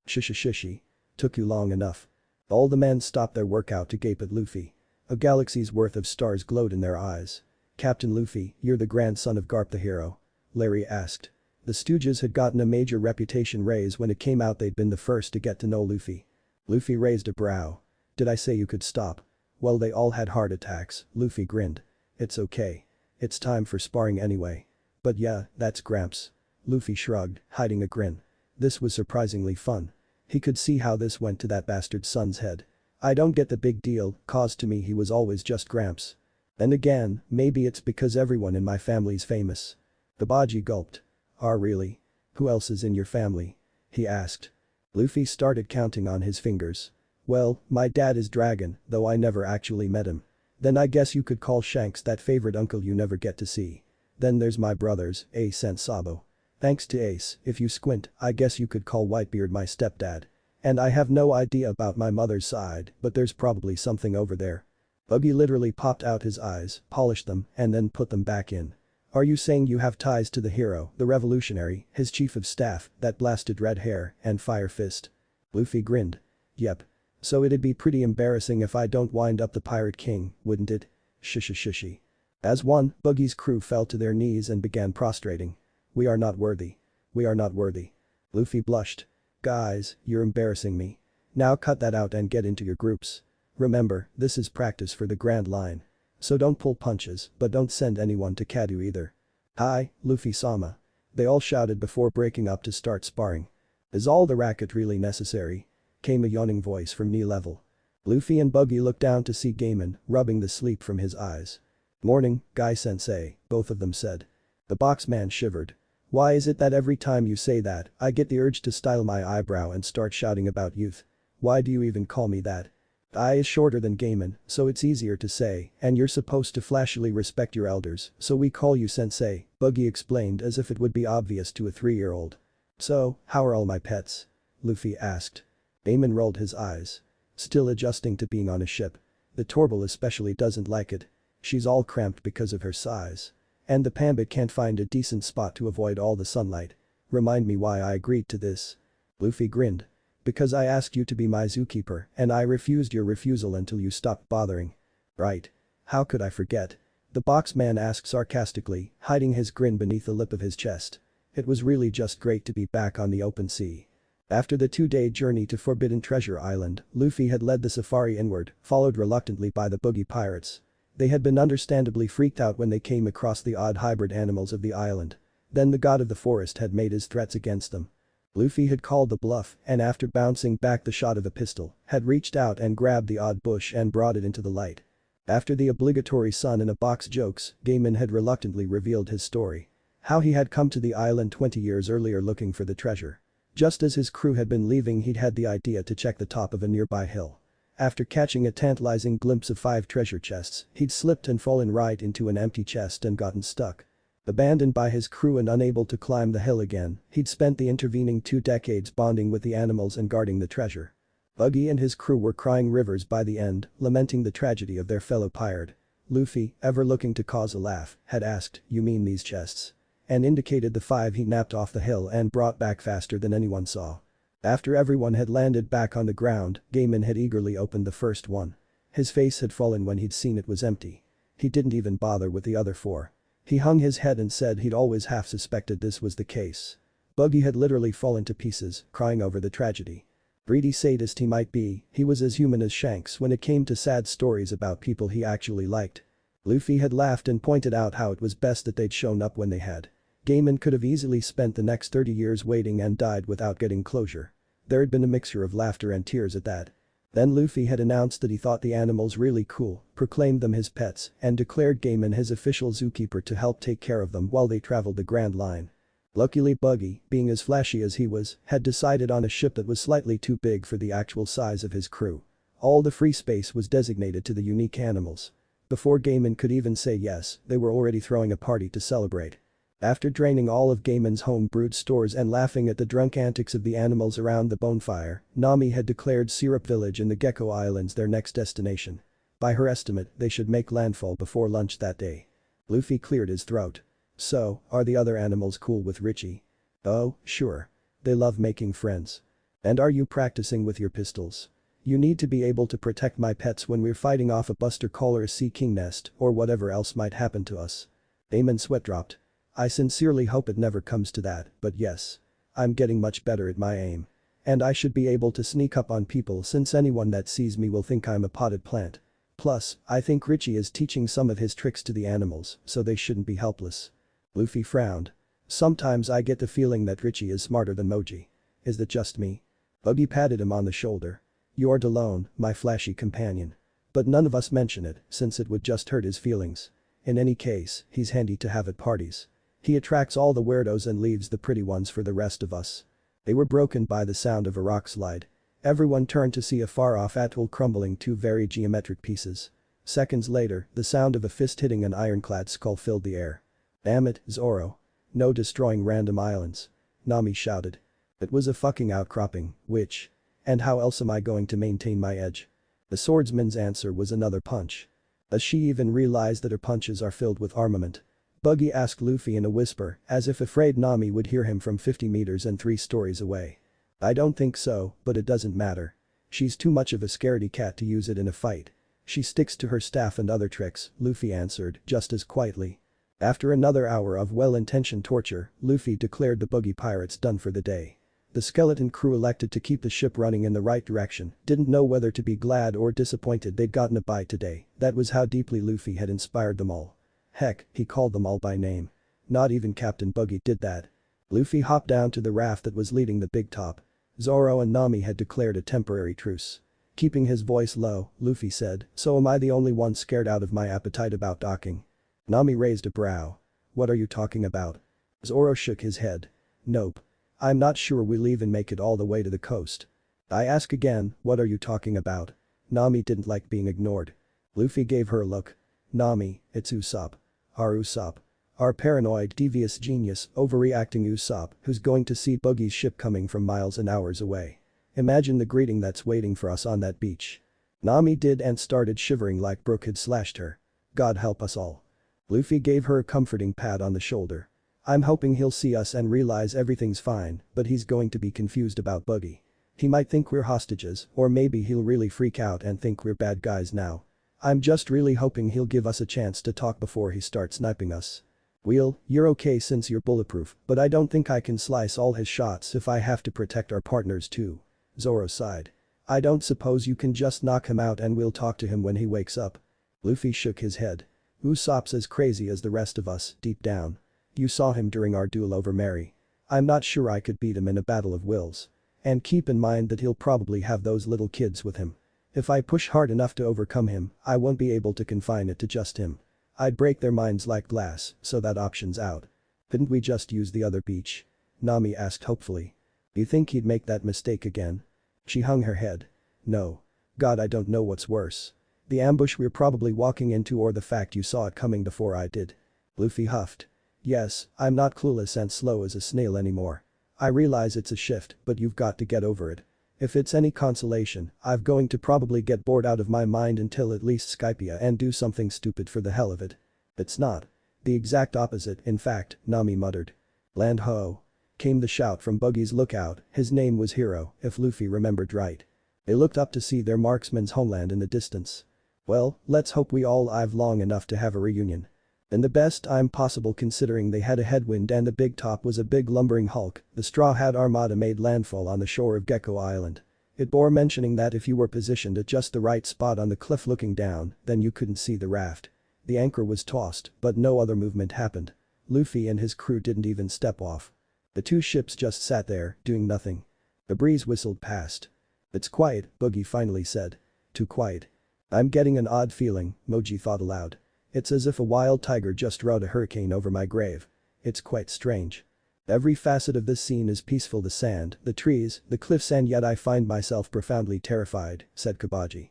Shishy. Took you long enough. All the men stopped their workout to gape at Luffy. A galaxy's worth of stars glowed in their eyes. Captain Luffy, you're the grandson of Garp the hero? Larry asked. The Stooges had gotten a major reputation raise when it came out they'd been the first to get to know Luffy. Luffy raised a brow. Did I say you could stop? Well, they all had heart attacks, Luffy grinned. It's okay. It's time for sparring anyway. But yeah, that's Gramps. Luffy shrugged, hiding a grin. This was surprisingly fun. He could see how this went to that bastard's son's head. I don't get the big deal, cause to me he was always just Gramps. And again, maybe it's because everyone in my family's famous. Sabaody gulped. Really? Who else is in your family? He asked. Luffy started counting on his fingers. Well, my dad is Dragon, though I never actually met him. Then I guess you could call Shanks that favorite uncle you never get to see. Then there's my brothers, Ace and Sabo. Thanks to Ace, if you squint, I guess you could call Whitebeard my stepdad. And I have no idea about my mother's side, but there's probably something over there. Buggy literally popped out his eyes, polished them, and then put them back in. Are you saying you have ties to the hero, the revolutionary, his chief of staff, that blasted red hair, and fire fist? Luffy grinned. Yep. So it'd be pretty embarrassing if I don't wind up the Pirate King, wouldn't it? Shishy. As one, Buggy's crew fell to their knees and began prostrating. We are not worthy. We are not worthy. Luffy blushed. Guys, you're embarrassing me. Now cut that out and get into your groups. Remember, this is practice for the Grand Line. So don't pull punches, but don't send anyone to Kadu either. Hi, Luffy-sama. They all shouted before breaking up to start sparring. Is all the racket really necessary? Came a yawning voice from knee level. Luffy and Buggy looked down to see Gaiman, rubbing the sleep from his eyes. "Morning, Guy-sensei," both of them said. The boxman shivered. "Why is it that every time you say that, I get the urge to style my eyebrow and start shouting about youth? Why do you even call me that? I is shorter than Gaiman, so it's easier to say, and you're supposed to flashily respect your elders, so we call you sensei," Buggy explained as if it would be obvious to a 3-year-old. "So, how are all my pets?" Luffy asked. Gaiman rolled his eyes. Still adjusting to being on a ship. The Torble especially doesn't like it. She's all cramped because of her size. And the Pambit can't find a decent spot to avoid all the sunlight. Remind me why I agreed to this. Luffy grinned. "Because I asked you to be my zookeeper and I refused your refusal until you stopped bothering." "Right. How could I forget?" The boxman asked sarcastically, hiding his grin beneath the lip of his chest. It was really just great to be back on the open sea. After the 2-day journey to Forbidden Treasure Island, Luffy had led the safari inward, followed reluctantly by the Buggy pirates. They had been understandably freaked out when they came across the odd hybrid animals of the island. Then the god of the forest had made his threats against them. Luffy had called the bluff and after bouncing back the shot of a pistol, had reached out and grabbed the odd bush and brought it into the light. After the obligatory sun in a box jokes, Gaiman had reluctantly revealed his story. How he had come to the island 20 years earlier looking for the treasure. Just as his crew had been leaving he'd had the idea to check the top of a nearby hill. After catching a tantalizing glimpse of 5 treasure chests, he'd slipped and fallen right into an empty chest and gotten stuck. Abandoned by his crew and unable to climb the hill again, he'd spent the intervening 2 decades bonding with the animals and guarding the treasure. Buggy and his crew were crying rivers by the end, lamenting the tragedy of their fellow pirate. Luffy, ever looking to cause a laugh, had asked, "You mean these chests?" And indicated the 5 he napped off the hill and brought back faster than anyone saw. After everyone had landed back on the ground, Gaiman had eagerly opened the first one. His face had fallen when he'd seen it was empty. He didn't even bother with the other 4. He hung his head and said he'd always half suspected this was the case. Buggy had literally fallen to pieces, crying over the tragedy. Greedy sadist he might be, he was as human as Shanks when it came to sad stories about people he actually liked. Luffy had laughed and pointed out how it was best that they'd shown up when they had. Gaiman could have easily spent the next 30 years waiting and died without getting closure. There had been a mixture of laughter and tears at that. Then Luffy had announced that he thought the animals really cool, proclaimed them his pets, and declared Gaiman his official zookeeper to help take care of them while they traveled the Grand Line. Luckily Buggy, being as flashy as he was, had decided on a ship that was slightly too big for the actual size of his crew. All the free space was designated to the unique animals. Before Gaiman could even say yes, they were already throwing a party to celebrate. After draining all of Gaiman's home-brewed stores and laughing at the drunk antics of the animals around the bonfire, Nami had declared Syrup Village in the Gecko Islands their next destination. By her estimate, they should make landfall before lunch that day. Luffy cleared his throat. "So, are the other animals cool with Richie?" "Oh, sure. They love making friends." "And are you practicing with your pistols? You need to be able to protect my pets when we're fighting off a Buster Collar a Sea King nest or whatever else might happen to us." Gaiman's sweat dropped. "I sincerely hope it never comes to that, but yes. I'm getting much better at my aim. And I should be able to sneak up on people since anyone that sees me will think I'm a potted plant. Plus, I think Richie is teaching some of his tricks to the animals, so they shouldn't be helpless." Luffy frowned. "Sometimes I get the feeling that Richie is smarter than Moji. Is that just me?" Buggy patted him on the shoulder. "You aren't alone, my flashy companion. But none of us mention it since it would just hurt his feelings. In any case, he's handy to have at parties. He attracts all the weirdos and leaves the pretty ones for the rest of us." They were broken by the sound of a rock slide. Everyone turned to see a far-off atoll crumbling 2 very geometric pieces. Seconds later, the sound of a fist hitting an ironclad skull filled the air. "Damn it, Zoro. No destroying random islands," Nami shouted. "It was a fucking outcropping, which? And how else am I going to maintain my edge?" The swordsman's answer was another punch. Does she even realize that her punches are filled with armament? Buggy asked Luffy in a whisper, as if afraid Nami would hear him from 50 meters and 3 stories away. "I don't think so, but it doesn't matter. She's too much of a scaredy cat to use it in a fight. She sticks to her staff and other tricks," Luffy answered, just as quietly. After another hour of well-intentioned torture, Luffy declared the Buggy pirates done for the day. The skeleton crew elected to keep the ship running in the right direction, didn't know whether to be glad or disappointed they'd gotten a bye today, that was how deeply Luffy had inspired them all. Heck, he called them all by name. Not even Captain Buggy did that. Luffy hopped down to the raft that was leading the big top. Zoro and Nami had declared a temporary truce. Keeping his voice low, Luffy said, so am I the only one scared out of my appetite about docking? Nami raised a brow. What are you talking about? Zoro shook his head. Nope. I'm not sure we'll even make it all the way to the coast. I ask again, what are you talking about? Nami didn't like being ignored. Luffy gave her a look. Nami, it's Usopp. Our Usopp. Our paranoid, devious genius, overreacting Usopp who's going to see Buggy's ship coming from miles and hours away. Imagine the greeting that's waiting for us on that beach. Nami did and started shivering like Brook had slashed her. God help us all. Luffy gave her a comforting pat on the shoulder. I'm hoping he'll see us and realize everything's fine, but he's going to be confused about Buggy. He might think we're hostages, or maybe he'll really freak out and think we're bad guys now. I'm just really hoping he'll give us a chance to talk before he starts sniping us. Wheel, you're okay since you're bulletproof, but I don't think I can slice all his shots if I have to protect our partners too. Zoro sighed. I don't suppose you can just knock him out and we'll talk to him when he wakes up. Luffy shook his head. Usopp's as crazy as the rest of us, deep down. You saw him during our duel over Mary. I'm not sure I could beat him in a battle of wills. And keep in mind that he'll probably have those little kids with him. If I push hard enough to overcome him, I won't be able to confine it to just him. I'd break their minds like glass, so that option's out. Couldn't we just use the other beach? Nami asked hopefully. You think he'd make that mistake again? She hung her head. No. God, I don't know what's worse. The ambush we're probably walking into or the fact you saw it coming before I did. Luffy huffed. Yes, I'm not clueless and slow as a snail anymore. I realize it's a shift, but you've got to get over it. If it's any consolation, I'm going to probably get bored out of my mind until at least Skypia and do something stupid for the hell of it. It's not. The exact opposite, in fact, Nami muttered. Land ho! Came the shout from Buggy's lookout, his name was Hero, if Luffy remembered right. They looked up to see their marksman's homeland in the distance. Well, let's hope we all live long enough to have a reunion. In the best time possible considering they had a headwind and the big top was a big lumbering hulk, the Straw Hat Armada made landfall on the shore of Gecko Island. It bore mentioning that if you were positioned at just the right spot on the cliff looking down, then you couldn't see the raft. The anchor was tossed, but no other movement happened. Luffy and his crew didn't even step off. The two ships just sat there, doing nothing. The breeze whistled past. It's quiet, Buggy finally said. Too quiet. I'm getting an odd feeling, Moji thought aloud. It's as if a wild tiger just rode a hurricane over my grave. It's quite strange. Every facet of this scene is peaceful, the sand, the trees, the cliffs, and yet I find myself profoundly terrified, said Kabaji.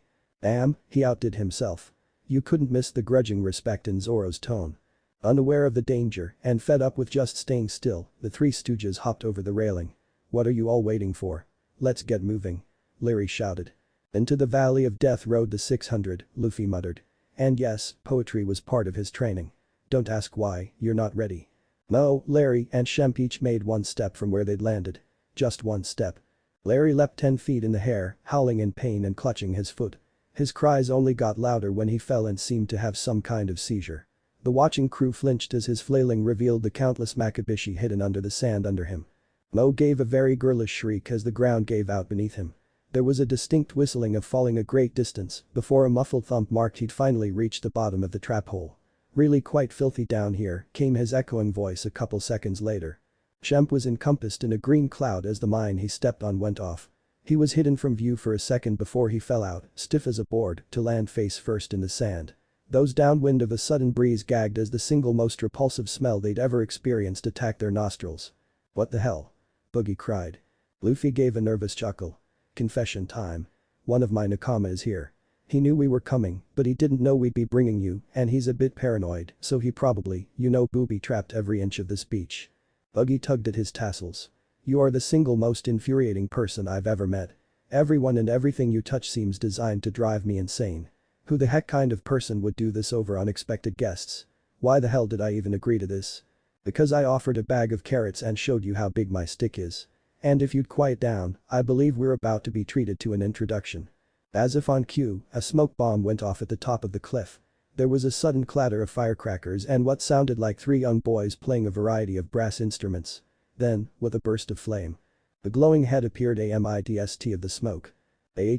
He outdid himself. You couldn't miss the grudging respect in Zoro's tone. Unaware of the danger and fed up with just staying still, the three stooges hopped over the railing. What are you all waiting for? Let's get moving. Leary shouted. Into the Valley of Death rode the 600, Luffy muttered. And yes, poetry was part of his training. Don't ask why, you're not ready. Mo, Larry and Shemp each made one step from where they'd landed. Just one step. Larry leapt 10 feet in the air, howling in pain and clutching his foot. His cries only got louder when he fell and seemed to have some kind of seizure. The watching crew flinched as his flailing revealed the countless Makabishi hidden under the sand under him. Mo gave a very girlish shriek as the ground gave out beneath him. There was a distinct whistling of falling a great distance before a muffled thump marked he'd finally reached the bottom of the trap hole. Really quite filthy down here, came his echoing voice a couple seconds later. Shemp was encompassed in a green cloud as the mine he stepped on went off. He was hidden from view for a second before he fell out, stiff as a board, to land face first in the sand. Those downwind of a sudden breeze gagged as the single most repulsive smell they'd ever experienced attacked their nostrils. What the hell? Buggy cried. Luffy gave a nervous chuckle. Confession time. One of my Nakama is here. He knew we were coming, but he didn't know we'd be bringing you, and he's a bit paranoid, so he probably, booby-trapped every inch of this beach. Buggy tugged at his tassels. You are the single most infuriating person I've ever met. Everyone and everything you touch seems designed to drive me insane. Who the heck kind of person would do this over unexpected guests? Why the hell did I even agree to this? Because I offered a bag of carrots and showed you how big my stick is. And if you'd quiet down, I believe we're about to be treated to an introduction. As if on cue, a smoke bomb went off at the top of the cliff. There was a sudden clatter of firecrackers and what sounded like three young boys playing a variety of brass instruments. Then, with a burst of flame. The glowing head appeared amidst of the smoke. A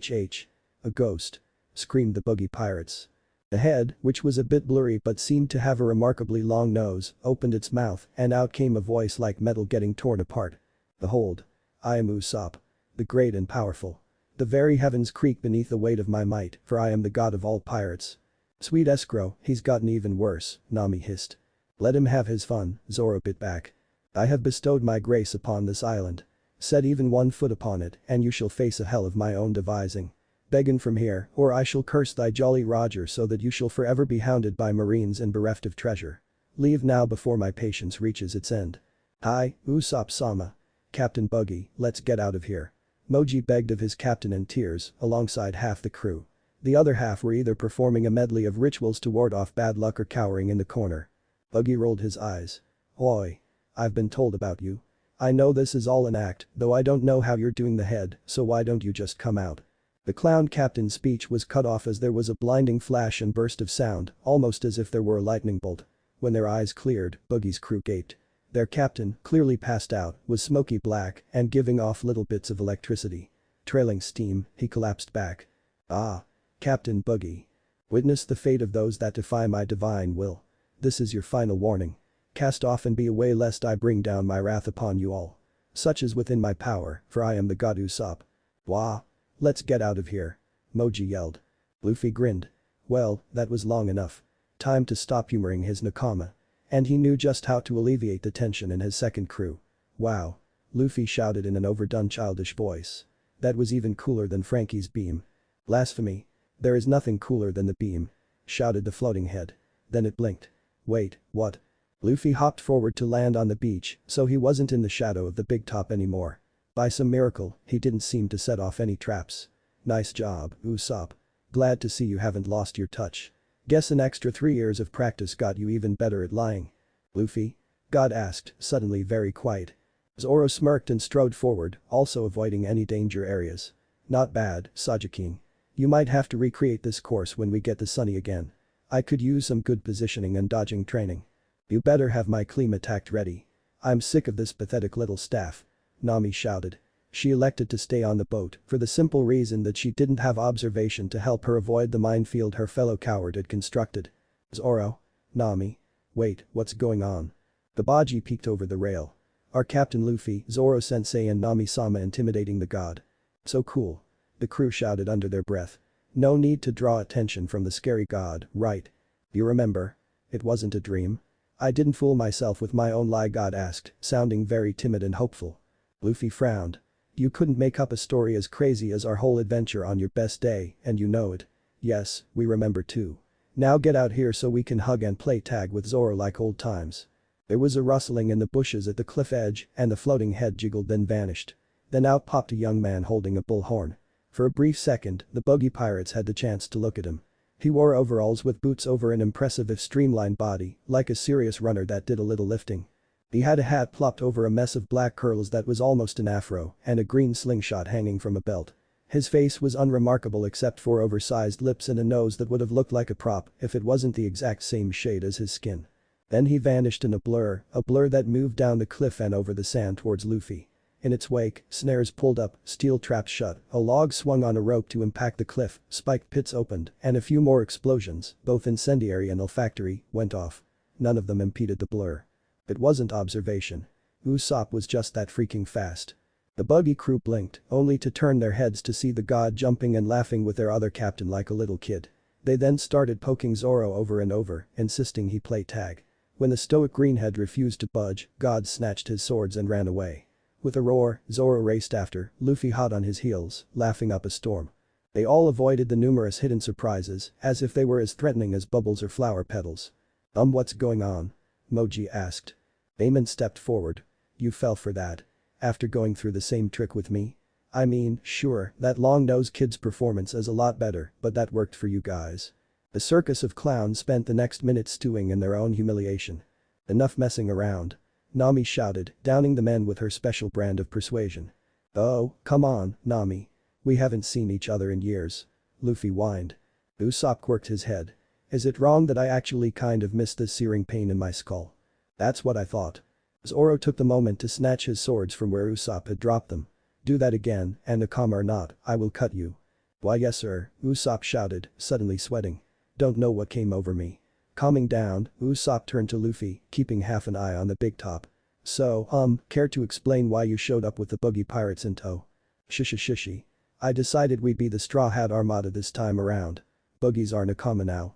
ghost. Screamed the Buggy pirates. The head, which was a bit blurry but seemed to have a remarkably long nose, opened its mouth and out came a voice like metal getting torn apart. Behold. I am Usopp. The great and powerful. The very heavens creak beneath the weight of my might, for I am the god of all pirates. Sweet escrow, he's gotten even worse, Nami hissed. Let him have his fun, Zoro bit back. I have bestowed my grace upon this island. Set even 1 foot upon it, and you shall face a hell of my own devising. Begone from here, or I shall curse thy jolly Roger so that you shall forever be hounded by marines and bereft of treasure. Leave now before my patience reaches its end. Hi, Usopp-sama. Captain Buggy, let's get out of here. Moji begged of his captain in tears, alongside half the crew. The other half were either performing a medley of rituals to ward off bad luck or cowering in the corner. Buggy rolled his eyes. Oi. I've been told about you. I know this is all an act, though I don't know how you're doing the head, so why don't you just come out? The clown captain's speech was cut off as there was a blinding flash and burst of sound, almost as if there were a lightning bolt. When their eyes cleared, Buggy's crew gaped. Their captain, clearly passed out, was smoky black and giving off little bits of electricity. Trailing steam, he collapsed back. Ah. Captain Buggy. Witness the fate of those that defy my divine will. This is your final warning. Cast off and be away lest I bring down my wrath upon you all. Such is within my power, for I am the god Usopp. Wah. Let's get out of here. Moji yelled. Luffy grinned. Well, that was long enough. Time to stop humoring his nakama. And he knew just how to alleviate the tension in his second crew. Wow. Luffy shouted in an overdone childish voice. That was even cooler than Frankie's beam. Blasphemy. There is nothing cooler than the beam. Shouted the floating head. Then it blinked. Wait, what? Luffy hopped forward to land on the beach, so he wasn't in the shadow of the big top anymore. By some miracle, he didn't seem to set off any traps. Nice job, Usopp. Glad to see you haven't lost your touch. Guess an extra 3 years of practice got you even better at lying. Luffy? God asked, suddenly very quiet. Zoro smirked and strode forward, also avoiding any danger areas. Not bad, Sajaking. You might have to recreate this course when we get to Sunny again. I could use some good positioning and dodging training. You better have my Kleem attacked ready. I'm sick of this pathetic little staff. Nami shouted. She elected to stay on the boat for the simple reason that she didn't have observation to help her avoid the minefield her fellow coward had constructed. Zoro? Nami? Wait, what's going on? Sabaody peeked over the rail. Our Captain Luffy, Zoro-sensei and Nami-sama intimidating the god. So cool. The crew shouted under their breath. No need to draw attention from the scary god, right? You remember? It wasn't a dream. I didn't fool myself with my own lie, God asked, sounding very timid and hopeful. Luffy frowned. You couldn't make up a story as crazy as our whole adventure on your best day, and you know it. Yes, we remember too. Now get out here so we can hug and play tag with Zoro like old times. There was a rustling in the bushes at the cliff edge and the floating head jiggled then vanished. Then out popped a young man holding a bullhorn. For a brief second, the Buggy pirates had the chance to look at him. He wore overalls with boots over an impressive if streamlined body, like a serious runner that did a little lifting. He had a hat plopped over a mess of black curls that was almost an afro and a green slingshot hanging from a belt. His face was unremarkable except for oversized lips and a nose that would have looked like a prop if it wasn't the exact same shade as his skin. Then he vanished in a blur that moved down the cliff and over the sand towards Luffy. In its wake, snares pulled up, steel traps shut, a log swung on a rope to impact the cliff, spiked pits opened, and a few more explosions, both incendiary and olfactory, went off. None of them impeded the blur. It wasn't observation. Usopp was just that freaking fast. The Buggy crew blinked, only to turn their heads to see the god jumping and laughing with their other captain like a little kid. They then started poking Zoro over and over, insisting he play tag. When the stoic greenhead refused to budge, God snatched his swords and ran away. With a roar, Zoro raced after, Luffy hot on his heels, laughing up a storm. They all avoided the numerous hidden surprises, as if they were as threatening as bubbles or flower petals. What's going on? Moji asked. Eamon stepped forward. You fell for that. After going through the same trick with me? I mean, sure, that long-nosed kid's performance is a lot better, but that worked for you guys. The circus of clowns spent the next minute stewing in their own humiliation. Enough messing around. Nami shouted, downing the men with her special brand of persuasion. Oh, come on, Nami. We haven't seen each other in years. Luffy whined. Usopp quirked his head. Is it wrong that I actually kind of miss this searing pain in my skull? That's what I thought. Zoro took the moment to snatch his swords from where Usopp had dropped them. Do that again, and nakama or not, I will cut you. Why yes sir, Usopp shouted, suddenly sweating. Don't know what came over me. Calming down, Usopp turned to Luffy, keeping half an eye on the big top. So, care to explain why you showed up with the Buggy pirates in tow? Shishy. I decided we'd be the Straw Hat Armada this time around. Buggies are Nakama now.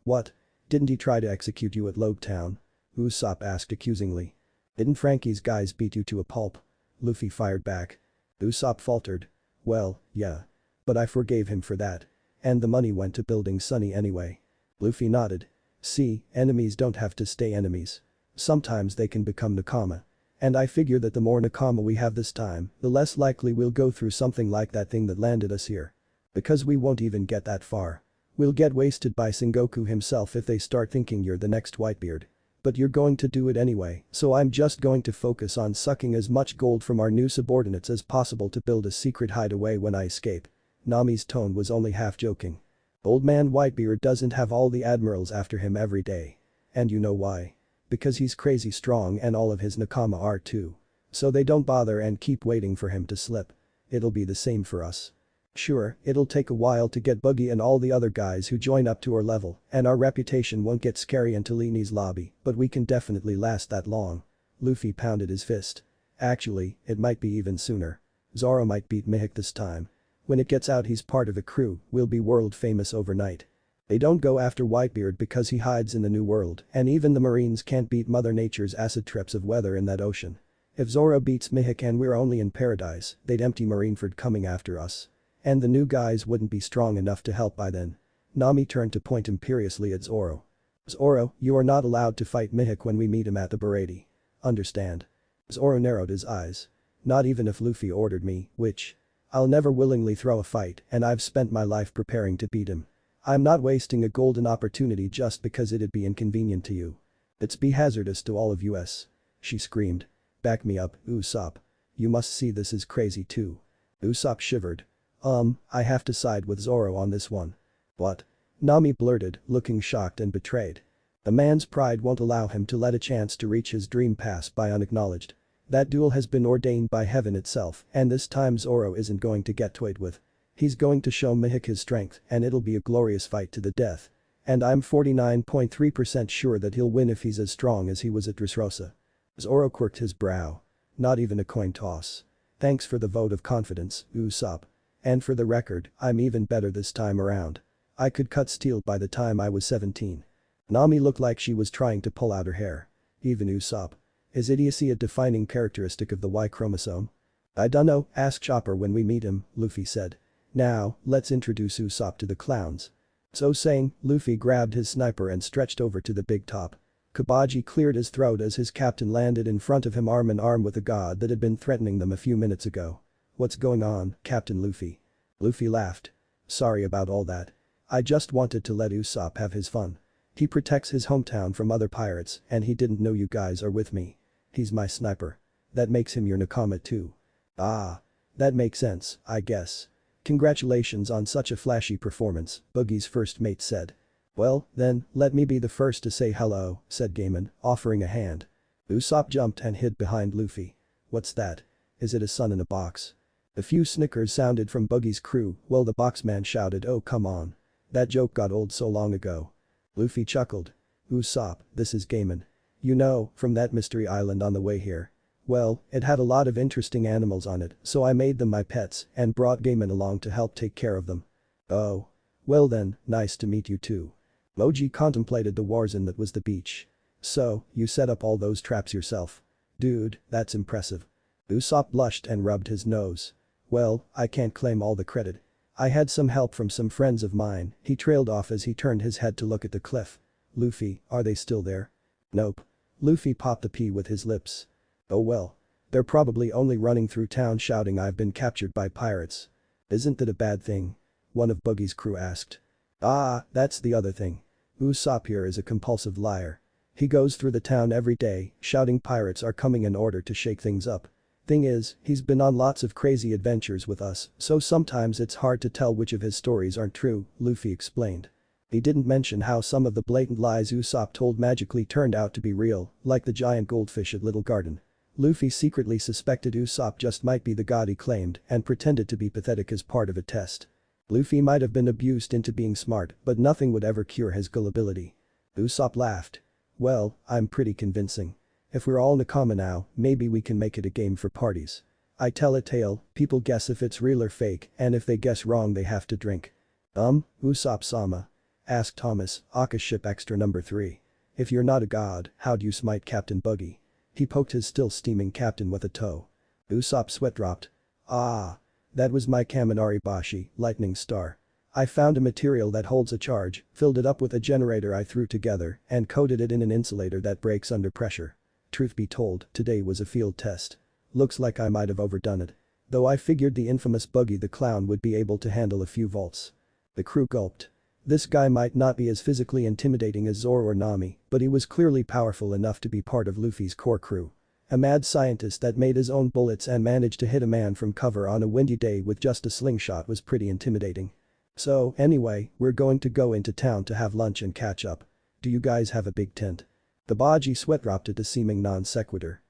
What? Didn't he try to execute you at Lobetown? Usopp asked accusingly. Didn't Frankie's guys beat you to a pulp? Luffy fired back. Usopp faltered. Well, yeah. But I forgave him for that. And the money went to building Sunny anyway. Luffy nodded. See, enemies don't have to stay enemies. Sometimes they can become Nakama. And I figure that the more Nakama we have this time, the less likely we'll go through something like that thing that landed us here. Because we won't even get that far. We'll get wasted by Sengoku himself if they start thinking you're the next Whitebeard. But you're going to do it anyway, so I'm just going to focus on sucking as much gold from our new subordinates as possible to build a secret hideaway when I escape. Nami's tone was only half joking. Old man Whitebeard doesn't have all the admirals after him every day. And you know why? Because he's crazy strong and all of his Nakama are too. So they don't bother and keep waiting for him to slip. It'll be the same for us. Sure, it'll take a while to get Buggy and all the other guys who join up to our level, and our reputation won't get scary until Lini's lobby, but we can definitely last that long. Luffy pounded his fist. Actually, it might be even sooner. Zoro might beat Mihawk this time. When it gets out he's part of a crew, we'll be world famous overnight. They don't go after Whitebeard because he hides in the new world, and even the Marines can't beat Mother Nature's acid trips of weather in that ocean. If Zoro beats Mihawk and we're only in paradise, they'd empty Marineford coming after us. And the new guys wouldn't be strong enough to help by then. Nami turned to point imperiously at Zoro. Zoro, you are not allowed to fight Mihawk when we meet him at the Baratie. Understand? Zoro narrowed his eyes. Not even if Luffy ordered me, which. I'll never willingly throw a fight and I've spent my life preparing to beat him. I'm not wasting a golden opportunity just because it'd be inconvenient to you. It's be hazardous to all of us. She screamed. Back me up, Usopp. You must see this is crazy too. Usopp shivered. I have to side with Zoro on this one. What? Nami blurted, looking shocked and betrayed. The man's pride won't allow him to let a chance to reach his dream pass by unacknowledged. That duel has been ordained by heaven itself and this time Zoro isn't going to get toyed with. He's going to show Mihawk his strength and it'll be a glorious fight to the death. And I'm 49.3% sure that he'll win if he's as strong as he was at Dressrosa. Zoro quirked his brow. Not even a coin toss. Thanks for the vote of confidence, Usopp. And for the record, I'm even better this time around. I could cut steel by the time I was 17. Nami looked like she was trying to pull out her hair. Even Usopp. Is idiocy a defining characteristic of the Y chromosome? I dunno, ask Chopper when we meet him, Luffy said. Now, let's introduce Usopp to the clowns. So saying, Luffy grabbed his sniper and stretched over to the big top. Kabaji cleared his throat as his captain landed in front of him arm in arm with a god that had been threatening them a few minutes ago. What's going on, Captain Luffy? Luffy laughed. Sorry about all that. I just wanted to let Usopp have his fun. He protects his hometown from other pirates and he didn't know you guys are with me. He's my sniper. That makes him your Nakama too. Ah. That makes sense, I guess. Congratulations on such a flashy performance, Buggy's first mate said. Well, then, let me be the first to say hello, said Gaiman, offering a hand. Usopp jumped and hid behind Luffy. What's that? Is it a sun in a box? A few snickers sounded from Buggy's crew while the boxman shouted, oh come on. That joke got old so long ago. Luffy chuckled. Usopp, this is Gaiman. You know, from that mystery island on the way here. Well, it had a lot of interesting animals on it, so I made them my pets and brought Gaiman along to help take care of them. Oh. Well then, nice to meet you too. Moji contemplated the warzone that was the beach. So, you set up all those traps yourself. Dude, that's impressive. Usopp blushed and rubbed his nose. Well, I can't claim all the credit. I had some help from some friends of mine, he trailed off as he turned his head to look at the cliff. Luffy, are they still there? Nope. Luffy popped the P with his lips. Oh well. They're probably only running through town shouting I've been captured by pirates. Isn't that a bad thing? One of Buggy's crew asked. Ah, that's the other thing. Usopp here is a compulsive liar. He goes through the town every day, shouting pirates are coming in order to shake things up. Thing is, he's been on lots of crazy adventures with us, so sometimes it's hard to tell which of his stories aren't true, Luffy explained. He didn't mention how some of the blatant lies Usopp told magically turned out to be real, like the giant goldfish at Little Garden. Luffy secretly suspected Usopp just might be the god he claimed and pretended to be pathetic as part of a test. Luffy might have been abused into being smart, but nothing would ever cure his gullibility. Usopp laughed. Well, I'm pretty convincing. If we're all Nakama now, maybe we can make it a game for parties. I tell a tale, people guess if it's real or fake, and if they guess wrong they have to drink. Usopp-sama? Asked Thomas, Aka's ship extra number 3. If you're not a god, how'd you smite Captain Buggy? He poked his still steaming captain with a toe. Usopp's sweat dropped. Ah. That was my Kaminari Bashi, lightning star. I found a material that holds a charge, filled it up with a generator I threw together, and coated it in an insulator that breaks under pressure. Truth be told, today was a field test. Looks like I might have overdone it. Though I figured the infamous Buggy the Clown would be able to handle a few volts. The crew gulped. This guy might not be as physically intimidating as Zoro or Nami, but he was clearly powerful enough to be part of Luffy's core crew. A mad scientist that made his own bullets and managed to hit a man from cover on a windy day with just a slingshot was pretty intimidating. So, anyway, we're going to go into town to have lunch and catch up. Do you guys have a big tent? The Baji sweat dropped at a seeming non sequitur.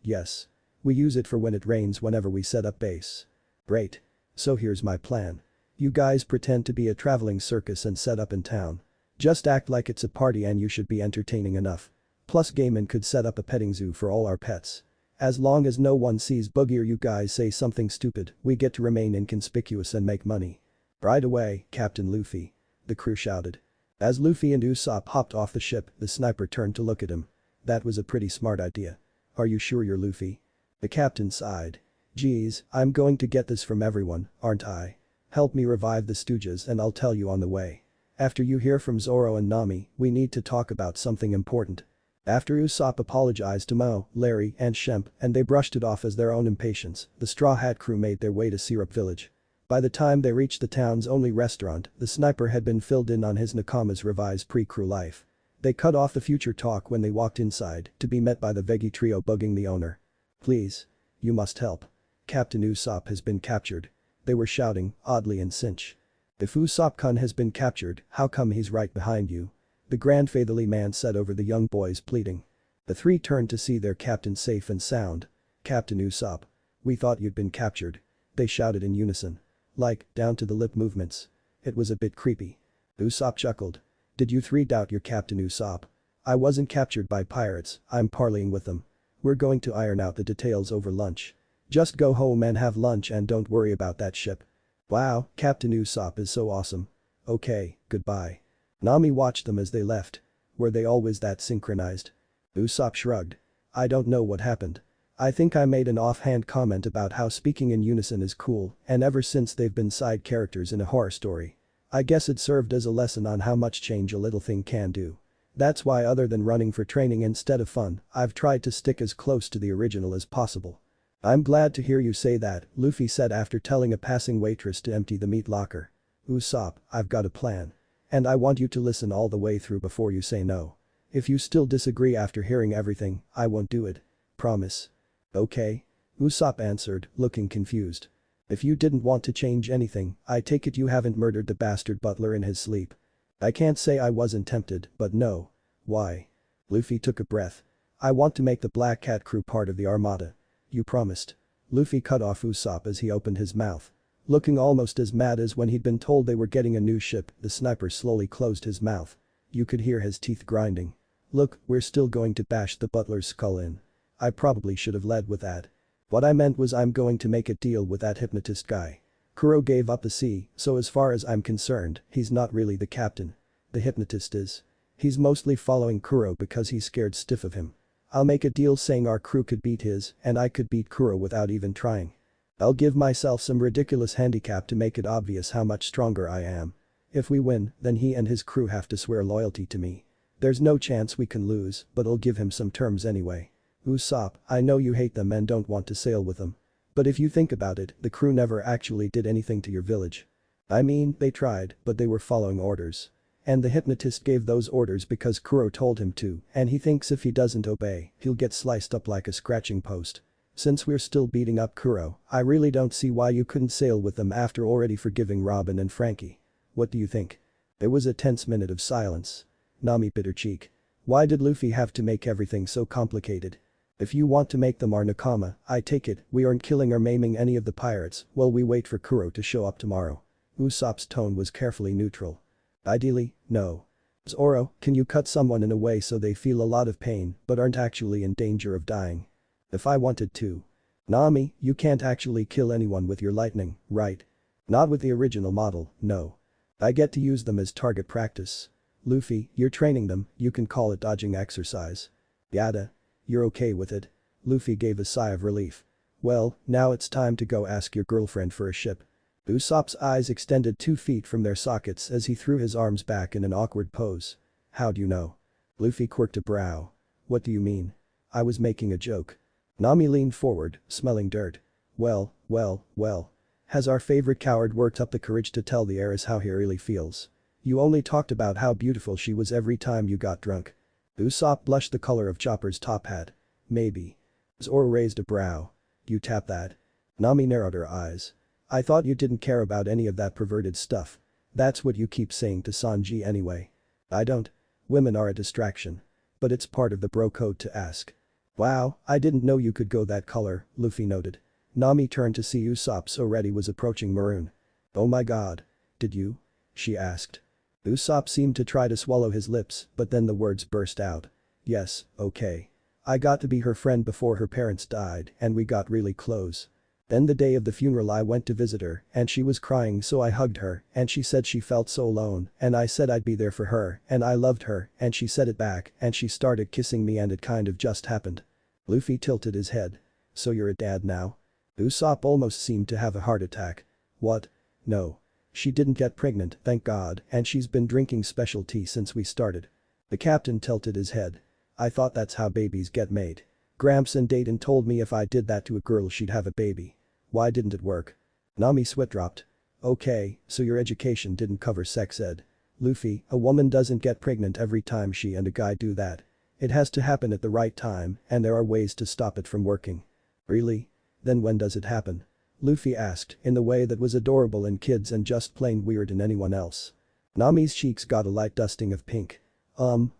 Yes. We use it for when it rains whenever we set up base. Great. So here's my plan. You guys pretend to be a traveling circus and set up in town. Just act like it's a party and you should be entertaining enough. Plus Gaiman could set up a petting zoo for all our pets. As long as no one sees Buggy or you guys say something stupid, we get to remain inconspicuous and make money. Right away, Captain Luffy. The crew shouted. As Luffy and Usopp hopped off the ship, the sniper turned to look at him. That was a pretty smart idea. Are you sure you're Luffy? The captain sighed. Geez, I'm going to get this from everyone, aren't I? Help me revive the Stooges and I'll tell you on the way. After you hear from Zoro and Nami, we need to talk about something important. After Usopp apologized to Mo, Larry, and Shemp, and they brushed it off as their own impatience, the Straw Hat crew made their way to Syrup Village. By the time they reached the town's only restaurant, the sniper had been filled in on his Nakama's revised pre-crew life. They cut off the future talk when they walked inside, to be met by the Veggie trio bugging the owner. Please. You must help. Captain Usopp has been captured. They were shouting, oddly in synch. If Usopp-kun has been captured, how come he's right behind you? The grandfatherly man said over the young boys pleading. The three turned to see their captain safe and sound. Captain Usopp. We thought you'd been captured. They shouted in unison. Like, down to the lip movements. It was a bit creepy. Usopp chuckled. Did you three doubt your Captain Usopp? I wasn't captured by pirates, I'm parleying with them. We're going to iron out the details over lunch. Just go home and have lunch and don't worry about that ship. Wow, Captain Usopp is so awesome. Okay, goodbye. Nami watched them as they left. Were they always that synchronized? Usopp shrugged. I don't know what happened. I think I made an offhand comment about how speaking in unison is cool, and ever since they've been side characters in a horror story. I guess it served as a lesson on how much change a little thing can do. That's why other than running for training instead of fun, I've tried to stick as close to the original as possible. I'm glad to hear you say that, Luffy said after telling a passing waitress to empty the meat locker. Usopp, I've got a plan. And I want you to listen all the way through before you say no. If you still disagree after hearing everything, I won't do it. Promise. Okay. Usopp answered, looking confused. If you didn't want to change anything, I take it you haven't murdered the bastard Butler in his sleep. I can't say I wasn't tempted, but no. Why? Luffy took a breath. I want to make the Black Cat crew part of the armada. You promised. Luffy cut off Usopp as he opened his mouth. Looking almost as mad as when he'd been told they were getting a new ship, the sniper slowly closed his mouth. You could hear his teeth grinding. Look, we're still going to bash the Butler's skull in. I probably should have led with that. What I meant was I'm going to make a deal with that hypnotist guy. Kuro gave up the sea, so as far as I'm concerned, he's not really the captain. The hypnotist is. He's mostly following Kuro because he's scared stiff of him. I'll make a deal saying our crew could beat his, and I could beat Kuro without even trying. I'll give myself some ridiculous handicap to make it obvious how much stronger I am. If we win, then he and his crew have to swear loyalty to me. There's no chance we can lose, but I'll give him some terms anyway. Usopp, I know you hate them and don't want to sail with them. But if you think about it, the crew never actually did anything to your village. I mean, they tried, but they were following orders. And the hypnotist gave those orders because Kuro told him to, and he thinks if he doesn't obey, he'll get sliced up like a scratching post. Since we're still beating up Kuro, I really don't see why you couldn't sail with them after already forgiving Robin and Frankie. What do you think? There was a tense minute of silence. Nami bit her cheek. Why did Luffy have to make everything so complicated? If you want to make them our nakama, I take it, we aren't killing or maiming any of the pirates while we wait for Kuro to show up tomorrow. Usopp's tone was carefully neutral. Ideally, no. Zoro, can you cut someone in a way so they feel a lot of pain but aren't actually in danger of dying? If I wanted to. Nami, you can't actually kill anyone with your lightning, right? Not with the original model, no. I get to use them as target practice. Luffy, you're training them, you can call it dodging exercise. Yada. You're okay with it? Luffy gave a sigh of relief. Well, now it's time to go ask your girlfriend for a ship. Usopp's eyes extended 2 feet from their sockets as he threw his arms back in an awkward pose. How do you know? Luffy quirked a brow. What do you mean? I was making a joke. Nami leaned forward, smelling dirt. Well. Has our favorite coward worked up the courage to tell the heiress how he really feels? You only talked about how beautiful she was every time you got drunk. Usopp blushed the color of Chopper's top hat. Maybe. Zoro raised a brow. You tap that? Nami narrowed her eyes. I thought you didn't care about any of that perverted stuff. That's what you keep saying to Sanji anyway. I don't. Women are a distraction. But it's part of the bro code to ask. Wow, I didn't know you could go that color, Luffy noted. Nami turned to see Usopp already was approaching maroon. Oh my god. Did you? She asked. Usopp seemed to try to swallow his lips, but then the words burst out. Yes, okay. I got to be her friend before her parents died and we got really close. Then the day of the funeral I went to visit her and she was crying so I hugged her and she said she felt so alone and I said I'd be there for her and I loved her and she said it back and she started kissing me and it kind of just happened. Luffy tilted his head. So you're a dad now? Usopp almost seemed to have a heart attack. What? No. She didn't get pregnant, thank God, and she's been drinking special tea since we started. The captain tilted his head. I thought that's how babies get made. Gramps and Dayton told me if I did that to a girl she'd have a baby. Why didn't it work? Nami sweat dropped. Okay, so your education didn't cover sex ed. Luffy, a woman doesn't get pregnant every time she and a guy do that. It has to happen at the right time and there are ways to stop it from working. Really? Then when does it happen? Luffy asked in the way that was adorable in kids and just plain weird in anyone else. Nami's cheeks got a light dusting of pink.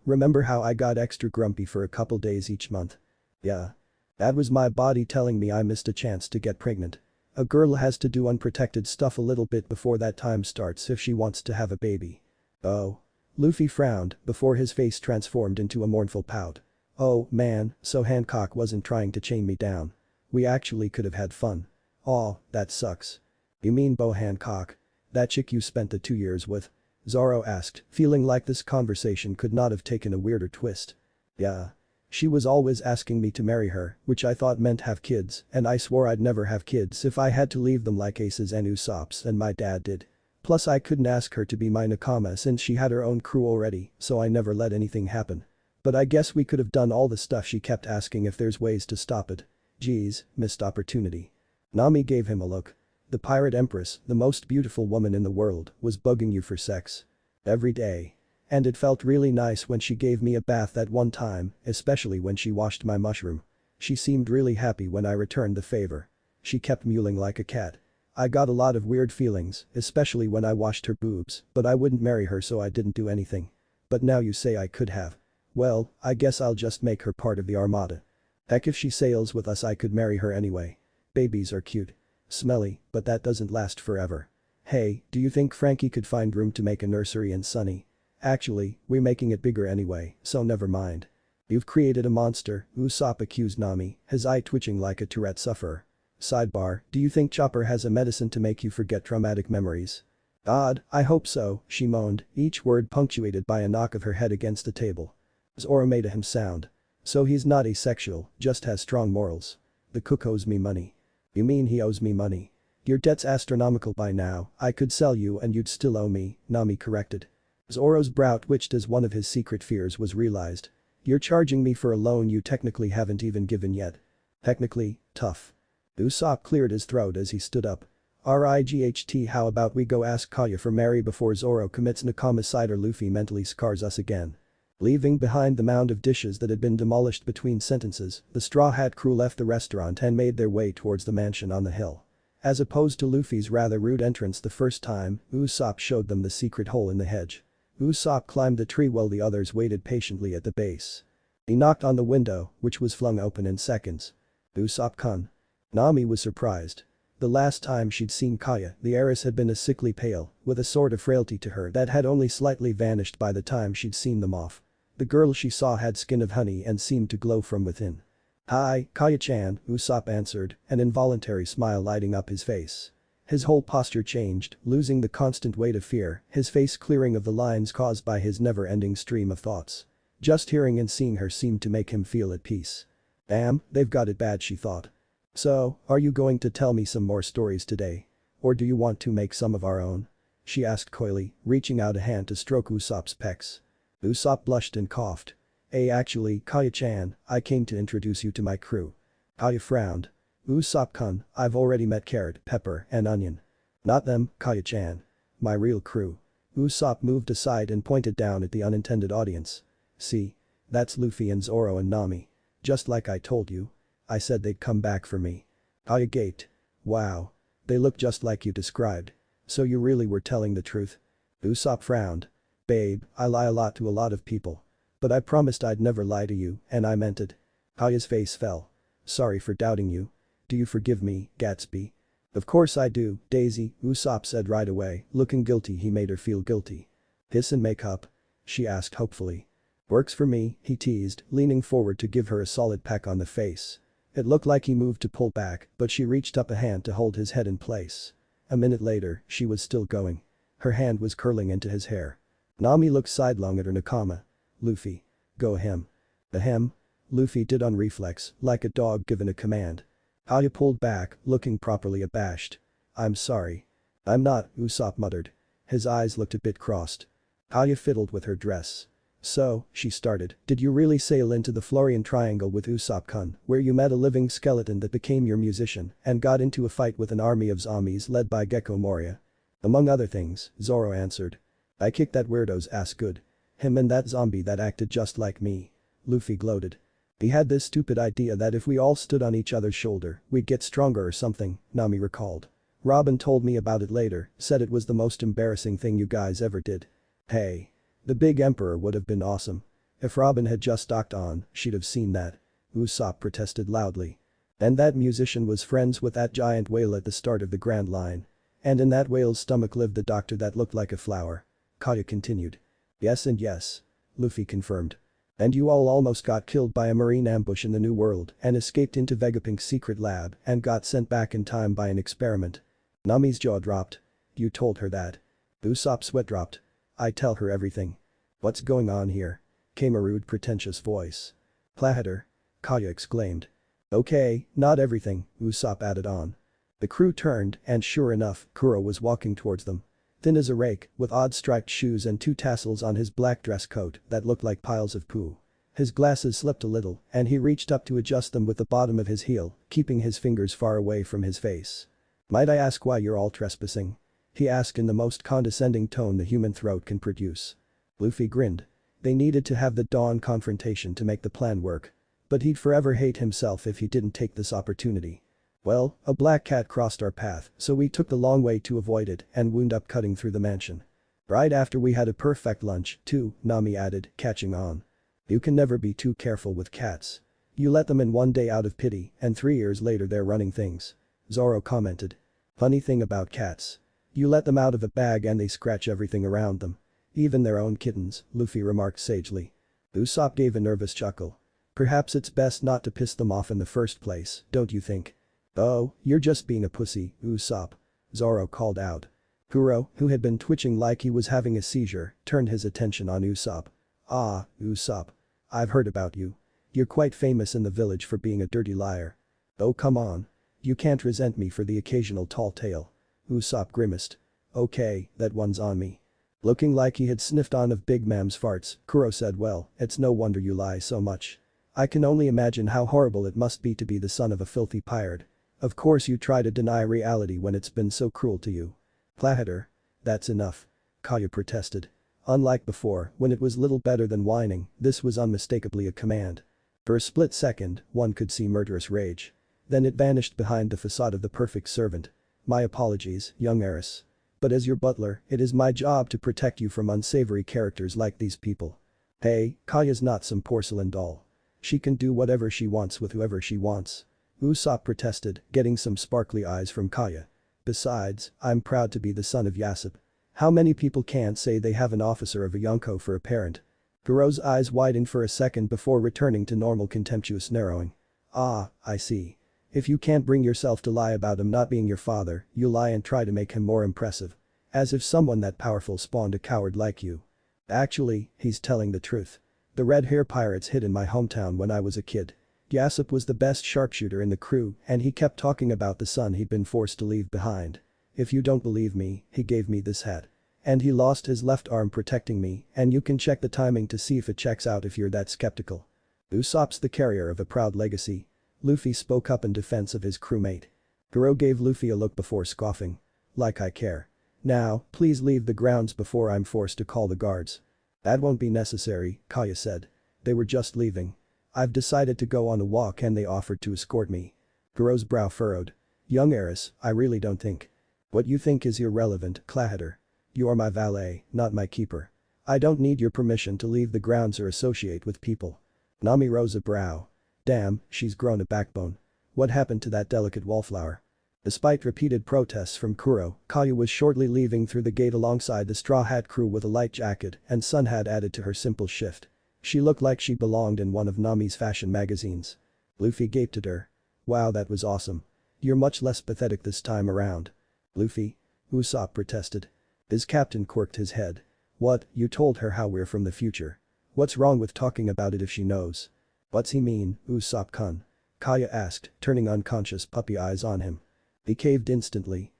Remember how I got extra grumpy for a couple days each month? Yeah. That was my body telling me I missed a chance to get pregnant. A girl has to do unprotected stuff a little bit before that time starts if she wants to have a baby. Oh. Luffy frowned before his face transformed into a mournful pout. Oh man, so Hancock wasn't trying to chain me down. We actually could have had fun. Aw, that sucks. You mean Bo Hancock? That chick you spent the 2 years with? Zoro asked, feeling like this conversation could not have taken a weirder twist. Yeah. She was always asking me to marry her, which I thought meant have kids, and I swore I'd never have kids if I had to leave them like Ace's and Usopp's and my dad did. Plus I couldn't ask her to be my nakama since she had her own crew already, so I never let anything happen. But I guess we could have done all the stuff she kept asking if there's ways to stop it. Geez, missed opportunity. Nami gave him a look. The pirate empress, the most beautiful woman in the world, was bugging you for sex. Every day. And it felt really nice when she gave me a bath that one time, especially when she washed my mushroom. She seemed really happy when I returned the favor. She kept mewling like a cat. I got a lot of weird feelings, especially when I washed her boobs, but I wouldn't marry her so I didn't do anything. But now you say I could have. Well, I guess I'll just make her part of the armada. Heck, if she sails with us I could marry her anyway. Babies are cute. Smelly, but that doesn't last forever. Hey, do you think Frankie could find room to make a nursery in Sunny? Actually, we're making it bigger anyway, so never mind. You've created a monster, Usopp accused Nami, his eye twitching like a Tourette sufferer. Sidebar, do you think Chopper has a medicine to make you forget traumatic memories? God, I hope so, she moaned, each word punctuated by a knock of her head against the table. Zoro made a him sound. So he's not asexual, just has strong morals. The cook owes me money. You mean he owes me money? Your debt's astronomical by now, I could sell you and you'd still owe me, Nami corrected. Zoro's brow twitched as one of his secret fears was realized. You're charging me for a loan you technically haven't even given yet. Technically, tough. Usopp cleared his throat as he stood up. Right, how about we go ask Kaya for Mary before Zoro commits nakamicide or Luffy mentally scars us again. Leaving behind the mound of dishes that had been demolished between sentences, the Straw Hat crew left the restaurant and made their way towards the mansion on the hill. As opposed to Luffy's rather rude entrance the first time, Usopp showed them the secret hole in the hedge. Usopp climbed the tree while the others waited patiently at the base. He knocked on the window, which was flung open in seconds. Usopp-kun. Nami was surprised. The last time she'd seen Kaya, the heiress had been a sickly pale, with a sort of frailty to her that had only slightly vanished by the time she'd seen them off. The girl she saw had skin of honey and seemed to glow from within. "Hi, Kaya-chan," Usopp answered, an involuntary smile lighting up his face. His whole posture changed, losing the constant weight of fear, his face clearing of the lines caused by his never-ending stream of thoughts. Just hearing and seeing her seemed to make him feel at peace. Damn, they've got it bad, she thought. So, are you going to tell me some more stories today? Or do you want to make some of our own? She asked coyly, reaching out a hand to stroke Usopp's pecs. Usopp blushed and coughed. Actually, Kaya-chan, I came to introduce you to my crew. Kaya frowned. Usopp-kun, I've already met Carrot, Pepper, and Onion. Not them, Kaya-chan. My real crew. Usopp moved aside and pointed down at the unintended audience. See? That's Luffy and Zoro and Nami. Just like I told you. I said they'd come back for me. Kaya gaped. Wow. They look just like you described. So you really were telling the truth? Usopp frowned. Babe, I lie a lot to a lot of people. But I promised I'd never lie to you, and I meant it. Kaya's face fell. Sorry for doubting you. Do you forgive me, Gatsby? Of course I do, Daisy, Usopp said right away, looking guilty. He made her feel guilty. Kiss and make up? She asked hopefully. Works for me, he teased, leaning forward to give her a solid peck on the face. It looked like he moved to pull back, but she reached up a hand to hold his head in place. A minute later, she was still going. Her hand was curling into his hair. Nami looked sidelong at her nakama. Luffy. Go ahem. Ahem. Luffy did on reflex, like a dog given a command. Kaya pulled back, looking properly abashed. I'm sorry. I'm not, Usopp muttered. His eyes looked a bit crossed. Kaya fiddled with her dress. So, she started, did you really sail into the Florian Triangle with Usopp-kun, where you met a living skeleton that became your musician, and got into a fight with an army of zombies led by Gecko Moria? Among other things, Zoro answered. I kicked that weirdo's ass good. Him and that zombie that acted just like me. Luffy gloated. He had this stupid idea that if we all stood on each other's shoulder, we'd get stronger or something, Nami recalled. Robin told me about it later, said it was the most embarrassing thing you guys ever did. Hey. The big emperor would have been awesome. If Robin had just docked on, she'd have seen that. Usopp protested loudly. And that musician was friends with that giant whale at the start of the Grand Line. And in that whale's stomach lived the doctor that looked like a flower. Kaya continued. Yes and yes. Luffy confirmed. And you all almost got killed by a marine ambush in the New World and escaped into Vegapunk's secret lab and got sent back in time by an experiment. Nami's jaw dropped. You told her that. Usopp's sweat dropped. I tell her everything. What's going on here? Came a rude pretentious voice. Plahater. Kaya exclaimed. Okay, not everything, Usopp added on. The crew turned and sure enough, Kuro was walking towards them. Thin as a rake, with odd striped shoes and 2 tassels on his black dress coat that looked like piles of poo. His glasses slipped a little and he reached up to adjust them with the bottom of his heel, keeping his fingers far away from his face. Might I ask why you're all trespassing? He asked in the most condescending tone the human throat can produce. Luffy grinned. They needed to have the Dawn confrontation to make the plan work. But he'd forever hate himself if he didn't take this opportunity. Well, a black cat crossed our path, so we took the long way to avoid it and wound up cutting through the mansion. Right after we had a perfect lunch, too, Nami added, catching on. You can never be too careful with cats. You let them in one day out of pity, and 3 years later they're running things. Zoro commented. Funny thing about cats. You let them out of a bag and they scratch everything around them. Even their own kittens, Luffy remarked sagely. Usopp gave a nervous chuckle. Perhaps it's best not to piss them off in the first place, don't you think? Oh, you're just being a pussy, Usopp. Zoro called out. Kuro, who had been twitching like he was having a seizure, turned his attention on Usopp. Ah, Usopp. I've heard about you. You're quite famous in the village for being a dirty liar. Oh come on. You can't resent me for the occasional tall tale. Usopp grimaced. Okay, that one's on me. Looking like he had sniffed on of Big Mam's farts, Kuro said, well, it's no wonder you lie so much. I can only imagine how horrible it must be to be the son of a filthy pirate. Of course you try to deny reality when it's been so cruel to you. Plahater. That's enough. Kaya protested. Unlike before, when it was little better than whining, this was unmistakably a command. For a split second, one could see murderous rage. Then it vanished behind the facade of the perfect servant. My apologies, young heiress. But as your butler, it is my job to protect you from unsavory characters like these people. Hey, Kaya's not some porcelain doll. She can do whatever she wants with whoever she wants. Usopp protested, getting some sparkly eyes from Kaya. Besides, I'm proud to be the son of Yasop. How many people can't say they have an officer of a Yonko for a parent? Kuro's eyes widened for a second before returning to normal contemptuous narrowing. Ah, I see. If you can't bring yourself to lie about him not being your father, you lie and try to make him more impressive. As if someone that powerful spawned a coward like you. Actually, he's telling the truth. The red hair pirates hid in my hometown when I was a kid. Yassop was the best sharpshooter in the crew and he kept talking about the son he'd been forced to leave behind. If you don't believe me, he gave me this hat. And he lost his left arm protecting me and you can check the timing to see if it checks out if you're that skeptical. Usopp's the carrier of a proud legacy. Luffy spoke up in defense of his crewmate. Goro gave Luffy a look before scoffing. Like I care. Now, please leave the grounds before I'm forced to call the guards. That won't be necessary, Kaya said. They were just leaving. I've decided to go on a walk and they offered to escort me. Goro's brow furrowed. Young heiress, I really don't think. What you think is irrelevant, Clahater. You are my valet, not my keeper. I don't need your permission to leave the grounds or associate with people. Nami rose a brow. Damn, she's grown a backbone. What happened to that delicate wallflower? Despite repeated protests from Kuro, Kaya was shortly leaving through the gate alongside the Straw Hat crew with a light jacket and sun hat added to her simple shift. She looked like she belonged in one of Nami's fashion magazines. Luffy gaped at her. Wow, that was awesome. You're much less pathetic this time around. Luffy? Usopp protested. His captain quirked his head. What, you told her how we're from the future? What's wrong with talking about it if she knows? What's he mean, Usopp-kun? Kaya asked, turning unconscious puppy eyes on him. He caved instantly.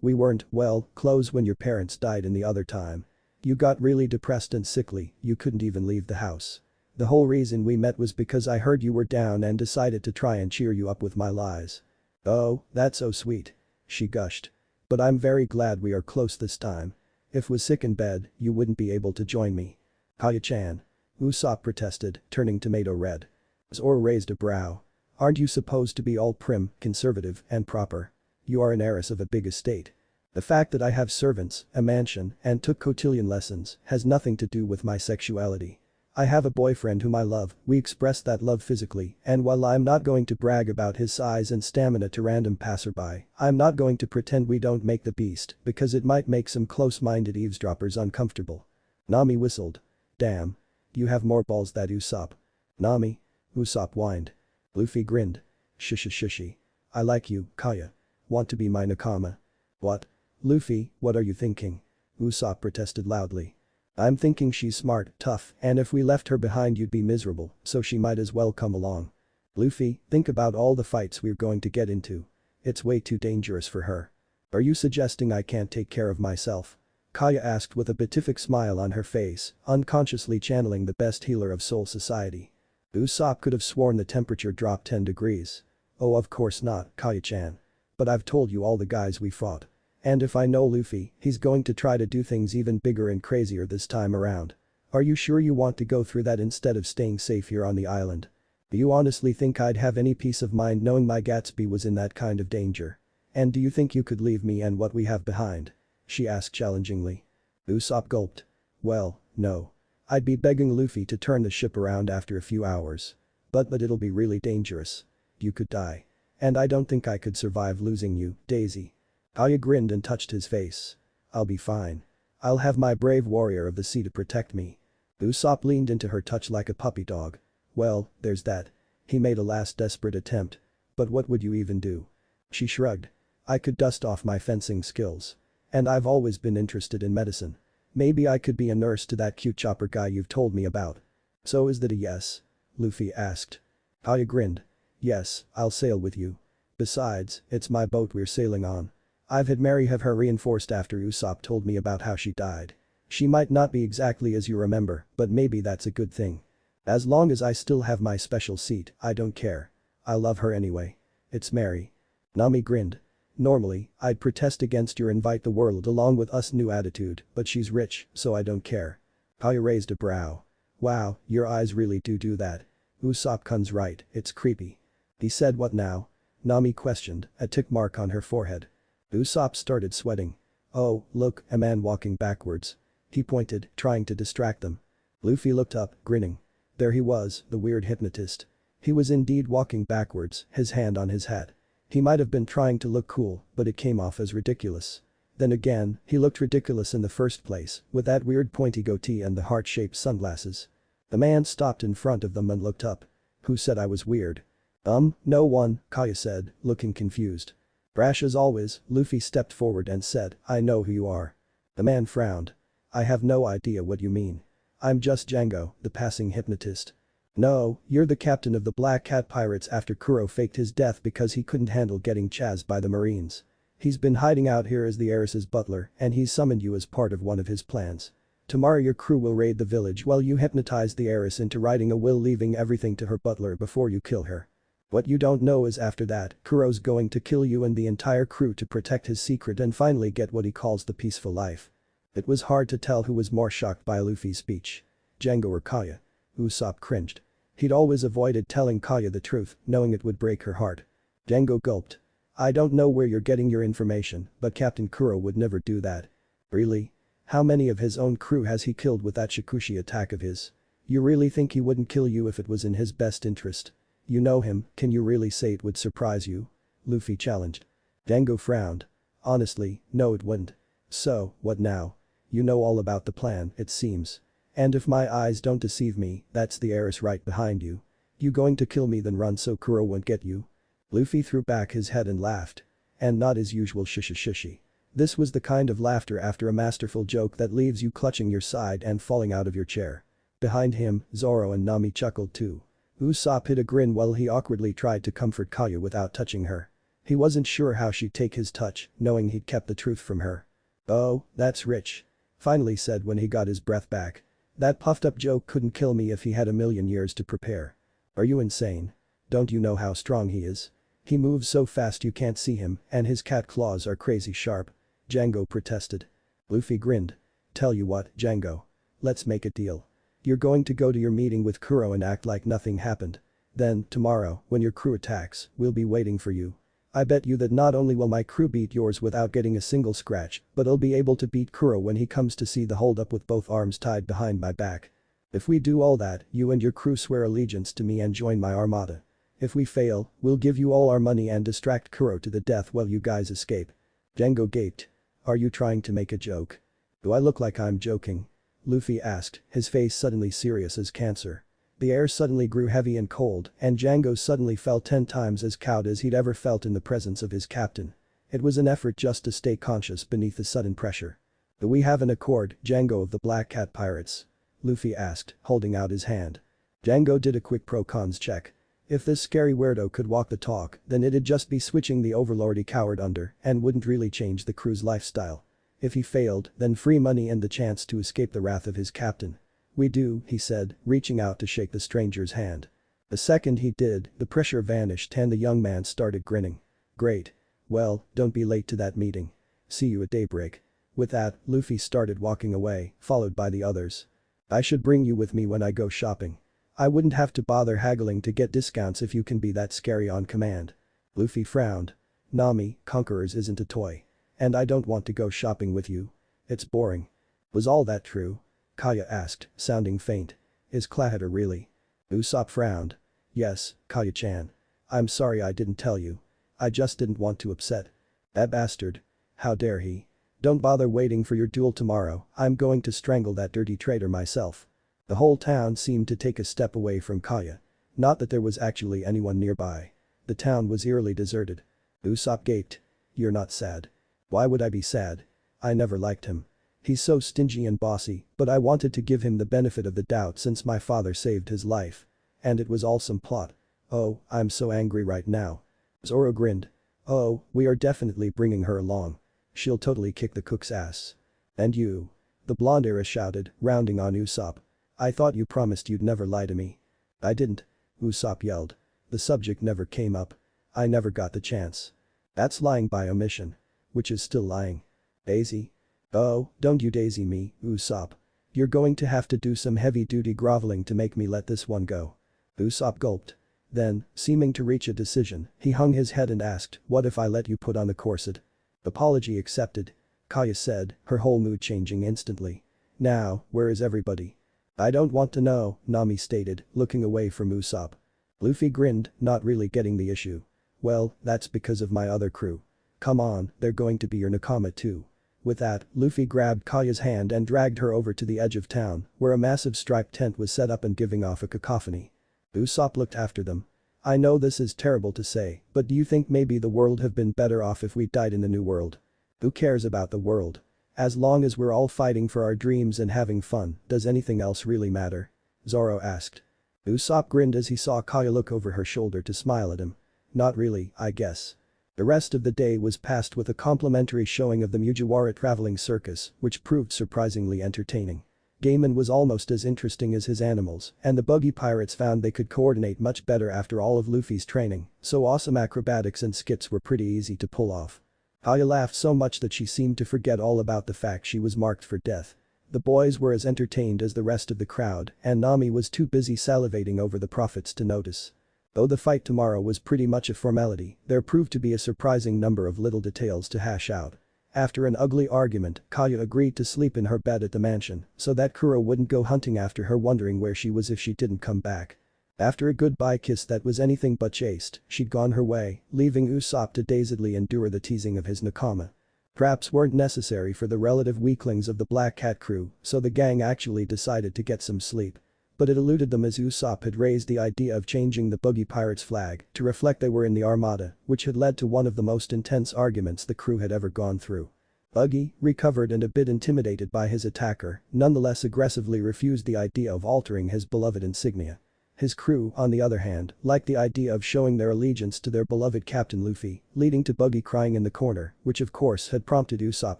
We weren't, well, close when your parents died in the other time. You got really depressed and sickly, you couldn't even leave the house. The whole reason we met was because I heard you were down and decided to try and cheer you up with my lies. Oh, that's so sweet. She gushed. But I'm very glad we are close this time. If was sick in bed, you wouldn't be able to join me. Kaya-chan. Usopp protested, turning tomato red. Zoro raised a brow. Aren't you supposed to be all prim, conservative, and proper? You are an heiress of a big estate. The fact that I have servants, a mansion, and took cotillion lessons has nothing to do with my sexuality. I have a boyfriend whom I love, we express that love physically, and while I'm not going to brag about his size and stamina to random passerby, I'm not going to pretend we don't make the beast because it might make some close-minded eavesdroppers uncomfortable. Nami whistled. Damn. You have more balls than Usopp. Nami? Usopp whined. Luffy grinned. Shushi. I like you, Kaya. Want to be my nakama? What? Luffy, what are you thinking? Usopp protested loudly. I'm thinking she's smart, tough, and if we left her behind you'd be miserable, so she might as well come along. Luffy, think about all the fights we're going to get into. It's way too dangerous for her. Are you suggesting I can't take care of myself? Kaya asked with a beatific smile on her face, unconsciously channeling the best healer of Soul Society. Usopp could have sworn the temperature dropped 10 degrees. Oh, of course not, Kaya-chan. But I've told you all the guys we fought. And if I know Luffy, he's going to try to do things even bigger and crazier this time around. Are you sure you want to go through that instead of staying safe here on the island? Do you honestly think I'd have any peace of mind knowing my Gatsby was in that kind of danger? And do you think you could leave me and what we have behind? She asked challengingly. Usopp gulped. Well, no. I'd be begging Luffy to turn the ship around after a few hours. But it'll be really dangerous. You could die. And I don't think I could survive losing you, Daisy. Kaya grinned and touched his face. I'll be fine. I'll have my brave warrior of the sea to protect me. Usopp leaned into her touch like a puppy dog. Well, there's that. He made a last desperate attempt. But what would you even do? She shrugged. I could dust off my fencing skills. And I've always been interested in medicine. Maybe I could be a nurse to that cute chopper guy you've told me about. So is that a yes? Luffy asked. Kaya grinned. Yes, I'll sail with you. Besides, it's my boat we're sailing on. I've had Mary have her reinforced after Usopp told me about how she died. She might not be exactly as you remember, but maybe that's a good thing. As long as I still have my special seat, I don't care. I love her anyway. It's Mary. Nami grinned. Normally, I'd protest against your invite the world along with us new attitude, but she's rich, so I don't care. Kaya raised a brow. Wow, your eyes really do that. Usopp-kun's right, it's creepy. He said what now? Nami questioned, a tick mark on her forehead. Usopp started sweating. Oh, look, a man walking backwards. He pointed, trying to distract them. Luffy looked up, grinning. There he was, the weird hypnotist. He was indeed walking backwards, his hand on his hat. He might have been trying to look cool, but it came off as ridiculous. Then again, he looked ridiculous in the first place, with that weird pointy goatee and the heart-shaped sunglasses. The man stopped in front of them and looked up. Who said I was weird? No one, Kaya said, looking confused. Brash as always, Luffy stepped forward and said, I know who you are. The man frowned. I have no idea what you mean. I'm just Django, the passing hypnotist. No, you're the captain of the Black Cat Pirates after Kuro faked his death because he couldn't handle getting chased by the Marines. He's been hiding out here as the heiress's butler and he's summoned you as part of one of his plans. Tomorrow your crew will raid the village while you hypnotize the heiress into writing a will leaving everything to her butler before you kill her. What you don't know is after that, Kuro's going to kill you and the entire crew to protect his secret and finally get what he calls the peaceful life. It was hard to tell who was more shocked by Luffy's speech. Django or Kaya. Usopp cringed. He'd always avoided telling Kaya the truth, knowing it would break her heart. Django gulped. I don't know where you're getting your information, but Captain Kuro would never do that. Really? How many of his own crew has he killed with that Shikushi attack of his? You really think he wouldn't kill you if it was in his best interest? You know him, can you really say it would surprise you? Luffy challenged. Django frowned. Honestly, no it wouldn't. So, what now? You know all about the plan, it seems. And if my eyes don't deceive me, that's the heiress right behind you. You going to kill me then run so Kuro won't get you? Luffy threw back his head and laughed. And not his usual shishy. This was the kind of laughter after a masterful joke that leaves you clutching your side and falling out of your chair. Behind him, Zoro and Nami chuckled too. Usopp hid a grin while he awkwardly tried to comfort Kaya without touching her. He wasn't sure how she'd take his touch, knowing he'd kept the truth from her. Oh, that's rich. Finally said when he got his breath back. That puffed up joke couldn't kill me if he had a million years to prepare. Are you insane? Don't you know how strong he is? He moves so fast you can't see him and his cat claws are crazy sharp. Django protested. Luffy grinned. Tell you what, Django. Let's make a deal. You're going to go to your meeting with Kuro and act like nothing happened. Then, tomorrow, when your crew attacks, we'll be waiting for you. I bet you that not only will my crew beat yours without getting a single scratch, but I'll be able to beat Kuro when he comes to see the holdup with both arms tied behind my back. If we do all that, you and your crew swear allegiance to me and join my armada. If we fail, we'll give you all our money and distract Kuro to the death while you guys escape. Django gaped. Are you trying to make a joke? Do I look like I'm joking? Luffy asked, his face suddenly serious as cancer. The air suddenly grew heavy and cold, and Django suddenly felt 10 times as cowed as he'd ever felt in the presence of his captain. It was an effort just to stay conscious beneath the sudden pressure. Do we have an accord, Django of the Black Cat Pirates? Luffy asked, holding out his hand. Django did a quick pro-cons check. If this scary weirdo could walk the talk, then it'd just be switching the overlord he cowered under and wouldn't really change the crew's lifestyle. If he failed, then free money and the chance to escape the wrath of his captain. We do, he said, reaching out to shake the stranger's hand. The second he did, the pressure vanished and the young man started grinning. Great. Well, don't be late to that meeting. See you at daybreak. With that, Luffy started walking away, followed by the others. I should bring you with me when I go shopping. I wouldn't have to bother haggling to get discounts if you can be that scary on command. Luffy frowned. Nami, Conquerors isn't a toy. And I don't want to go shopping with you. It's boring. Was all that true? Kaya asked, sounding faint. Is Clahatter really? Usopp frowned. Yes, Kaya-chan. I'm sorry I didn't tell you. I just didn't want to upset. That bastard. How dare he? Don't bother waiting for your duel tomorrow, I'm going to strangle that dirty traitor myself. The whole town seemed to take a step away from Kaya. Not that there was actually anyone nearby. The town was eerily deserted. Usopp gaped. You're not sad. Why would I be sad? I never liked him. He's so stingy and bossy, but I wanted to give him the benefit of the doubt since my father saved his life. And it was all some plot. Oh, I'm so angry right now. Zoro grinned. Oh, we are definitely bringing her along. She'll totally kick the cook's ass. And you? The blonde heiress shouted, rounding on Usopp. I thought you promised you'd never lie to me. I didn't. Usopp yelled. The subject never came up. I never got the chance. That's lying by omission. Which is still lying. Daisy? Oh, don't you daisy me, Usopp. You're going to have to do some heavy-duty groveling to make me let this one go. Usopp gulped. Then, seeming to reach a decision, he hung his head and asked, what if I let you put on the corset? Apology accepted. Kaya said, her whole mood changing instantly. Now, where is everybody? I don't want to know, Nami stated, looking away from Usopp. Luffy grinned, not really getting the issue. Well, that's because of my other crew. Come on, they're going to be your nakama too. With that, Luffy grabbed Kaya's hand and dragged her over to the edge of town, where a massive striped tent was set up and giving off a cacophony. Usopp looked after them. I know this is terrible to say, but do you think maybe the world have been better off if we died in the new world? Who cares about the world? As long as we're all fighting for our dreams and having fun, does anything else really matter? Zoro asked. Usopp grinned as he saw Kaya look over her shoulder to smile at him. Not really, I guess. The rest of the day was passed with a complimentary showing of the Mugiwara traveling circus, which proved surprisingly entertaining. Gaiman was almost as interesting as his animals, and the Buggy pirates found they could coordinate much better after all of Luffy's training, so awesome acrobatics and skits were pretty easy to pull off. Kaya laughed so much that she seemed to forget all about the fact she was marked for death. The boys were as entertained as the rest of the crowd, and Nami was too busy salivating over the profits to notice. Though the fight tomorrow was pretty much a formality, there proved to be a surprising number of little details to hash out. After an ugly argument, Kaya agreed to sleep in her bed at the mansion so that Kuro wouldn't go hunting after her wondering where she was if she didn't come back. After a goodbye kiss that was anything but chaste, she'd gone her way, leaving Usopp to dazedly endure the teasing of his nakama. Traps weren't necessary for the relative weaklings of the Black Cat crew, so the gang actually decided to get some sleep. But it eluded them as Usopp had raised the idea of changing the Buggy Pirates flag to reflect they were in the armada, which had led to one of the most intense arguments the crew had ever gone through. Buggy, recovered and a bit intimidated by his attacker, nonetheless aggressively refused the idea of altering his beloved insignia. His crew, on the other hand, liked the idea of showing their allegiance to their beloved Captain Luffy, leading to Buggy crying in the corner, which of course had prompted Usopp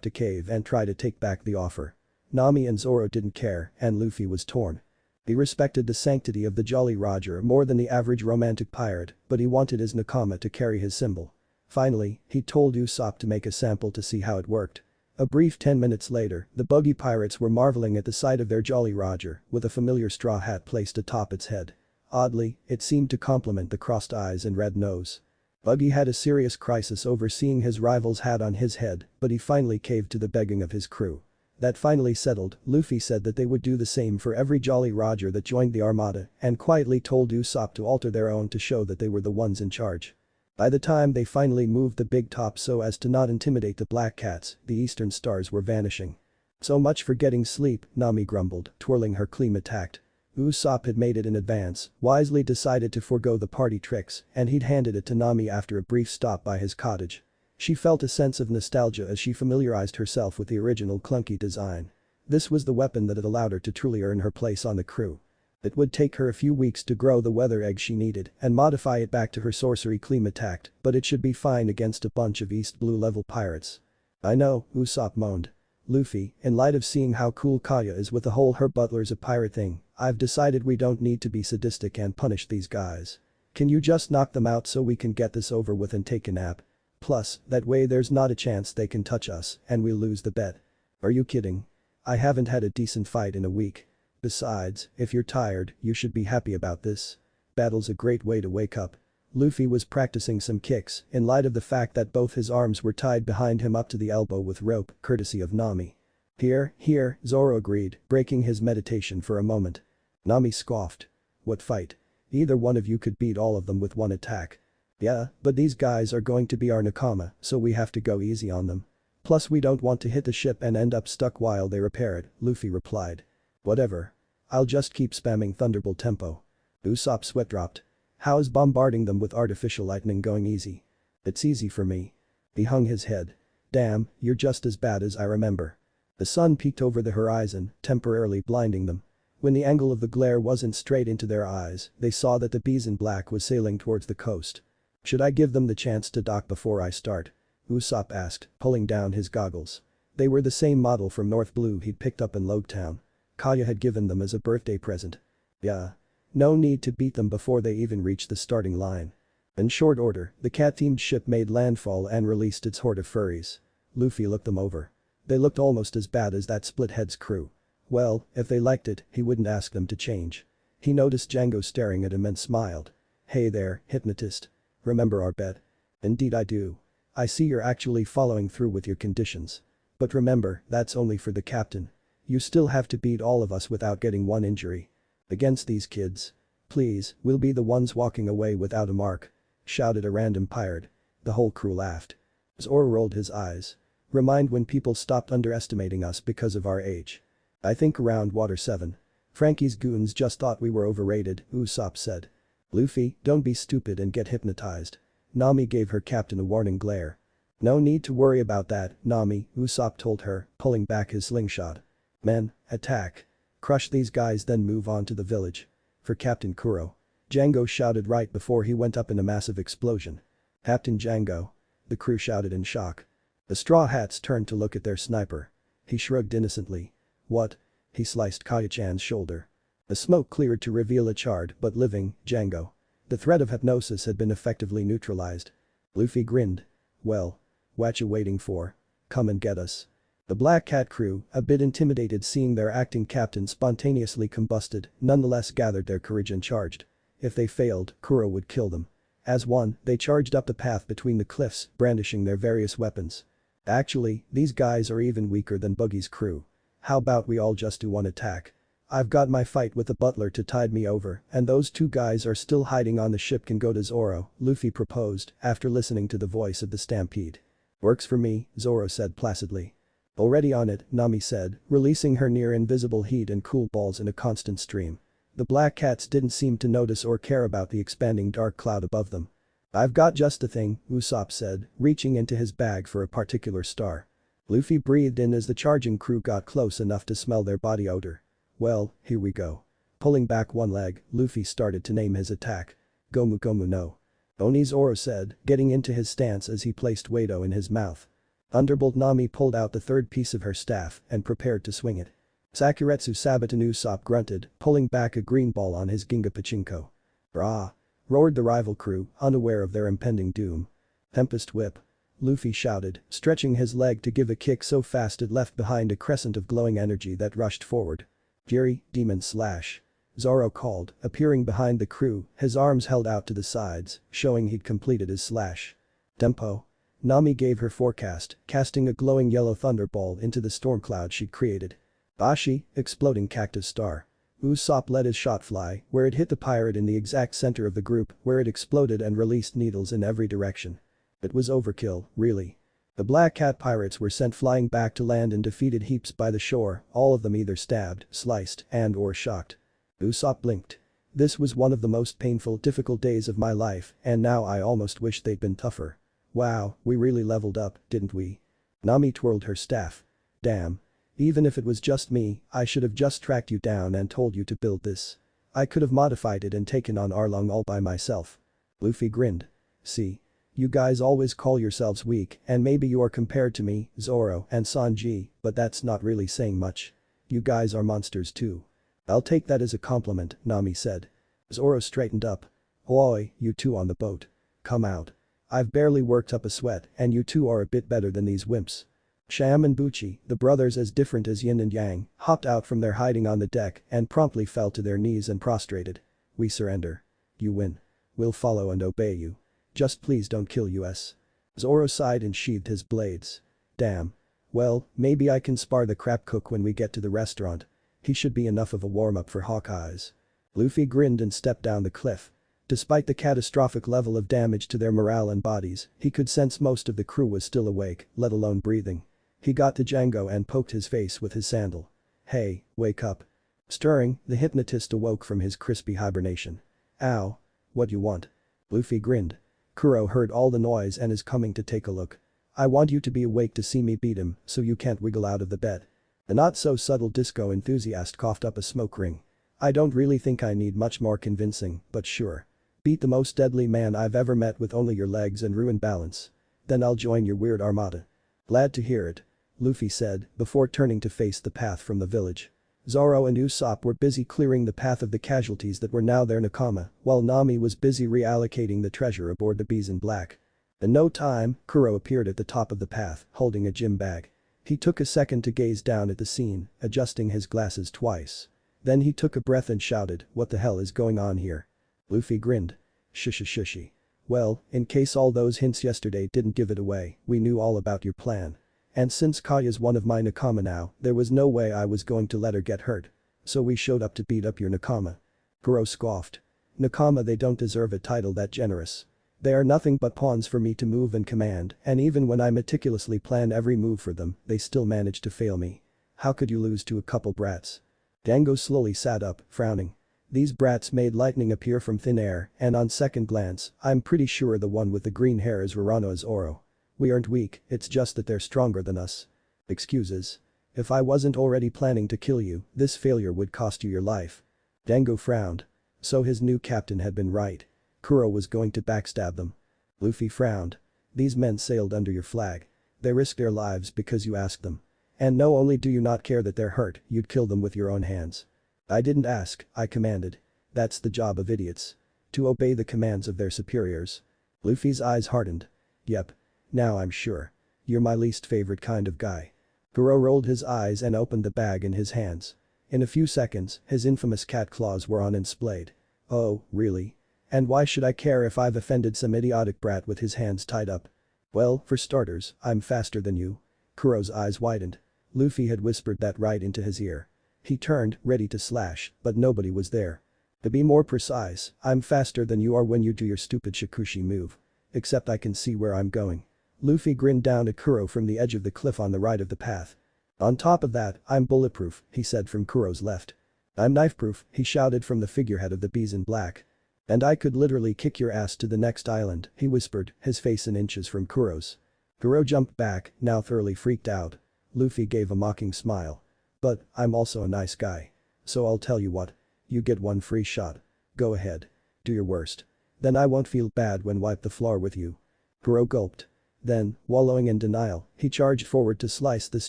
to cave and try to take back the offer. Nami and Zoro didn't care, and Luffy was torn. He respected the sanctity of the Jolly Roger more than the average romantic pirate, but he wanted his nakama to carry his symbol. Finally, he told Usopp to make a sample to see how it worked. A brief 10 minutes later, the Buggy pirates were marveling at the sight of their Jolly Roger, with a familiar straw hat placed atop its head. Oddly, it seemed to complement the crossed eyes and red nose. Buggy had a serious crisis over seeing his rival's hat on his head, but he finally caved to the begging of his crew. That finally settled, Luffy said that they would do the same for every Jolly Roger that joined the armada and quietly told Usopp to alter their own to show that they were the ones in charge. By the time they finally moved the big top so as to not intimidate the Black Cats, the Eastern Stars were vanishing. So much for getting sleep, Nami grumbled, twirling her Klima tact. Usopp had made it in advance, wisely decided to forego the party tricks, and he'd handed it to Nami after a brief stop by his cottage. She felt a sense of nostalgia as she familiarized herself with the original clunky design. This was the weapon that had allowed her to truly earn her place on the crew. It would take her a few weeks to grow the weather egg she needed and modify it back to her sorcery Klima tact, but it should be fine against a bunch of East Blue level pirates. I know, Usopp moaned. Luffy, in light of seeing how cool Kaya is with the whole her butler's a pirate thing, I've decided we don't need to be sadistic and punish these guys. Can you just knock them out so we can get this over with and take a nap? Plus, that way there's not a chance they can touch us and we'll lose the bet. Are you kidding? I haven't had a decent fight in a week. Besides, if you're tired, you should be happy about this. Battle's a great way to wake up. Luffy was practicing some kicks in light of the fact that both his arms were tied behind him up to the elbow with rope, courtesy of Nami. Here, Zoro agreed, breaking his meditation for a moment. Nami scoffed. What fight? Either one of you could beat all of them with one attack. Yeah, but these guys are going to be our nakama, so we have to go easy on them. Plus we don't want to hit the ship and end up stuck while they repair it, Luffy replied. Whatever. I'll just keep spamming Thunderbolt tempo. Usopp's sweat dropped. How's bombarding them with artificial lightning going easy? It's easy for me. He hung his head. Damn, you're just as bad as I remember. The sun peeked over the horizon, temporarily blinding them. When the angle of the glare wasn't straight into their eyes, they saw that the Bison Black was sailing towards the coast. Should I give them the chance to dock before I start? Usopp asked, pulling down his goggles. They were the same model from North Blue he'd picked up in Logtown. Kaya had given them as a birthday present. Yeah. No need to beat them before they even reach the starting line. In short order, the cat-themed ship made landfall and released its horde of furries. Luffy looked them over. They looked almost as bad as that Split-Head's crew. Well, if they liked it, he wouldn't ask them to change. He noticed Django staring at him and smiled. Hey there, hypnotist. Remember our bet? Indeed I do. I see you're actually following through with your conditions. But remember, that's only for the captain. You still have to beat all of us without getting one injury. Against these kids. Please, we'll be the ones walking away without a mark. Shouted a random pirate. The whole crew laughed. Zoro rolled his eyes. Remind when people stopped underestimating us because of our age. I think around Water 7. Frankie's goons just thought we were overrated, Usopp said. Luffy, don't be stupid and get hypnotized. Nami gave her captain a warning glare. No need to worry about that, Nami, Usopp told her, pulling back his slingshot. Men, attack. Crush these guys then move on to the village. For Captain Kuro. Django shouted right before he went up in a massive explosion. Captain Django. The crew shouted in shock. The Straw Hats turned to look at their sniper. He shrugged innocently. What? He sliced Kaya-chan's shoulder. The smoke cleared to reveal a charred but living Django. The threat of hypnosis had been effectively neutralized. Luffy grinned. Well. What you waiting for? Come and get us. The Black Cat crew, a bit intimidated seeing their acting captain spontaneously combusted, nonetheless gathered their courage and charged. If they failed, Kuro would kill them. As one, they charged up the path between the cliffs, brandishing their various weapons. Actually, these guys are even weaker than Buggy's crew. How about we all just do one attack? I've got my fight with the Butler to tide me over, and those two guys are still hiding on the ship can go to Zoro, Luffy proposed, after listening to the voice of the stampede. Works for me, Zoro said placidly. Already on it, Nami said, releasing her near-invisible heat and cool balls in a constant stream. The Black Cats didn't seem to notice or care about the expanding dark cloud above them. I've got just the thing, Usopp said, reaching into his bag for a particular star. Luffy breathed in as the charging crew got close enough to smell their body odor. Well, here we go. Pulling back one leg, Luffy started to name his attack. Gomu Gomu no. Oni Zoro said, getting into his stance as he placed Wado in his mouth. Thunderbolt Nami pulled out the third piece of her staff and prepared to swing it. Sakuretsu Sabaody Usopp grunted, pulling back a green ball on his Ginga Pachinko. Rah! Roared the rival crew, unaware of their impending doom. Tempest Whip. Luffy shouted, stretching his leg to give a kick so fast it left behind a crescent of glowing energy that rushed forward. Fury, Demon Slash. Zoro called, appearing behind the crew, his arms held out to the sides, showing he'd completed his slash. Tempo. Nami gave her forecast, casting a glowing yellow thunderball into the storm cloud she'd created. Bashi, exploding cactus star. Usopp let his shot fly, where it hit the pirate in the exact center of the group, where it exploded and released needles in every direction. It was overkill, really. The Black Cat pirates were sent flying back to land in defeated heaps by the shore, all of them either stabbed, sliced, and/or shocked. Usopp blinked. This was one of the most painful, difficult days of my life, and now I almost wish they'd been tougher. Wow, we really leveled up, didn't we? Nami twirled her staff. Damn. Even if it was just me, I should have just tracked you down and told you to build this. I could have modified it and taken on Arlong all by myself. Luffy grinned. See? You guys always call yourselves weak, and maybe you are compared to me, Zoro, and Sanji, but that's not really saying much. You guys are monsters too. I'll take that as a compliment, Nami said. Zoro straightened up. Oi, you two on the boat. Come out. I've barely worked up a sweat, and you two are a bit better than these wimps. Sham and Buchi, the brothers as different as yin and yang, hopped out from their hiding on the deck and promptly fell to their knees and prostrated. We surrender. You win. We'll follow and obey you. Just please don't kill us. Zoro sighed and sheathed his blades. Damn. Well, maybe I can spar the crab cook when we get to the restaurant. He should be enough of a warm-up for Hawkeyes. Luffy grinned and stepped down the cliff. Despite the catastrophic level of damage to their morale and bodies, he could sense most of the crew was still awake, let alone breathing. He got to Django and poked his face with his sandal. Hey, wake up. Stirring, the hypnotist awoke from his crispy hibernation. Ow. What you want? Luffy grinned. Kuro heard all the noise and is coming to take a look. I want you to be awake to see me beat him, so you can't wiggle out of the bed. The not-so-subtle disco enthusiast coughed up a smoke ring. I don't really think I need much more convincing, but sure. Beat the most deadly man I've ever met with only your legs and ruin balance. Then I'll join your weird armada. Glad to hear it. Luffy said, before turning to face the path from the village. Zoro and Usopp were busy clearing the path of the casualties that were now their nakama, while Nami was busy reallocating the treasure aboard the Bees in Black. In no time, Kuro appeared at the top of the path, holding a gym bag. He took a second to gaze down at the scene, adjusting his glasses twice. Then he took a breath and shouted, what the hell is going on here? Luffy grinned. Shushi. Well, in case all those hints yesterday didn't give it away, we knew all about your plan. And since Kaya's one of my nakama now, there was no way I was going to let her get hurt. So we showed up to beat up your nakama. Kuro scoffed. Nakama, they don't deserve a title that generous. They are nothing but pawns for me to move and command, and even when I meticulously plan every move for them, they still manage to fail me. How could you lose to a couple brats? Django slowly sat up, frowning. These brats made lightning appear from thin air, and on second glance, I'm pretty sure the one with the green hair is Rorano's Oro. We aren't weak, it's just that they're stronger than us. Excuses. If I wasn't already planning to kill you, this failure would cost you your life. Dango frowned. So his new captain had been right. Kuro was going to backstab them. Luffy frowned. These men sailed under your flag. They risked their lives because you asked them. And no only do you not care that they're hurt, you'd kill them with your own hands. I didn't ask, I commanded. That's the job of idiots. To obey the commands of their superiors. Luffy's eyes hardened. Yep. Now I'm sure. You're my least favorite kind of guy. Kuro rolled his eyes and opened the bag in his hands. In a few seconds, his infamous cat claws were on displayed. Oh, really? And why should I care if I've offended some idiotic brat with his hands tied up? Well, for starters, I'm faster than you. Kuro's eyes widened. Luffy had whispered that right into his ear. He turned, ready to slash, but nobody was there. To be more precise, I'm faster than you are when you do your stupid Shikushi move. Except I can see where I'm going. Luffy grinned down at Kuro from the edge of the cliff on the right of the path. On top of that, I'm bulletproof, he said from Kuro's left. I'm knifeproof, he shouted from the figurehead of the bees in black. And I could literally kick your ass to the next island, he whispered, his face in inches from Kuro's. Kuro jumped back, now thoroughly freaked out. Luffy gave a mocking smile. But, I'm also a nice guy. So I'll tell you what. You get one free shot. Go ahead. Do your worst. Then I won't feel bad when wipe the floor with you. Kuro gulped. Then, wallowing in denial, he charged forward to slice this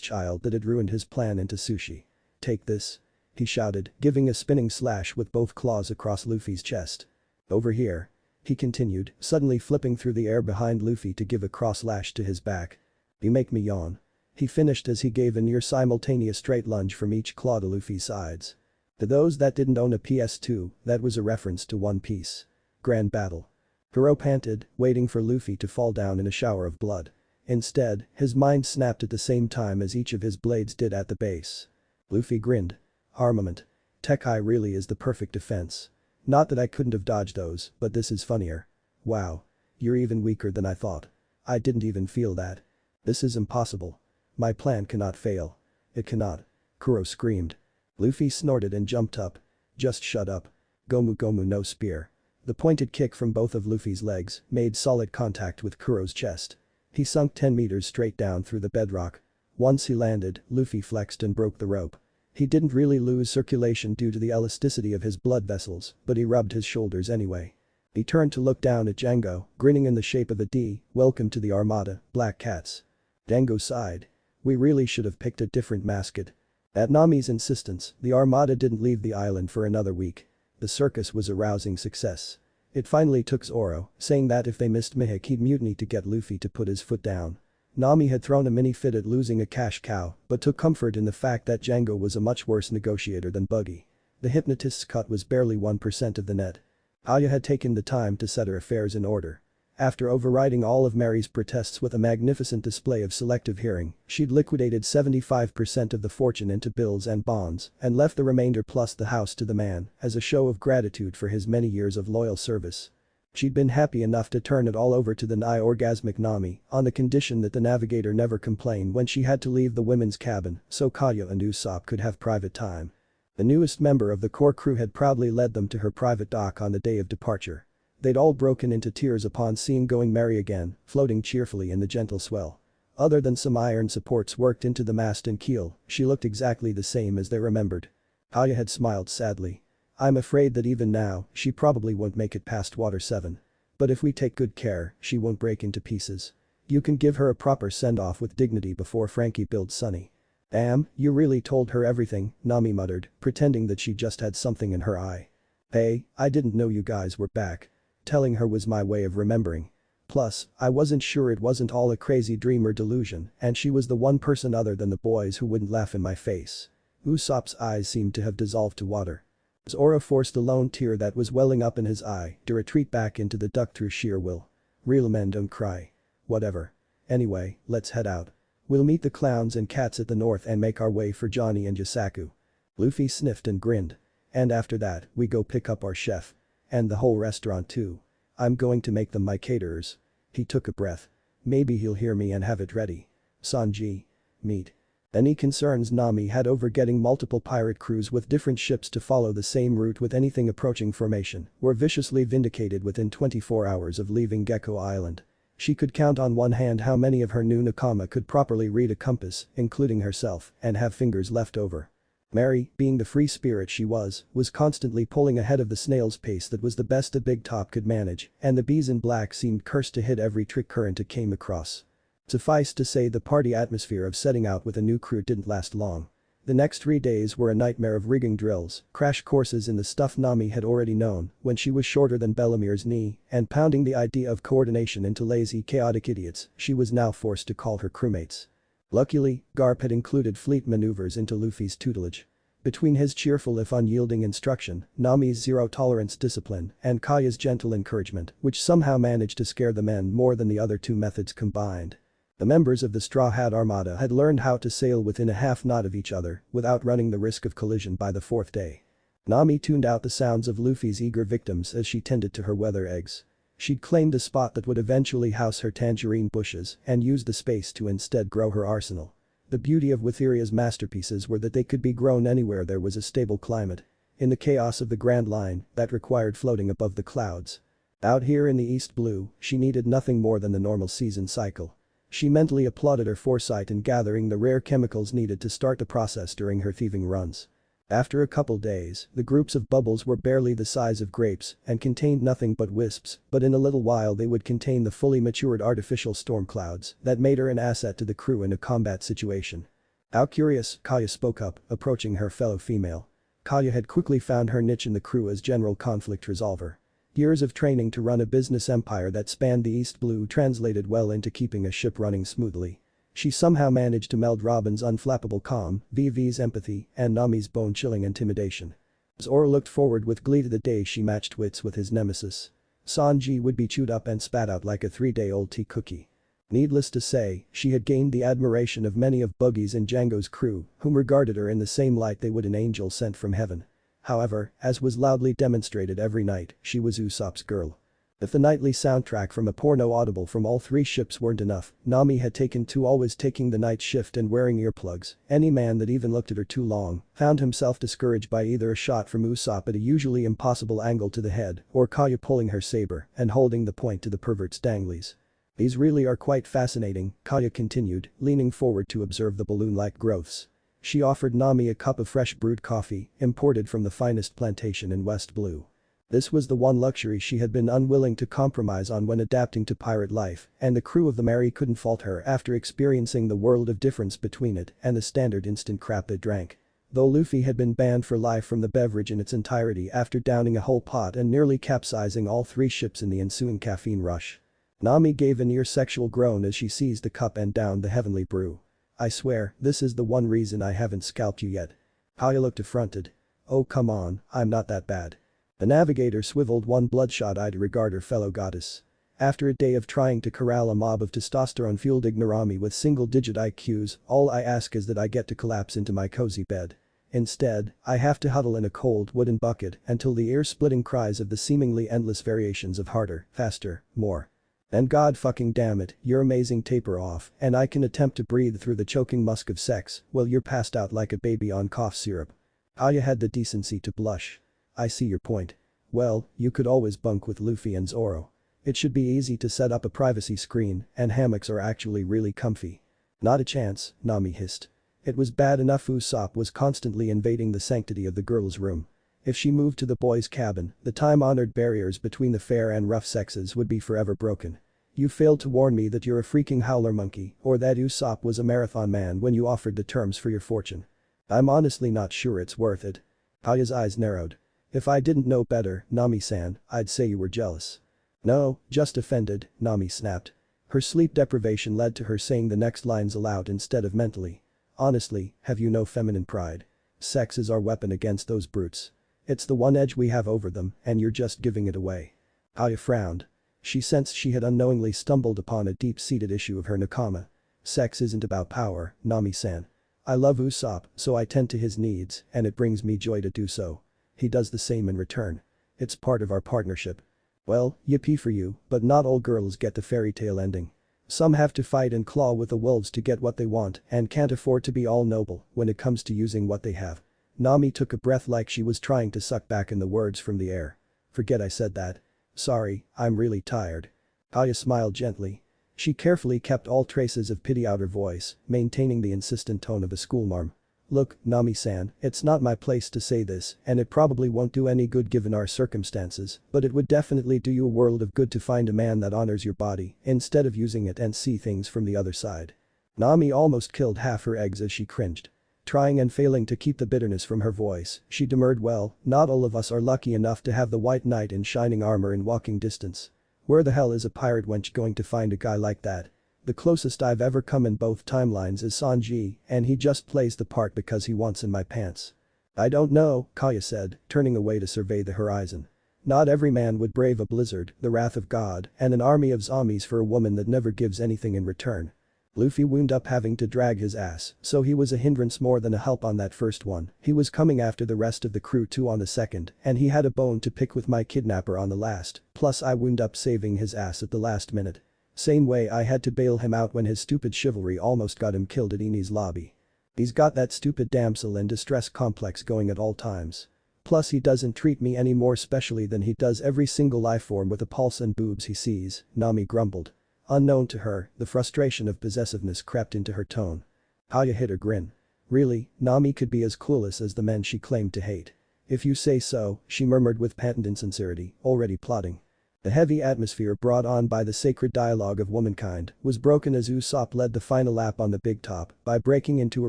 child that had ruined his plan into sushi. Take this. He shouted, giving a spinning slash with both claws across Luffy's chest. Over here. He continued, suddenly flipping through the air behind Luffy to give a cross lash to his back. You make me yawn. He finished as he gave a near simultaneous straight lunge from each claw to Luffy's sides. To those that didn't own a PS2, that was a reference to One Piece. Grand Battle. Kuro panted, waiting for Luffy to fall down in a shower of blood. Instead, his mind snapped at the same time as each of his blades did at the base. Luffy grinned. Armament. Tech-Eye really is the perfect defense. Not that I couldn't have dodged those, but this is funnier. Wow. You're even weaker than I thought. I didn't even feel that. This is impossible. My plan cannot fail. It cannot. Kuro screamed. Luffy snorted and jumped up. Just shut up. Gomu Gomu no spear. The pointed kick from both of Luffy's legs made solid contact with Kuro's chest. He sunk 10 meters straight down through the bedrock. Once he landed, Luffy flexed and broke the rope. He didn't really lose circulation due to the elasticity of his blood vessels, but he rubbed his shoulders anyway. He turned to look down at Django, grinning in the shape of a D, welcome to the armada, black cats. Django sighed. We really should have picked a different mascot. At Nami's insistence, the armada didn't leave the island for another week. The circus was a rousing success. It finally took Zoro, saying that if they missed Mihawk he'd mutiny to get Luffy to put his foot down. Nami had thrown a mini fit at losing a cash cow, but took comfort in the fact that Django was a much worse negotiator than Buggy. The hypnotist's cut was barely 1% of the net. Aya had taken the time to set her affairs in order. After overriding all of Mary's protests with a magnificent display of selective hearing, she'd liquidated 75% of the fortune into bills and bonds and left the remainder plus the house to the man as a show of gratitude for his many years of loyal service. She'd been happy enough to turn it all over to the nigh-orgasmic Nami on the condition that the navigator never complain when she had to leave the women's cabin so Kaya and Usopp could have private time. The newest member of the core crew had proudly led them to her private dock on the day of departure. They'd all broken into tears upon seeing Going Merry again, floating cheerfully in the gentle swell. Other than some iron supports worked into the mast and keel, she looked exactly the same as they remembered. Aya had smiled sadly. I'm afraid that even now, she probably won't make it past Water 7. But if we take good care, she won't break into pieces. You can give her a proper send-off with dignity before Frankie builds Sunny. Damn, you really told her everything, Nami muttered, pretending that she just had something in her eye. Hey, I didn't know you guys were back. Telling her was my way of remembering. Plus, I wasn't sure it wasn't all a crazy dream or delusion and she was the one person other than the boys who wouldn't laugh in my face. Usopp's eyes seemed to have dissolved to water. Zoro forced a lone tear that was welling up in his eye to retreat back into the duck through sheer will. Real men don't cry. Whatever. Anyway, let's head out. We'll meet the clowns and cats at the north and make our way for Johnny and Yasaku. Luffy sniffed and grinned. And after that, we go pick up our chef. And the whole restaurant too. I'm going to make them my caterers. He took a breath. Maybe he'll hear me and have it ready. Sanji. Meet. Any concerns Nami had over getting multiple pirate crews with different ships to follow the same route with anything approaching formation were viciously vindicated within 24 hours of leaving Gecko Island. She could count on one hand how many of her new nakama could properly read a compass, including herself, and have fingers left over. Mary, being the free spirit she was constantly pulling ahead of the snail's pace that was the best a big top could manage, and the bees in black seemed cursed to hit every trick current it came across. Suffice to say the party atmosphere of setting out with a new crew didn't last long. The next 3 days were a nightmare of rigging drills, crash courses in the stuff Nami had already known when she was shorter than Bellamir's knee, and pounding the idea of coordination into lazy chaotic idiots she was now forced to call her crewmates. Luckily, Garp had included fleet maneuvers into Luffy's tutelage. Between his cheerful if unyielding instruction, Nami's zero-tolerance discipline, and Kaya's gentle encouragement, which somehow managed to scare the men more than the other two methods combined. The members of the Straw Hat Armada had learned how to sail within a half knot of each other without running the risk of collision by the 4th day. Nami tuned out the sounds of Luffy's eager victims as she tended to her weather eggs. She'd claimed a spot that would eventually house her tangerine bushes and used the space to instead grow her arsenal. The beauty of Witheria's masterpieces were that they could be grown anywhere there was a stable climate. In the chaos of the Grand Line, that required floating above the clouds. Out here in the East Blue, she needed nothing more than the normal season cycle. She mentally applauded her foresight in gathering the rare chemicals needed to start the process during her thieving runs. After a couple days, the groups of bubbles were barely the size of grapes and contained nothing but wisps, but in a little while they would contain the fully matured artificial storm clouds that made her an asset to the crew in a combat situation. "How curious," Kaya spoke up, approaching her fellow female. Kaya had quickly found her niche in the crew as general conflict resolver. Years of training to run a business empire that spanned the East Blue translated well into keeping a ship running smoothly. She somehow managed to meld Robin's unflappable calm, VV's empathy, and Nami's bone-chilling intimidation. Zoro looked forward with glee to the day she matched wits with his nemesis. Sanji would be chewed up and spat out like a 3-day-old tea cookie. Needless to say, she had gained the admiration of many of Buggy's and Django's crew, whom regarded her in the same light they would an angel sent from heaven. However, as was loudly demonstrated every night, she was Usopp's girl. If the nightly soundtrack from a porno audible from all 3 ships weren't enough, Nami had taken to always taking the night shift and wearing earplugs. Any man that even looked at her too long found himself discouraged by either a shot from Usopp at a usually impossible angle to the head or Kaya pulling her saber and holding the point to the pervert's danglies. "These really are quite fascinating," Kaya continued, leaning forward to observe the balloon-like growths. She offered Nami a cup of fresh brewed coffee, imported from the finest plantation in West Blue. This was the one luxury she had been unwilling to compromise on when adapting to pirate life, and the crew of the Mary couldn't fault her after experiencing the world of difference between it and the standard instant crap they drank. Though Luffy had been banned for life from the beverage in its entirety after downing a whole pot and nearly capsizing all 3 ships in the ensuing caffeine rush. Nami gave a near sexual groan as she seized the cup and downed the heavenly brew. "I swear, this is the one reason I haven't scalped you yet." Kaya looked affronted. "Oh come on, I'm not that bad." The navigator swiveled one bloodshot eye to regard her fellow goddess. "After a day of trying to corral a mob of testosterone-fueled ignorami with single-digit IQs, all I ask is that I get to collapse into my cozy bed. Instead, I have to huddle in a cold wooden bucket until the ear-splitting cries of the seemingly endless variations of harder, faster, more. And god fucking damn it, you're amazing taper off and I can attempt to breathe through the choking musk of sex while you're passed out like a baby on cough syrup." Kaya had the decency to blush. "I see your point. Well, you could always bunk with Luffy and Zoro. It should be easy to set up a privacy screen and hammocks are actually really comfy." "Not a chance," Nami hissed. It was bad enough Usopp was constantly invading the sanctity of the girls' room. If she moved to the boys' cabin, the time-honored barriers between the fair and rough sexes would be forever broken. "You failed to warn me that you're a freaking howler monkey or that Usopp was a marathon man when you offered the terms for your fortune. I'm honestly not sure it's worth it." Kaya's eyes narrowed. "If I didn't know better, Nami-san, I'd say you were jealous." "No, just offended," Nami snapped. Her sleep deprivation led to her saying the next lines aloud instead of mentally. "Honestly, have you no feminine pride? Sex is our weapon against those brutes. It's the one edge we have over them and you're just giving it away." Kaya frowned. She sensed she had unknowingly stumbled upon a deep-seated issue of her nakama. "Sex isn't about power, Nami-san. I love Usopp, so I tend to his needs and it brings me joy to do so. He does the same in return. It's part of our partnership." "Well, yippee for you, but not all girls get the fairy tale ending." Some have to fight and claw with the wolves to get what they want and can't afford to be all noble when it comes to using what they have. Nami took a breath like she was trying to suck back in the words from the air. Forget I said that. Sorry, I'm really tired. Kaya smiled gently. She carefully kept all traces of pity out her voice, maintaining the insistent tone of a schoolmarm. Look, Nami-san, it's not my place to say this and it probably won't do any good given our circumstances, but it would definitely do you a world of good to find a man that honors your body instead of using it and see things from the other side. Nami almost killed half her eggs as she cringed. Trying and failing to keep the bitterness from her voice, she demurred, well, not all of us are lucky enough to have the white knight in shining armor in walking distance. Where the hell is a pirate wench going to find a guy like that? The closest I've ever come in both timelines is Sanji, and he just plays the part because he wants in my pants. I don't know, Kaya said, turning away to survey the horizon. Not every man would brave a blizzard, the wrath of God, and an army of zombies for a woman that never gives anything in return. Luffy wound up having to drag his ass, so he was a hindrance more than a help on that first one. He was coming after the rest of the crew too on the second, and he had a bone to pick with my kidnapper on the last, plus I wound up saving his ass at the last minute. Same way I had to bail him out when his stupid chivalry almost got him killed at Eni's lobby. He's got that stupid damsel in distress complex going at all times. Plus he doesn't treat me any more specially than he does every single life form with a pulse and boobs he sees, Nami grumbled. Unknown to her, the frustration of possessiveness crept into her tone. Kaya hid her grin. Really, Nami could be as clueless as the men she claimed to hate. If you say so, she murmured with patent insincerity, already plotting. The heavy atmosphere brought on by the sacred dialogue of womankind was broken as Usopp led the final lap on the big top by breaking into a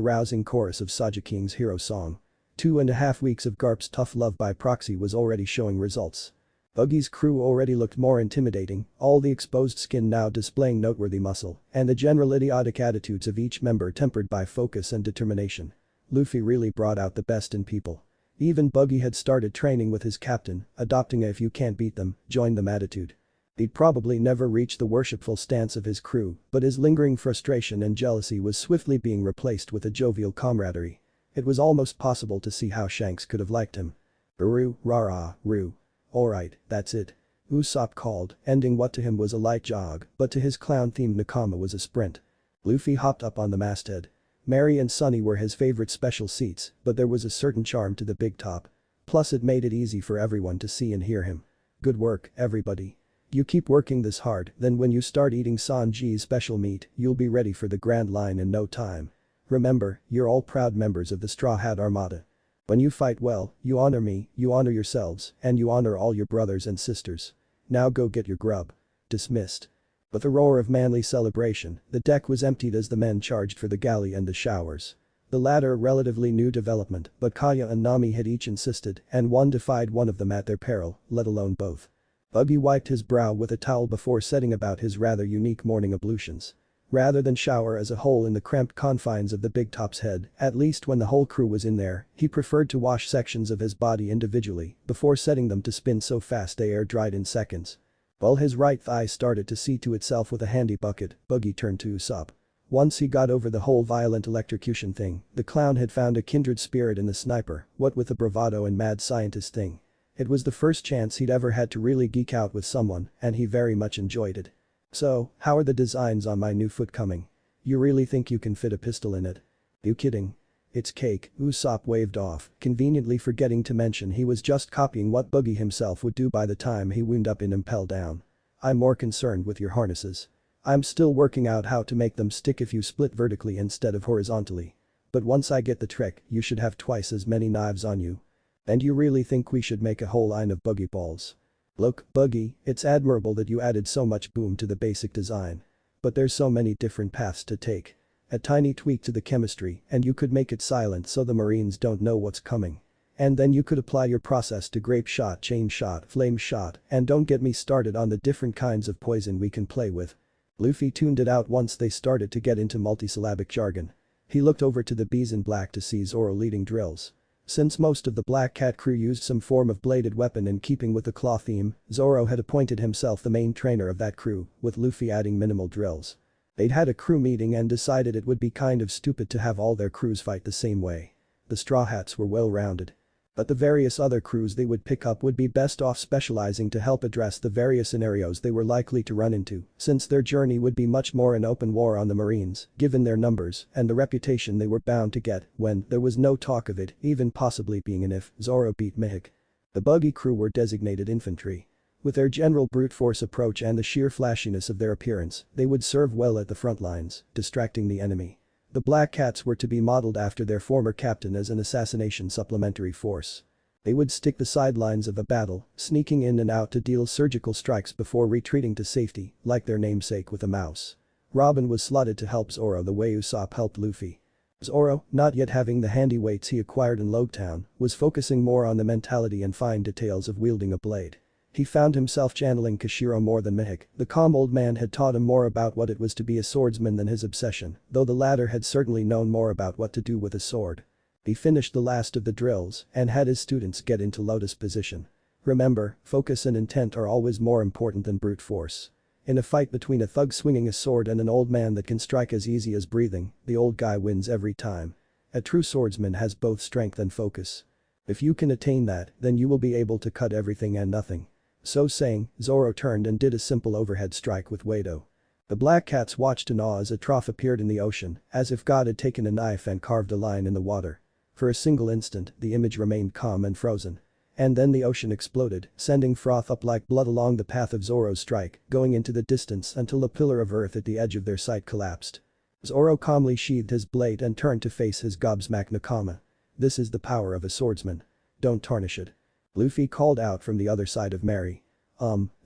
rousing chorus of King's hero song. 2.5 weeks of Garp's tough love by proxy was already showing results. Buggy's crew already looked more intimidating, all the exposed skin now displaying noteworthy muscle, and the general idiotic attitudes of each member tempered by focus and determination. Luffy really brought out the best in people. Even Buggy had started training with his captain, adopting a if you can't beat them, join them attitude. He'd probably never reach the worshipful stance of his crew, but his lingering frustration and jealousy was swiftly being replaced with a jovial camaraderie. It was almost possible to see how Shanks could have liked him. Uru, rah-rah, roo. Alright, that's it. Usopp called, ending what to him was a light jog, but to his clown-themed Nakama was a sprint. Luffy hopped up on the masthead. Mary and Sunny were his favorite special seats, but there was a certain charm to the big top. Plus it made it easy for everyone to see and hear him. Good work, everybody. You keep working this hard, then when you start eating Sanji's special meat, you'll be ready for the Grand Line in no time. Remember, you're all proud members of the Straw Hat Armada. When you fight well, you honor me, you honor yourselves, and you honor all your brothers and sisters. Now go get your grub. Dismissed. With a roar of manly celebration, the deck was emptied as the men charged for the galley and the showers. The latter a relatively new development, but Kaya and Nami had each insisted, and one defied one of them at their peril, let alone both. Buggy wiped his brow with a towel before setting about his rather unique morning ablutions. Rather than shower as a whole in the cramped confines of the big top's head, at least when the whole crew was in there, he preferred to wash sections of his body individually before setting them to spin so fast they air-dried in seconds. While his right thigh started to see to itself with a handy bucket, Buggy turned to Usopp. Once he got over the whole violent electrocution thing, the clown had found a kindred spirit in the sniper, what with the bravado and mad scientist thing. It was the first chance he'd ever had to really geek out with someone, and he very much enjoyed it. So, how are the designs on my new foot coming? You really think you can fit a pistol in it? You kidding? It's cake, Usopp waved off, conveniently forgetting to mention he was just copying what Buggy himself would do by the time he wound up in Impel Down. I'm more concerned with your harnesses. I'm still working out how to make them stick if you split vertically instead of horizontally. But once I get the trick, you should have twice as many knives on you. And you really think we should make a whole line of Buggy balls? Look, Buggy, it's admirable that you added so much boom to the basic design. But there's so many different paths to take. A tiny tweak to the chemistry and you could make it silent so the Marines don't know what's coming. And then you could apply your process to grape shot, chain shot, flame shot, and don't get me started on the different kinds of poison we can play with. Luffy tuned it out once they started to get into multisyllabic jargon. He looked over to the bees in black to see Zoro leading drills. Since most of the Black Cat crew used some form of bladed weapon in keeping with the claw theme, Zoro had appointed himself the main trainer of that crew, with Luffy adding minimal drills. They'd had a crew meeting and decided it would be kind of stupid to have all their crews fight the same way. The Straw Hats were well-rounded. But the various other crews they would pick up would be best off specializing to help address the various scenarios they were likely to run into, since their journey would be much more an open war on the Marines, given their numbers and the reputation they were bound to get when there was no talk of it even possibly being an if Zoro beat Mihawk. The Buggy crew were designated infantry. With their general brute force approach and the sheer flashiness of their appearance, they would serve well at the front lines, distracting the enemy. The Black Cats were to be modeled after their former captain as an assassination supplementary force. They would stick the sidelines of a battle, sneaking in and out to deal surgical strikes before retreating to safety, like their namesake with a mouse. Robin was slotted to help Zoro the way Usopp helped Luffy. Zoro, not yet having the handy weights he acquired in Logtown, was focusing more on the mentality and fine details of wielding a blade. He found himself channeling Kashiro more than Mihawk. The calm old man had taught him more about what it was to be a swordsman than his obsession, though the latter had certainly known more about what to do with a sword. He finished the last of the drills and had his students get into lotus position. Remember, focus and intent are always more important than brute force. In a fight between a thug swinging a sword and an old man that can strike as easy as breathing, the old guy wins every time. A true swordsman has both strength and focus. If you can attain that, then you will be able to cut everything and nothing. So saying, Zoro turned and did a simple overhead strike with Wado. The Black Cats watched in awe as a trough appeared in the ocean, as if God had taken a knife and carved a line in the water. For a single instant, the image remained calm and frozen. And then the ocean exploded, sending froth up like blood along the path of Zoro's strike, going into the distance until a pillar of earth at the edge of their sight collapsed. Zoro calmly sheathed his blade and turned to face his gobsmacked nakama. This is the power of a swordsman. Don't tarnish it. Luffy called out from the other side of Mary.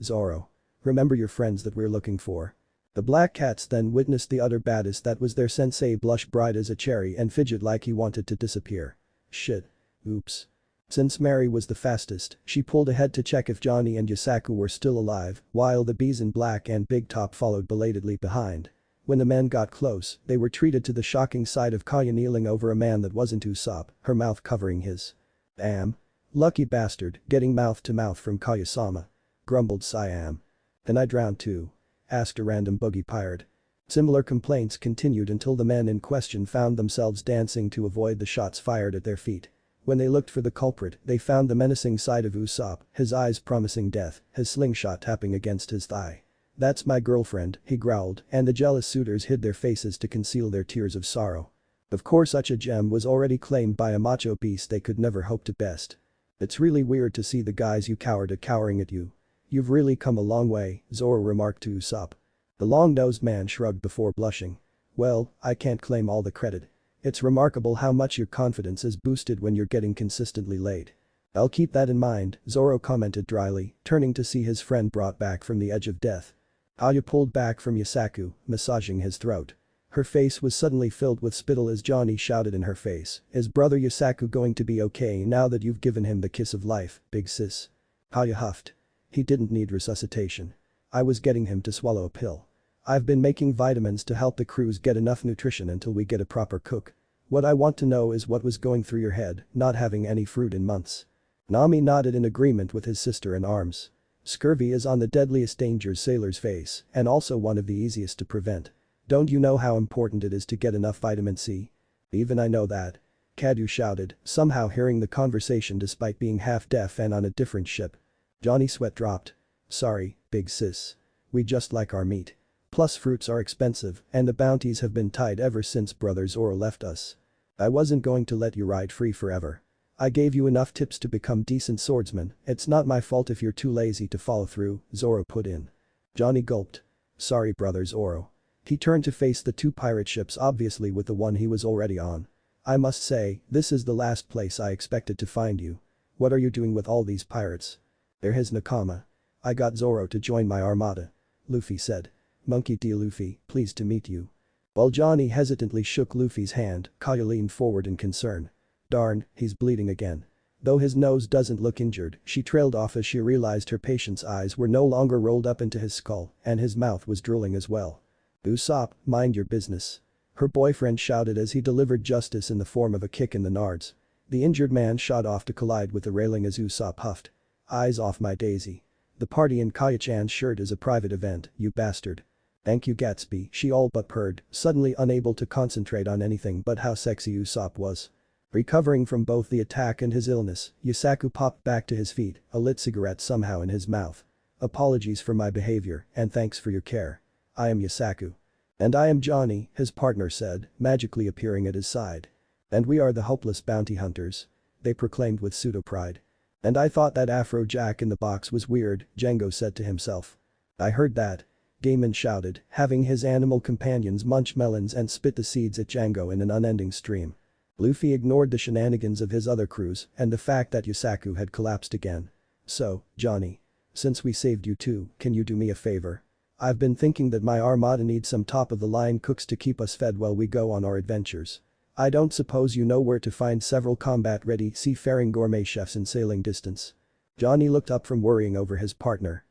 Zoro. Remember your friends that we're looking for. The Black Cats then witnessed the utter baddest that was their sensei blush bright as a cherry and fidget like he wanted to disappear. Shit. Oops. Since Mary was the fastest, she pulled ahead to check if Johnny and Yasaku were still alive, while the bees in black and Big Top followed belatedly behind. When the men got close, they were treated to the shocking sight of Kaya kneeling over a man that wasn't Usopp, her mouth covering his. Damn. Lucky bastard, getting mouth to mouth from Kaya-sama. Grumbled Siam. And I drowned too? Asked a random buggy pirate. Similar complaints continued until the men in question found themselves dancing to avoid the shots fired at their feet. When they looked for the culprit, they found the menacing side of Usopp, his eyes promising death, his slingshot tapping against his thigh. That's my girlfriend, he growled, and the jealous suitors hid their faces to conceal their tears of sorrow. Of course such a gem was already claimed by a macho beast they could never hope to best. It's really weird to see the guys you cowered at cowering at you. You've really come a long way, Zoro remarked to Usopp. The long-nosed man shrugged before blushing. Well, I can't claim all the credit. It's remarkable how much your confidence is boosted when you're getting consistently late. I'll keep that in mind, Zoro commented dryly, turning to see his friend brought back from the edge of death. Aya pulled back from Yasaku, massaging his throat. Her face was suddenly filled with spittle as Johnny shouted in her face, "Is brother Yasaku going to be okay now that you've given him the kiss of life, big sis?" Aya huffed. He didn't need resuscitation. I was getting him to swallow a pill. I've been making vitamins to help the crews get enough nutrition until we get a proper cook. What I want to know is what was going through your head, not having any fruit in months. Nami nodded in agreement with his sister in arms. Scurvy is on the deadliest dangers sailors face, and also one of the easiest to prevent. Don't you know how important it is to get enough vitamin C? Even I know that. Kadu shouted, somehow hearing the conversation despite being half-deaf and on a different ship. Johnny's sweat dropped. Sorry, big sis. We just like our meat. Plus fruits are expensive, and the bounties have been tight ever since Brother Zoro left us. I wasn't going to let you ride free forever. I gave you enough tips to become decent swordsmen, it's not my fault if you're too lazy to follow through, Zoro put in. Johnny gulped. Sorry Brother Zoro. He turned to face the two pirate ships obviously with the one he was already on. I must say, this is the last place I expected to find you. What are you doing with all these pirates? They're his nakama. I got Zoro to join my armada. Luffy said. Monkey D. Luffy, pleased to meet you. While Johnny hesitantly shook Luffy's hand, Kaya leaned forward in concern. Darn, he's bleeding again. Though his nose doesn't look injured, she trailed off as she realized her patient's eyes were no longer rolled up into his skull and his mouth was drooling as well. Usopp, mind your business. Her boyfriend shouted as he delivered justice in the form of a kick in the nards. The injured man shot off to collide with the railing as Usopp huffed. Eyes off my daisy. The party in Kaya-chan's shirt is a private event, you bastard. Thank you Gatsby, she all but purred, suddenly unable to concentrate on anything but how sexy Usopp was. Recovering from both the attack and his illness, Yusaku popped back to his feet, a lit cigarette somehow in his mouth. Apologies for my behavior, and thanks for your care. I am Yusaku. And I am Johnny, his partner said, magically appearing at his side. And we are the hopeless bounty hunters. They proclaimed with pseudo-pride. And I thought that Afro Jack in the box was weird, Django said to himself. I heard that. Gaiman shouted, having his animal companions munch melons and spit the seeds at Django in an unending stream. Luffy ignored the shenanigans of his other crews and the fact that Yusaku had collapsed again. So, Johnny. Since we saved you too, can you do me a favor? I've been thinking that my armada needs some top-of-the-line cooks to keep us fed while we go on our adventures. I don't suppose you know where to find several combat-ready seafaring gourmet chefs in sailing distance. Johnny looked up from worrying over his partner.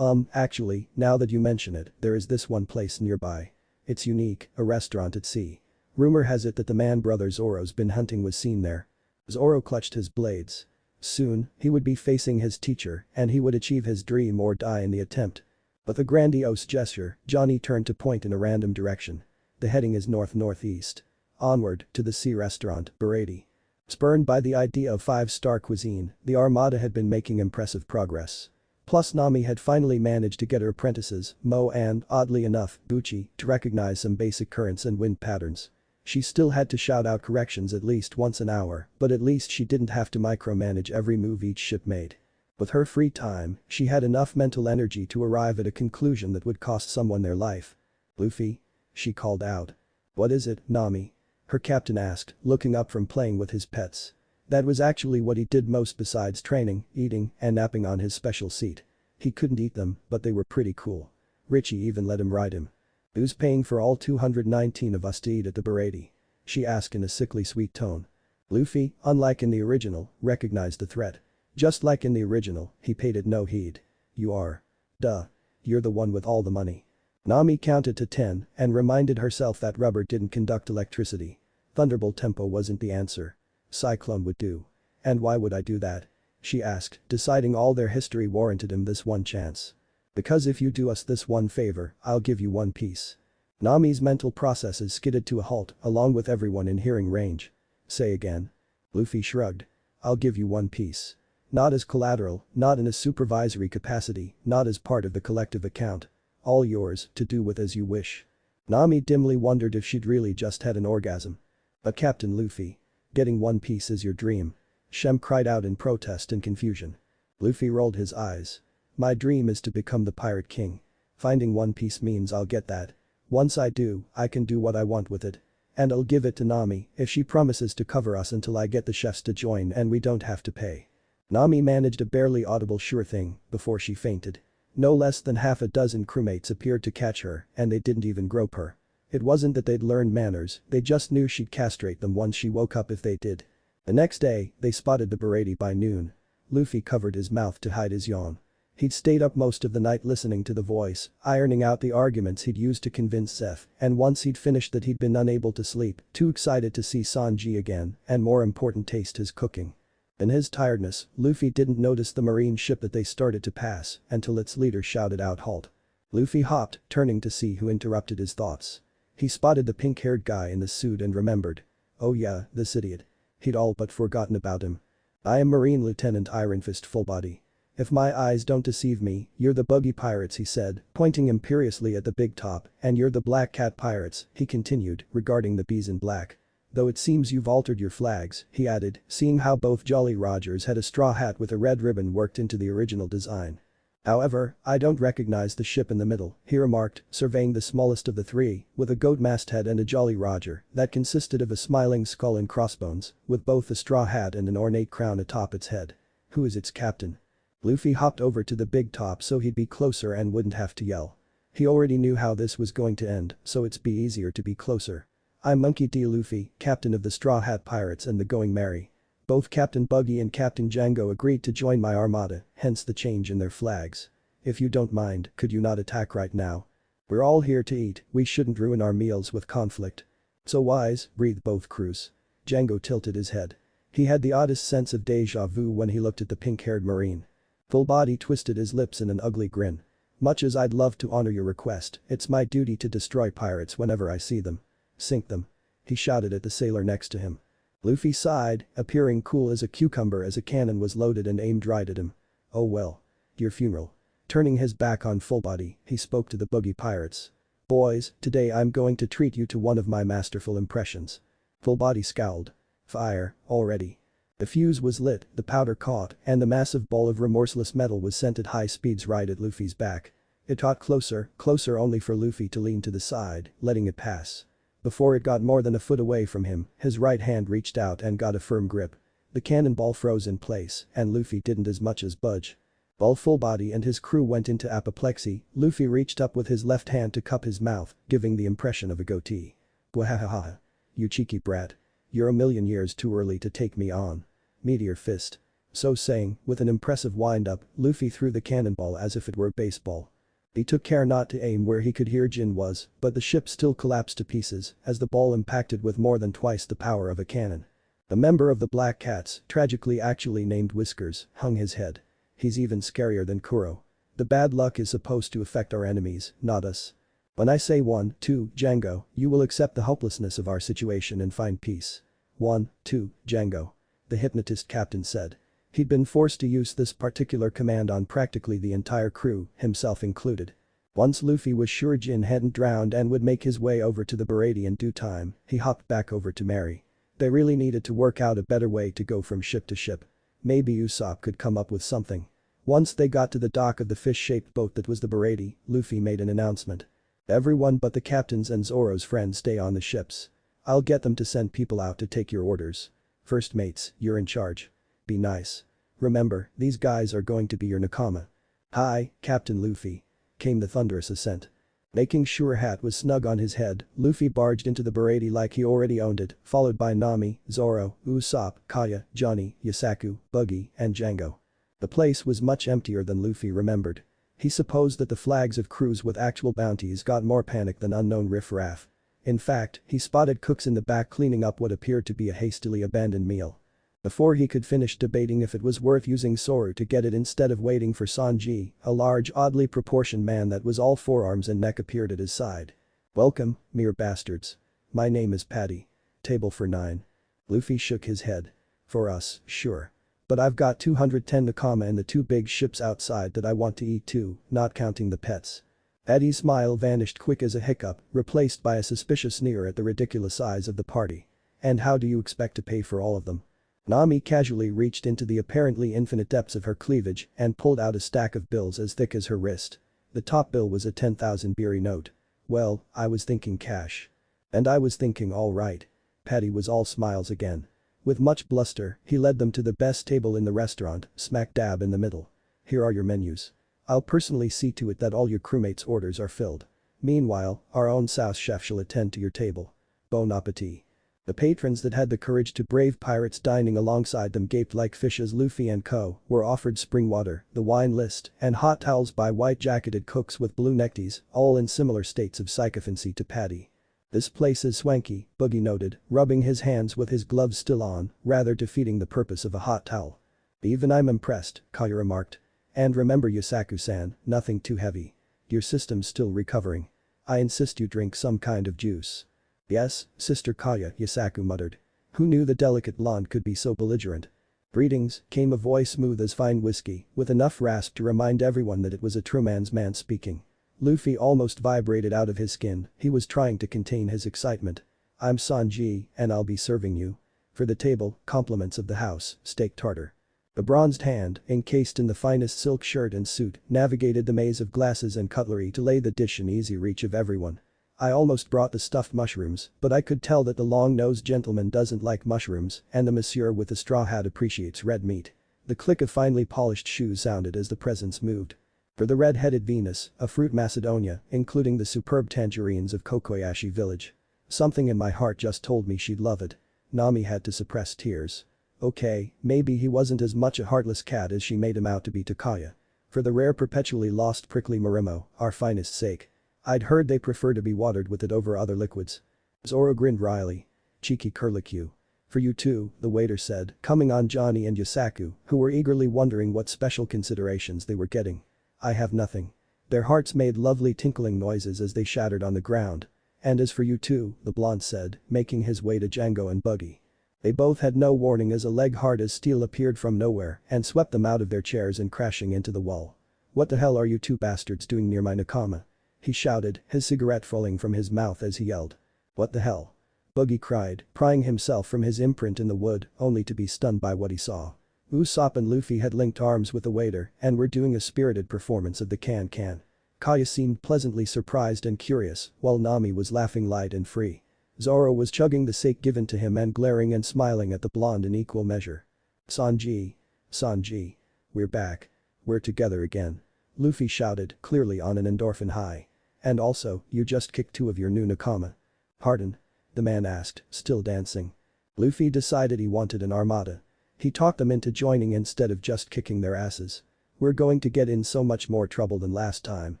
Actually, now that you mention it, there is this one place nearby. It's unique, a restaurant at sea. Rumor has it that the man brother Zoro's been hunting was seen there. Zoro clutched his blades. Soon, he would be facing his teacher and he would achieve his dream or die in the attempt. With a grandiose gesture, Johnny turned to point in a random direction. The heading is north-northeast. Onward, to the sea restaurant, Sabaody. Spurred by the idea of five-star cuisine, the armada had been making impressive progress. Plus Nami had finally managed to get her apprentices, Mo and, oddly enough, Gucci, to recognize some basic currents and wind patterns. She still had to shout out corrections at least once an hour, but at least she didn't have to micromanage every move each ship made. With her free time, she had enough mental energy to arrive at a conclusion that would cost someone their life. Luffy? She called out. What is it, Nami? Her captain asked, looking up from playing with his pets. That was actually what he did most besides training, eating, and napping on his special seat. He couldn't eat them, but they were pretty cool. Richie even let him ride him. Who's paying for all 219 of us to eat at the Sabaody? She asked in a sickly sweet tone. Luffy, unlike in the original, recognized the threat. Just like in the original, he paid it no heed. You are. Duh. You're the one with all the money. Nami counted to 10 and reminded herself that rubber didn't conduct electricity. Thunderbolt tempo wasn't the answer. Cyclone would do. And why would I do that? She asked, deciding all their history warranted him this one chance. Because if you do us this one favor, I'll give you one piece. Nami's mental processes skidded to a halt along with everyone in hearing range. Say again. Luffy shrugged. I'll give you one piece. Not as collateral, not in a supervisory capacity, not as part of the collective account. All yours, to do with as you wish. Nami dimly wondered if she'd really just had an orgasm. But Captain Luffy. Getting one piece is your dream. Shem cried out in protest and confusion. Luffy rolled his eyes. My dream is to become the Pirate King. Finding one piece means I'll get that. Once I do, I can do what I want with it. And I'll give it to Nami if she promises to cover us until I get the chefs to join and we don't have to pay. Nami managed a barely audible sure thing before she fainted. No less than half a dozen crewmates appeared to catch her and they didn't even grope her. It wasn't that they'd learned manners, they just knew she'd castrate them once she woke up if they did. The next day, they spotted the Sabaody by noon. Luffy covered his mouth to hide his yawn. He'd stayed up most of the night listening to the voice, ironing out the arguments he'd used to convince Zeph, and once he'd finished that he'd been unable to sleep, too excited to see Sanji again, and more important taste his cooking. In his tiredness, Luffy didn't notice the marine ship that they started to pass until its leader shouted out halt. Luffy hopped, turning to see who interrupted his thoughts. He spotted the pink-haired guy in the suit and remembered. Oh yeah, this idiot. He'd all but forgotten about him. I am Marine Lieutenant Iron Fist Fullbody. If my eyes don't deceive me, you're the Buggy Pirates, he said, pointing imperiously at the big top, and you're the Black Cat Pirates, he continued, regarding the bees in black. Though it seems you've altered your flags, he added, seeing how both Jolly Rogers had a straw hat with a red ribbon worked into the original design. However, I don't recognize the ship in the middle, he remarked, surveying the smallest of the three, with a goat masthead and a Jolly Roger, that consisted of a smiling skull and crossbones, with both a straw hat and an ornate crown atop its head. Who is its captain? Luffy hopped over to the big top so he'd be closer and wouldn't have to yell. He already knew how this was going to end, so it'd be easier to be closer. I'm Monkey D. Luffy, captain of the Straw Hat Pirates and the Going Merry. Both Captain Buggy and Captain Django agreed to join my armada, hence the change in their flags. If you don't mind, could you not attack right now? We're all here to eat, we shouldn't ruin our meals with conflict. So wise, breathed both crews. Django tilted his head. He had the oddest sense of deja vu when he looked at the pink-haired marine. Fullbody twisted his lips in an ugly grin. Much as I'd love to honor your request, it's my duty to destroy pirates whenever I see them. Sink them. He shouted at the sailor next to him. Luffy sighed, appearing cool as a cucumber as a cannon was loaded and aimed right at him. Oh well. Your funeral. Turning his back on Full Body, he spoke to the Buggy pirates. Boys, today I'm going to treat you to one of my masterful impressions. Full Body scowled. Fire, already. The fuse was lit, the powder caught, and the massive ball of remorseless metal was sent at high speeds right at Luffy's back. It got closer, closer only for Luffy to lean to the side, letting it pass. Before it got more than a foot away from him, his right hand reached out and got a firm grip. The cannonball froze in place, and Luffy didn't as much as budge. While Full Body and his crew went into apoplexy, Luffy reached up with his left hand to cup his mouth, giving the impression of a goatee. Bwahahaha. You cheeky brat. You're a million years too early to take me on. Meteor fist. So saying, with an impressive wind-up, Luffy threw the cannonball as if it were a baseball. He took care not to aim where he could hear Jin was, but the ship still collapsed to pieces as the ball impacted with more than twice the power of a cannon. The member of the Black Cats, tragically actually named Whiskers, hung his head. He's even scarier than Kuro. The bad luck is supposed to affect our enemies, not us. When I say 1, 2, Django, you will accept the hopelessness of our situation and find peace. 1, 2, Django. The hypnotist captain said. He'd been forced to use this particular command on practically the entire crew, himself included. Once Luffy was sure Jin hadn't drowned and would make his way over to the Baratie in due time, he hopped back over to Mary. They really needed to work out a better way to go from ship to ship. Maybe Usopp could come up with something. Once they got to the dock of the fish-shaped boat that was the Baratie, Luffy made an announcement. Everyone but the captains and Zoro's friends stay on the ships. I'll get them to send people out to take your orders. First mates, you're in charge. Be nice. Remember, these guys are going to be your nakama. Hi, Captain Luffy. Came the thunderous assent. Making sure hat was snug on his head, Luffy barged into the Baratie like he already owned it, followed by Nami, Zoro, Usopp, Kaya, Johnny, Yasaku, Buggy, and Django. The place was much emptier than Luffy remembered. He supposed that the flags of crews with actual bounties got more panic than unknown riff-raff. In fact, he spotted cooks in the back cleaning up what appeared to be a hastily abandoned meal. Before he could finish debating if it was worth using Soru to get it instead of waiting for Sanji, a large, oddly proportioned man that was all forearms and neck appeared at his side. Welcome, mere bastards. My name is Paddy. Table for 9. Luffy shook his head. For us, sure. But I've got 210 nakama and the 2 big ships outside that I want to eat too, not counting the pets. Paddy's smile vanished quick as a hiccup, replaced by a suspicious sneer at the ridiculous size of the party. And how do you expect to pay for all of them? Nami casually reached into the apparently infinite depths of her cleavage and pulled out a stack of bills as thick as her wrist. The top bill was a 10,000 birri note. Well, I was thinking cash. And I was thinking alright. Paddy was all smiles again. With much bluster, he led them to the best table in the restaurant, smack dab in the middle. Here are your menus. I'll personally see to it that all your crewmates' orders are filled. Meanwhile, our own South chef shall attend to your table. Bon appetit. The patrons that had the courage to brave pirates dining alongside them gaped like fish as Luffy and co. were offered spring water, the wine list, and hot towels by white-jacketed cooks with blue neckties, all in similar states of sycophancy to Paddy. This place is swanky, Buggy noted, rubbing his hands with his gloves still on, rather defeating the purpose of a hot towel. Even I'm impressed, Kaya remarked. And remember Yasaku-san, nothing too heavy. Your system's still recovering. I insist you drink some kind of juice. Yes, Sister Kaya, Yasaku muttered. Who knew the delicate blonde could be so belligerent? Greetings, came a voice smooth as fine whiskey, with enough rasp to remind everyone that it was a true man's man speaking. Luffy almost vibrated out of his skin, he was trying to contain his excitement. I'm Sanji, and I'll be serving you. For the table, compliments of the house, steak tartar. The bronzed hand, encased in the finest silk shirt and suit, navigated the maze of glasses and cutlery to lay the dish in easy reach of everyone. I almost brought the stuffed mushrooms, but I could tell that the long-nosed gentleman doesn't like mushrooms and the monsieur with the straw hat appreciates red meat. The click of finely polished shoes sounded as the presents moved. For the red-headed Venus, a fruit Macedonia, including the superb tangerines of Kokoyashi village. Something in my heart just told me she'd love it. Nami had to suppress tears. Okay, maybe he wasn't as much a heartless cat as she made him out to be to Kaya. For the rare perpetually lost prickly Marimo, our finest sake. I'd heard they prefer to be watered with it over other liquids. Zoro grinned wryly. Cheeky curlicue. For you too, the waiter said, coming on Johnny and Yasaku, who were eagerly wondering what special considerations they were getting. I have nothing. Their hearts made lovely tinkling noises as they shattered on the ground. And as for you too, the blonde said, making his way to Django and Buggy. They both had no warning as a leg hard as steel appeared from nowhere and swept them out of their chairs and crashing into the wall. "What the hell are you two bastards doing near my nakama?" he shouted, his cigarette falling from his mouth as he yelled. "What the hell?" Buggy cried, prying himself from his imprint in the wood, only to be stunned by what he saw. Usopp and Luffy had linked arms with the waiter and were doing a spirited performance of the can-can. Kaya seemed pleasantly surprised and curious, while Nami was laughing light and free. Zoro was chugging the sake given to him and glaring and smiling at the blonde in equal measure. Sanji. Sanji. We're back. We're together again. Luffy shouted, clearly on an endorphin high. And also, you just kicked two of your new nakama. Pardon? The man asked, still dancing. Luffy decided he wanted an armada. He talked them into joining instead of just kicking their asses. We're going to get in so much more trouble than last time.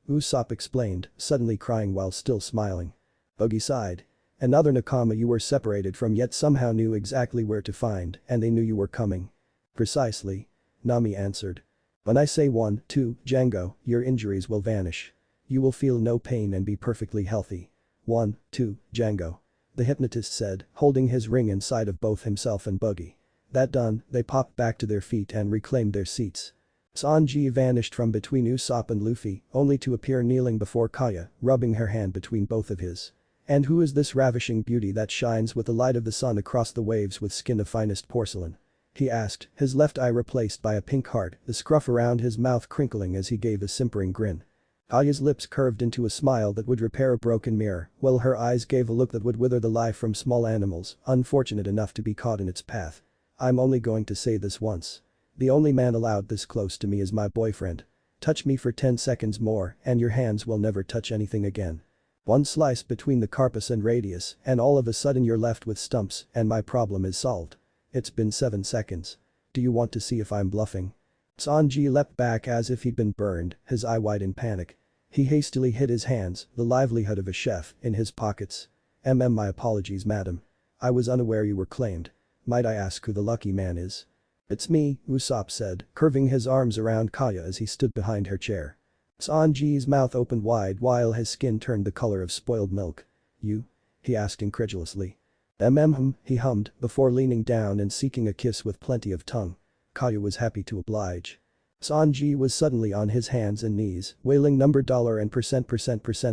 Usopp explained, suddenly crying while still smiling. Buggy sighed. Another nakama you were separated from yet somehow knew exactly where to find and they knew you were coming. Precisely. Nami answered. When I say 1, 2, Django, your injuries will vanish. You will feel no pain and be perfectly healthy. 1, 2, Django. The hypnotist said, holding his ring inside of both himself and Buggy. That done, they popped back to their feet and reclaimed their seats. Sanji vanished from between Usopp and Luffy, only to appear kneeling before Kaya, rubbing her hand between both of his. And who is this ravishing beauty that shines with the light of the sun across the waves with skin of finest porcelain? He asked, his left eye replaced by a pink heart, the scruff around his mouth crinkling as he gave a simpering grin. Kaya's lips curved into a smile that would repair a broken mirror, while her eyes gave a look that would wither the life from small animals, unfortunate enough to be caught in its path. I'm only going to say this once. The only man allowed this close to me is my boyfriend. Touch me for 10 seconds more and your hands will never touch anything again. One slice between the carpus and radius and all of a sudden you're left with stumps and my problem is solved. It's been 7 seconds. Do you want to see if I'm bluffing? Sanji leapt back as if he'd been burned, his eye wide in panic. He hastily hid his hands, the livelihood of a chef, in his pockets. My apologies madam. I was unaware you were claimed. Might I ask who the lucky man is? It's me, Usopp said, curving his arms around Kaya as he stood behind her chair. Sanji's mouth opened wide while his skin turned the color of spoiled milk. You? He asked incredulously. He hummed, before leaning down and seeking a kiss with plenty of tongue. Kaya was happy to oblige. Sanji was suddenly on his hands and knees, wailing number dollar and percent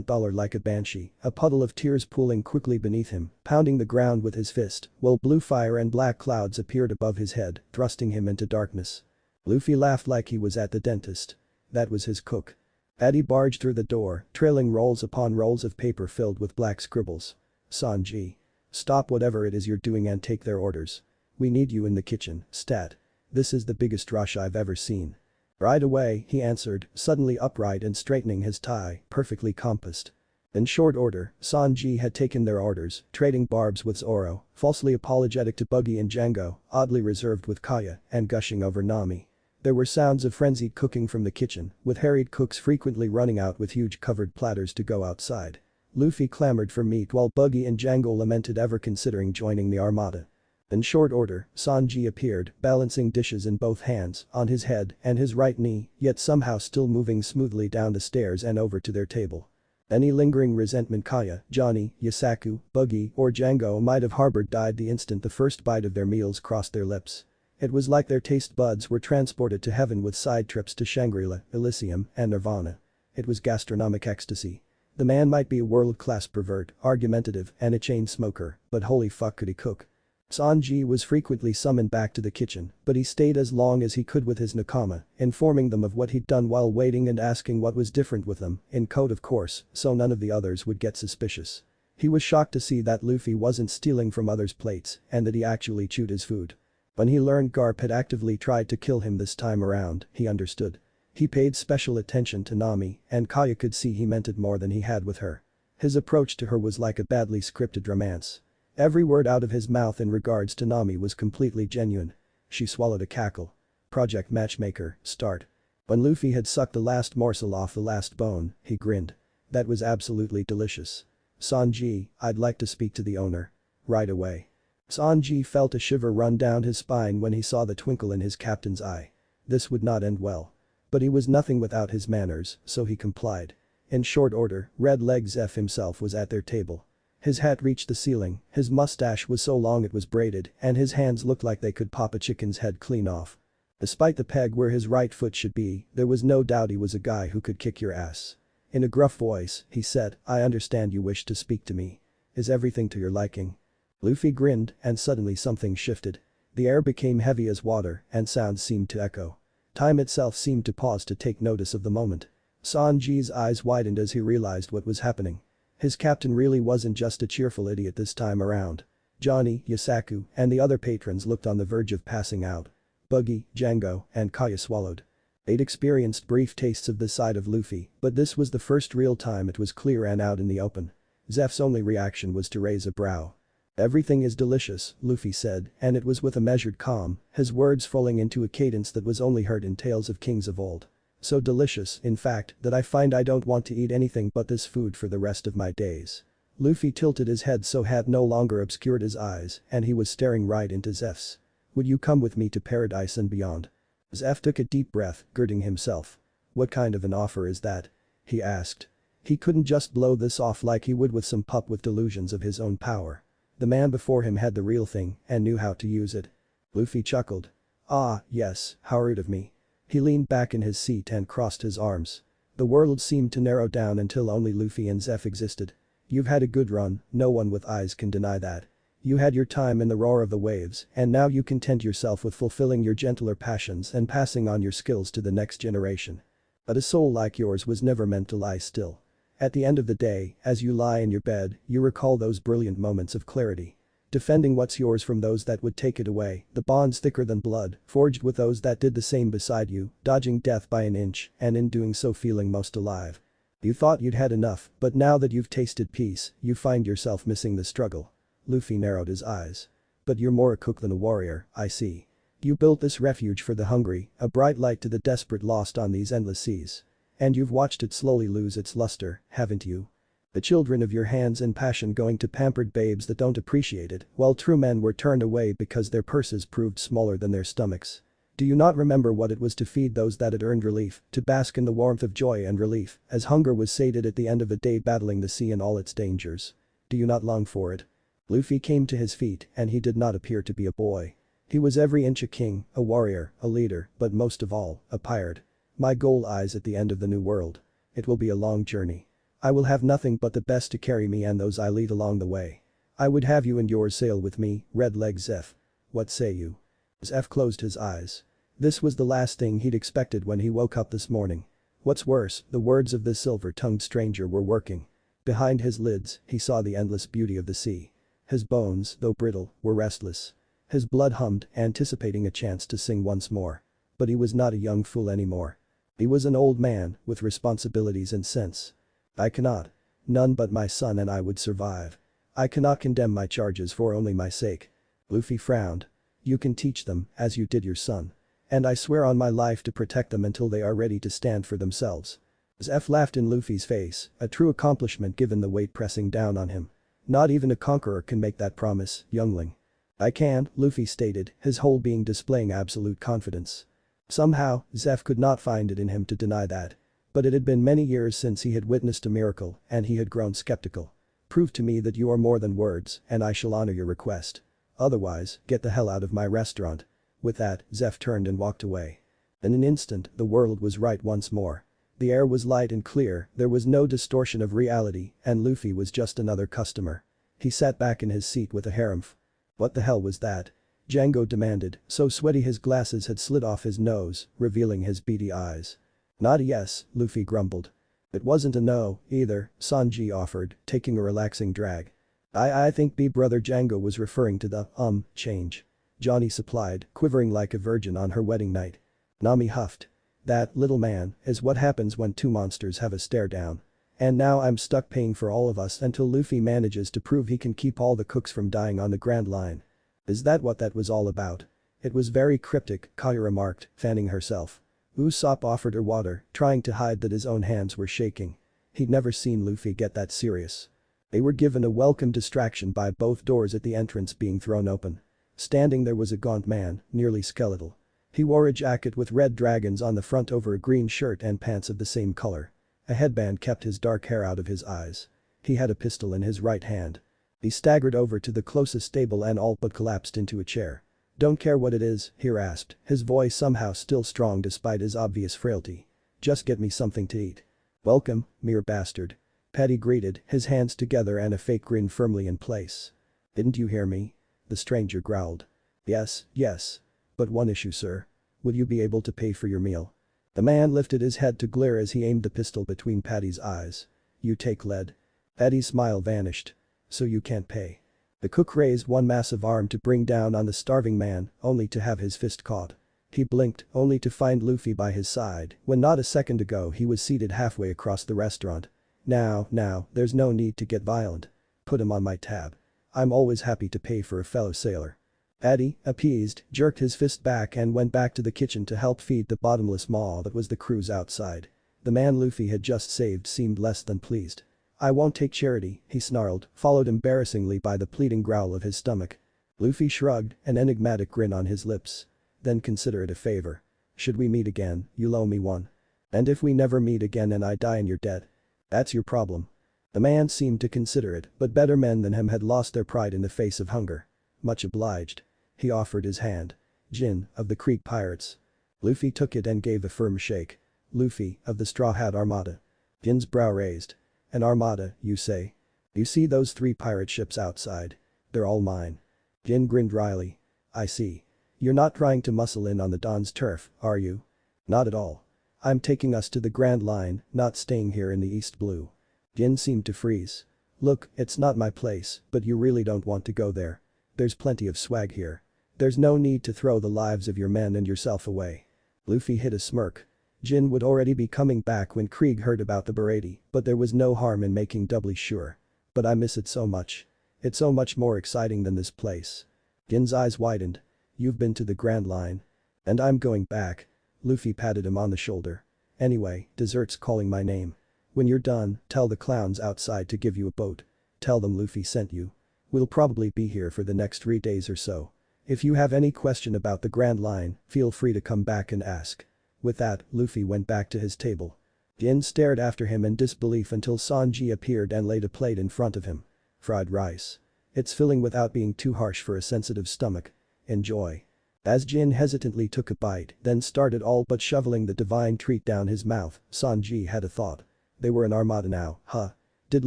dollar like a banshee, a puddle of tears pooling quickly beneath him, pounding the ground with his fist, while blue fire and black clouds appeared above his head, thrusting him into darkness. Luffy laughed like he was at the dentist. That was his cook. Patty barged through the door, trailing rolls upon rolls of paper filled with black scribbles. Sanji. Stop whatever it is you're doing and take their orders. We need you in the kitchen, stat. This is the biggest rush I've ever seen. Right away, he answered, suddenly upright and straightening his tie, perfectly compassed. In short order, Sanji had taken their orders, trading barbs with Zoro, falsely apologetic to Buggy and Django, oddly reserved with Kaya, and gushing over Nami. There were sounds of frenzied cooking from the kitchen, with harried cooks frequently running out with huge covered platters to go outside. Luffy clamored for meat while Buggy and Django lamented ever considering joining the armada. In short order, Sanji appeared, balancing dishes in both hands, on his head and his right knee, yet somehow still moving smoothly down the stairs and over to their table. Any lingering resentment Kaya, Johnny, Yasaku, Buggy, or Django might have harbored died the instant the first bite of their meals crossed their lips. It was like their taste buds were transported to heaven with side trips to Shangri-La, Elysium, and Nirvana. It was gastronomic ecstasy. The man might be a world-class pervert, argumentative, and a chain smoker, but holy fuck could he cook. Sanji was frequently summoned back to the kitchen, but he stayed as long as he could with his nakama, informing them of what he'd done while waiting and asking what was different with them, in code of course, so none of the others would get suspicious. He was shocked to see that Luffy wasn't stealing from others' plates and that he actually chewed his food. When he learned Garp had actively tried to kill him this time around, he understood. He paid special attention to Nami, and Kaya could see he meant it more than he had with her. His approach to her was like a badly scripted romance. Every word out of his mouth in regards to Nami was completely genuine. She swallowed a cackle. Project Matchmaker, start. When Luffy had sucked the last morsel off the last bone, he grinned. That was absolutely delicious. Sanji, I'd like to speak to the owner. Right away. Sanji felt a shiver run down his spine when he saw the twinkle in his captain's eye. This would not end well. But he was nothing without his manners, so he complied. In short order, Red Leg Zeph himself was at their table. His hat reached the ceiling, his mustache was so long it was braided, and his hands looked like they could pop a chicken's head clean off. Despite the peg where his right foot should be, there was no doubt he was a guy who could kick your ass. In a gruff voice, he said, "I understand you wish to speak to me. Is everything to your liking?" Luffy grinned, and suddenly something shifted. The air became heavy as water, and sounds seemed to echo. Time itself seemed to pause to take notice of the moment. Sanji's eyes widened as he realized what was happening. His captain really wasn't just a cheerful idiot this time around. Johnny, Yasaku, and the other patrons looked on the verge of passing out. Buggy, Django, and Kaya swallowed. They'd experienced brief tastes of this side of Luffy, but this was the first real time it was clear and out in the open. Zeph's only reaction was to raise a brow. "Everything is delicious," Luffy said, and it was with a measured calm, his words falling into a cadence that was only heard in tales of kings of old. "So delicious, in fact, that I find I don't want to eat anything but this food for the rest of my days." Luffy tilted his head so hat no longer obscured his eyes, and he was staring right into Zeph's. "Would you come with me to paradise and beyond?" Zeph took a deep breath, girding himself. "What kind of an offer is that?" he asked. He couldn't just blow this off like he would with some pup with delusions of his own power. The man before him had the real thing and knew how to use it. Luffy chuckled. "Ah, yes, how rude of me." He leaned back in his seat and crossed his arms. The world seemed to narrow down until only Luffy and Zeph existed. "You've had a good run, no one with eyes can deny that. You had your time in the roar of the waves, and now you content yourself with fulfilling your gentler passions and passing on your skills to the next generation. But a soul like yours was never meant to lie still. At the end of the day, as you lie in your bed, you recall those brilliant moments of clarity. Defending what's yours from those that would take it away, the bonds thicker than blood, forged with those that did the same beside you, dodging death by an inch, and in doing so feeling most alive. You thought you'd had enough, but now that you've tasted peace, you find yourself missing the struggle." Luffy narrowed his eyes. "But you're more a cook than a warrior, I see. You built this refuge for the hungry, a bright light to the desperate lost on these endless seas. And you've watched it slowly lose its luster, haven't you? The children of your hands and passion going to pampered babes that don't appreciate it, while true men were turned away because their purses proved smaller than their stomachs. Do you not remember what it was to feed those that had earned relief, to bask in the warmth of joy and relief, as hunger was sated at the end of a day battling the sea and all its dangers? Do you not long for it?" Luffy came to his feet, and he did not appear to be a boy. He was every inch a king, a warrior, a leader, but most of all, a pirate. "My goal lies at the end of the new world. It will be a long journey. I will have nothing but the best to carry me and those I lead along the way. I would have you and yours sail with me, Red Leg Zeph. What say you?" Zeph closed his eyes. This was the last thing he'd expected when he woke up this morning. What's worse, the words of this silver-tongued stranger were working. Behind his lids, he saw the endless beauty of the sea. His bones, though brittle, were restless. His blood hummed, anticipating a chance to sing once more. But he was not a young fool anymore. He was an old man, with responsibilities and sense. "I cannot. None but my son and I would survive. I cannot condemn my charges for only my sake." Luffy frowned. "You can teach them, as you did your son. And I swear on my life to protect them until they are ready to stand for themselves." Zeph laughed in Luffy's face, a true accomplishment given the weight pressing down on him. "Not even a conqueror can make that promise, youngling." "I can," Luffy stated, his whole being displaying absolute confidence. Somehow, Zeph could not find it in him to deny that. But it had been many years since he had witnessed a miracle, and he had grown skeptical. "Prove to me that you are more than words, and I shall honor your request. Otherwise, get the hell out of my restaurant." With that, Zeph turned and walked away. In an instant, the world was right once more. The air was light and clear, there was no distortion of reality, and Luffy was just another customer. He sat back in his seat with a harumph. "What the hell was that?" Django demanded, so sweaty his glasses had slid off his nose, revealing his beady eyes. "Not a yes," Luffy grumbled. "It wasn't a no, either," Sanji offered, taking a relaxing drag. I think brother Django was referring to the, change," Johnny supplied, quivering like a virgin on her wedding night. Nami huffed. "That, little man, is what happens when two monsters have a stare down. And now I'm stuck paying for all of us until Luffy manages to prove he can keep all the cooks from dying on the Grand Line. Is that what that was all about?" "It was very cryptic," Kaya remarked, fanning herself. Usopp offered her water, trying to hide that his own hands were shaking. He'd never seen Luffy get that serious. They were given a welcome distraction by both doors at the entrance being thrown open. Standing there was a gaunt man, nearly skeletal. He wore a jacket with red dragons on the front over a green shirt and pants of the same color. A headband kept his dark hair out of his eyes. He had a pistol in his right hand. He staggered over to the closest table and all but collapsed into a chair. "Don't care what it is?" he rasped, his voice somehow still strong despite his obvious frailty. "Just get me something to eat." "Welcome, mere bastard." Paddy greeted, his hands together and a fake grin firmly in place. "Didn't you hear me?" the stranger growled. Yes. But one issue, sir. Will you be able to pay for your meal?" The man lifted his head to glare as he aimed the pistol between Paddy's eyes. "You take lead?" Paddy's smile vanished. "So you can't pay." The cook raised one massive arm to bring down on the starving man, only to have his fist caught. He blinked, only to find Luffy by his side, when not a second ago he was seated halfway across the restaurant. Now, there's no need to get violent. Put him on my tab. I'm always happy to pay for a fellow sailor." Paddy, appeased, jerked his fist back and went back to the kitchen to help feed the bottomless maw that was the crew's outside. The man Luffy had just saved seemed less than pleased. "I won't take charity," he snarled, followed embarrassingly by the pleading growl of his stomach. Luffy shrugged, an enigmatic grin on his lips. "Then consider it a favor. Should we meet again, you'll owe me one. And if we never meet again and I die in your debt, that's your problem." The man seemed to consider it, but better men than him had lost their pride in the face of hunger. "Much obliged." He offered his hand. "Jin, of the Krieg pirates." Luffy took it and gave a firm shake. "Luffy, of the Straw Hat Armada." Jin's brow raised. "An armada, you say? You see those 3 pirate ships outside? They're all mine." Jin grinned wryly. "I see. You're not trying to muscle in on the Don's turf, are you?" "Not at all. I'm taking us to the Grand Line, not staying here in the East Blue." Jin seemed to freeze. "Look, it's not my place, but you really don't want to go there. There's plenty of swag here. There's no need to throw the lives of your men and yourself away." Luffy hid a smirk. Jin would already be coming back when Krieg heard about the Besieged, but there was no harm in making doubly sure. "But I miss it so much. It's so much more exciting than this place." Jin's eyes widened. "You've been to the Grand Line. And I'm going back." Luffy patted him on the shoulder. "Anyway, dessert's calling my name. When you're done, tell the clowns outside to give you a boat. Tell them Luffy sent you. We'll probably be here for the next 3 days or so. If you have any question about the Grand Line, feel free to come back and ask." With that, Luffy went back to his table. Jin stared after him in disbelief until Sanji appeared and laid a plate in front of him. "Fried rice. It's filling without being too harsh for a sensitive stomach. Enjoy." As Jin hesitantly took a bite, then started all but shoveling the divine treat down his mouth, Sanji had a thought. They were an armada now, huh? Did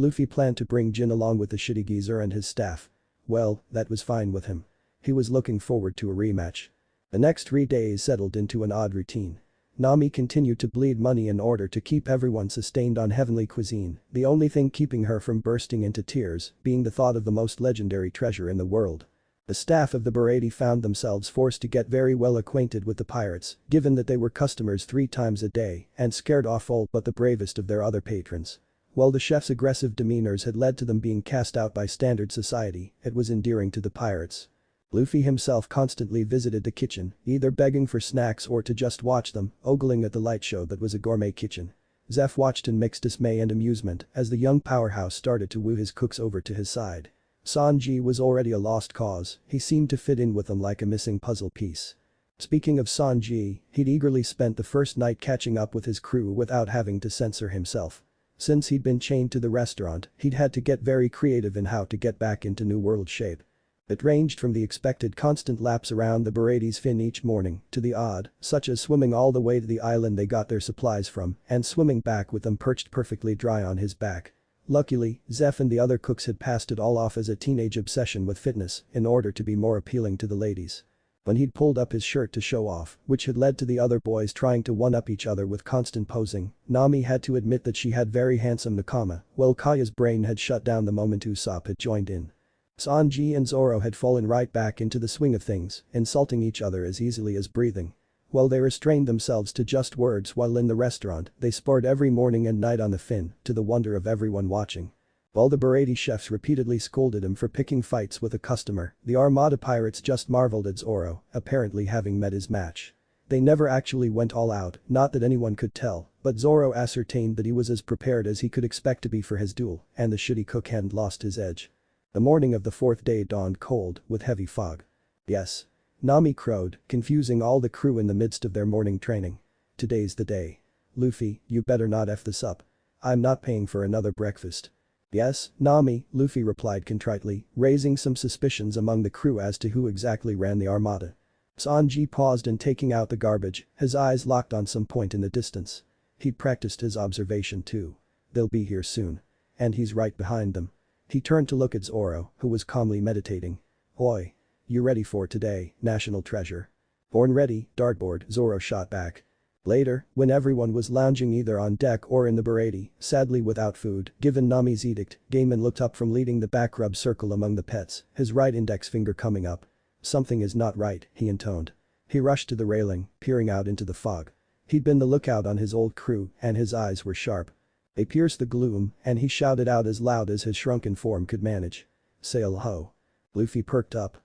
Luffy plan to bring Jin along with the shitty geezer and his staff? Well, that was fine with him. He was looking forward to a rematch. The next 3 days settled into an odd routine. Nami continued to bleed money in order to keep everyone sustained on heavenly cuisine, the only thing keeping her from bursting into tears being the thought of the most legendary treasure in the world. The staff of the Besieged found themselves forced to get very well acquainted with the pirates, given that they were customers 3 times a day and scared off all but the bravest of their other patrons. While the chef's aggressive demeanors had led to them being cast out by standard society, it was endearing to the pirates. Luffy himself constantly visited the kitchen, either begging for snacks or to just watch them, ogling at the light show that was a gourmet kitchen. Zeph watched in mixed dismay and amusement as the young powerhouse started to woo his cooks over to his side. Sanji was already a lost cause, he seemed to fit in with them like a missing puzzle piece. Speaking of Sanji, he'd eagerly spent the first night catching up with his crew without having to censor himself. Since he'd been chained to the restaurant, he'd had to get very creative in how to get back into New World shape. It ranged from the expected constant laps around the Besieged's fin each morning to the odd, such as swimming all the way to the island they got their supplies from and swimming back with them perched perfectly dry on his back. Luckily, Zeph and the other cooks had passed it all off as a teenage obsession with fitness in order to be more appealing to the ladies. When he'd pulled up his shirt to show off, which had led to the other boys trying to one-up each other with constant posing, Nami had to admit that she had very handsome nakama, while Kaya's brain had shut down the moment Usopp had joined in. Sanji and Zoro had fallen right back into the swing of things, insulting each other as easily as breathing. While they restrained themselves to just words while in the restaurant, they sparred every morning and night on the fin, to the wonder of everyone watching. While the Besieged chefs repeatedly scolded him for picking fights with a customer, the Armada pirates just marveled at Zoro, apparently having met his match. They never actually went all out, not that anyone could tell, but Zoro ascertained that he was as prepared as he could expect to be for his duel, and the shitty cook hadn't lost his edge. The morning of the 4th day dawned cold, with heavy fog. "Yes." Nami crowed, confusing all the crew in the midst of their morning training. "Today's the day. Luffy, you better not F this up. I'm not paying for another breakfast." Yes, Nami, Luffy replied contritely, raising some suspicions among the crew as to who exactly ran the armada. Sanji paused and taking out the garbage, his eyes locked on some point in the distance. He'd practiced his observation too. They'll be here soon. And he's right behind them. He turned to look at Zoro, who was calmly meditating. Oi. You ready for today, national treasure? Born ready, dartboard, Zoro shot back. Later, when everyone was lounging either on deck or in the Baratie, sadly without food, given Nami's edict, Gaiman looked up from leading the back rub circle among the pets, his right index finger coming up. Something is not right, he intoned. He rushed to the railing, peering out into the fog. He'd been the lookout on his old crew, and his eyes were sharp. They pierced the gloom, and he shouted out as loud as his shrunken form could manage. Sail ho. Luffy perked up.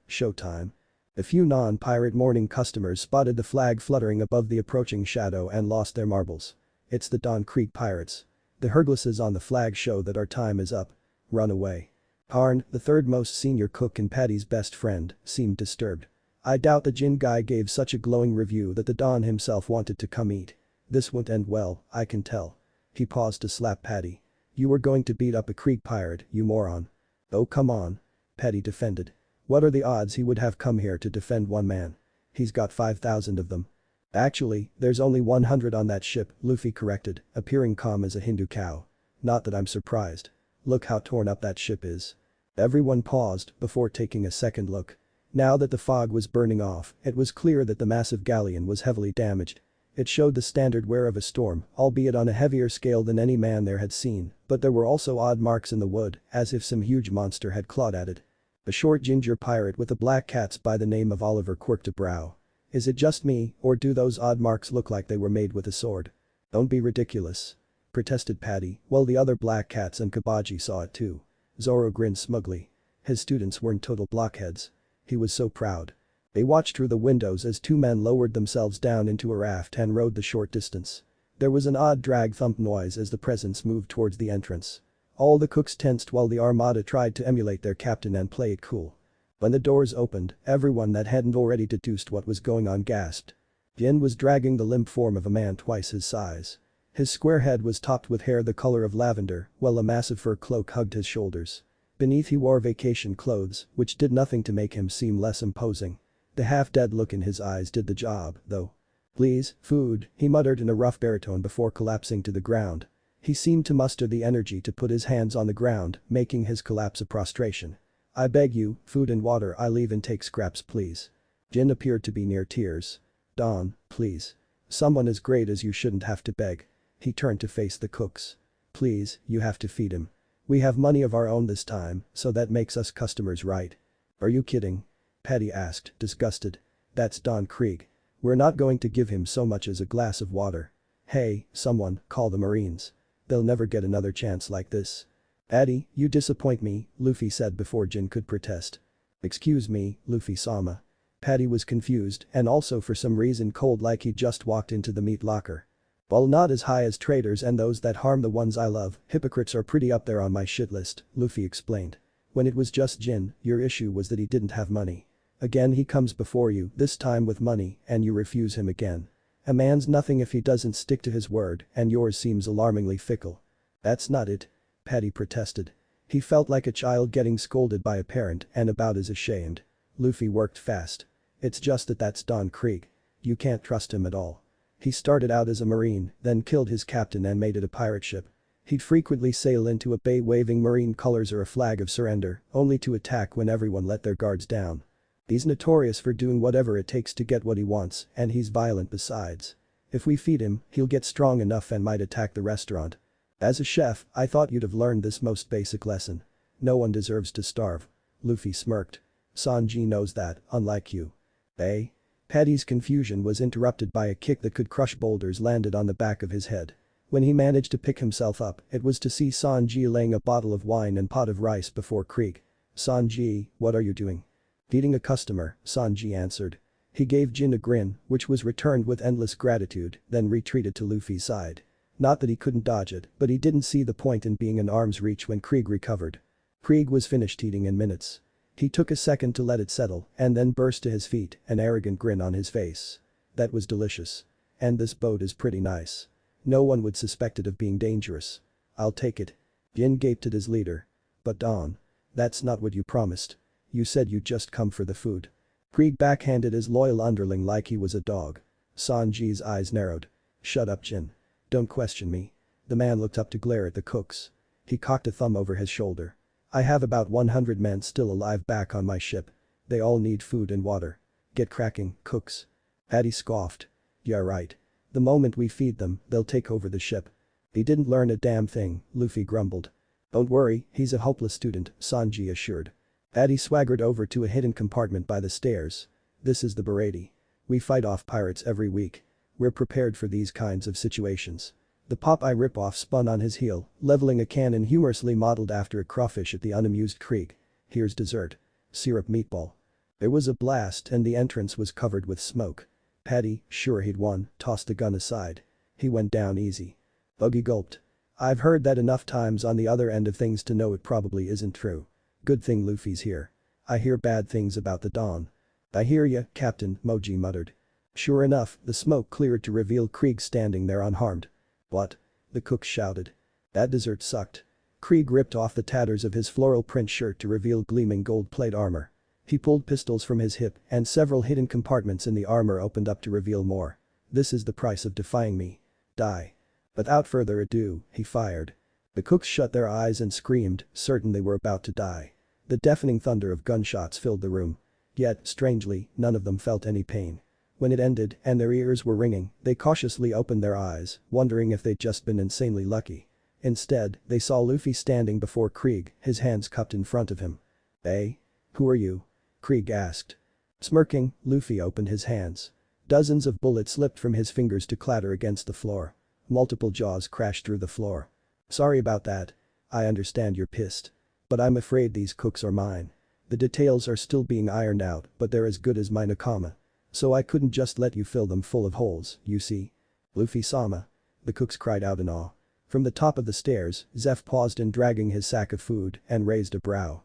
Showtime. A few non-pirate morning customers spotted the flag fluttering above the approaching shadow and lost their marbles. It's the Don Krieg pirates. The Herglasses on the flag show that our time is up. Run away. Arn, the third most senior cook and Patty's best friend, seemed disturbed. I doubt the Jin guy gave such a glowing review that the Don himself wanted to come eat. This won't end well, I can tell. He paused to slap Patty. You were going to beat up a Krieg pirate, you moron. Oh come on. Patty defended. What are the odds he would have come here to defend one man? He's got 5,000 of them. Actually, there's only 100 on that ship, Luffy corrected, appearing calm as a Hindu cow. Not that I'm surprised. Look how torn up that ship is. Everyone paused before taking a second look. Now that the fog was burning off, it was clear that the massive galleon was heavily damaged. It showed the standard wear of a storm, albeit on a heavier scale than any man there had seen, but there were also odd marks in the wood, as if some huge monster had clawed at it. A short ginger pirate with a black cat's by the name of Oliver quirked a brow. Is it just me, or do those odd marks look like they were made with a sword? Don't be ridiculous. Protested Patty, while the other black cats and Kabaji saw it too. Zoro grinned smugly. His students weren't total blockheads. He was so proud. They watched through the windows as two men lowered themselves down into a raft and rowed the short distance. There was an odd drag thump noise as the presents moved towards the entrance. All the cooks tensed while the armada tried to emulate their captain and play it cool. When the doors opened, everyone that hadn't already deduced what was going on gasped. Jin was dragging the limp form of a man twice his size. His square head was topped with hair the color of lavender, while a massive fur cloak hugged his shoulders. Beneath he wore vacation clothes, which did nothing to make him seem less imposing. The half-dead look in his eyes did the job, though. Please, food, he muttered in a rough baritone before collapsing to the ground. He seemed to muster the energy to put his hands on the ground, making his collapse a prostration. I beg you, food and water I leave and take scraps please. Jin appeared to be near tears. Don, please. Someone as great as you shouldn't have to beg. He turned to face the cooks. Please, you have to feed him. We have money of our own this time, so that makes us customers right? Are you kidding? Patty asked, disgusted. That's Don Krieg. We're not going to give him so much as a glass of water. Hey, someone, call the Marines. They'll never get another chance like this. Addy, you disappoint me, Luffy said before Jin could protest. Excuse me, Luffy-sama. Patty was confused and also for some reason cold like he'd just walked into the meat locker. While not as high as traitors and those that harm the ones I love, hypocrites are pretty up there on my shit list, Luffy explained. When it was just Jin, your issue was that he didn't have money. Again he comes before you, this time with money, and you refuse him again. A man's nothing if he doesn't stick to his word, and yours seems alarmingly fickle. That's not it. Patty protested. He felt like a child getting scolded by a parent and about as ashamed. Luffy worked fast. It's just that that's Don Krieg. You can't trust him at all. He started out as a marine, then killed his captain and made it a pirate ship. He'd frequently sail into a bay waving marine colors or a flag of surrender, only to attack when everyone let their guards down. He's notorious for doing whatever it takes to get what he wants, and he's violent besides. If we feed him, he'll get strong enough and might attack the restaurant. As a chef, I thought you'd have learned this most basic lesson. No one deserves to starve. Luffy smirked. Sanji knows that, unlike you. Eh? Patty's confusion was interrupted by a kick that could crush boulders landed on the back of his head. When he managed to pick himself up, it was to see Sanji laying a bottle of wine and pot of rice before Krieg. Sanji, what are you doing? Feeding a customer, Sanji answered. He gave Jin a grin, which was returned with endless gratitude, then retreated to Luffy's side. Not that he couldn't dodge it, but he didn't see the point in being in arm's reach when Krieg recovered. Krieg was finished eating in minutes. He took a second to let it settle and then burst to his feet, an arrogant grin on his face. That was delicious. And this boat is pretty nice. No one would suspect it of being dangerous. I'll take it. Jin gaped at his leader. But Don. That's not what you promised. You said you'd just come for the food. Krieg backhanded his loyal underling like he was a dog. Sanji's eyes narrowed. Shut up, Jin. Don't question me. The man looked up to glare at the cooks. He cocked a thumb over his shoulder. I have about 100 men still alive back on my ship. They all need food and water. Get cracking, cooks. Paddy scoffed. Yeah, right. The moment we feed them, they'll take over the ship. He didn't learn a damn thing, Luffy grumbled. Don't worry, he's a hopeless student, Sanji assured. Paddy swaggered over to a hidden compartment by the stairs. This is the Sabaody. We fight off pirates every week. We're prepared for these kinds of situations. The Popeye ripoff spun on his heel, leveling a cannon humorously modeled after a crawfish at the unamused Krieg. Here's dessert. Syrup meatball. There was a blast and the entrance was covered with smoke. Paddy, sure he'd won, tossed the gun aside. He went down easy. Buggy gulped. I've heard that enough times on the other end of things to know it probably isn't true. Good thing Luffy's here. I hear bad things about the Don. I hear ya, Captain, Moji muttered. Sure enough, the smoke cleared to reveal Krieg standing there unharmed. What? The cook shouted. That dessert sucked. Krieg ripped off the tatters of his floral print shirt to reveal gleaming gold plate armor. He pulled pistols from his hip and several hidden compartments in the armor opened up to reveal more. This is the price of defying me. Die. Without further ado, he fired. The cooks shut their eyes and screamed, certain they were about to die. The deafening thunder of gunshots filled the room. Yet, strangely, none of them felt any pain. When it ended and their ears were ringing, they cautiously opened their eyes, wondering if they'd just been insanely lucky. Instead, they saw Luffy standing before Krieg, his hands cupped in front of him. Hey? Who are you? Krieg asked. Smirking, Luffy opened his hands. Dozens of bullets slipped from his fingers to clatter against the floor. Multiple jaws crashed through the floor. Sorry about that. I understand you're pissed. But I'm afraid these cooks are mine. The details are still being ironed out, but they're as good as my nakama. So I couldn't just let you fill them full of holes, you see. Luffy-sama. The cooks cried out in awe. From the top of the stairs, Zeph paused in dragging his sack of food and raised a brow.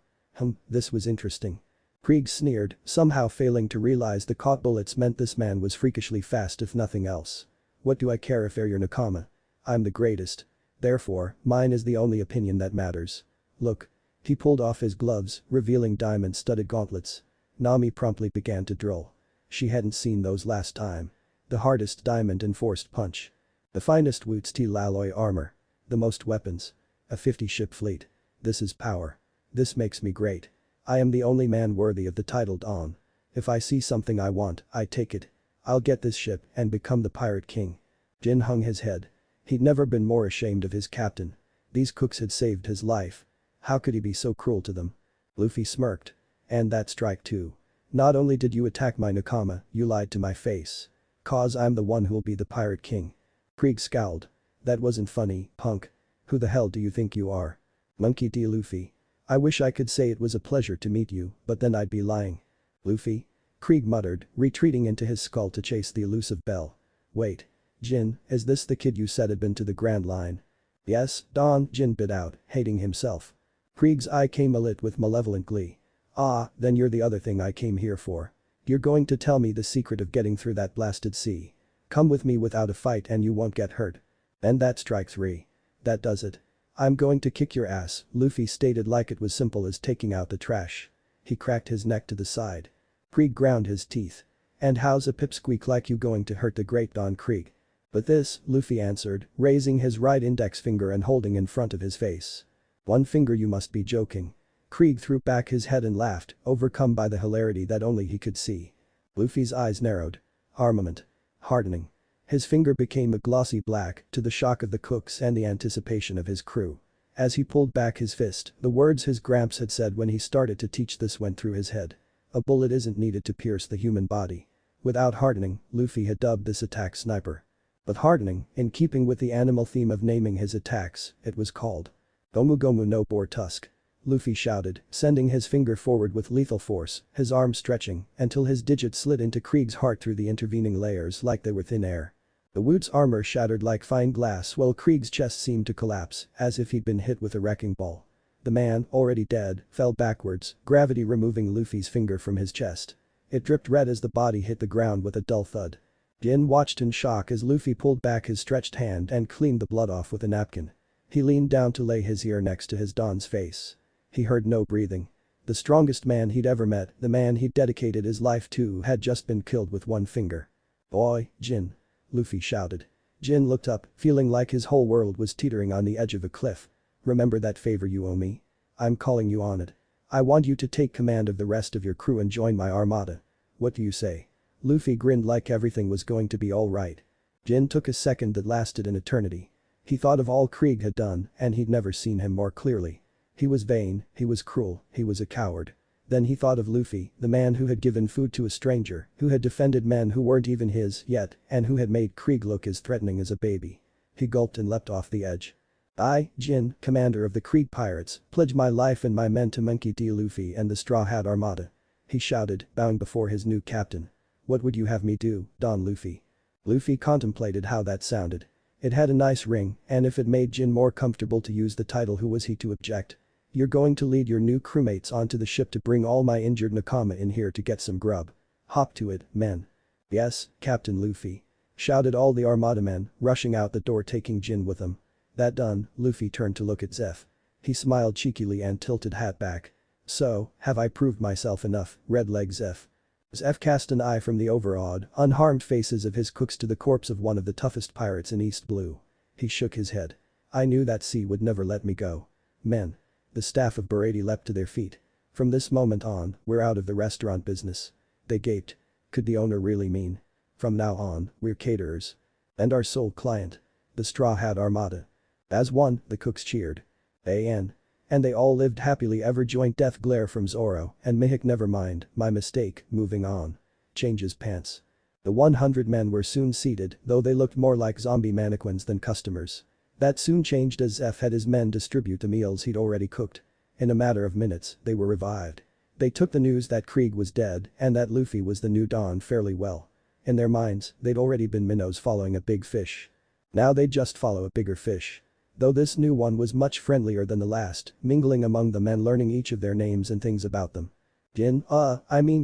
This was interesting. Krieg sneered, somehow failing to realize the caught bullets meant this man was freakishly fast if nothing else. What do I care if they're your nakama? I'm the greatest. Therefore, mine is the only opinion that matters. Look. He pulled off his gloves, revealing diamond-studded gauntlets. Nami promptly began to drool. She hadn't seen those last time. The hardest diamond-enforced punch. The finest Woot's steel alloy armor. The most weapons. A 50-ship fleet. This is power. This makes me great. I am the only man worthy of the title Don. If I see something I want, I take it. I'll get this ship and become the Pirate King. Jin hung his head. He'd never been more ashamed of his captain. These cooks had saved his life. How could he be so cruel to them? Luffy smirked. And that strike too. Not only did you attack my nakama, you lied to my face. 'Cause I'm the one who'll be the Pirate King. Krieg scowled. That wasn't funny, punk. Who the hell do you think you are? Monkey D. Luffy. I wish I could say it was a pleasure to meet you, but then I'd be lying. Luffy? Krieg muttered, retreating into his skull to chase the elusive bell. Wait. Jin, is this the kid you said had been to the Grand Line? Yes, Don, Jin bit out, hating himself. Krieg's eye came alit with malevolent glee. Ah, then you're the other thing I came here for. You're going to tell me the secret of getting through that blasted sea. Come with me without a fight and you won't get hurt. And that strike 3. That does it. I'm going to kick your ass, Luffy stated like it was simple as taking out the trash. He cracked his neck to the side. Krieg ground his teeth. And how's a pipsqueak like you going to hurt the great Don Krieg? But this, Luffy answered, raising his right index finger and holding in front of his face. One finger, you must be joking. Krieg threw back his head and laughed, overcome by the hilarity that only he could see. Luffy's eyes narrowed. Armament. Hardening. His finger became a glossy black, to the shock of the cooks and the anticipation of his crew. As he pulled back his fist, the words his gramps had said when he started to teach this went through his head. A bullet isn't needed to pierce the human body. Without hardening, Luffy had dubbed this attack sniper. But hardening, in keeping with the animal theme of naming his attacks, it was called Gomu Gomu no Boar Tusk. Luffy shouted, sending his finger forward with lethal force, his arm stretching until his digit slid into Krieg's heart through the intervening layers like they were thin air. The Woot's armor shattered like fine glass while Krieg's chest seemed to collapse, as if he'd been hit with a wrecking ball. The man, already dead, fell backwards, gravity removing Luffy's finger from his chest. It dripped red as the body hit the ground with a dull thud. Jin watched in shock as Luffy pulled back his stretched hand and cleaned the blood off with a napkin. He leaned down to lay his ear next to his Don's face. He heard no breathing. The strongest man he'd ever met, the man he'd dedicated his life to, had just been killed with one finger. "Boy, Jin!" Luffy shouted. Jin looked up, feeling like his whole world was teetering on the edge of a cliff. "Remember that favor you owe me? I'm calling you on it. I want you to take command of the rest of your crew and join my armada. What do you say?" Luffy grinned like everything was going to be alright. Jin took a second that lasted an eternity. He thought of all Krieg had done, and he'd never seen him more clearly. He was vain, he was cruel, he was a coward. Then he thought of Luffy, the man who had given food to a stranger, who had defended men who weren't even his yet, and who had made Krieg look as threatening as a baby. He gulped and leapt off the edge. "I, Jin, commander of the Krieg pirates, pledge my life and my men to Monkey D. Luffy and the Straw Hat Armada," he shouted, bowing before his new captain. "What would you have me do, Don Luffy?" Luffy contemplated how that sounded. It had a nice ring, and if it made Jin more comfortable to use the title, who was he to object? "You're going to lead your new crewmates onto the ship to bring all my injured Nakama in here to get some grub. Hop to it, men." "Yes, Captain Luffy," shouted all the armada men, rushing out the door taking Jin with them. That done, Luffy turned to look at Zeph. He smiled cheekily and tilted hat back. "So, have I proved myself enough, red-leg Zeph?" Zeph cast an eye from the overawed, unharmed faces of his cooks to the corpse of one of the toughest pirates in East Blue. He shook his head. "I knew that sea would never let me go. Men." The staff of Sabaody leapt to their feet. "From this moment on, we're out of the restaurant business." They gaped. Could the owner really mean? "From now on, we're caterers. And our sole client. The Straw Hat Armada." As one, the cooks cheered. "AN. And they all lived happily ever joint death glare from Zoro and Mihik. Never mind, my mistake, moving on. Changes pants." The 100 men were soon seated, though they looked more like zombie mannequins than customers. That soon changed as Zeph had his men distribute the meals he'd already cooked. In a matter of minutes, they were revived. They took the news that Krieg was dead and that Luffy was the new Don fairly well. In their minds, they'd already been minnows following a big fish. Now they'd just follow a bigger fish. Though this new one was much friendlier than the last, mingling among them and learning each of their names and things about them. "Jin,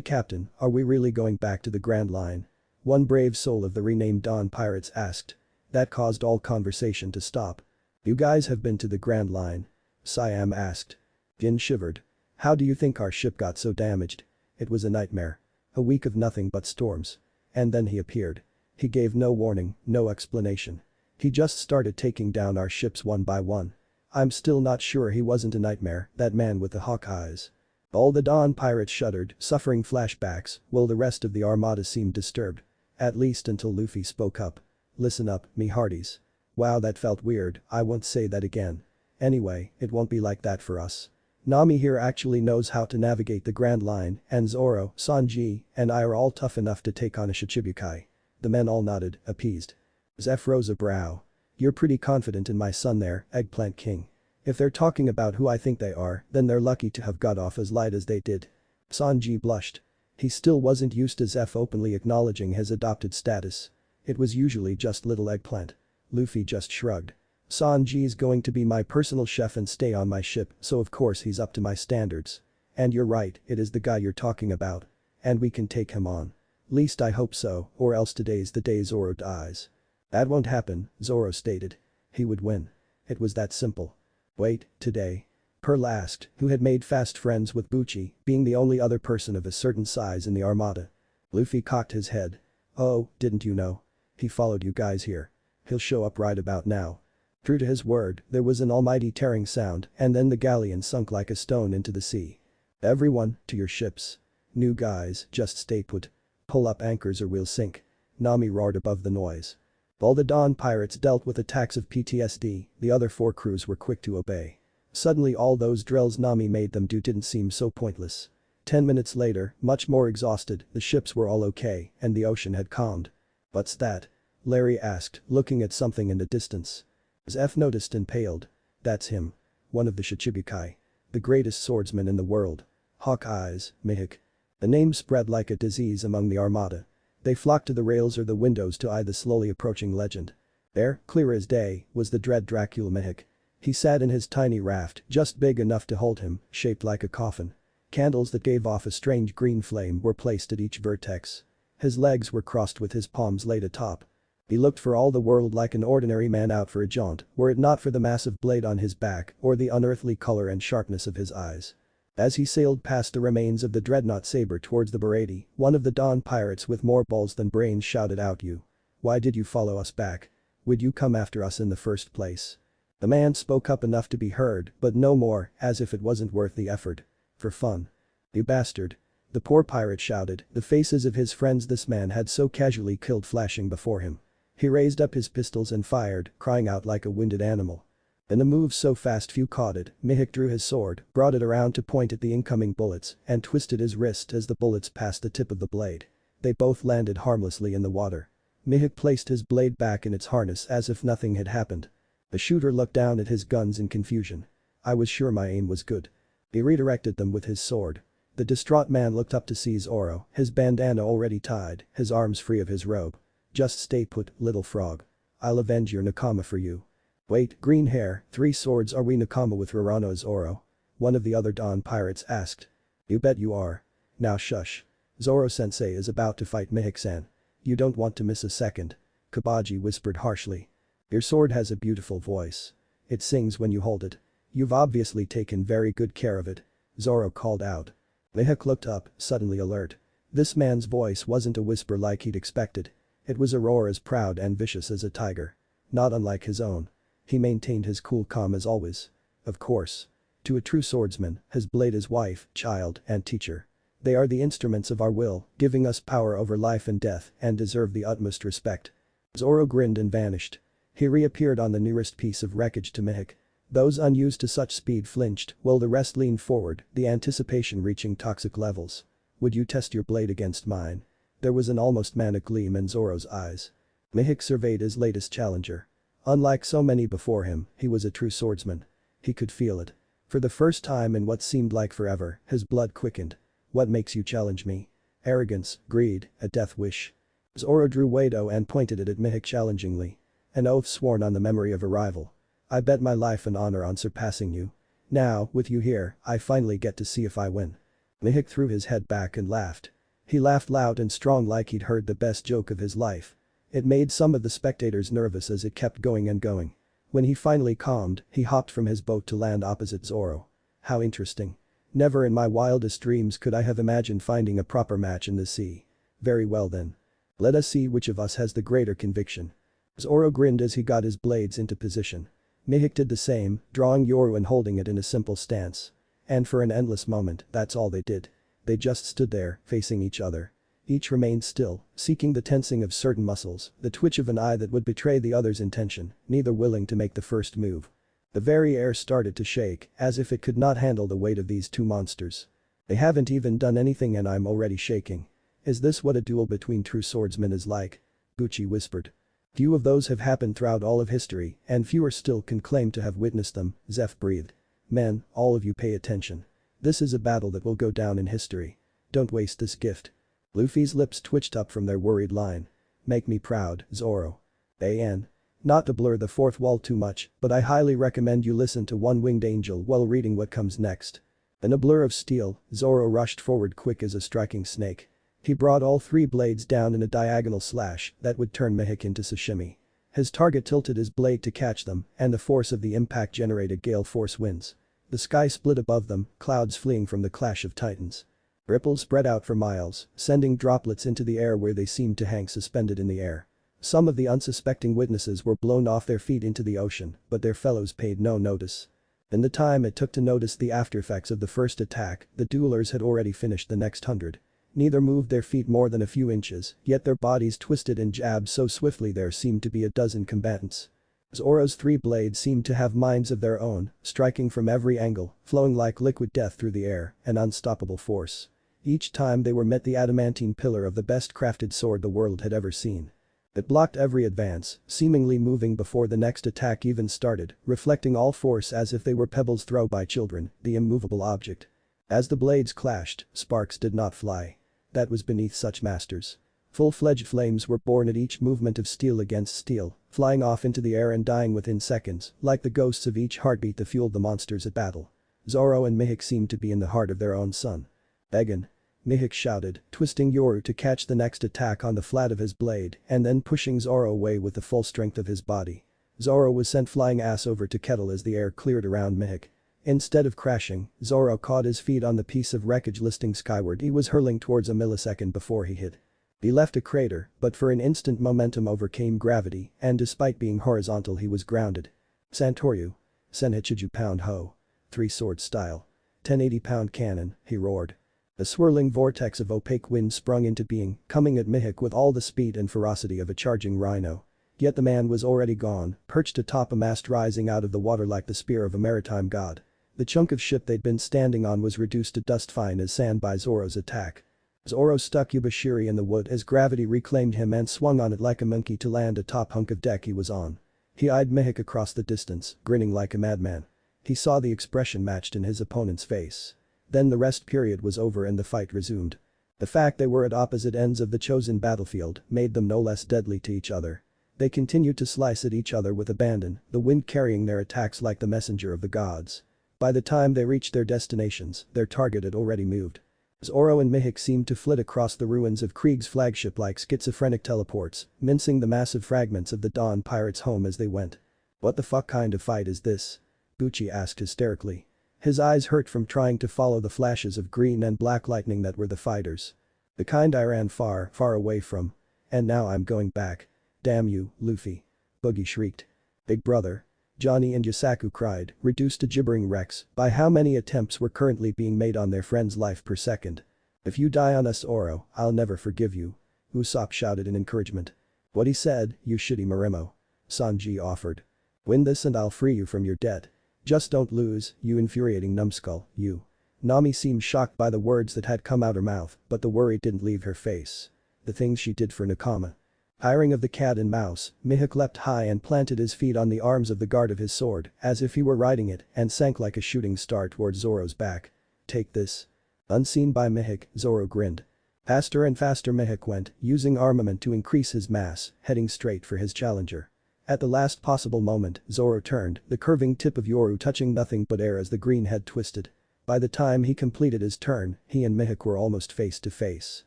Captain, are we really going back to the Grand Line?" one brave soul of the renamed Don Pirates asked. That caused all conversation to stop. "You guys have been to the Grand Line?" Siam asked. Jin shivered. "How do you think our ship got so damaged? It was a nightmare. A week of nothing but storms. And then he appeared. He gave no warning, no explanation. He just started taking down our ships one by one. I'm still not sure he wasn't a nightmare, that man with the hawk eyes." All the Don pirates shuddered, suffering flashbacks, while the rest of the armada seemed disturbed. At least until Luffy spoke up. "Listen up, me hearties. Wow, that felt weird, I won't say that again. Anyway, it won't be like that for us. Nami here actually knows how to navigate the Grand Line, and Zoro, Sanji, and I are all tough enough to take on a Shichibukai." The men all nodded, appeased. Zeph rose a brow. "You're pretty confident in my son there, Eggplant King. If they're talking about who I think they are, then they're lucky to have got off as light as they did." Sanji blushed. He still wasn't used to Zeph openly acknowledging his adopted status. It was usually just little Eggplant. Luffy just shrugged. "Sanji's going to be my personal chef and stay on my ship, so of course he's up to my standards. And you're right, it is the guy you're talking about. And we can take him on. Least I hope so, or else today's the day Zoro dies." "That won't happen," Zoro stated. "He would win. It was that simple." "Wait, today?" Pearl asked, who had made fast friends with Bucci, being the only other person of a certain size in the armada. Luffy cocked his head. "Oh, didn't you know? He followed you guys here. He'll show up right about now." True to his word, there was an almighty tearing sound and then the galleon sunk like a stone into the sea. "Everyone, to your ships. New guys, just stay put. Pull up anchors or we'll sink." Nami roared above the noise. While the Don pirates dealt with attacks of PTSD, the other 4 crews were quick to obey. Suddenly all those drills Nami made them do didn't seem so pointless. 10 minutes later, much more exhausted, the ships were all okay and the ocean had calmed. "What's that?" Larry asked, looking at something in the distance. Zeph noticed and paled. "That's him. One of the Shichibukai. The greatest swordsman in the world. Hawk eyes, Mihik." The name spread like a disease among the armada. They flocked to the rails or the windows to eye the slowly approaching legend. There, clear as day, was the dread Dracula Mihik. He sat in his tiny raft, just big enough to hold him, shaped like a coffin. Candles that gave off a strange green flame were placed at each vertex. His legs were crossed with his palms laid atop. He looked for all the world like an ordinary man out for a jaunt, were it not for the massive blade on his back or the unearthly color and sharpness of his eyes. As he sailed past the remains of the dreadnought saber towards the Sabaody, one of the Dawn pirates with more balls than brains shouted out, "You. Why did you follow us back? Would you come after us in the first place?" The man spoke up enough to be heard, but no more, as if it wasn't worth the effort. "For fun. You bastard." The poor pirate shouted, the faces of his friends this man had so casually killed flashing before him. He raised up his pistols and fired, crying out like a winded animal. In a move so fast few caught it, Mihik drew his sword, brought it around to point at the incoming bullets, and twisted his wrist as the bullets passed the tip of the blade. They both landed harmlessly in the water. Mihik placed his blade back in its harness as if nothing had happened. The shooter looked down at his guns in confusion. "I was sure my aim was good." He redirected them with his sword. The distraught man looked up to see Zoro, his bandana already tied, his arms free of his robe. "Just stay put, little frog. I'll avenge your nakama for you." "Wait, green hair, 3 swords, are we nakama with Rorano Zoro?" one of the other Dawn pirates asked. "You bet you are. Now shush. Zoro-sensei is about to fight Mihik-san. You don't want to miss a second." Kabaji whispered harshly. "Your sword has a beautiful voice. It sings when you hold it. You've obviously taken very good care of it," Zoro called out. Mihik looked up, suddenly alert. This man's voice wasn't a whisper like he'd expected. It was a roar as proud and vicious as a tiger. Not unlike his own. He maintained his cool calm as always. Of course. To a true swordsman, his blade is wife, child, and teacher. They are the instruments of our will, giving us power over life and death, and deserve the utmost respect. Zoro grinned and vanished. He reappeared on the nearest piece of wreckage to Mihik. Those unused to such speed flinched, while the rest leaned forward, the anticipation reaching toxic levels. "Would you test your blade against mine?" There was an almost manic gleam in Zoro's eyes. Mihik surveyed his latest challenger. Unlike so many before him, he was a true swordsman. He could feel it. For the first time in what seemed like forever, his blood quickened. "What makes you challenge me?" "Arrogance, greed, a death wish." Zoro drew Wado and pointed it at Mihik challengingly. "An oath sworn on the memory of a rival. I bet my life and honor on surpassing you. Now, with you here, I finally get to see if I win." Mihik threw his head back and laughed. He laughed loud and strong like he'd heard the best joke of his life. It made some of the spectators nervous as it kept going and going. When he finally calmed, he hopped from his boat to land opposite Zoro. "How interesting. Never in my wildest dreams could I have imagined finding a proper match in the sea. Very well then. Let us see which of us has the greater conviction." Zoro grinned as he got his blades into position. Mihik did the same, drawing Yoru and holding it in a simple stance. And for an endless moment, that's all they did. They just stood there, facing each other. Each remained still, seeking the tensing of certain muscles, the twitch of an eye that would betray the other's intention, neither willing to make the first move. The very air started to shake, as if it could not handle the weight of these two monsters. "They haven't even done anything and I'm already shaking. Is this what a duel between true swordsmen is like?" Gucci whispered. "Few of those have happened throughout all of history, and fewer still can claim to have witnessed them," Zeph breathed. "Men, all of you pay attention. This is a battle that will go down in history. Don't waste this gift." Luffy's lips twitched up from their worried line. "Make me proud, Zoro." "An. Not to blur the fourth wall too much, but I highly recommend you listen to One Winged Angel while reading what comes next." In a blur of steel, Zoro rushed forward quick as a striking snake. He brought all 3 blades down in a diagonal slash that would turn Mihik into sashimi. His target tilted his blade to catch them, and the force of the impact generated gale force winds. The sky split above them, clouds fleeing from the clash of titans. Ripples spread out for miles, sending droplets into the air where they seemed to hang suspended in the air. Some of the unsuspecting witnesses were blown off their feet into the ocean, but their fellows paid no notice. In the time it took to notice the aftereffects of the first attack, the duelers had already finished the next 100. Neither moved their feet more than a few inches, yet their bodies twisted and jabbed so swiftly there seemed to be a dozen combatants. Zoro's 3 blades seemed to have minds of their own, striking from every angle, flowing like liquid death through the air, an unstoppable force. Each time they were met the adamantine pillar of the best crafted sword the world had ever seen. It blocked every advance, seemingly moving before the next attack even started, reflecting all force as if they were pebbles thrown by children, the immovable object. As the blades clashed, sparks did not fly. That was beneath such masters. Full-fledged flames were born at each movement of steel against steel, flying off into the air and dying within seconds, like the ghosts of each heartbeat that fueled the monsters at battle. Zoro and Mihik seemed to be in the heart of their own sun. "Egan. Mihik shouted, twisting Yoru to catch the next attack on the flat of his blade and then pushing Zoro away with the full strength of his body. Zoro was sent flying ass over to Kettle as the air cleared around Mihik. Instead of crashing, Zoro caught his feet on the piece of wreckage listing skyward he was hurling towards a millisecond before he hit. He left a crater, but for an instant momentum overcame gravity and despite being horizontal he was grounded. Santoryu. Senhichiju pound ho. 3-sword style. 1080-pound cannon, he roared. A swirling vortex of opaque wind sprung into being, coming at Mihik with all the speed and ferocity of a charging rhino. Yet the man was already gone, perched atop a mast rising out of the water like the spear of a maritime god. The chunk of ship they'd been standing on was reduced to dust fine as sand by Zoro's attack. Zoro stuck Yubashiri in the wood as gravity reclaimed him and swung on it like a monkey to land atop hunk of deck he was on. He eyed Mihik across the distance, grinning like a madman. He saw the expression matched in his opponent's face. Then the rest period was over and the fight resumed. The fact they were at opposite ends of the chosen battlefield made them no less deadly to each other. They continued to slice at each other with abandon, the wind carrying their attacks like the messenger of the gods. By the time they reached their destinations, their target had already moved. Zoro and Mihik seemed to flit across the ruins of Krieg's flagship like schizophrenic teleports, mincing the massive fragments of the Dawn pirates home as they went. "What the fuck kind of fight is this?" Bucci asked hysterically. His eyes hurt from trying to follow the flashes of green and black lightning that were the fighters. "The kind I ran far, far away from. And now I'm going back. Damn you, Luffy." Buggy shrieked. "Big brother." Johnny and Yasaku cried, reduced to gibbering wrecks by how many attempts were currently being made on their friend's life per second. "If you die on us Oro, I'll never forgive you." Usopp shouted in encouragement. "What he said, you shitty Maremo." Sanji offered. "Win this and I'll free you from your debt. Just don't lose, you infuriating numbskull, you." Nami seemed shocked by the words that had come out her mouth, but the worry didn't leave her face. The things she did for Nakama. Hiring of the cat and mouse, Mihik leapt high and planted his feet on the arms of the guard of his sword as if he were riding it and sank like a shooting star towards Zoro's back. "Take this." Unseen by Mihik, Zoro grinned. Faster and faster Mihik went, using armament to increase his mass, heading straight for his challenger. At the last possible moment, Zoro turned, the curving tip of Yoru touching nothing but air as the green head twisted. By the time he completed his turn, he and Mihik were almost face to face.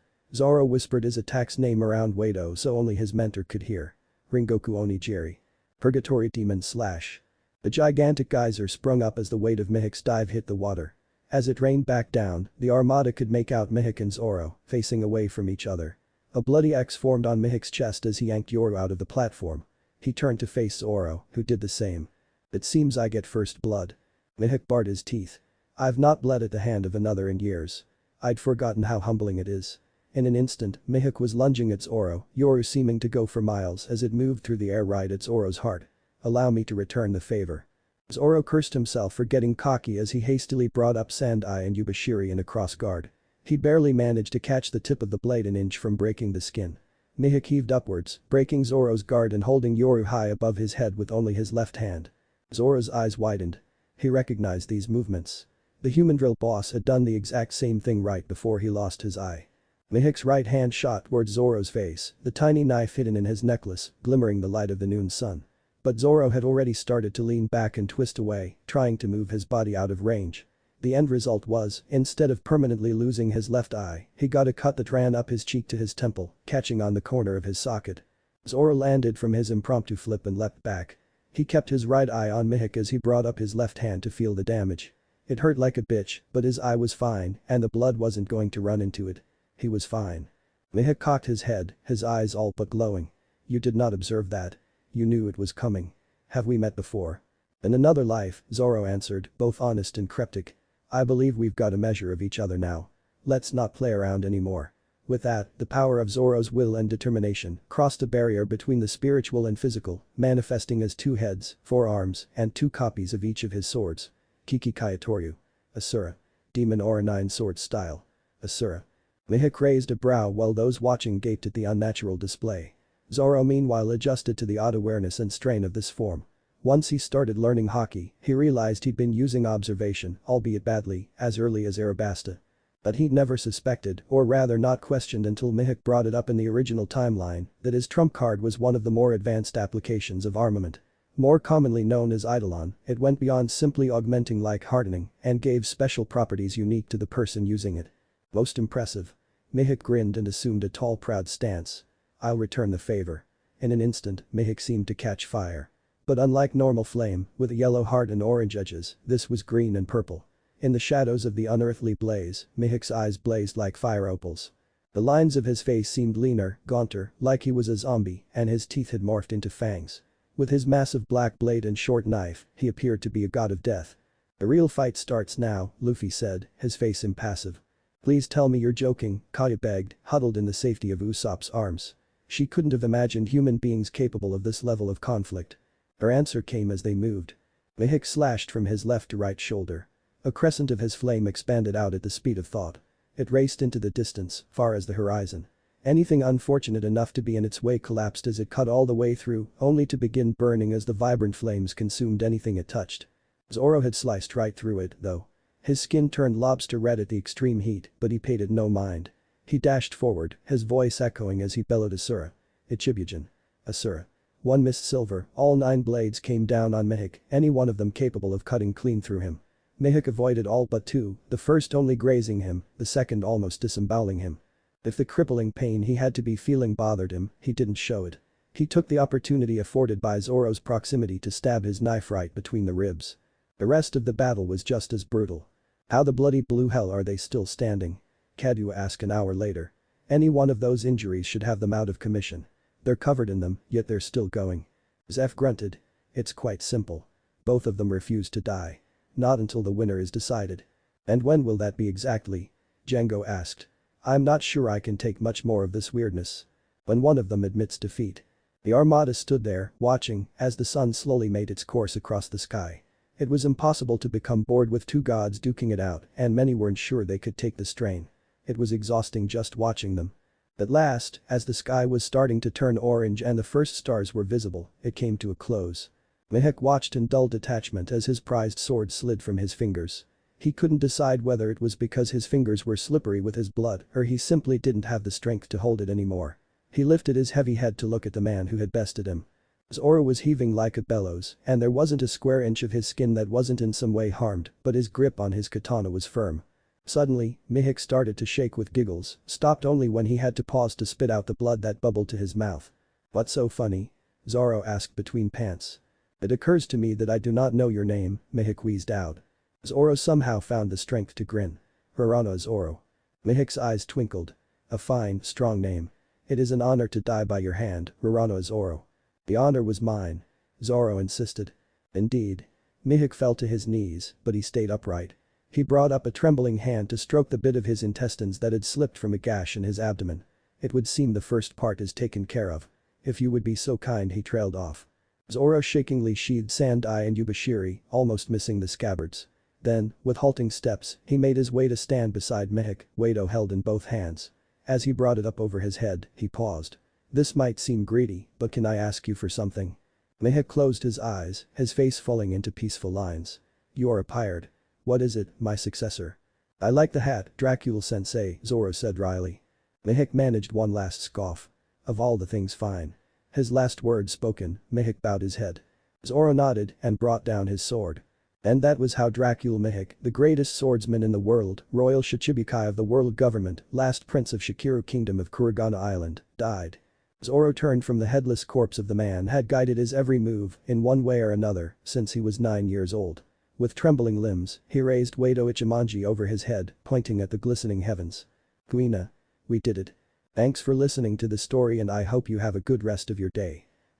Zoro whispered his attack's name around Wado so only his mentor could hear. Ringoku Onigiri. Purgatory Demon Slash. A gigantic geyser sprung up as the weight of Mihik's dive hit the water. As it rained back down, the armada could make out Mihik and Zoro, facing away from each other. A bloody X formed on Mihik's chest as he yanked Yoru out of the platform. He turned to face Zoro, who did the same. "It seems I get first blood." Mihik bared his teeth. "I've not bled at the hand of another in years. I'd forgotten how humbling it is." In an instant, Mihik was lunging at Zoro, Yoru seeming to go for miles as it moved through the air right at Zoro's heart. "Allow me to return the favor." Zoro cursed himself for getting cocky as he hastily brought up Sandai and Yubashiri in a cross guard. He barely managed to catch the tip of the blade an inch from breaking the skin. Mihik heaved upwards, breaking Zoro's guard and holding Yoru high above his head with only his left hand. Zoro's eyes widened. He recognized these movements. The human drill boss had done the exact same thing right before he lost his eye. Mihik's right hand shot towards Zoro's face, the tiny knife hidden in his necklace, glimmering the light of the noon sun. But Zoro had already started to lean back and twist away, trying to move his body out of range. The end result was, instead of permanently losing his left eye, he got a cut that ran up his cheek to his temple, catching on the corner of his socket. Zoro landed from his impromptu flip and leapt back. He kept his right eye on Mihik as he brought up his left hand to feel the damage. It hurt like a bitch, but his eye was fine and the blood wasn't going to run into it. He was fine. Mihik cocked his head, his eyes all but glowing. "You did not observe that. You knew it was coming. Have we met before?" "In another life," Zoro answered, both honest and cryptic. "I believe we've got a measure of each other now. Let's not play around anymore." With that, the power of Zoro's will and determination crossed a barrier between the spiritual and physical, manifesting as 2 heads, 4 arms, and 2 copies of each of his swords. Kiki Kayatoryu. Asura. Demon Aura 9-sword style. Asura. Mihik raised a brow while those watching gaped at the unnatural display. Zoro meanwhile adjusted to the odd awareness and strain of this form. Once he started learning Haki, he realized he'd been using observation, albeit badly, as early as Arabasta. But he'd never suspected, or rather not questioned until Mihik brought it up in the original timeline, that his trump card was one of the more advanced applications of armament. More commonly known as Eidolon, it went beyond simply augmenting like hardening and gave special properties unique to the person using it. Most impressive. Mihik grinned and assumed a tall proud stance. I'll return the favor. In an instant, Mihik seemed to catch fire. But unlike normal flame, with a yellow heart and orange edges, this was green and purple. In the shadows of the unearthly blaze, Mihik's eyes blazed like fire opals. The lines of his face seemed leaner, gaunter, like he was a zombie, and his teeth had morphed into fangs. With his massive black blade and short knife, he appeared to be a god of death. The real fight starts now, Luffy said, his face impassive. Please tell me you're joking, Kaya begged, huddled in the safety of Usopp's arms. She couldn't have imagined human beings capable of this level of conflict. Her answer came as they moved. Mihik slashed from his left to right shoulder. A crescent of his flame expanded out at the speed of thought. It raced into the distance, far as the horizon. Anything unfortunate enough to be in its way collapsed as it cut all the way through, only to begin burning as the vibrant flames consumed anything it touched. Zoro had sliced right through it, though. His skin turned lobster red at the extreme heat, but he paid it no mind. He dashed forward, his voice echoing as he bellowed Asura. Ichibugen. Asura. One missed silver, all 9 blades came down on Mihik, any one of them capable of cutting clean through him. Mihik avoided all but 2, the first only grazing him, the second almost disemboweling him. If the crippling pain he had to be feeling bothered him, he didn't show it. He took the opportunity afforded by Zoro's proximity to stab his knife right between the ribs. The rest of the battle was just as brutal. How the bloody blue hell are they still standing? Kadu asked an hour later. Any one of those injuries should have them out of commission. They're covered in them, yet they're still going. Zeph grunted. It's quite simple. Both of them refuse to die. Not until the winner is decided. And when will that be exactly? Django asked. I'm not sure I can take much more of this weirdness. When one of them admits defeat. The armada stood there, watching, as the sun slowly made its course across the sky. It was impossible to become bored with 2 gods duking it out, and many weren't sure they could take the strain. It was exhausting just watching them. At last, as the sky was starting to turn orange and the first stars were visible, it came to a close. Mihik watched in dull detachment as his prized sword slid from his fingers. He couldn't decide whether it was because his fingers were slippery with his blood or he simply didn't have the strength to hold it anymore. He lifted his heavy head to look at the man who had bested him. Zoro was heaving like a bellows, and there wasn't a square inch of his skin that wasn't in some way harmed, but his grip on his katana was firm. Suddenly, Mihik started to shake with giggles, stopped only when he had to pause to spit out the blood that bubbled to his mouth. What's so funny? Zoro asked between pants. It occurs to me that I do not know your name, Mihik wheezed out. Zoro somehow found the strength to grin. Hirano Zoro. Mihik's eyes twinkled. A fine, strong name. It is an honor to die by your hand, Hirano Zoro. The honor was mine. Zoro insisted. Indeed. Mihik fell to his knees, but he stayed upright. He brought up a trembling hand to stroke the bit of his intestines that had slipped from a gash in his abdomen. It would seem the first part is taken care of. If you would be so kind, he trailed off. Zoro shakingly sheathed Sandai and Yubashiri, almost missing the scabbards. Then, with halting steps, he made his way to stand beside Mihik, Wado held in both hands. As he brought it up over his head, he paused. This might seem greedy, but can I ask you for something? Mihik closed his eyes, his face falling into peaceful lines. You are a pirate. What is it, my successor? I like the hat, Dracula-sensei, Zoro said wryly. Mihik managed one last scoff. Of all the things fine. His last words spoken, Mihik bowed his head. Zoro nodded and brought down his sword. And that was how Dracula Mihik, the greatest swordsman in the world, royal Shichibukai of the world government, last prince of Shikiru kingdom of Kurogane Island, died. Zoro turned from the headless corpse of the man had guided his every move, in one way or another, since he was 9 years old. With trembling limbs, he raised Wado Ichimonji over his head, pointing at the glistening heavens. Guina. We did it. Thanks for listening to the story and I hope you have a good rest of your day.